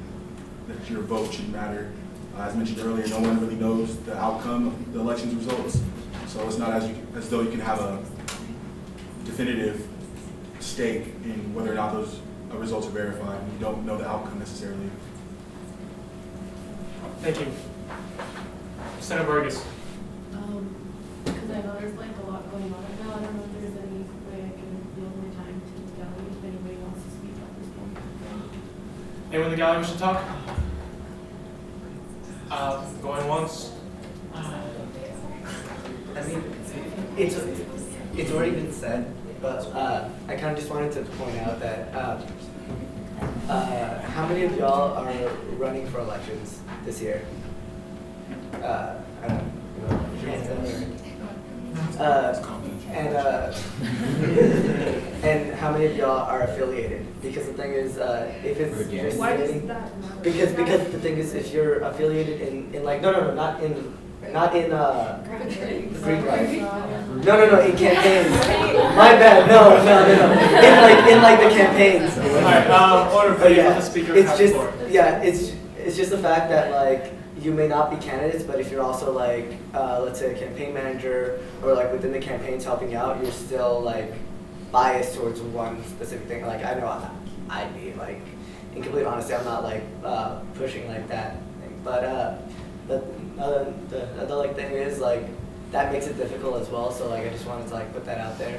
that your vote should matter. As mentioned earlier, no one really knows the outcome of the election's results, so it's not as though you can have a definitive stake in whether or not those results are verified. You don't know the outcome necessarily. Thank you. Senator Vargas? Because I know there's a lot going on right now. I don't know if there's any way I can yield my time to the gallery if anybody wants to speak at this point. Anyone in the gallery wish to talk? Going once? I mean, it's already been said, but I kind of just wanted to point out that how many of y'all are running for elections this year? I don't know. And how many of y'all are affiliated? Because the thing is, if it's just Why does sitting- that matter? because the thing is, if you're affiliated in like no, not in Greek life. No, in campaigns. My bad. No. In like the campaigns. Alright, order please, let the speaker It's have the just floor. it's just the fact that like you may not be candidates, but if you're also like let's say a campaign manager or like within the campaigns helping out, you're still like biased towards one specific thing. Like I know I'd be like, in complete honesty, I'm not like pushing like that thing, but the other like thing is like that makes it difficult as well. So like I just wanted to like put that out there.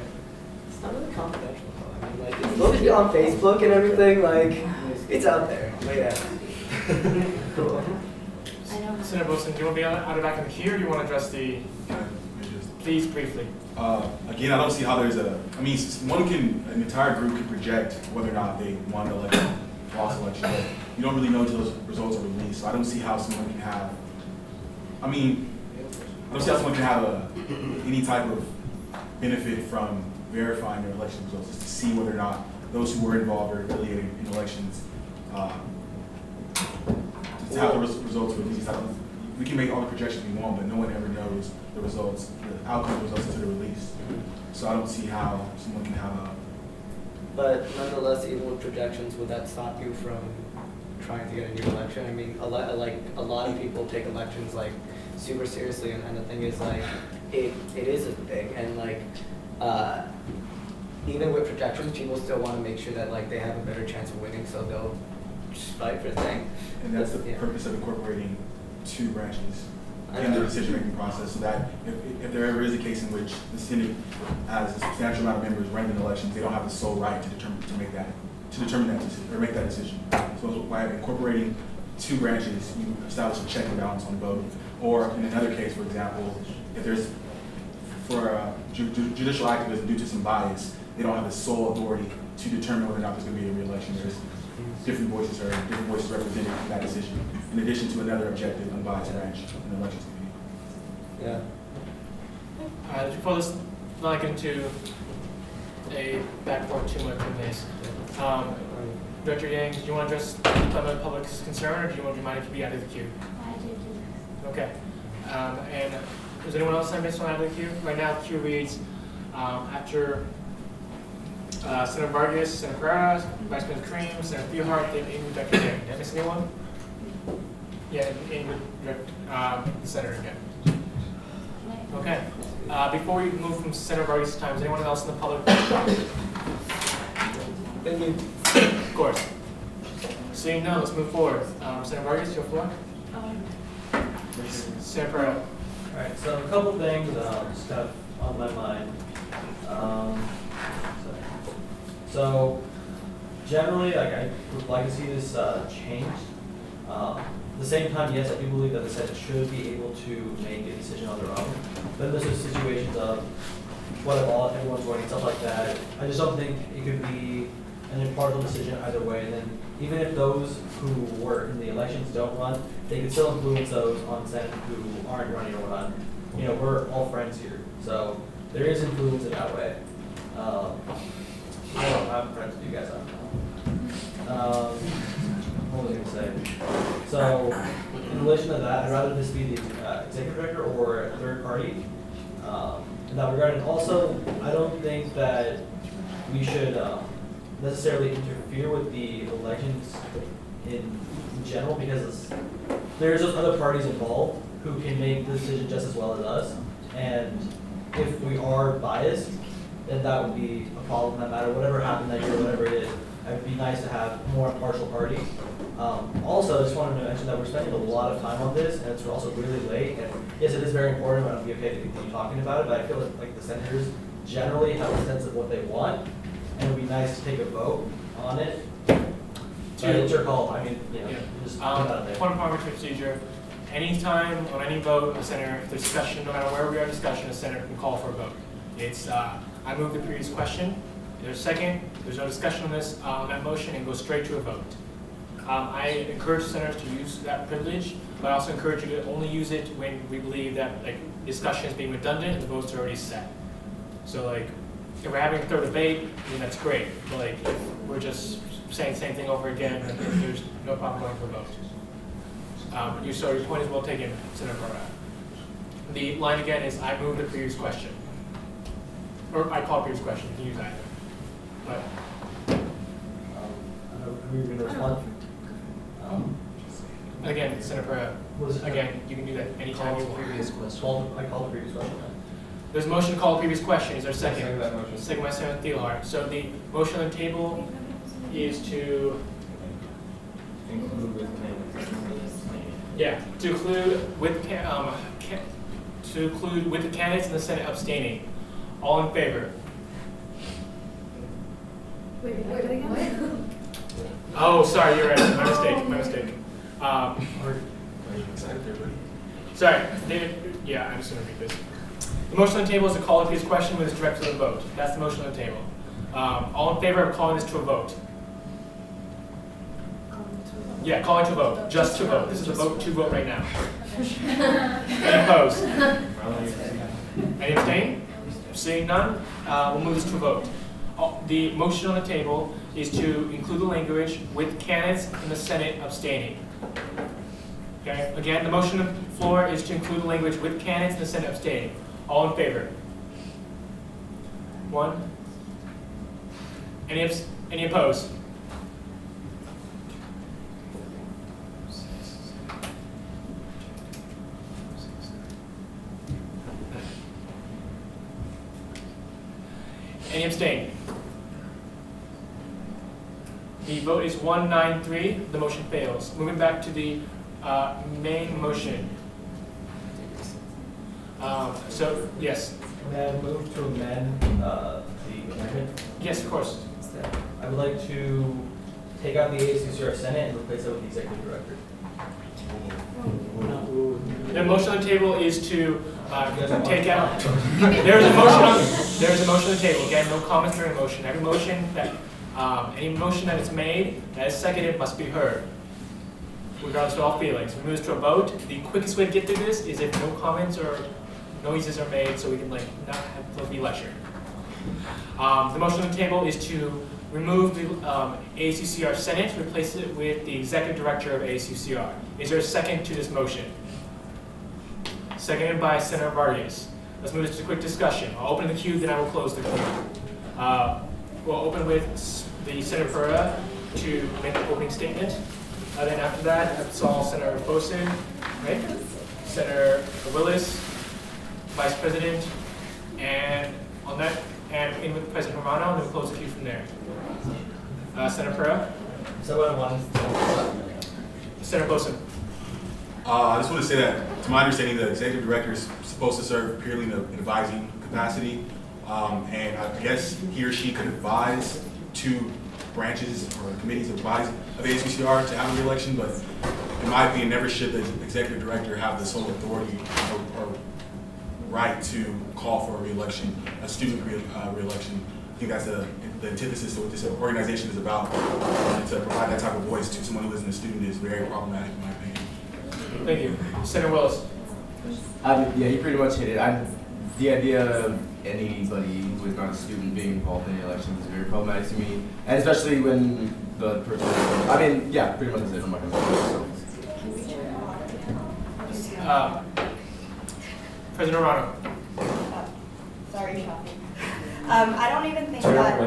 It's not really confidential though. I mean like it's located on Facebook and everything. Like it's out there. But yeah. Cool. Senator Wilson, do you want to be out of back in the queue, or do you want to address the, please briefly? Again, I don't see how there's an entire group can project whether or not they won the election, lost election, but you don't really know until those results are released. So I don't see how someone can have, I don't see how someone can have any type of benefit from verifying their election results, just to see whether or not those who were involved or affiliated in elections, to have the results released. We can make all the projections we want, but no one ever knows the results, the outcome of the results until they're released. So I don't see how someone can have a. But nonetheless, even with projections, would that stop you from trying to get a new election? I mean, a lot of people take elections like super seriously, and the thing is like it is a thing, and like even with projections, people still want to make sure that like they have a better chance of winning, so they'll just fight for the thing. And that's the purpose of incorporating two branches in the decision-making process, so that if there ever is a case in which the Senate has a substantial amount of members running in elections, they don't have the sole right to make that decision. So by incorporating two branches, you establish a check and balance on both. Or in another case, for example, if there's for judicial activism due to some bias, they don't have the sole authority to determine whether or not there's going to be a re-election. There's different voices represented in that decision, in addition to another objective, unbiased branch in the elections committee. Yeah. Before this, not get into a back and forth too much on this. Director Yang, do you want to address the public's concern, or do you want to remind it to be out of the queue? Okay. And is anyone else I missed on out of the queue? Right now, the queue reads after Senator Vargas, Senator Pereira, Vice President Cream, Senator Feuerhardt, then Ingrid, Dr. Yang. Did I miss anyone? Yeah, Ingrid, the Senator again. Okay. Before we move from Senator Vargas' time, is anyone else in the public? Thank you. Of course. Seeing none, let's move forward. Senator Vargas, your floor. Senator Pereira. Alright, so a couple things just kind of on my mind. So generally, like I would like to see this changed. At the same time, yes, I do believe that the Senate should be able to make a decision on their own. But there's just situations of what if all everyone's running stuff like that. I just don't think it could be an impartial decision either way. And then even if those who were in the elections don't run, they can still influence those on the Senate who aren't running or run. You know, we're all friends here, so there is influence in that way. I'm friends with you guys. What was I going to say? So, in relation to that, I'd rather this be the executive director or a third party. In that regard, and also, I don't think that we should necessarily interfere with the elections in general, because there's those other parties involved who can make the decision just as well as us. And if we are biased, then that would be a problem no matter whatever happened that year, whatever it is. It would be nice to have a more impartial party. Also, I just wanted to mention that we're spending a lot of time on this, and it's also really late. And yes, it is very important, but I'd be okay to continue talking about it. But I feel like the senators generally have a sense of what they want, and it would be nice to take a vote on it. But it's your call. I mean, you know, just put that out there. Point of parliamentary procedure. Anytime on any vote, the senator, if there's discussion, no matter where we are in discussion, the senator can call for a vote. It's I move the previous question. There's a second. There's no discussion on this on that motion, and go straight to a vote. I encourage senators to use that privilege, but I also encourage you to only use it when we believe that like discussion is being redundant and the votes are already set. So like, if we're having a third debate, then that's great. But like, if we're just saying the same thing over again, then there's no problem going for a vote. So your point is well taken, Senator Barra. The line again is, I move the previous question. Or I call previous question, you can use either. But, Are we going to respond? again, Senator Barra, again, you can do that anytime you want. I call the previous question. There's a motion to call the previous question. Is there a second? Second that motion. Second by Senator Thielhart. So the motion on the table is to, Include with to include with to include with the candidates in the Senate abstaining. All in favor? Wait, what are they going? Oh, sorry, you're right. My mistake. My mistake. Sorry, David. Yeah, I'm just going to read this. The motion on the table is to call the previous question with its direct to the vote. That's the motion on the table. All in favor of calling this to a vote? Yeah, calling to vote. Just to vote. This is a vote to vote right now. Any opposed? Any abstain? Seeing none, we'll move this to a vote. The motion on the table is to include the language with candidates in the Senate abstaining. Okay. Again, the motion on the floor is to include the language with candidates in the Senate abstaining. All in favor? One. Any opposed? Any abstain? The vote is 193. The motion fails. Moving back to the main motion. So, yes. May I move to amend the amendment? Yes, of course. I would like to take out the ASUCR Senate and replace it with the Executive Director. The motion on the table is to take out. There's a motion on the table. Again, no comments during motion. Every motion that any motion that is made that is seconded must be heard, regardless of all feelings. We move this to a vote. The quickest way to get through this is if no comments or noises are made, so we can not have to be lectured. The motion on the table is to remove the ASUCR Senate, replace it with the Executive Director of ASUCR. Is there a second to this motion? Seconded by Senator Vargas. Let's move this to a quick discussion. I'll open the queue, then I will close the queue. We'll open with the Senator Pereira to make the opening statement. Then after that, that's all Senator Bosin, right? Senator Willis, Vice President, and on that, and in with President Romano, and then we'll close the queue from there. Senator Pereira? So what I wanted Senator Bosin. I just want to say that, to my understanding, the executive director is supposed to serve purely in an advising capacity, and I guess he or she could advise two branches or committees or bodies of ASUCR to have a re-election, but in my opinion, never should the executive director have the sole authority or right to call for a re-election, a student re-election. I think that's the antithesis to what this organization is about. To provide that type of voice to someone who isn't a student is very problematic, in my opinion. Thank you. Senator Willis. Yeah, you pretty much hit it. The idea of anybody who is not a student being involved in the elections is very problematic to me, and especially when the person. I mean, yeah, pretty much that's it. I'm not going to President Romano. Sorry, shocking. I don't even think that.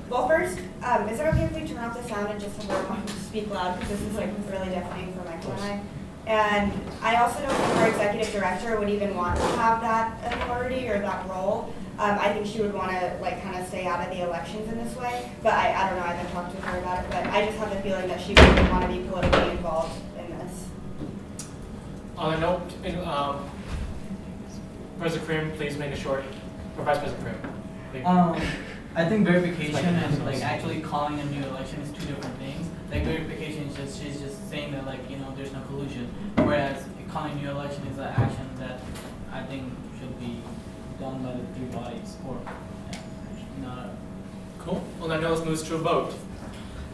Well, first, is it okay if we turn off the sound and just have everyone speak loud, because this is like really deafening for Michael and I. And I also don't think our executive director would even want to have that authority or that role. I think she would want to like kind of stay out of the elections in this way. But I don't know, I haven't talked to her about it, but I just have the feeling that she wouldn't want to be politically involved in this. On a note, President Krim, please make it short. Or Vice President Krim. I think verification and like actually calling a new election is two different things. Like verification is just she's just saying that like there's no collusion, whereas calling a new election is an action that I think should be done by the three bodies or not. Cool. On that note, let's move to a vote.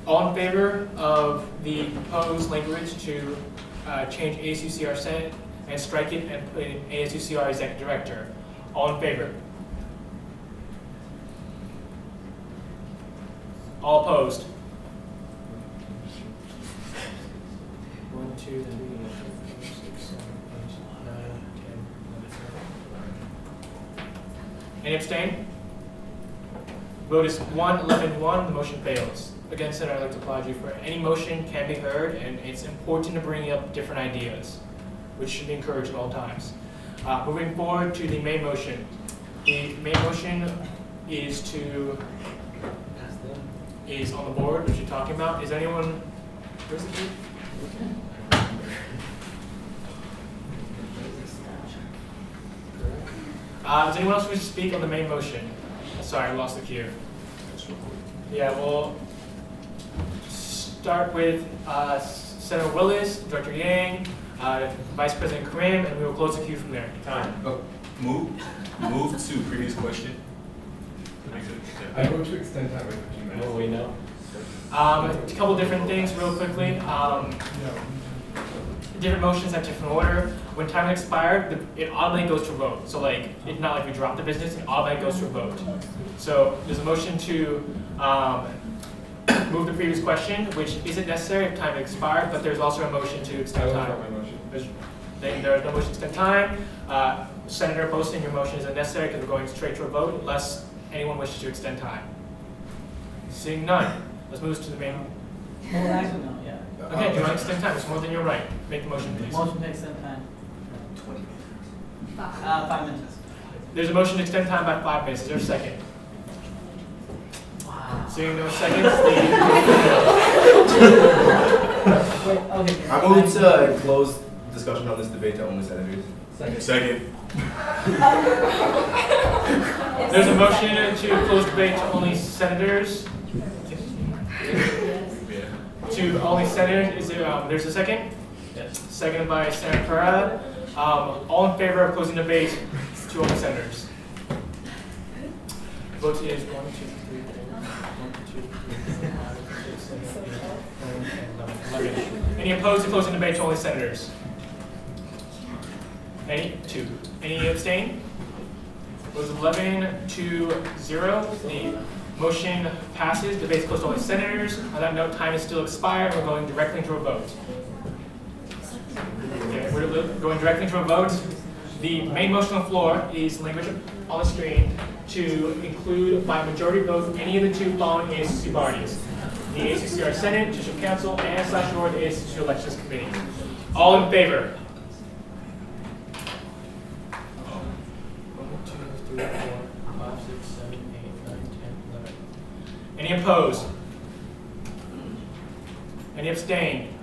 All in favor of the proposed language to change ASUCR Senate and strike it and put in ASUCR Executive Director? All in favor? All opposed? 1, 2, 3, 4, 5, 6, 7, 8, 9, 10, 11. Any abstain? Vote is 1, 11, 1. The motion fails. Again, Senator, I'd like to applaud you for any motion can be heard, and it's important to bring up different ideas, which should be encouraged at all times. Moving forward to the main motion. The main motion is on the board, which you're talking about. Is anyone? Where's the key? Does anyone else wish to speak on the main motion? Sorry, I lost the queue. Yeah, we'll start with Senator Willis, Director Yang, Vice President Karim, and we will close the queue from there. Time. Oh, move to previous question. I vote to extend time by 15 minutes. We know. A couple different things real quickly. Different motions have different order. When time expired, it automatically goes to a vote. So like, it's not like we drop the business, it automatically goes to a vote. So there's a motion to move the previous question, which isn't necessary if time expired, but there's also a motion to extend time. There's no motion to extend time. Senator Bosin, your motion is unnecessary because we're going straight to a vote unless anyone wishes to extend time. Seeing none, let's move to the main. Well, actually, no, yeah. Okay, do you want to extend time? It's more than your right. Make the motion, please. Motion to extend time. 5 minutes. There's a motion to extend time by 5 minutes. Is there a second? Wow. Seeing no seconds, I move to close discussion on this debate to only senators. Second. there's a motion to close debate to only senators. To only senators. Is there? There's a second. Yes. Seconded by Senator Perra. All in favor of closing debate to only senators. Vote is 1, 2, 3, 4, 1, 2, 3, 4, 5, 6, 7, 8, 9, 10, 11. Any opposed to closing debate to only senators? Any? 2. Any abstain? Votes 11 to 0. The motion passes. Debate is closed to only senators. On that note, time is still expired. We're going directly into a vote. Okay, we're going directly into a vote. The main motion on the floor is language on the screen to include by majority vote any of the two following ASUCR bodies: the ASUCR Senate, Judicial Council, and/or the ASUCR Elections Committee. All in favor? 1, 2, 3, 4, 5, 6, 7, 8, 9, 10, 11. Any opposed? Any abstain?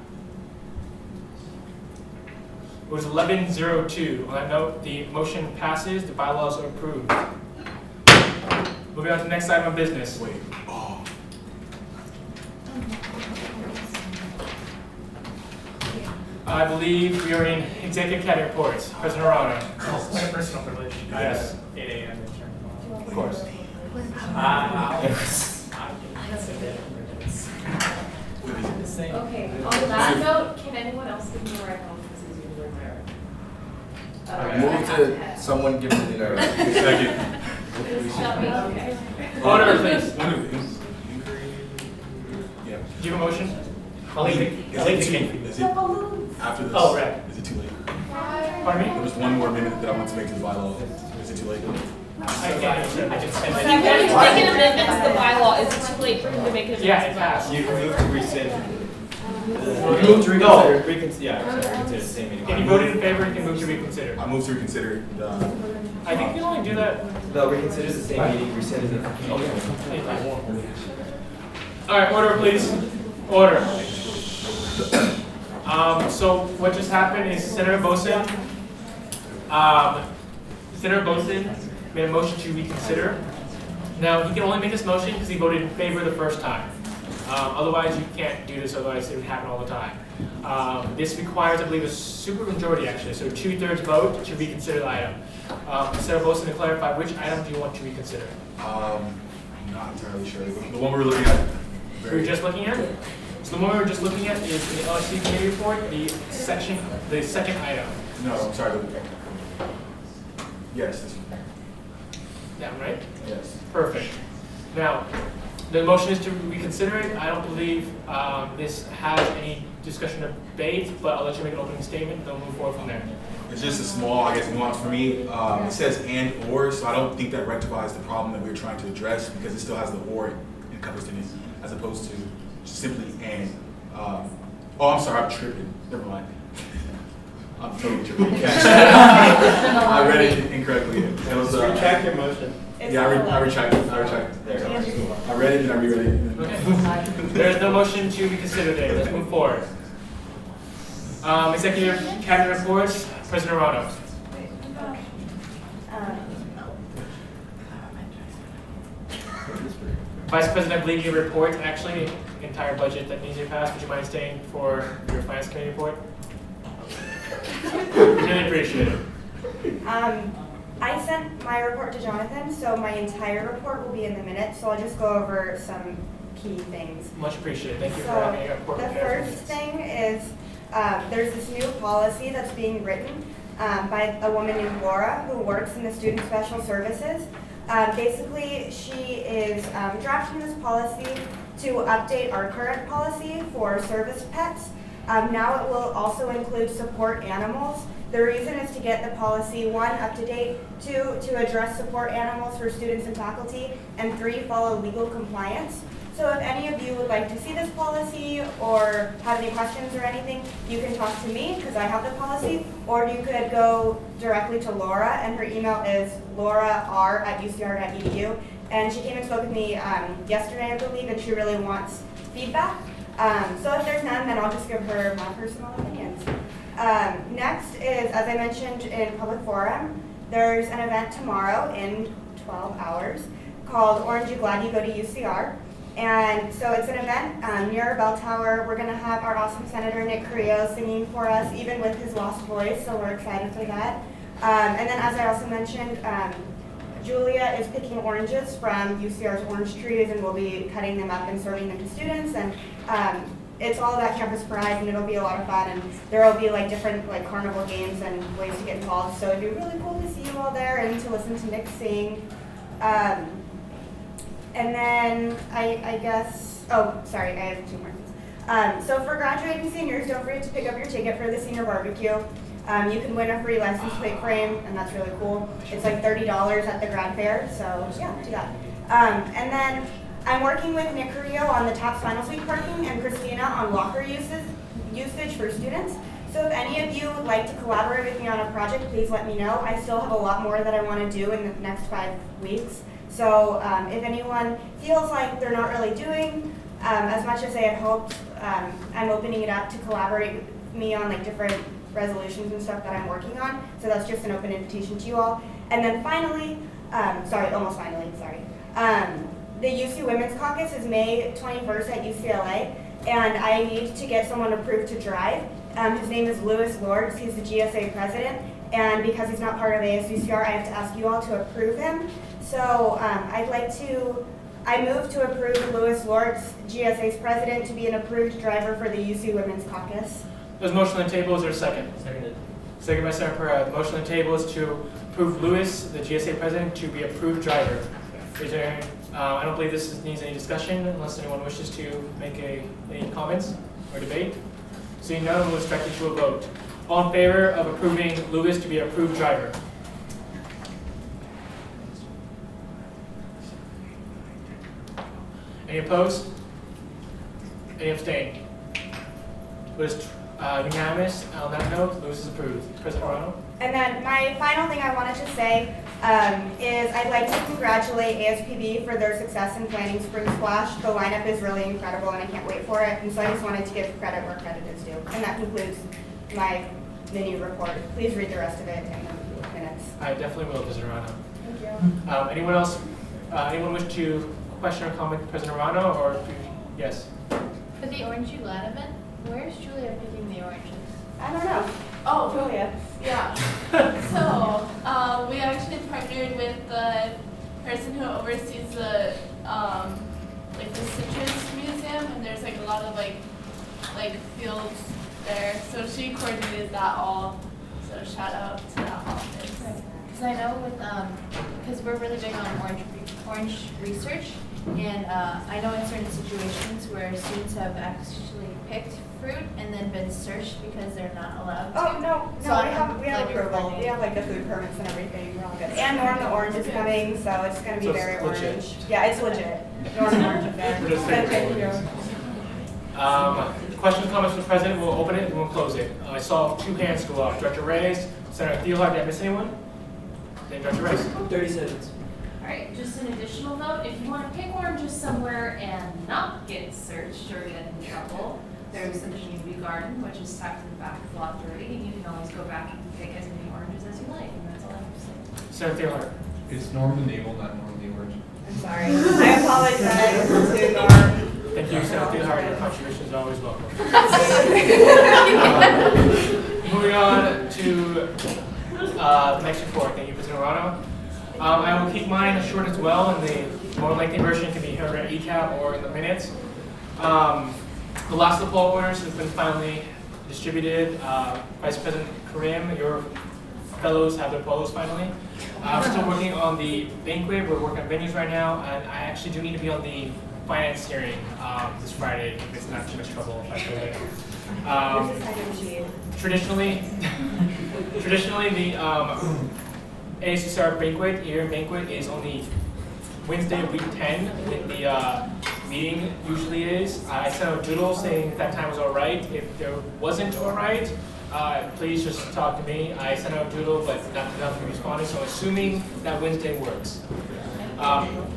It was 11-02. On that note, the motion passes. The bylaws are approved. Moving on to the next item of business. Wait. Oh. I believe we are in executive cabinet reports. President Arano. Oh, personal privilege. Yes. 8 a.m. Of course. Okay, on that note, can anyone else give me a ride home? Because he's usually my ride. Move to someone give me the Second. Okay. Order, please. Yeah. Do you have a motion? I'll leave it. I'll leave the game. Is it after this? Oh, right. Is it too late? Pardon me? There was one more minute that I want to make to the bylaw. Is it too late? I can't do it. I just spent If you wanted to make an amendment to the bylaw, is it too late for him to make an amendment? Yeah, it passed. You can move to rescind. Move to reconsider. Yeah, sorry, reconsider the same meeting. If you voted in favor, you can move to reconsider. I move to reconsider the. I think you can only do that. No, reconsider the same meeting, rescind it. All right, order, please. Order. So what just happened is Senator Bosin made a motion to reconsider. Now, he can only make this motion because he voted in favor the first time. Otherwise, you can't do this, otherwise it would happen all the time. This requires, I believe, a super majority, actually, so 2/3 vote to reconsider the item. Senator Bosin, to clarify, which item do you want to reconsider? I'm not entirely sure. The one we were looking at. We were just looking at? So the one we were just looking at is the LSC committee report, the second item. No, I'm sorry. Yes. This one. That one, right? Yes. Perfect. Now, The motion is to reconsider it. I don't believe this has any discussion or debate, but I'll let you make an opening statement, then we'll move forward from there. It's just a small, I guess, nuance for me. It says and or, so I don't think that rectifies the problem that we're trying to address because it still has the or encompassed in it, as opposed to simply and. Oh, I'm sorry, I'm tripping. Never mind. I'm totally tripping. I read it incorrectly. It was, retract your motion. Yeah, I retracted. I read it and I reread it. Okay. There's no motion to reconsider today. Let's move forward. Executive Cabinet reports. President Arano. Vice President, I believe your report, actually, the entire budget that needs to pass. Would you mind staying for your Finance Committee report? Really appreciate it. I sent my report to Jonathan, so my entire report will be in the minutes, so I'll just go over some key things. Much appreciated. Thank you for So having a report. the first thing is there's this new policy that's being written by a woman named Laura who works in the Student Special Services. Basically, she is drafting this policy to update our current policy for service pets. Now it will also include support animals. The reason is to get the policy, 1, up to date, 2, to address support animals for students and faculty, and 3, follow legal compliance. So if any of you would like to see this policy or have any questions or anything, you can talk to me because I have the policy, or you could go directly to Laura, and her email is laura.r@ucr.edu. And she came and spoke with me yesterday, I believe, and she really wants feedback. So if there's none, then I'll just give her my personal opinions. Next is, as I mentioned in public forum, there's an event tomorrow in 12 hours called Orange You Glad You Go to UCR. And so it's an event near a bell tower. We're going to have our awesome Senator Nick Carrillo singing for us, even with his lost voice, so we're excited for that. And then as I also mentioned, Julia is picking oranges from UCR's orange trees, and we'll be cutting them up and serving them to students. And it's all about campus pride, and it'll be a lot of fun. And there will be like different like carnival games and ways to get involved. So it'd be really cool to see you all there and to listen to Nick sing. And then I guess, oh, sorry, I have 2 more things. So for graduating seniors, don't forget to pick up your ticket for the senior barbecue. You can win a free license plate frame, and that's really cool. It's like $30 at the grad fair, so yeah, do that. And then I'm working with Nick Carrillo on the TAPS Final Suite parking and Christina on locker usage for students. So if any of you would like to collaborate with me on a project, please let me know. I still have a lot more that I want to do in the next 5 weeks. So if anyone feels like they're not really doing as much as they had hoped, I'm opening it up to collaborate with me on like different resolutions and stuff that I'm working on. So that's just an open invitation to you all. And then finally, almost finally, the UC Women's Caucus is May 21st at UCLA, and I need to get someone approved to drive. His name is Louis Lords. He's the GSA president, and because he's not part of ASUCR, I have to ask you all to approve him. So I move to approve Louis Lords, GSA's president, to be an approved driver for the UC Women's Caucus. There's a motion on the table. Is there a second? Seconded. Second by Senator Pereira. The motion on the table is to approve Louis, the GSA president, to be approved driver. Is there? I don't believe this needs any discussion unless anyone wishes to make any comments or debate. Seeing none, we'll direct it to a vote. All in favor of approving Louis to be approved driver? Any opposed? Any abstain? It was unanimous. On that note, Louis is approved. President Arano? And then my final thing I wanted to say is I'd like to congratulate ASPB for their success in planning Spring Splash. The lineup is really incredible, and I can't wait for it. And so I just wanted to give credit where credit is due. And that concludes my mini report. Please read the rest of it in the minutes. I definitely will, President Arano. Thank you. Anyone else? Anyone wish to question or comment President Arano? Or yes? For the Orange You Glad event, where's Julia picking the oranges? I don't know. Oh, Julia. Yeah. So, we actually partnered with the person who oversees the like the citrus museum, and there's like a lot of like fields there. So she coordinated that all. So shout out to that office. Because I know with because we're really big on orange research, And I know in certain situations where students have actually picked fruit and then been searched because they're not allowed to. Oh, no, So no, I'm we have like approval. reminding- We have like the food permits and everything, we're all good. And Norm the Orange is coming, so it's gonna be So it's very legit. orange. Yeah, it's legit. Norm the Orange is there. We're just saying Thank you. Questions, comments from the president, we'll open it and we'll close it. I saw 2 hands go up. Director Reyes, Senator Thielhard, did I miss anyone? Then Director Reyes. 30 seconds. All right, just an additional note, if you want to pick oranges somewhere and not get searched or get in trouble, there's the community garden, which is tucked in the back of lot 30, and you can always go back and pick as many oranges as you like, and that's all I have to say. Senator Thielhard. It's Norm the Naval, not Norm the Orange. I'm sorry. I apologize to Norm. Thank you, Senator Thielhard. Your contributions are always welcome. Moving on to the next report. Thank you, President Arano. I will keep mine short as well, and the more lengthy version can be heard at ECAP or in the minutes. The last of the poll orders has been finally distributed. Vice President Karim, your fellows have their polls finally. I'm still working on the banquet. We're working on venues right now, and I actually do need to be on the finance hearing this Friday if it's not too much trouble if I feel it. Traditionally, the ASUCR banquet, year banquet, is only Wednesday of week 10. The meeting usually is. I sent out a doodle saying if that time was all right. If there wasn't all right, please just talk to me. I sent out a doodle, but nothing responded, so assuming that Wednesday works.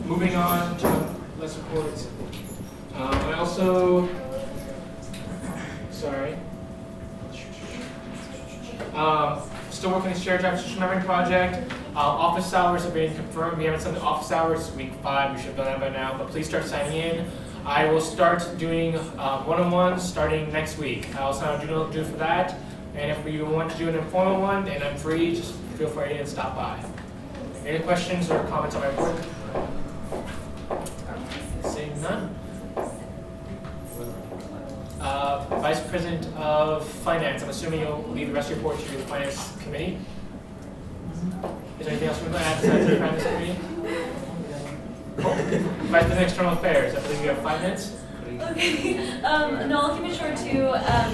Moving on to less reports. I also, sorry. Still working on the shared drive system memory project. Office hours have been confirmed. We haven't sent the office hours, week 5, we should have done that by now, but please start signing in. I will start doing one-on-ones starting next week. I'll send out a doodle for that. And if you want to do an informal one and I'm free, just feel free to stop by. Any questions or comments on my report? Seeing none. Vice President of Finance, I'm assuming you'll leave the rest of your report to the Finance Committee. Is there anything else you want to add besides the Finance Committee? Cool. Vice President External Affairs, I believe you have 5 minutes. Okay, no, I'll keep it short too.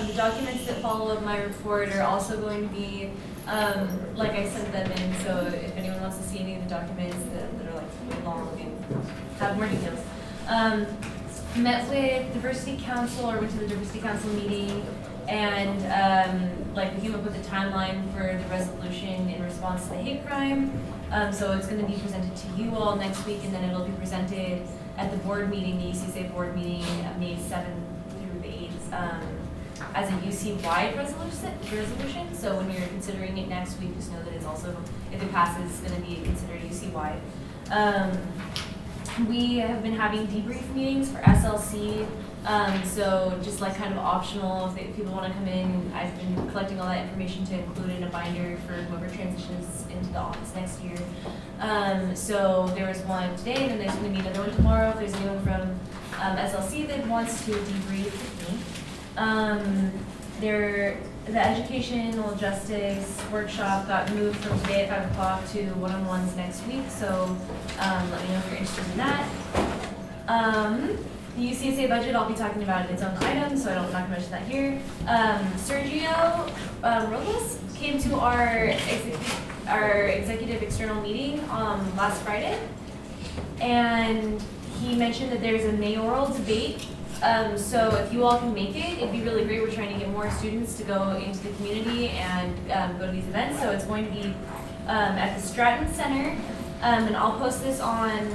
The documents that follow up my report are also going to be, like I sent them in, so if anyone wants to see any of the documents that are like really long and have more details. Met with Diversity Council, or went to the Diversity Council meeting, and like we came up with a timeline for the resolution in response to the hate crime. So it's going to be presented to you all next week, and then it'll be presented at the board meeting, the UCSA board meeting, May 7th through the 8th, as a UC-wide resolution. So when you're considering it next week, just know that it's also, if it passes, it's going to be considered UC-wide. We have been having debrief meetings for SLC, so just like kind of optional if people want to come in. I've been collecting all that information to include in a binder for whoever transitions into the office next year. So there was one today, and then there's going to be another one tomorrow if there's anyone from SLC that wants to debrief with me. The educational justice workshop got moved from today at 5 o'clock to one-on-ones next week, so let me know if you're interested in that. The UCSA budget, I'll be talking about its own item, so I'm not going to mention that here. Sergio Robles came to our executive external meeting last Friday, and he mentioned that there's a mayoral debate. So if you all can make it, it'd be really great. We're trying to get more students to go into the community and go to these events. So it's going to be at the Stratton Center, and I'll post this on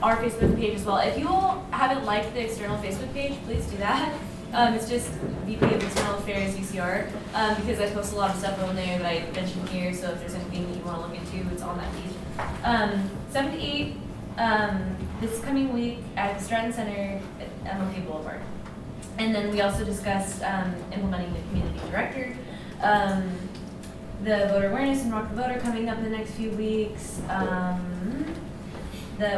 our Facebook page as well. If you all haven't liked the external Facebook page, please do that. It's just VP of External Affairs UCR, because I post a lot of stuff on there that I mentioned here. So if there's anything that you want to look into, it's on that page. 7 to 8. This coming week at the Stratton Center at MLK Boulevard. And then we also discussed implementing the community director, the voter awareness and Rock the Voter coming up in the next few weeks.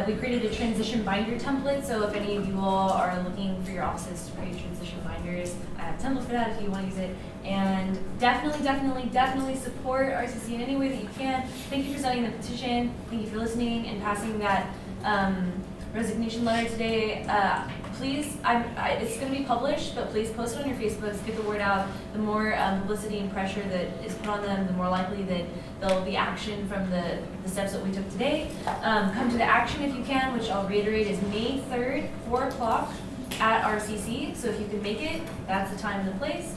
We created a transition binder template, so if any of you all are looking for your offices to create transition binders, I have a template for that if you want to use it. And definitely support RCC in any way that you can. Thank you for signing the petition. Thank you for listening and passing that resignation letter today. Please, it's going to be published, but please post it on your Facebooks, get the word out. The more publicity and pressure that is put on them, the more likely that there'll be action from the steps that we took today. Come to the action if you can, which I'll reiterate is May 3rd, 4 o'clock at RCC. So if you can make it, that's the time and the place.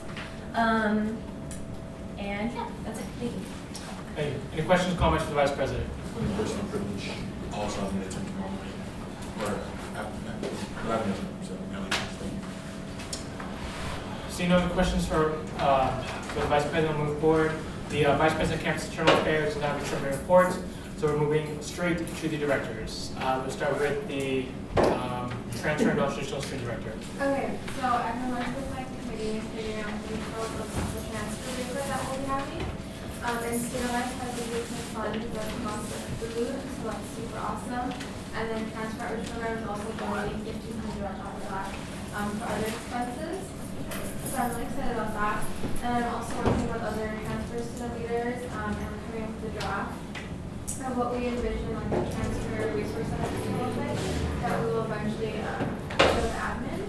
And yeah, that's it. Thank you. Thank you. Any questions or comments for the Vice President? Personal privilege, also I'm going to turn tomorrow night. Or after 11, so thank you. Seeing no other questions for the Vice President, we'll move forward. The Vice President of Campus Internal Affairs will now be serving reports, so we're moving straight to the directors. We'll start with the Transfer and Non-Traditional Student Director. Okay, so I've been working with my committee figuring out the details of the transfer paper that we'll be having. And Student has a business fund that costs of food, so that's super awesome. And then Transfer Outreach Program is also donating $1,500 on top of that for other expenses. So I'm really excited about that. And I'm also working with other transfer student leaders and we're coming up with a draft of what we envision like the transfer resource center to look like that we will eventually go to admin.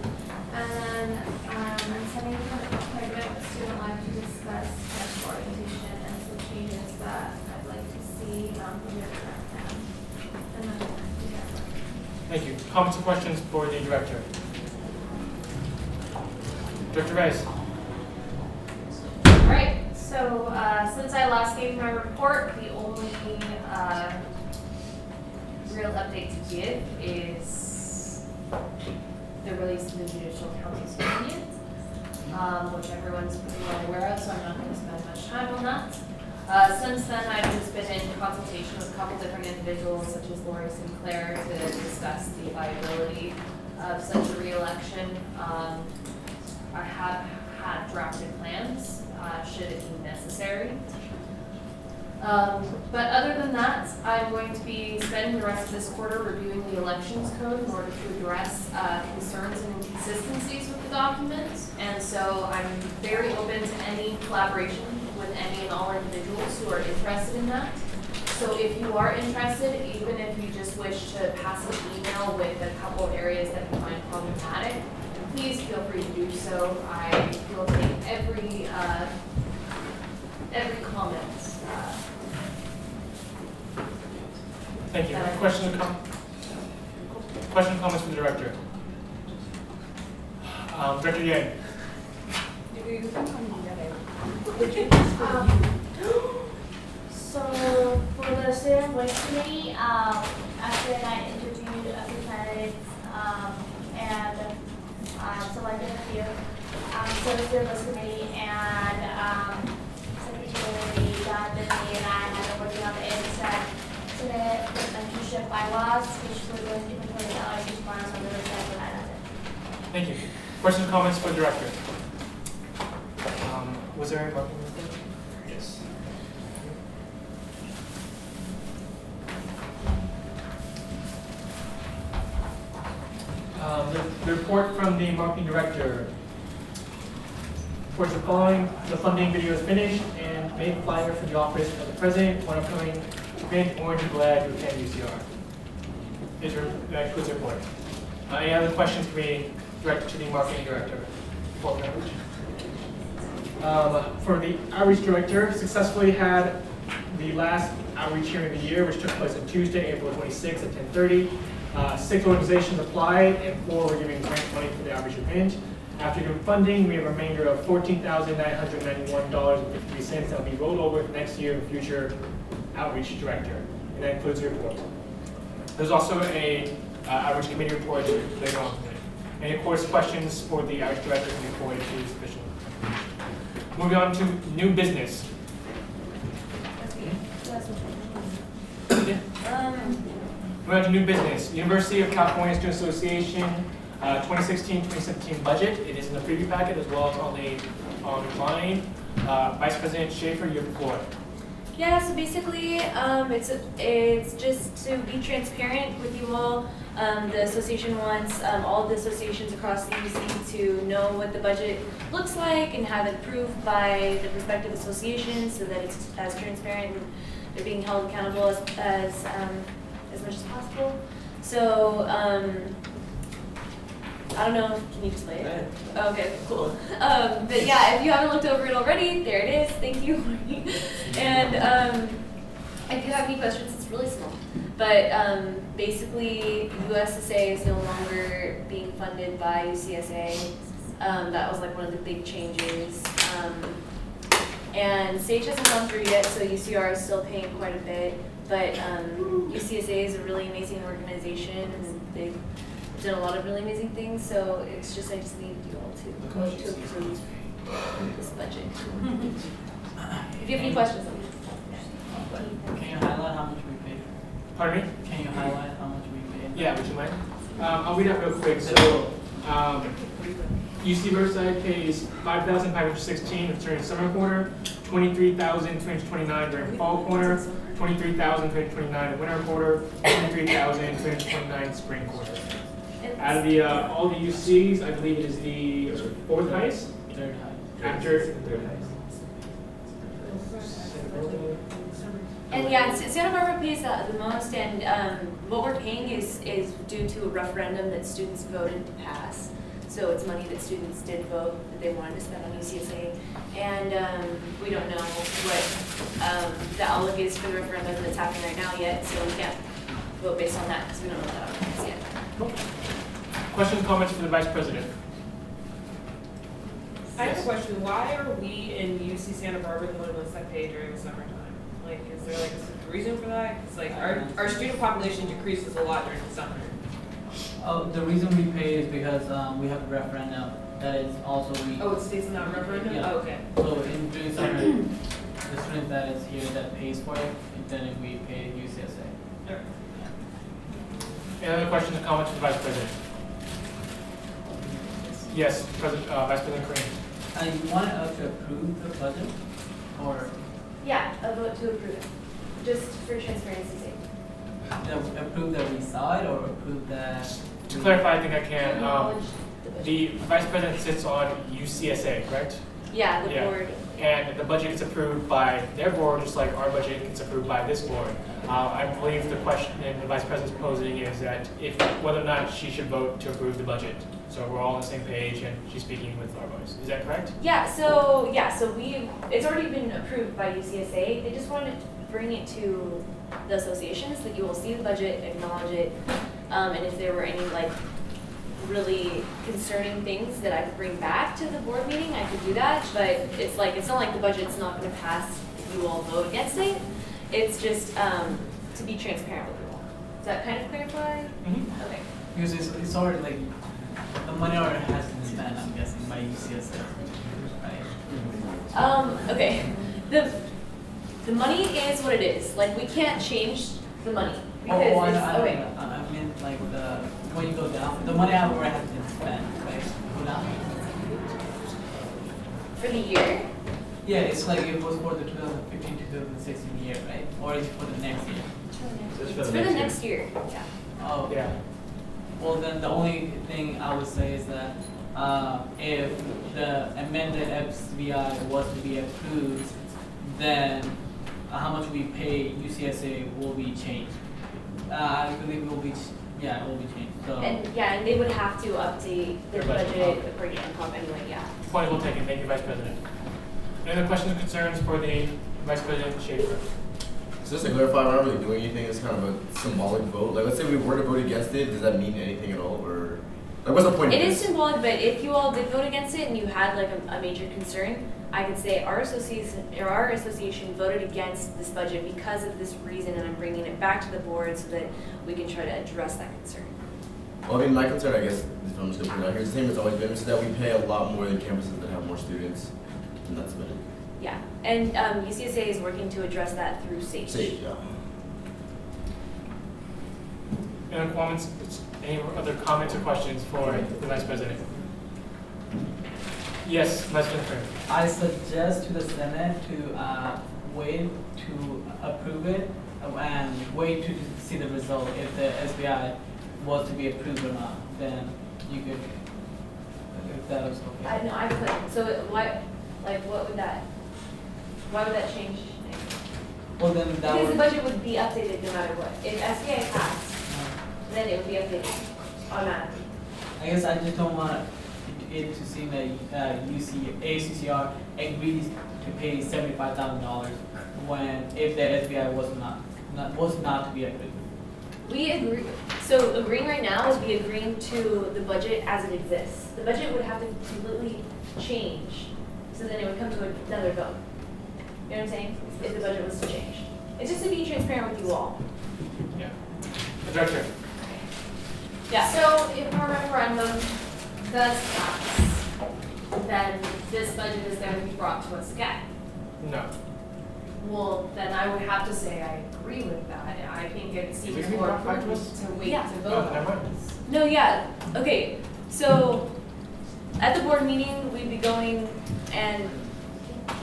And then I'm sending an appointment with Student Life to discuss transfer orientation and some changes that I'd like to see from your current plan. And then Thank you. Comments or questions for the Director? Director Rice. All right, so since I last gave my report, the only real update to give is the release of the Judicial Council's opinion, which everyone's pretty well aware of, so I'm not going to spend much time on that. Since then, I've just been in consultation with a couple different individuals, such as Lori Sinclair, to discuss the viability of such a re-election. I have had drafted plans, should it be necessary. But other than that, I'm going to be spending the rest of this quarter reviewing the elections code in order to address concerns and inconsistencies with the document. And so I'm very open to any collaboration with any and all individuals who are interested in that. So if you are interested, even if you just wish to pass an email with a couple of areas that you find problematic, please feel free to do so. I will take every comment. Thank you. Questions or comments for the Director? Director Yang. So for the Student Voice Committee, after I interviewed a few candidates and selected a few, so the Student Voice Committee and Secretary Jonathan Lee and I have been working on the ASUCR Senate mentorship bylaws, which we're going to do before the LRC tomorrow, so I'm really excited for that. That's it. Thank you. Questions or comments for the Director? Was there any marking? Yes. The report from the Marketing Director. Reports the following: the funding video is finished and made flyer for the office of the President. One upcoming event, Orange and Glad to attend UCR. That concludes the report. Any other questions for me, directed to the Marketing Director? For the Outreach Director, successfully had the last outreach hearing of the year, which took place on Tuesday, April 26th at 10:30. 6 organizations applied and 4 were giving grant money for the outreach event. After giving funding, we have a remainder of $14,991.53 that will be rolled over next year in future Outreach Director. And that includes the report. There's also a Outreach Committee report later on today. Any, of course, questions for the Outreach Director can be forwarded to his official. Moving on to new business. Moving on to new business. University of California Student Association 2016-2017 budget. It is in the preview packet as well as online. Vice President Schaefer, you have the floor. Yeah, so basically, it's just to be transparent with you all. The association wants all of the associations across the UC to know what the budget looks like and have it approved by the respective associations so that it's as transparent and they're being held accountable as much as possible. So, I don't know, can you display it? Okay, cool. But yeah, if you haven't looked over it already, there it is, thank you. And if you have any questions, it's really small. But basically, USSA is no longer being funded by UCSA. That was like one of the big changes. And SAGE hasn't gone through yet, so UCR is still paying quite a bit. But UCSA is a really amazing organization, and they've done a lot of really amazing things. So it's just, I just need you all to vote to approve this budget. If you have any questions, Can you highlight how much we paid? Pardon me? Can you highlight how much we paid? Yeah, would you mind? I'll read out real quick. So, UC Riverside pays $5,516 during summer quarter, $23,229 during fall quarter, $23,229 in winter quarter, $23,229 spring quarter. Out of the all the UCs, I believe it is the fourth highest. Third highest. After third highest. And yeah, Santa Barbara pays the most, and what we're paying is due to a referendum that students voted to pass. So it's money that students did vote that they wanted to spend on UCSA, and we don't know what the outlook is for the referendum that's happening right now yet, so we can't vote based on that because we don't know what that outcome is yet. Questions, comments for the Vice President? I have a question. Why are we in UC Santa Barbara the only ones that pay during the summertime? Like, is there like a reason for that? It's like our student population decreases a lot during the summer. Oh, the reason we pay is because we have a referendum that is also we. Oh, it states in that referendum? Yeah. Oh, okay. So in during summer, the student that is here that pays for it, and then we pay UCSA. Alright. Any other questions or comments for the Vice President? Yes, Vice President Kareem. You want us to approve the budget, or Yeah, a vote to approve it, just for transparency's sake. approve that we saw it, or approve that? To clarify, I think I can. Acknowledge The Vice President sits on UCSA, correct? Yeah, the board. And the budget gets approved by their board, just like our budget gets approved by this board. I believe the question the Vice President's posing is that whether or not she should vote to approve the budget. So we're all on the same page, and she's speaking with our voice. Is that correct? Yeah, so it's already been approved by UCSA. They just wanted to bring it to the associations that you will see the budget, acknowledge it, and if there were any like really concerning things that I could bring back to the board meeting, I could do that. But it's not like the budget's not going to pass if you all vote against it. It's just to be transparent with you all. Does that kind of clarify? Mm-hmm. Okay. Because it's already like the money already has been spent, I'm guessing, by UCSA, right? Okay. The money is what it is. Like, we can't change the money because I mean, like when you go down, the money already has been spent, right? Go down. For the year. Yeah, it's like it was for the 2015-2016 year, right? Or is it for the next year? It's for the next year. Yeah. Oh, yeah. Well, then the only thing I would say is that if the amended FCBI was to be approved, then how much we pay UCSA will be changed. I believe it will be, it will be changed. So. And they would have to update their budget according to income anyway. Yeah. Point well taken. Thank you, Vice President. Any other questions or concerns for the Vice President Schaefer? So just to clarify, we're not really doing anything. It's kind of a symbolic vote. Like, let's say we were to vote against it. Does that mean anything at all, or like, what's the point? It is symbolic, but if you all did vote against it and you had like a major concern, I could say our association voted against this budget because of this reason, and I'm bringing it back to the board so that we can try to address that concern. Well, I mean, my concern, I guess, if I'm just gonna put it out here, the same as always been, is that we pay a lot more than campuses that have more students, and that's about it. Yeah, and UCSA is working to address that through SAGE. SAGE, yeah. Any other comments or questions for the Vice President? Yes, Vice President. I suggest to the Senate to wait to approve it and wait to see the result. If the SBI was to be approved or not, then you could, if that was okay. I couldn't. So why would that change things? Well, then that Because would. the budget would be updated no matter what. If SBI passed, then it would be updated automatically. I guess I just don't want it to seem that ASUCR agrees to pay $75,000 when if the SBI was not to be agreed. We agree, so agreeing right now is we agreeing to the budget as it exists. The budget would have to completely change, so then it would come to another vote. You know what I'm saying? If the budget was to change. It's just to be transparent with you all. Yeah. The director. Yeah. So if our referendum does pass, then this budget is going to be brought to us again. No. Well, then I would have to say I agree with that. I think it Is seems it gonna be more brought back to prudent us? to wait Yeah. to Oh, vote never on mind. this. No, yeah, okay, so at the board meeting, we'd be going and,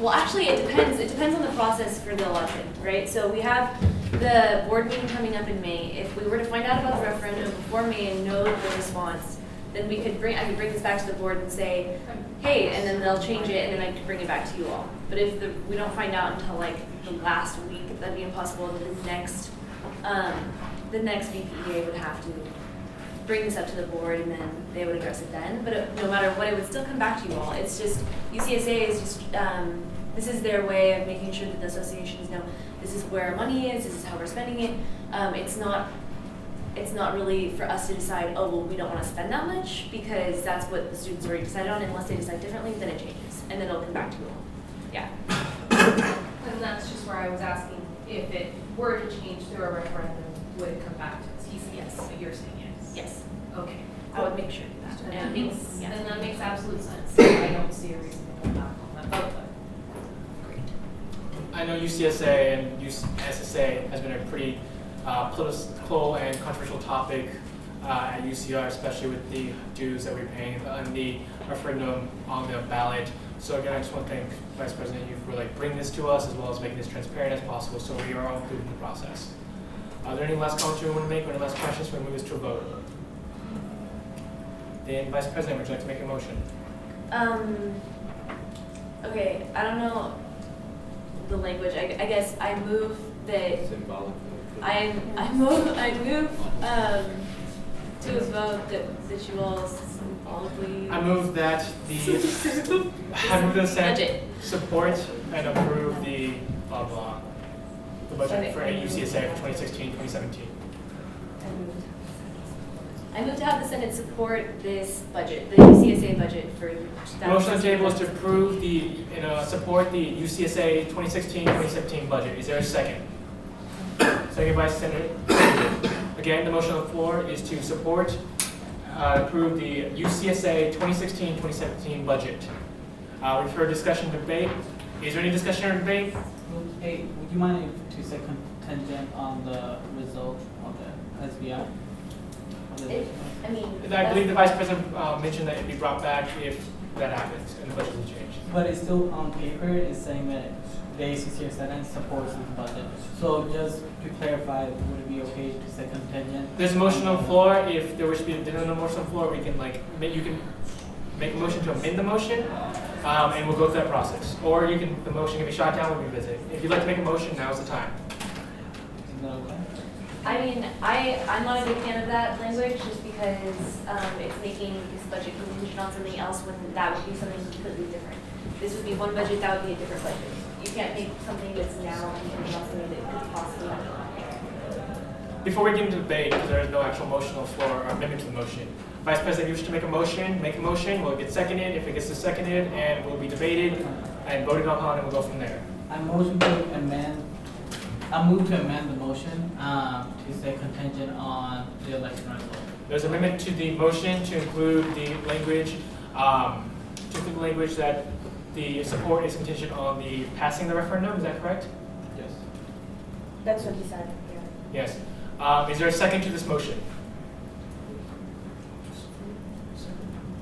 well, actually, it depends on the process for the election, right? So we have the board meeting coming up in May. If we were to find out about the referendum before May and know the response, then I could bring this back to the board and say, hey, and then they'll change it, and then I could bring it back to you all. But if we don't find out until like the last week, that'd be impossible, then the next VPEA would have to bring this up to the board, and then they would address it then. But no matter what, it would still come back to you all. It's just, UCSA is just, this is their way of making sure that the associations know this is where our money is, this is how we're spending it. It's not really for us to decide, oh, well, we don't want to spend that much, because that's what the students already decided on. Unless they decide differently, then it changes, and then it'll come back to you all. Yeah. And that's just where I was asking, if it were to change through a referendum, would it come back to us? He said yes, but you're saying yes. Yes. Okay. I would make sure of that. And And then that makes absolute sense. I don't see a reason to go back on that vote, I know UCSA and SSA has been a pretty political and controversial topic at UCR, especially with the dues that we're paying on the referendum on the ballot. So again, I just want to thank Vice President Yu for bringing this to us, as well as making this transparent as possible, so we are all included in the process. Are there any last comments you want to make, or any last questions when we move this to a vote? Then Vice President, would you like to make a motion? Okay, I don't know the language. I guess I move that Symbolic. I move to a vote that you all symbolically. I move that the Senate support and approve the blah blah, the budget for UCSA for 2016-2017. I move to have the Senate support this budget, the UCSA budget for. The motion on the table is to approve support the UCSA 2016-2017 budget. Is there a second? Second by Senator. Again, the motion on the floor is to support, approve the UCSA 2016-2017 budget. We've heard discussion and debate. Is there any discussion or debate? Hey, would you mind if to say contingent on the result of the SBI? I believe the Vice President mentioned that it'd be brought back if that happens and the budget will change. But it's still on paper, it's saying that the ACCR Senate supports the budget. So just to clarify, would it be okay to say contingent? There's a motion on the floor. If there was to be a motion on the floor, we can you can make a motion to amend the motion, and we'll go through that process. Or the motion can be shot down, we'll revisit. If you'd like to make a motion, now's the time. Is that okay? I mean, I'm not a big fan of that language, just because it's making this budget contingent on something else when that would be something completely different. This would be one budget, that would be a different budget. You can't make something that's now contingent on something that could possibly happen. Before we get into debate, because there is no actual motion on the floor or amendment to the motion, Vice President, if you wish to make a motion, will it get seconded? If it gets seconded, and will be debated and voted upon, and we'll go from there. I move to amend the motion to say contingent on the election result. There's an amendment to the motion to include the language, that the support is contingent on the passing the referendum. Is that correct? Yes. That's what he said, yeah. Yes. Is there a second to this motion?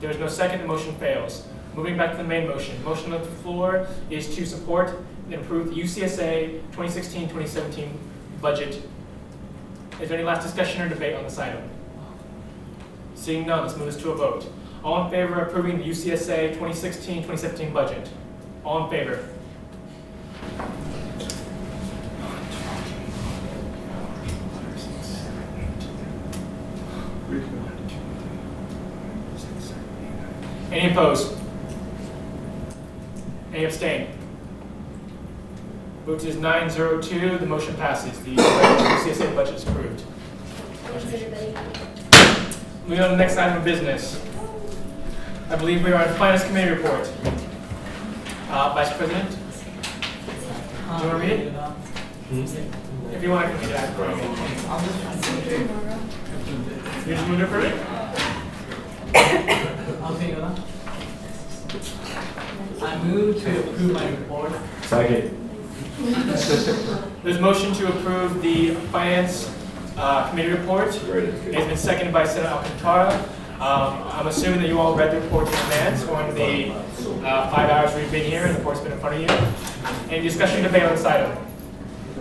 There is no second, the motion fails. Moving back to the main motion. Motion on the floor is to support and approve the UCSA 2016-2017 budget. Is there any last discussion or debate on this item? Seeing none, let's move this to a vote. All in favor of approving the UCSA 2016-2017 budget? All in favor? Any opposed? Any abstain? Vote is 902, the motion passes. The CSA budget is approved. Thanks, everybody. Moving on to the next item of business. I believe we are on Finance Committee report. Vice President, do you want to read it? If you want, I can read it. You just moved it for me? I move to approve my report. Second. There's a motion to approve the Finance Committee report. It's been seconded by Senator Alcantara. I'm assuming that you all read the report in advance during the 5 hours we've been here and the report's been in front of you. Any discussion, debate on this item?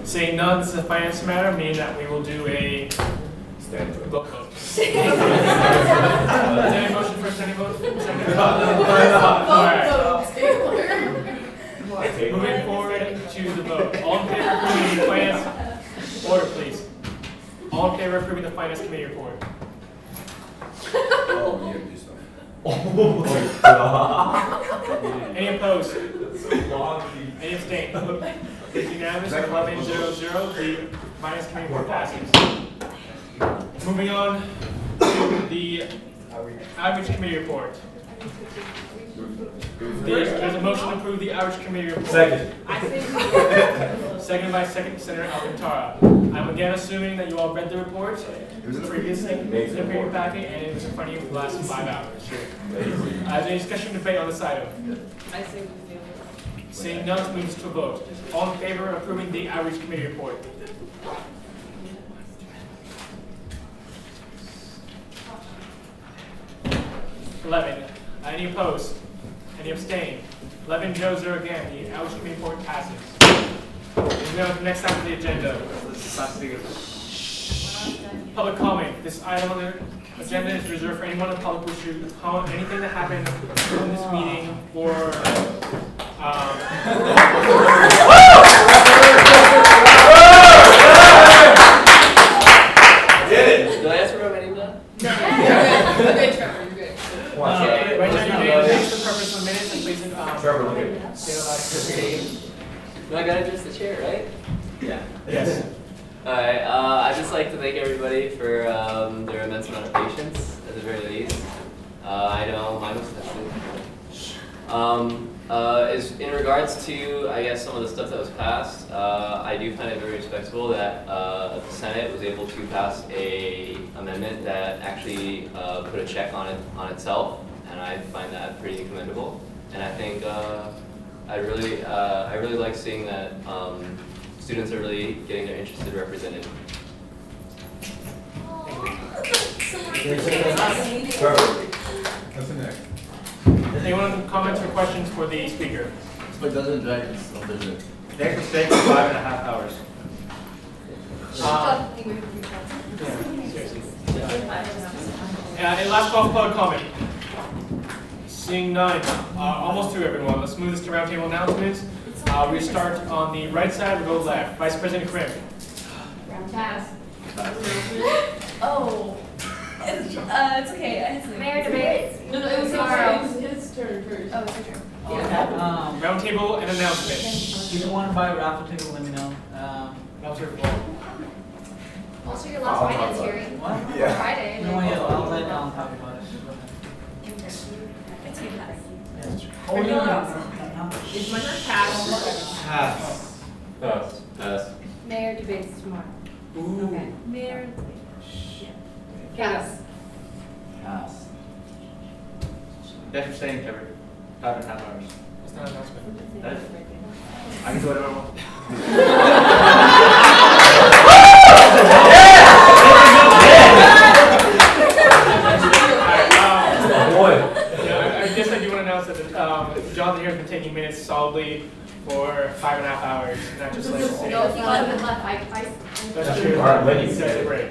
Seeing none, this is a finance matter, meaning that we will do a vote. Is there any motion for a standing vote? Alright. Moving forward to the vote. All in favor of approving the finance order, please. All in favor of approving the Finance Committee report. Any opposed? Any abstain? It's unanimous, 11-0-0, the Finance Committee report passes. Moving on to the Average Committee report. There's a motion to approve the Average Committee report. Second. Seconded by Senator Alcantara. I'm again assuming that you all read the report previously. It was in the paper packet and it was in front of you for the last 5 hours. Is there any discussion debate on this item? I say we do. Seeing none, let's move to a vote. All in favor of approving the Average Committee report? Any opposed? Any abstain? 11-0-0 again. The Average Committee report passes. Moving on to the next item on the agenda. Public comment. This item on the agenda is reserved for anyone in the public who should comment anything that happened in this meeting or Did I ask for my name now? You're good, Trevor, you're good. Write down your name, thanks for the purpose of the minutes, and please Trevor, look at No, I gotta address the chair, right? Yeah. Yes. Alright, I'd just like to thank everybody for their immense amount of patience, at the very least. I know mine was tested. Is in regards to, I guess, some of the stuff that was passed, I do find it very respectable that the Senate was able to pass a amendment that actually put a check on itself, and I find that pretty commendable. And I think I really like seeing that students are really getting their interests represented. That's the next. Anyone comments or questions for the speaker? But doesn't drag this up, does it? Thanks for staying for 5.5 hours. Any last call for public comment? Seeing none, almost through everyone. Let's move this to roundtable announcements. We start on the right side, we go left. Vice President Krim. Pass. Oh. It's okay. I had something. Mayor debates. No, it was Tomorrow. his turn first. Oh, it's your turn. Roundtable and announcements. If you want to buy a raffle ticket, let me know. Also, your last finance hearing. What? Yeah. Friday. No, yeah, I'll let Alan talk about it. It's good. Oh, no. Is my turn? Pass. Pass. Pass. Pass. Mayor debates tomorrow. Ooh. Okay. Mayor. Pass. Pass. Thanks for staying, Trevor. 5.5 hours. That's not an announcement. That is. I can do whatever I want. I guess I do want to announce that Jonathan here has been taking minutes solidly for 5.5 hours, not just like sitting. No, if you got him left, That's true. All right, when you Set a break.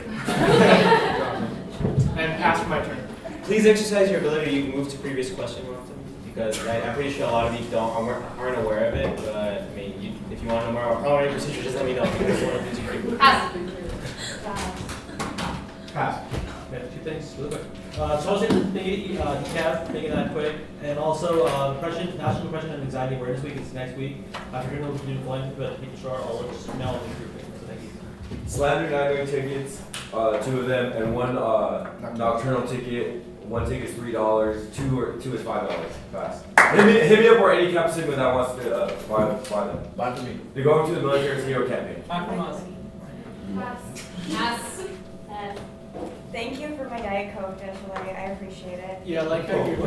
And pass for my turn. Please exercise your ability to move to previous question more often, because I'm pretty sure a lot of you aren't aware of it. But I mean, if you want to know more about any procedure, just let me know, because one of these are pretty. Pass. Pass. Yeah, 2 things, really quick. So I was saying decaf, making that quick, and also National Depression and Anxiety Awareness Week is next week. I forget what we're doing flying, but making sure our work is now on the group. So thank you. Slander night tickets, 2 of them, and 1 nocturnal ticket. 1 ticket is $3, 2 is $5. Fast. Hit me up or any Cap Sigma that wants to buy them. Buy for me. They're going to the military's hero campaign. Buy from us. Yes. Thank you for my Diet Coke, Deshalay. I appreciate it. Yeah, like how you're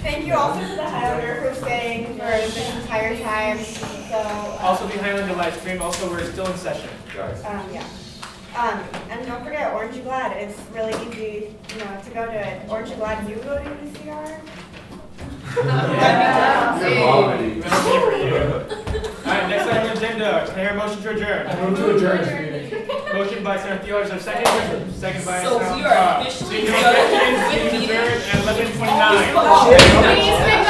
Thank you also to the Highlander for staying for this entire time. So, Also the Highlander live stream, also we're still in session. Guys. yeah. And don't forget Orange and Glad. It's really easy, to go to it. Orange and Glad, you go to UCR. Alright, next item on the agenda, can I hear a motion to adjourn? I move to adjourn this meeting. Motion by Senator Thiel, is there a second? Second by So Senator we are officially Speaking of done seconds, with meeting meeting. adjourned at 11:29. Please pick up